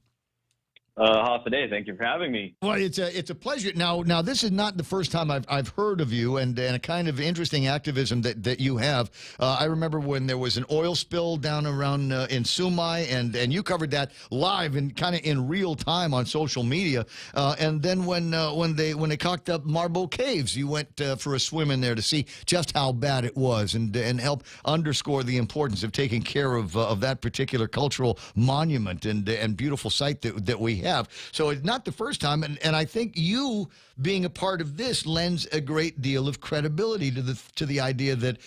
[SPEAKER 13] How's today? Thank you for having me.
[SPEAKER 19] Well, it's a pleasure. Now, this is not the first time I've heard of you and a kind of interesting activism that you have. I remember when there was an oil spill down around in Sumai, and you covered that live and kind of in real time on social media. And then when they cocked up Marble Caves, you went for a swim in there to see just how bad it was and help underscore the importance of taking care of that particular cultural monument and beautiful site that we have. So it's not the first time, and I think you being a part of this lends a great deal of credibility to the idea that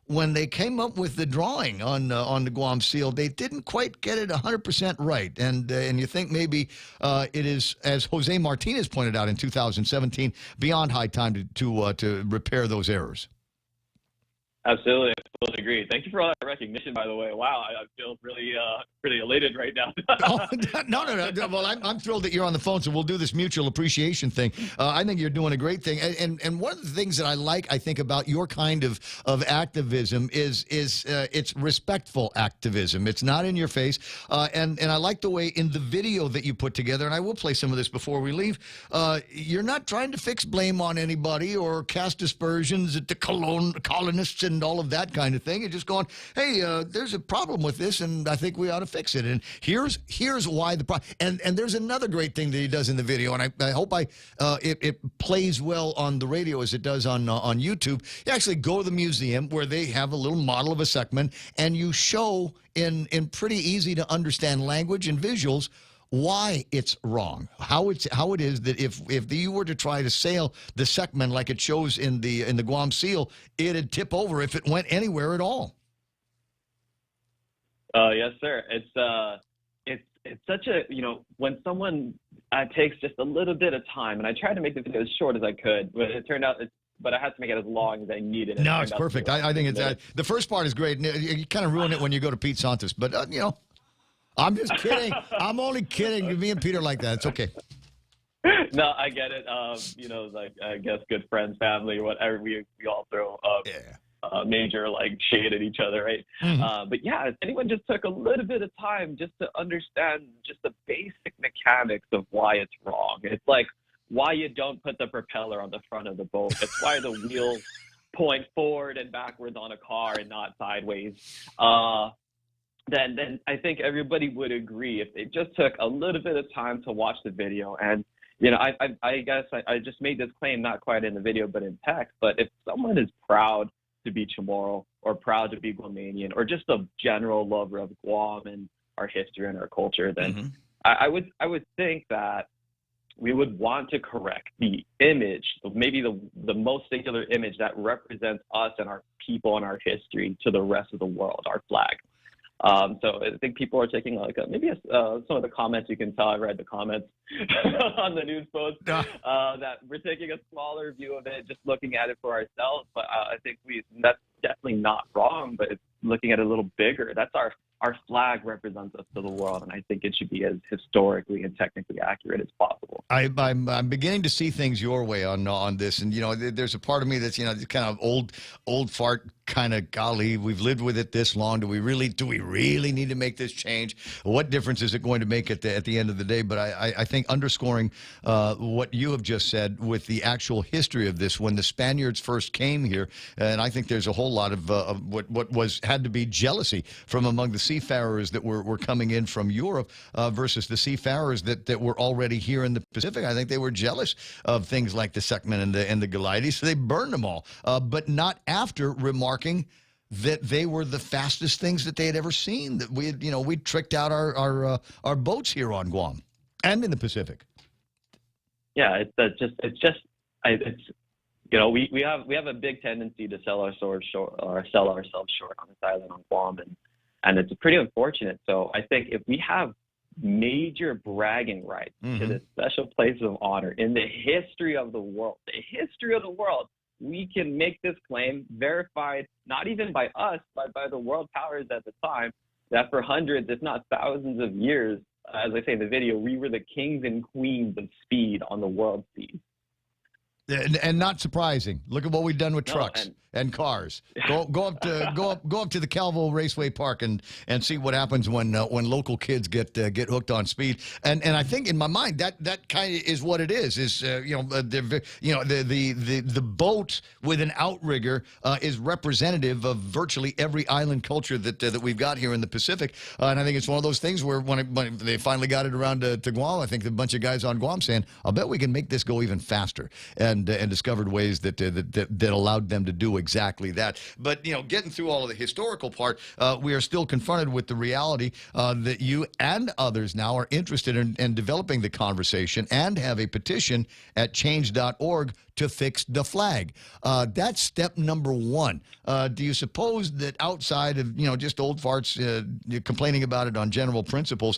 [SPEAKER 19] when they came up with the drawing on the Guam seal, they didn't quite get it 100% right, and you think maybe it is, as Jose Martinez pointed out in 2017, beyond high time to repair those errors.
[SPEAKER 13] Absolutely. I totally agree. Thank you for all that recognition, by the way. Wow, I feel really elated right now.
[SPEAKER 19] No. Well, I'm thrilled that you're on the phone, so we'll do this mutual appreciation thing. I think you're doing a great thing. And one of the things that I think about your kind of activism is it's respectful activism. It's not in your face. And I like the way in the video that you put together, and I will play some of this before we leave, you're not trying to fix blame on anybody or cast aspersions at the colonists and all of that kind of thing. You're just going, hey, there's a problem with this, and I think we ought to fix it. And here's why the problem. And there's another great thing that he does in the video, and I hope it plays well on the radio as it does on YouTube. You actually go to the museum where they have a little model of a Sekman, and you show in pretty easy to understand language and visuals why it's wrong, how it is that if you were to try to sail the Seckman like it shows in the Guam Seal, it'd tip over if it went anywhere at all.
[SPEAKER 13] Yes, sir. It's such a, when someone takes just a little bit of time, and I tried to make the video as short as I could, but it turned out, but I had to make it as long as I needed.
[SPEAKER 19] No, it's perfect. I think it's the first part is great. You kind of ruin it when you go to Pete Santos, but I'm just kidding. I'm only kidding. Me and Peter like that. It's okay.
[SPEAKER 13] No, I get it. Like I guess good friends, family, whatever. We all throw major shade at each other, right?
[SPEAKER 19] Mm-hmm.
[SPEAKER 13] But yeah, if anyone just took a little bit of time just to understand just the basic mechanics of why it's wrong. It's like why you don't put the propeller on the front of the boat. It's why the wheels point forward and backwards on a car and not sideways. Then I think everybody would agree if they just took a little bit of time to watch the video. And I guess I just made this claim, not quite in the video, but in text. But if someone is proud to be Chamorro or proud to be Guamanian or just a general lover of Guam and our history and our culture, then I would think that we would want to correct the image, maybe the most singular image that represents us and our people and our history to the rest of the world, our flag. So I think people are taking some of the comments, you can tell I read the comments on the news post, that we're taking a smaller view of it, just looking at it for ourselves. But I think that's definitely not wrong, but it's looking at it a little bigger. That's our flag represents us to the world, and I think it should be as historically and technically accurate as possible.
[SPEAKER 19] I'm beginning to see things your way on this, and there's a part of me that's kind of old fart kind of, golly, we've lived with it this long. Do we really need to make this change? What difference is it going to make at the end of the day? But I think underscoring what you have just said with the actual history of this, when the Spaniards first came here, and I think there's a whole lot of what had to be jealousy from among the seafarers that were coming in from Europe versus the seafarers that were already here in the Pacific. I think they were jealous of things like the Seckman and the Goliath, so they burned them all, but not after remarking that they were the fastest things that they had ever seen. That we tricked out our boats here on Guam and in the Pacific.
[SPEAKER 13] Yeah, we have a big tendency to sell ourselves short on this island on Guam, and it's pretty unfortunate. So I think if we have major bragging rights to this special place of honor in the history of the world, we can make this claim verified, not even by us, but by the world powers at the time, that for hundreds, if not thousands of years, as I say in the video, we were the kings and queens of speed on the world seas.
[SPEAKER 19] And not surprising. Look at what we've done with trucks and cars. Go up to the Calvo Raceway Park and see what happens when local kids get hooked on speed. And I think in my mind that kind of is what it is. The boat with an outrigger is representative of virtually every island culture that we've got here in the Pacific. And I think it's one of those things where when they finally got it around to Guam, I think a bunch of guys on Guam saying, "I'll bet we can make this go even faster." And discovered ways that allowed them to do exactly that. But getting through all of the historical part, we are still confronted with the reality that you and others now are interested in developing the conversation and have a petition at change.org to fix the flag. That's step number one. Do you suppose that outside of just old farts complaining about it on general principles,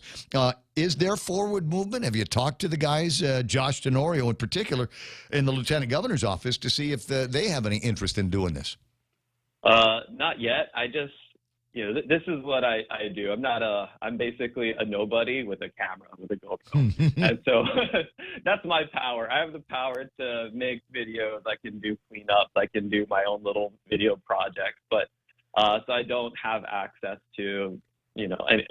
[SPEAKER 19] is there forward movement? Have you talked to the guys, Josh Tenorio in particular, in the Lieutenant Governor's office to see if they have any interest in doing this?
[SPEAKER 13] Not yet. I just, this is what I do. I'm basically a nobody with a camera, with a GoPro. And so that's my power. I have the power to make videos. I can do cleanups. I can do my own little video projects. But so I don't have access to,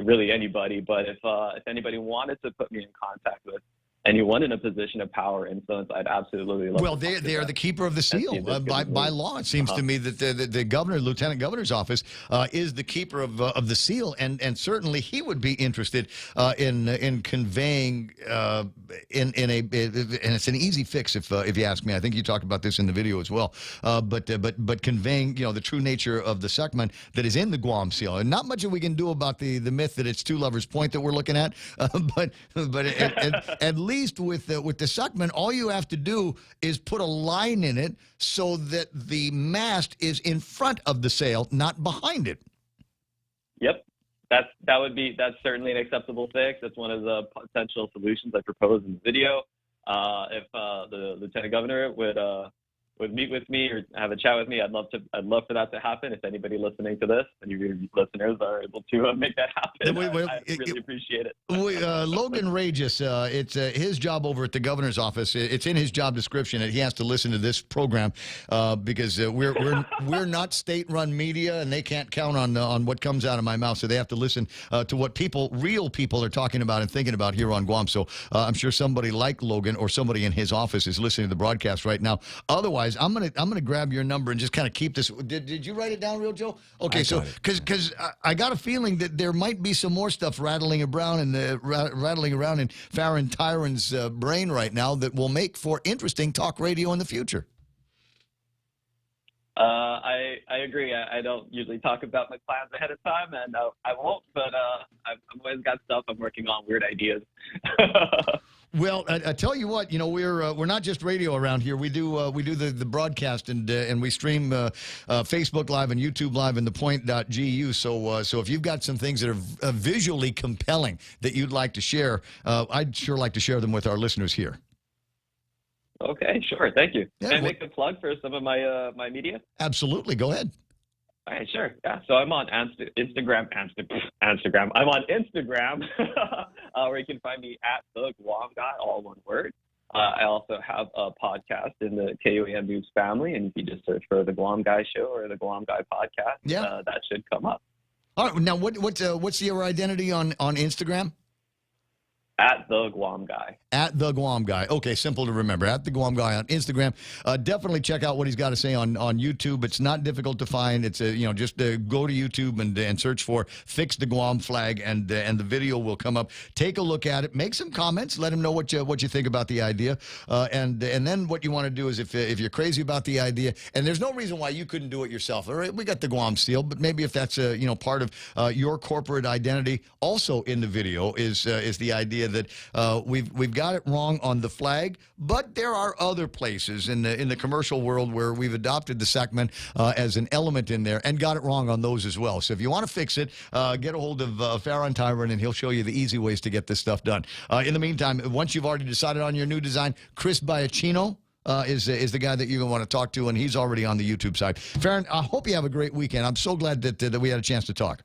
[SPEAKER 13] really anybody. But if anybody wanted to put me in contact with anyone in a position of power influence, I'd absolutely love
[SPEAKER 19] Well,
[SPEAKER 13] to
[SPEAKER 19] they are the keeper of the seal. By law, it seems to me that the governor, lieutenant governor's office, is the keeper of the seal, and certainly he would be interested in conveying and it's an easy fix if you ask me. I think you talked about this in the video as well. But conveying the true nature of the suckman that is in the Guam seal, and not much that we can do about the myth that it's Two Lovers Point that we're looking at, but at least with the suckman, all you have to do is put a line in it so that the mast is in front of the sail, not behind it.
[SPEAKER 13] Yep, that's certainly an acceptable fix. That's one of the potential solutions I propose in the video. If the lieutenant governor would meet with me or have a chat with me, I'd love for that to happen. If anybody listening to this and your listeners are able to make that happen, I really appreciate it.
[SPEAKER 19] Logan Regis, it's his job over at the governor's office. It's in his job description that he has to listen to this program because we're not state-run media, and they can't count on what comes out of my mouth. So they have to listen to what real people are talking about and thinking about here on Guam. So I'm sure somebody like Logan or somebody in his office is listening to the broadcast right now. Otherwise, I'm gonna grab your number and just kind of keep this. Did you write it down, Real Joe? Okay, so because I got a feeling that there might be some more stuff rattling around in Farron Tyron's brain right now that will make for interesting talk radio in the future.
[SPEAKER 13] I agree. I don't usually talk about my plans ahead of time, and I won't. But I've always got stuff I'm working on, weird ideas.
[SPEAKER 19] Well, I tell you what, we're not just radio around here. We do the broadcast and we stream Facebook Live and YouTube Live and thepoint.gu. So if you've got some things that are visually compelling that you'd like to share, I'd sure like to share them with our listeners here.
[SPEAKER 13] Okay, sure. Thank you. Can I make a plug for some of my media?
[SPEAKER 19] Absolutely. Go ahead.
[SPEAKER 13] All right, sure. Yeah, so I'm on Instagram. I'm on Instagram, where you can find me at the Guam Guy, all one word. I also have a podcast in the KUAM News family, and if you just search for the Guam Guy Show or the Guam Guy Podcast, that should come up.
[SPEAKER 19] All right. Now, what's your identity on Instagram?
[SPEAKER 13] At the Guam Guy.
[SPEAKER 19] At the Guam Guy. Okay, simple to remember. At the Guam Guy on Instagram. Definitely check out what he's got to say on YouTube. It's not difficult to find. It's just go to YouTube and search for "Fix the Guam Flag" and the video will come up. Take a look at it. Make some comments. Let him know what you think about the idea. And then what you want to do is if you're crazy about the idea, and there's no reason why you couldn't do it yourself. All right, we got the Guam seal, but maybe if that's part of your corporate identity, also in the video is the idea that we've got it wrong on the flag, but there are other places in the commercial world where we've adopted the Sackman as an element in there and got it wrong on those as well. So if you want to fix it, get a hold of Farron Tyron and he'll show you the easy ways to get this stuff done. In the meantime, once you've already decided on your new design, Chris Biacchino is the guy that you're going to want to talk to, and he's already on the YouTube side. Farron, I hope you have a great weekend. I'm so glad that we had a chance to talk.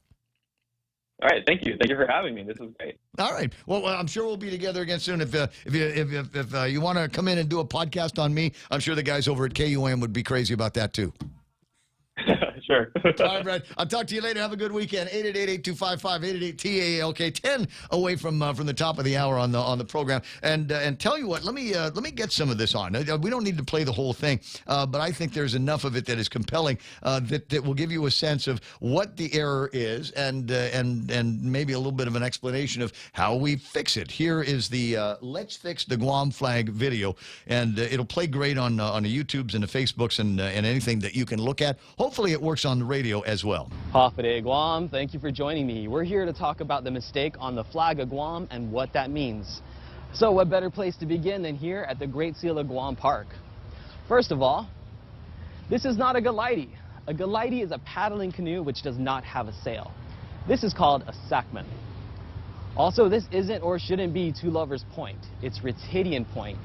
[SPEAKER 13] All right, thank you. Thank you for having me. This is great.
[SPEAKER 19] All right. Well, I'm sure we'll be together again soon. If you want to come in and do a podcast on me, I'm sure the guys over at KUAM would be crazy about that too.
[SPEAKER 13] Sure.
[SPEAKER 19] All right, Brad. I'll talk to you later. Have a good weekend. 888-825-5888-TAALK. 10 away from the top of the hour on the program. And tell you what, let me get some of this on. We don't need to play the whole thing, but I think there's enough of it that is compelling that will give you a sense of what the error is and maybe a little bit of an explanation of how we fix it. Here is the Let's Fix the Guam Flag video, and it'll play great on the YouTubes and the Facebooks and anything that you can look at. Hopefully it works on the radio as well.
[SPEAKER 16] Hafide Guam, thank you for joining me. We're here to talk about the mistake on the flag of Guam and what that means. So what better place to begin than here at the Great Seal of Guam Park? First of all, this is not a galaiti. A galaiti is a paddling canoe which does not have a sail. This is called a sackman. Also, this isn't or shouldn't be Two Lovers Point. It's Ritidian Point.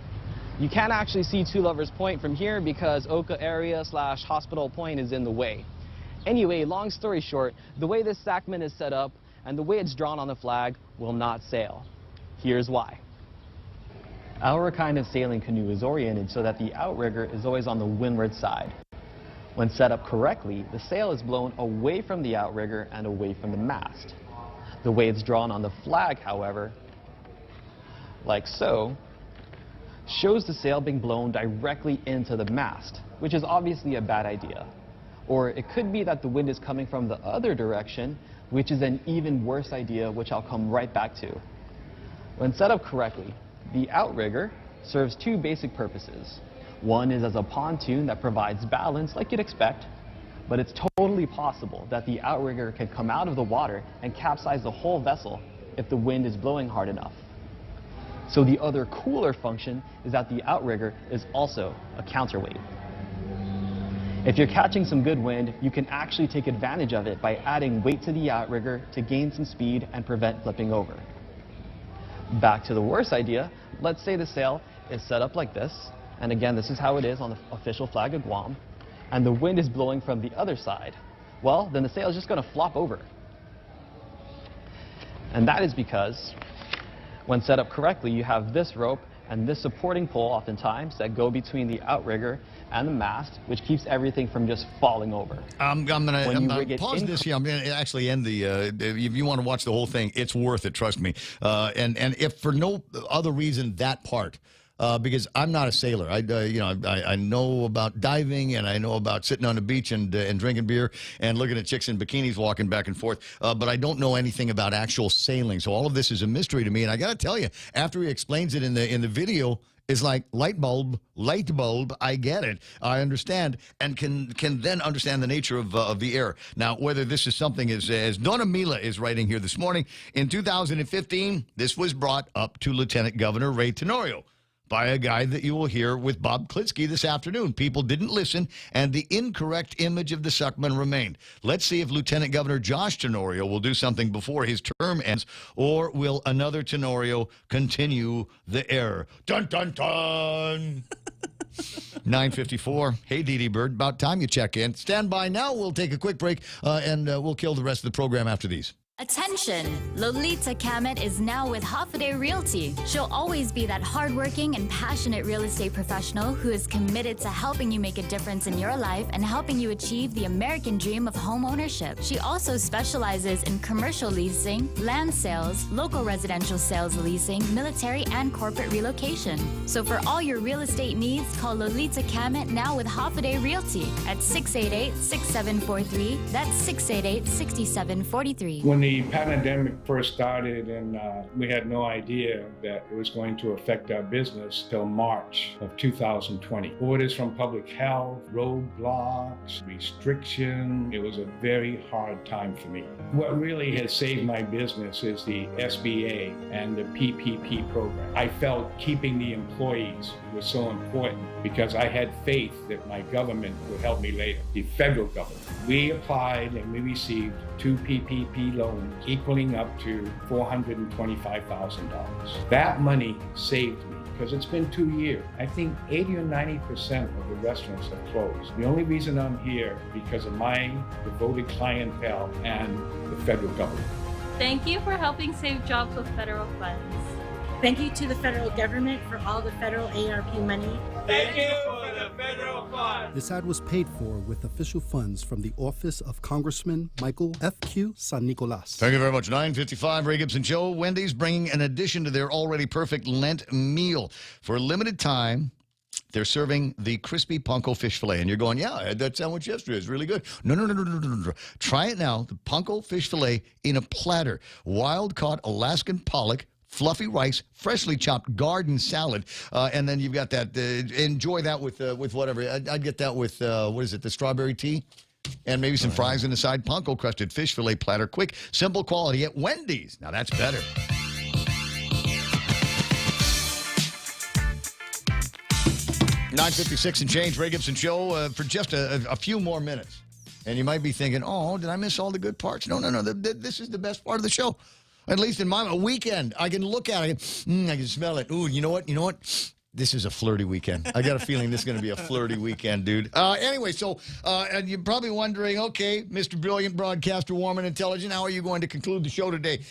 [SPEAKER 16] You can't actually see Two Lovers Point from here because Oka area / Hospital Point is in the way. Anyway, long story short, the way this sackman is set up and the way it's drawn on the flag will not sail. Here's why. Our kind of sailing canoe is oriented so that the outrigger is always on the windward side. When set up correctly, the sail is blown away from the outrigger and away from the mast. The way it's drawn on the flag, however, like so, shows the sail being blown directly into the mast, which is obviously a bad idea. Or it could be that the wind is coming from the other direction, which is an even worse idea, which I'll come right back to. When set up correctly, the outrigger serves two basic purposes. One is as a pontoon that provides balance like you'd expect, but it's totally possible that the outrigger can come out of the water and capsize the whole vessel if the wind is blowing hard enough. So the other cooler function is that the outrigger is also a counterweight. If you're catching some good wind, you can actually take advantage of it by adding weight to the outrigger to gain some speed and prevent flipping over. Back to the worst idea, let's say the sail is set up like this, and again, this is how it is on the official flag of Guam, and the wind is blowing from the other side. Well, then the sail is just going to flop over. And that is because when set up correctly, you have this rope and this supporting pole oftentimes that go between the outrigger and the mast, which keeps everything from just falling over.
[SPEAKER 19] I'm going to pause this here. I'm going to actually end the, if you want to watch the whole thing, it's worth it, trust me. And if for no other reason, that part. Because I'm not a sailor. I know about diving, and I know about sitting on the beach and drinking beer and looking at chicks in bikinis walking back and forth. But I don't know anything about actual sailing. So all of this is a mystery to me. And I got to tell you, after he explains it in the video, it's like light bulb. I get it. I understand, and can then understand the nature of the error. Now, whether this is something as Donna Mila is writing here this morning, in 2015, this was brought up to Lieutenant Governor Ray Tenorio by a guy that you will hear with Bob Klitsky this afternoon. People didn't listen, and the incorrect image of the Suckman remained. Let's see if Lieutenant Governor Josh Tenorio will do something before his term ends, or will another Tenorio continue the error? Dun, dun, dun! 9:54. Hey, Dee Dee Bird, about time you check in. Stand by now. We'll take a quick break, and we'll kill the rest of the program after these.
[SPEAKER 17] Attention! Lolita Kamet is now with Half a Day Realty. She'll always be that hardworking and passionate real estate professional who is committed to helping you make a difference in your life and helping you achieve the American dream of home ownership. She also specializes in commercial leasing, land sales, local residential sales leasing, military and corporate relocation. So for all your real estate needs, call Lolita Kamet now with Half a Day Realty at 688-6743. That's 688-6743.
[SPEAKER 20] When the pandemic first started, and we had no idea that it was going to affect our business till March of 2020. Orders from public health, roadblocks, restriction. It was a very hard time for me. What really has saved my business is the SBA and the PPP program. I felt keeping the employees was so important because I had faith that my government would help me later, the federal government. We applied and we received 2 PPP loans equaling up to $425,000. That money saved me because it's been 2 years. I think 80 or 90% of the restaurants have closed. The only reason I'm here because of my devoted clientele and the federal government.
[SPEAKER 21] Thank you for helping save jobs with federal funds.
[SPEAKER 22] Thank you to the federal government for all the federal ARP money.
[SPEAKER 24] Thank you for the federal funds.
[SPEAKER 26] This ad was paid for with official funds from the office of Congressman Michael F.Q. San Nicolas.
[SPEAKER 19] Thank you very much. 9:55, Ray Gibson Show. Wendy's bringing an addition to their already perfect Lent meal. For a limited time, they're serving the crispy Punko fish fillet. And you're going, yeah, I had that sandwich yesterday. It's really good. No. Try it now. The Punko fish fillet in a platter. Wild-caught Alaskan pollock, fluffy rice, freshly chopped garden salad, and then you've got that. Enjoy that with whatever. I'd get that with what is it? The strawberry tea, and maybe some fries on the side. Punko crusted fish fillet platter, quick, simple quality at Wendy's. Now that's better. $9:56 and change. Ray Gibson Show for just a few more minutes, and you might be thinking, "Oh, did I miss all the good parts?" No. This is the best part of the show. At least in my weekend, I can look at it, I can smell it. Ooh, you know what? This is a flirty weekend. I got a feeling this is going to be a flirty weekend, dude. Anyway, so and you're probably wondering, okay, Mr. Brilliant Broadcaster, Warm and Intelligent, how are you going to conclude the show today?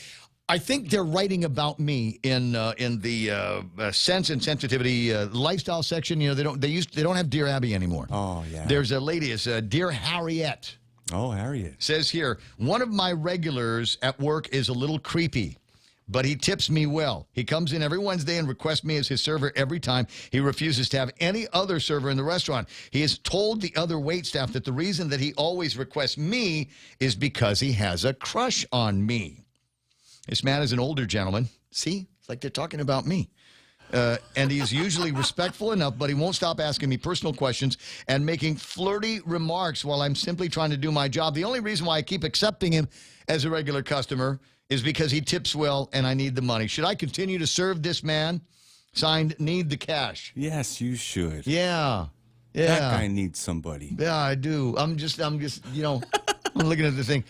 [SPEAKER 19] I think they're writing about me in the sense and sensitivity lifestyle section. You know, they don't have Dear Abby anymore.
[SPEAKER 3] Oh yeah.
[SPEAKER 19] There's a lady, it's Dear Harriet.
[SPEAKER 3] Oh, Harriet.
[SPEAKER 19] Says here, one of my regulars at work is a little creepy, but he tips me well. He comes in every Wednesday and requests me as his server every time. He refuses to have any other server in the restaurant. He has told the other waitstaff that the reason that he always requests me is because he has a crush on me. This man is an older gentleman. See? It's like they're talking about me. And he's usually respectful enough, but he won't stop asking me personal questions and making flirty remarks while I'm simply trying to do my job. The only reason why I keep accepting him as a regular customer is because he tips well and I need the money. Should I continue to serve this man? Signed, need the cash.
[SPEAKER 3] Yes, you should.
[SPEAKER 19] Yeah.
[SPEAKER 3] That guy needs somebody.
[SPEAKER 19] Yeah, I do. I'm just, you know, I'm looking at the thing.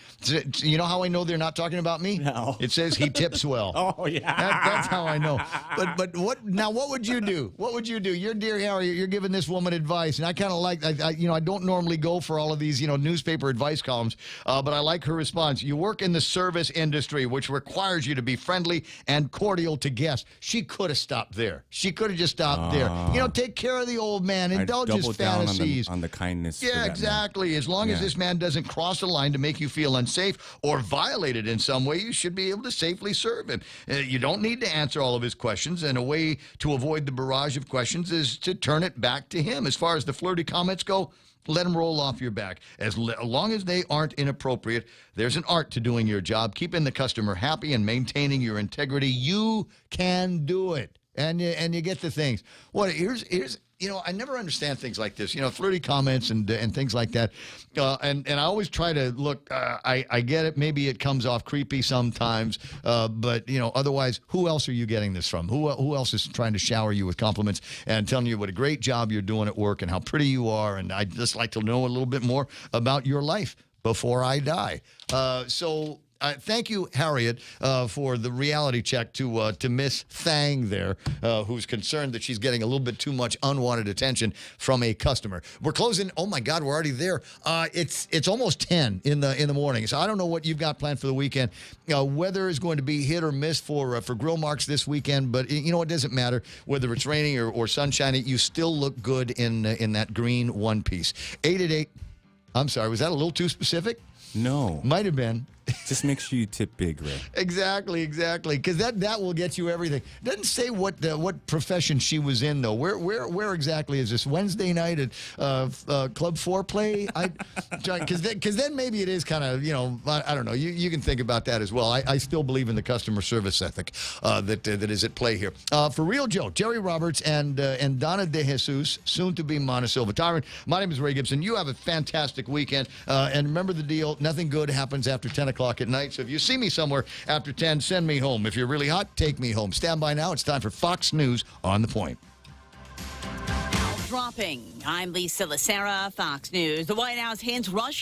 [SPEAKER 19] You know how I know they're not talking about me?
[SPEAKER 3] No.
[SPEAKER 19] It says he tips well.
[SPEAKER 3] Oh, yeah.
[SPEAKER 19] That's how I know. But what would you do? What would you do? You're Dear Harry, you're giving this woman advice, and I kind of like, I don't normally go for all of these, newspaper advice columns, but I like her response. You work in the service industry, which requires you to be friendly and cordial to guests. She could have stopped there. She could have just stopped there. Take care of the old man, indulge his fantasies.
[SPEAKER 3] On the kindness.
[SPEAKER 19] Yeah, exactly. As long as this man doesn't cross the line to make you feel unsafe or violated in some way, you should be able to safely serve him. You don't need to answer all of his questions, and a way to avoid the barrage of questions is to turn it back to him. As far as the flirty comments go, let them roll off your back. As long as they aren't inappropriate, there's an art to doing your job, keeping the customer happy and maintaining your integrity. You can do it. And you get the things. Here's I never understand things like this. Flirty comments and things like that. And I always try to look. I get it. Maybe it comes off creepy sometimes. But otherwise, who else are you getting this from? Who else is trying to shower you with compliments and telling you what a great job you're doing at work and how pretty you are? And I'd just like to know a little bit more about your life before I die. Thank you, Harriet, for the reality check to Miss Thang there, who's concerned that she's getting a little bit too much unwanted attention from a customer. We're closing. Oh my God, we're already there. It's almost 10 in the morning, so I don't know what you've got planned for the weekend. Weather is going to be hit or miss for grill marks this weekend, but it doesn't matter whether it's raining or sunshiny. You still look good in that green one piece. 888. I'm sorry, was that a little too specific?
[SPEAKER 3] No.
[SPEAKER 19] Might have been.
[SPEAKER 3] Just make sure you tip big, Ray.
[SPEAKER 19] Exactly. Because that will get you everything. Doesn't say what profession she was in though. Where exactly is this? Wednesday night at Club Foreplay? Because then maybe it is kind of I don't know. You can think about that as well. I still believe in the customer service ethic that is at play here. For Real Joe, Jerry Roberts, and Donna De Jesus, soon to be Montesilva Tyrant. My name is Ray Gibson. You have a fantastic weekend, and remember the deal. Nothing good happens after 10 o'clock at night. So if you see me somewhere after 10, send me home. If you're really hot, take me home. Stand by now. It's time for Fox News on the Point.
[SPEAKER 2] Dropping. I'm Lisa Lacera, Fox News. The White House hints Russia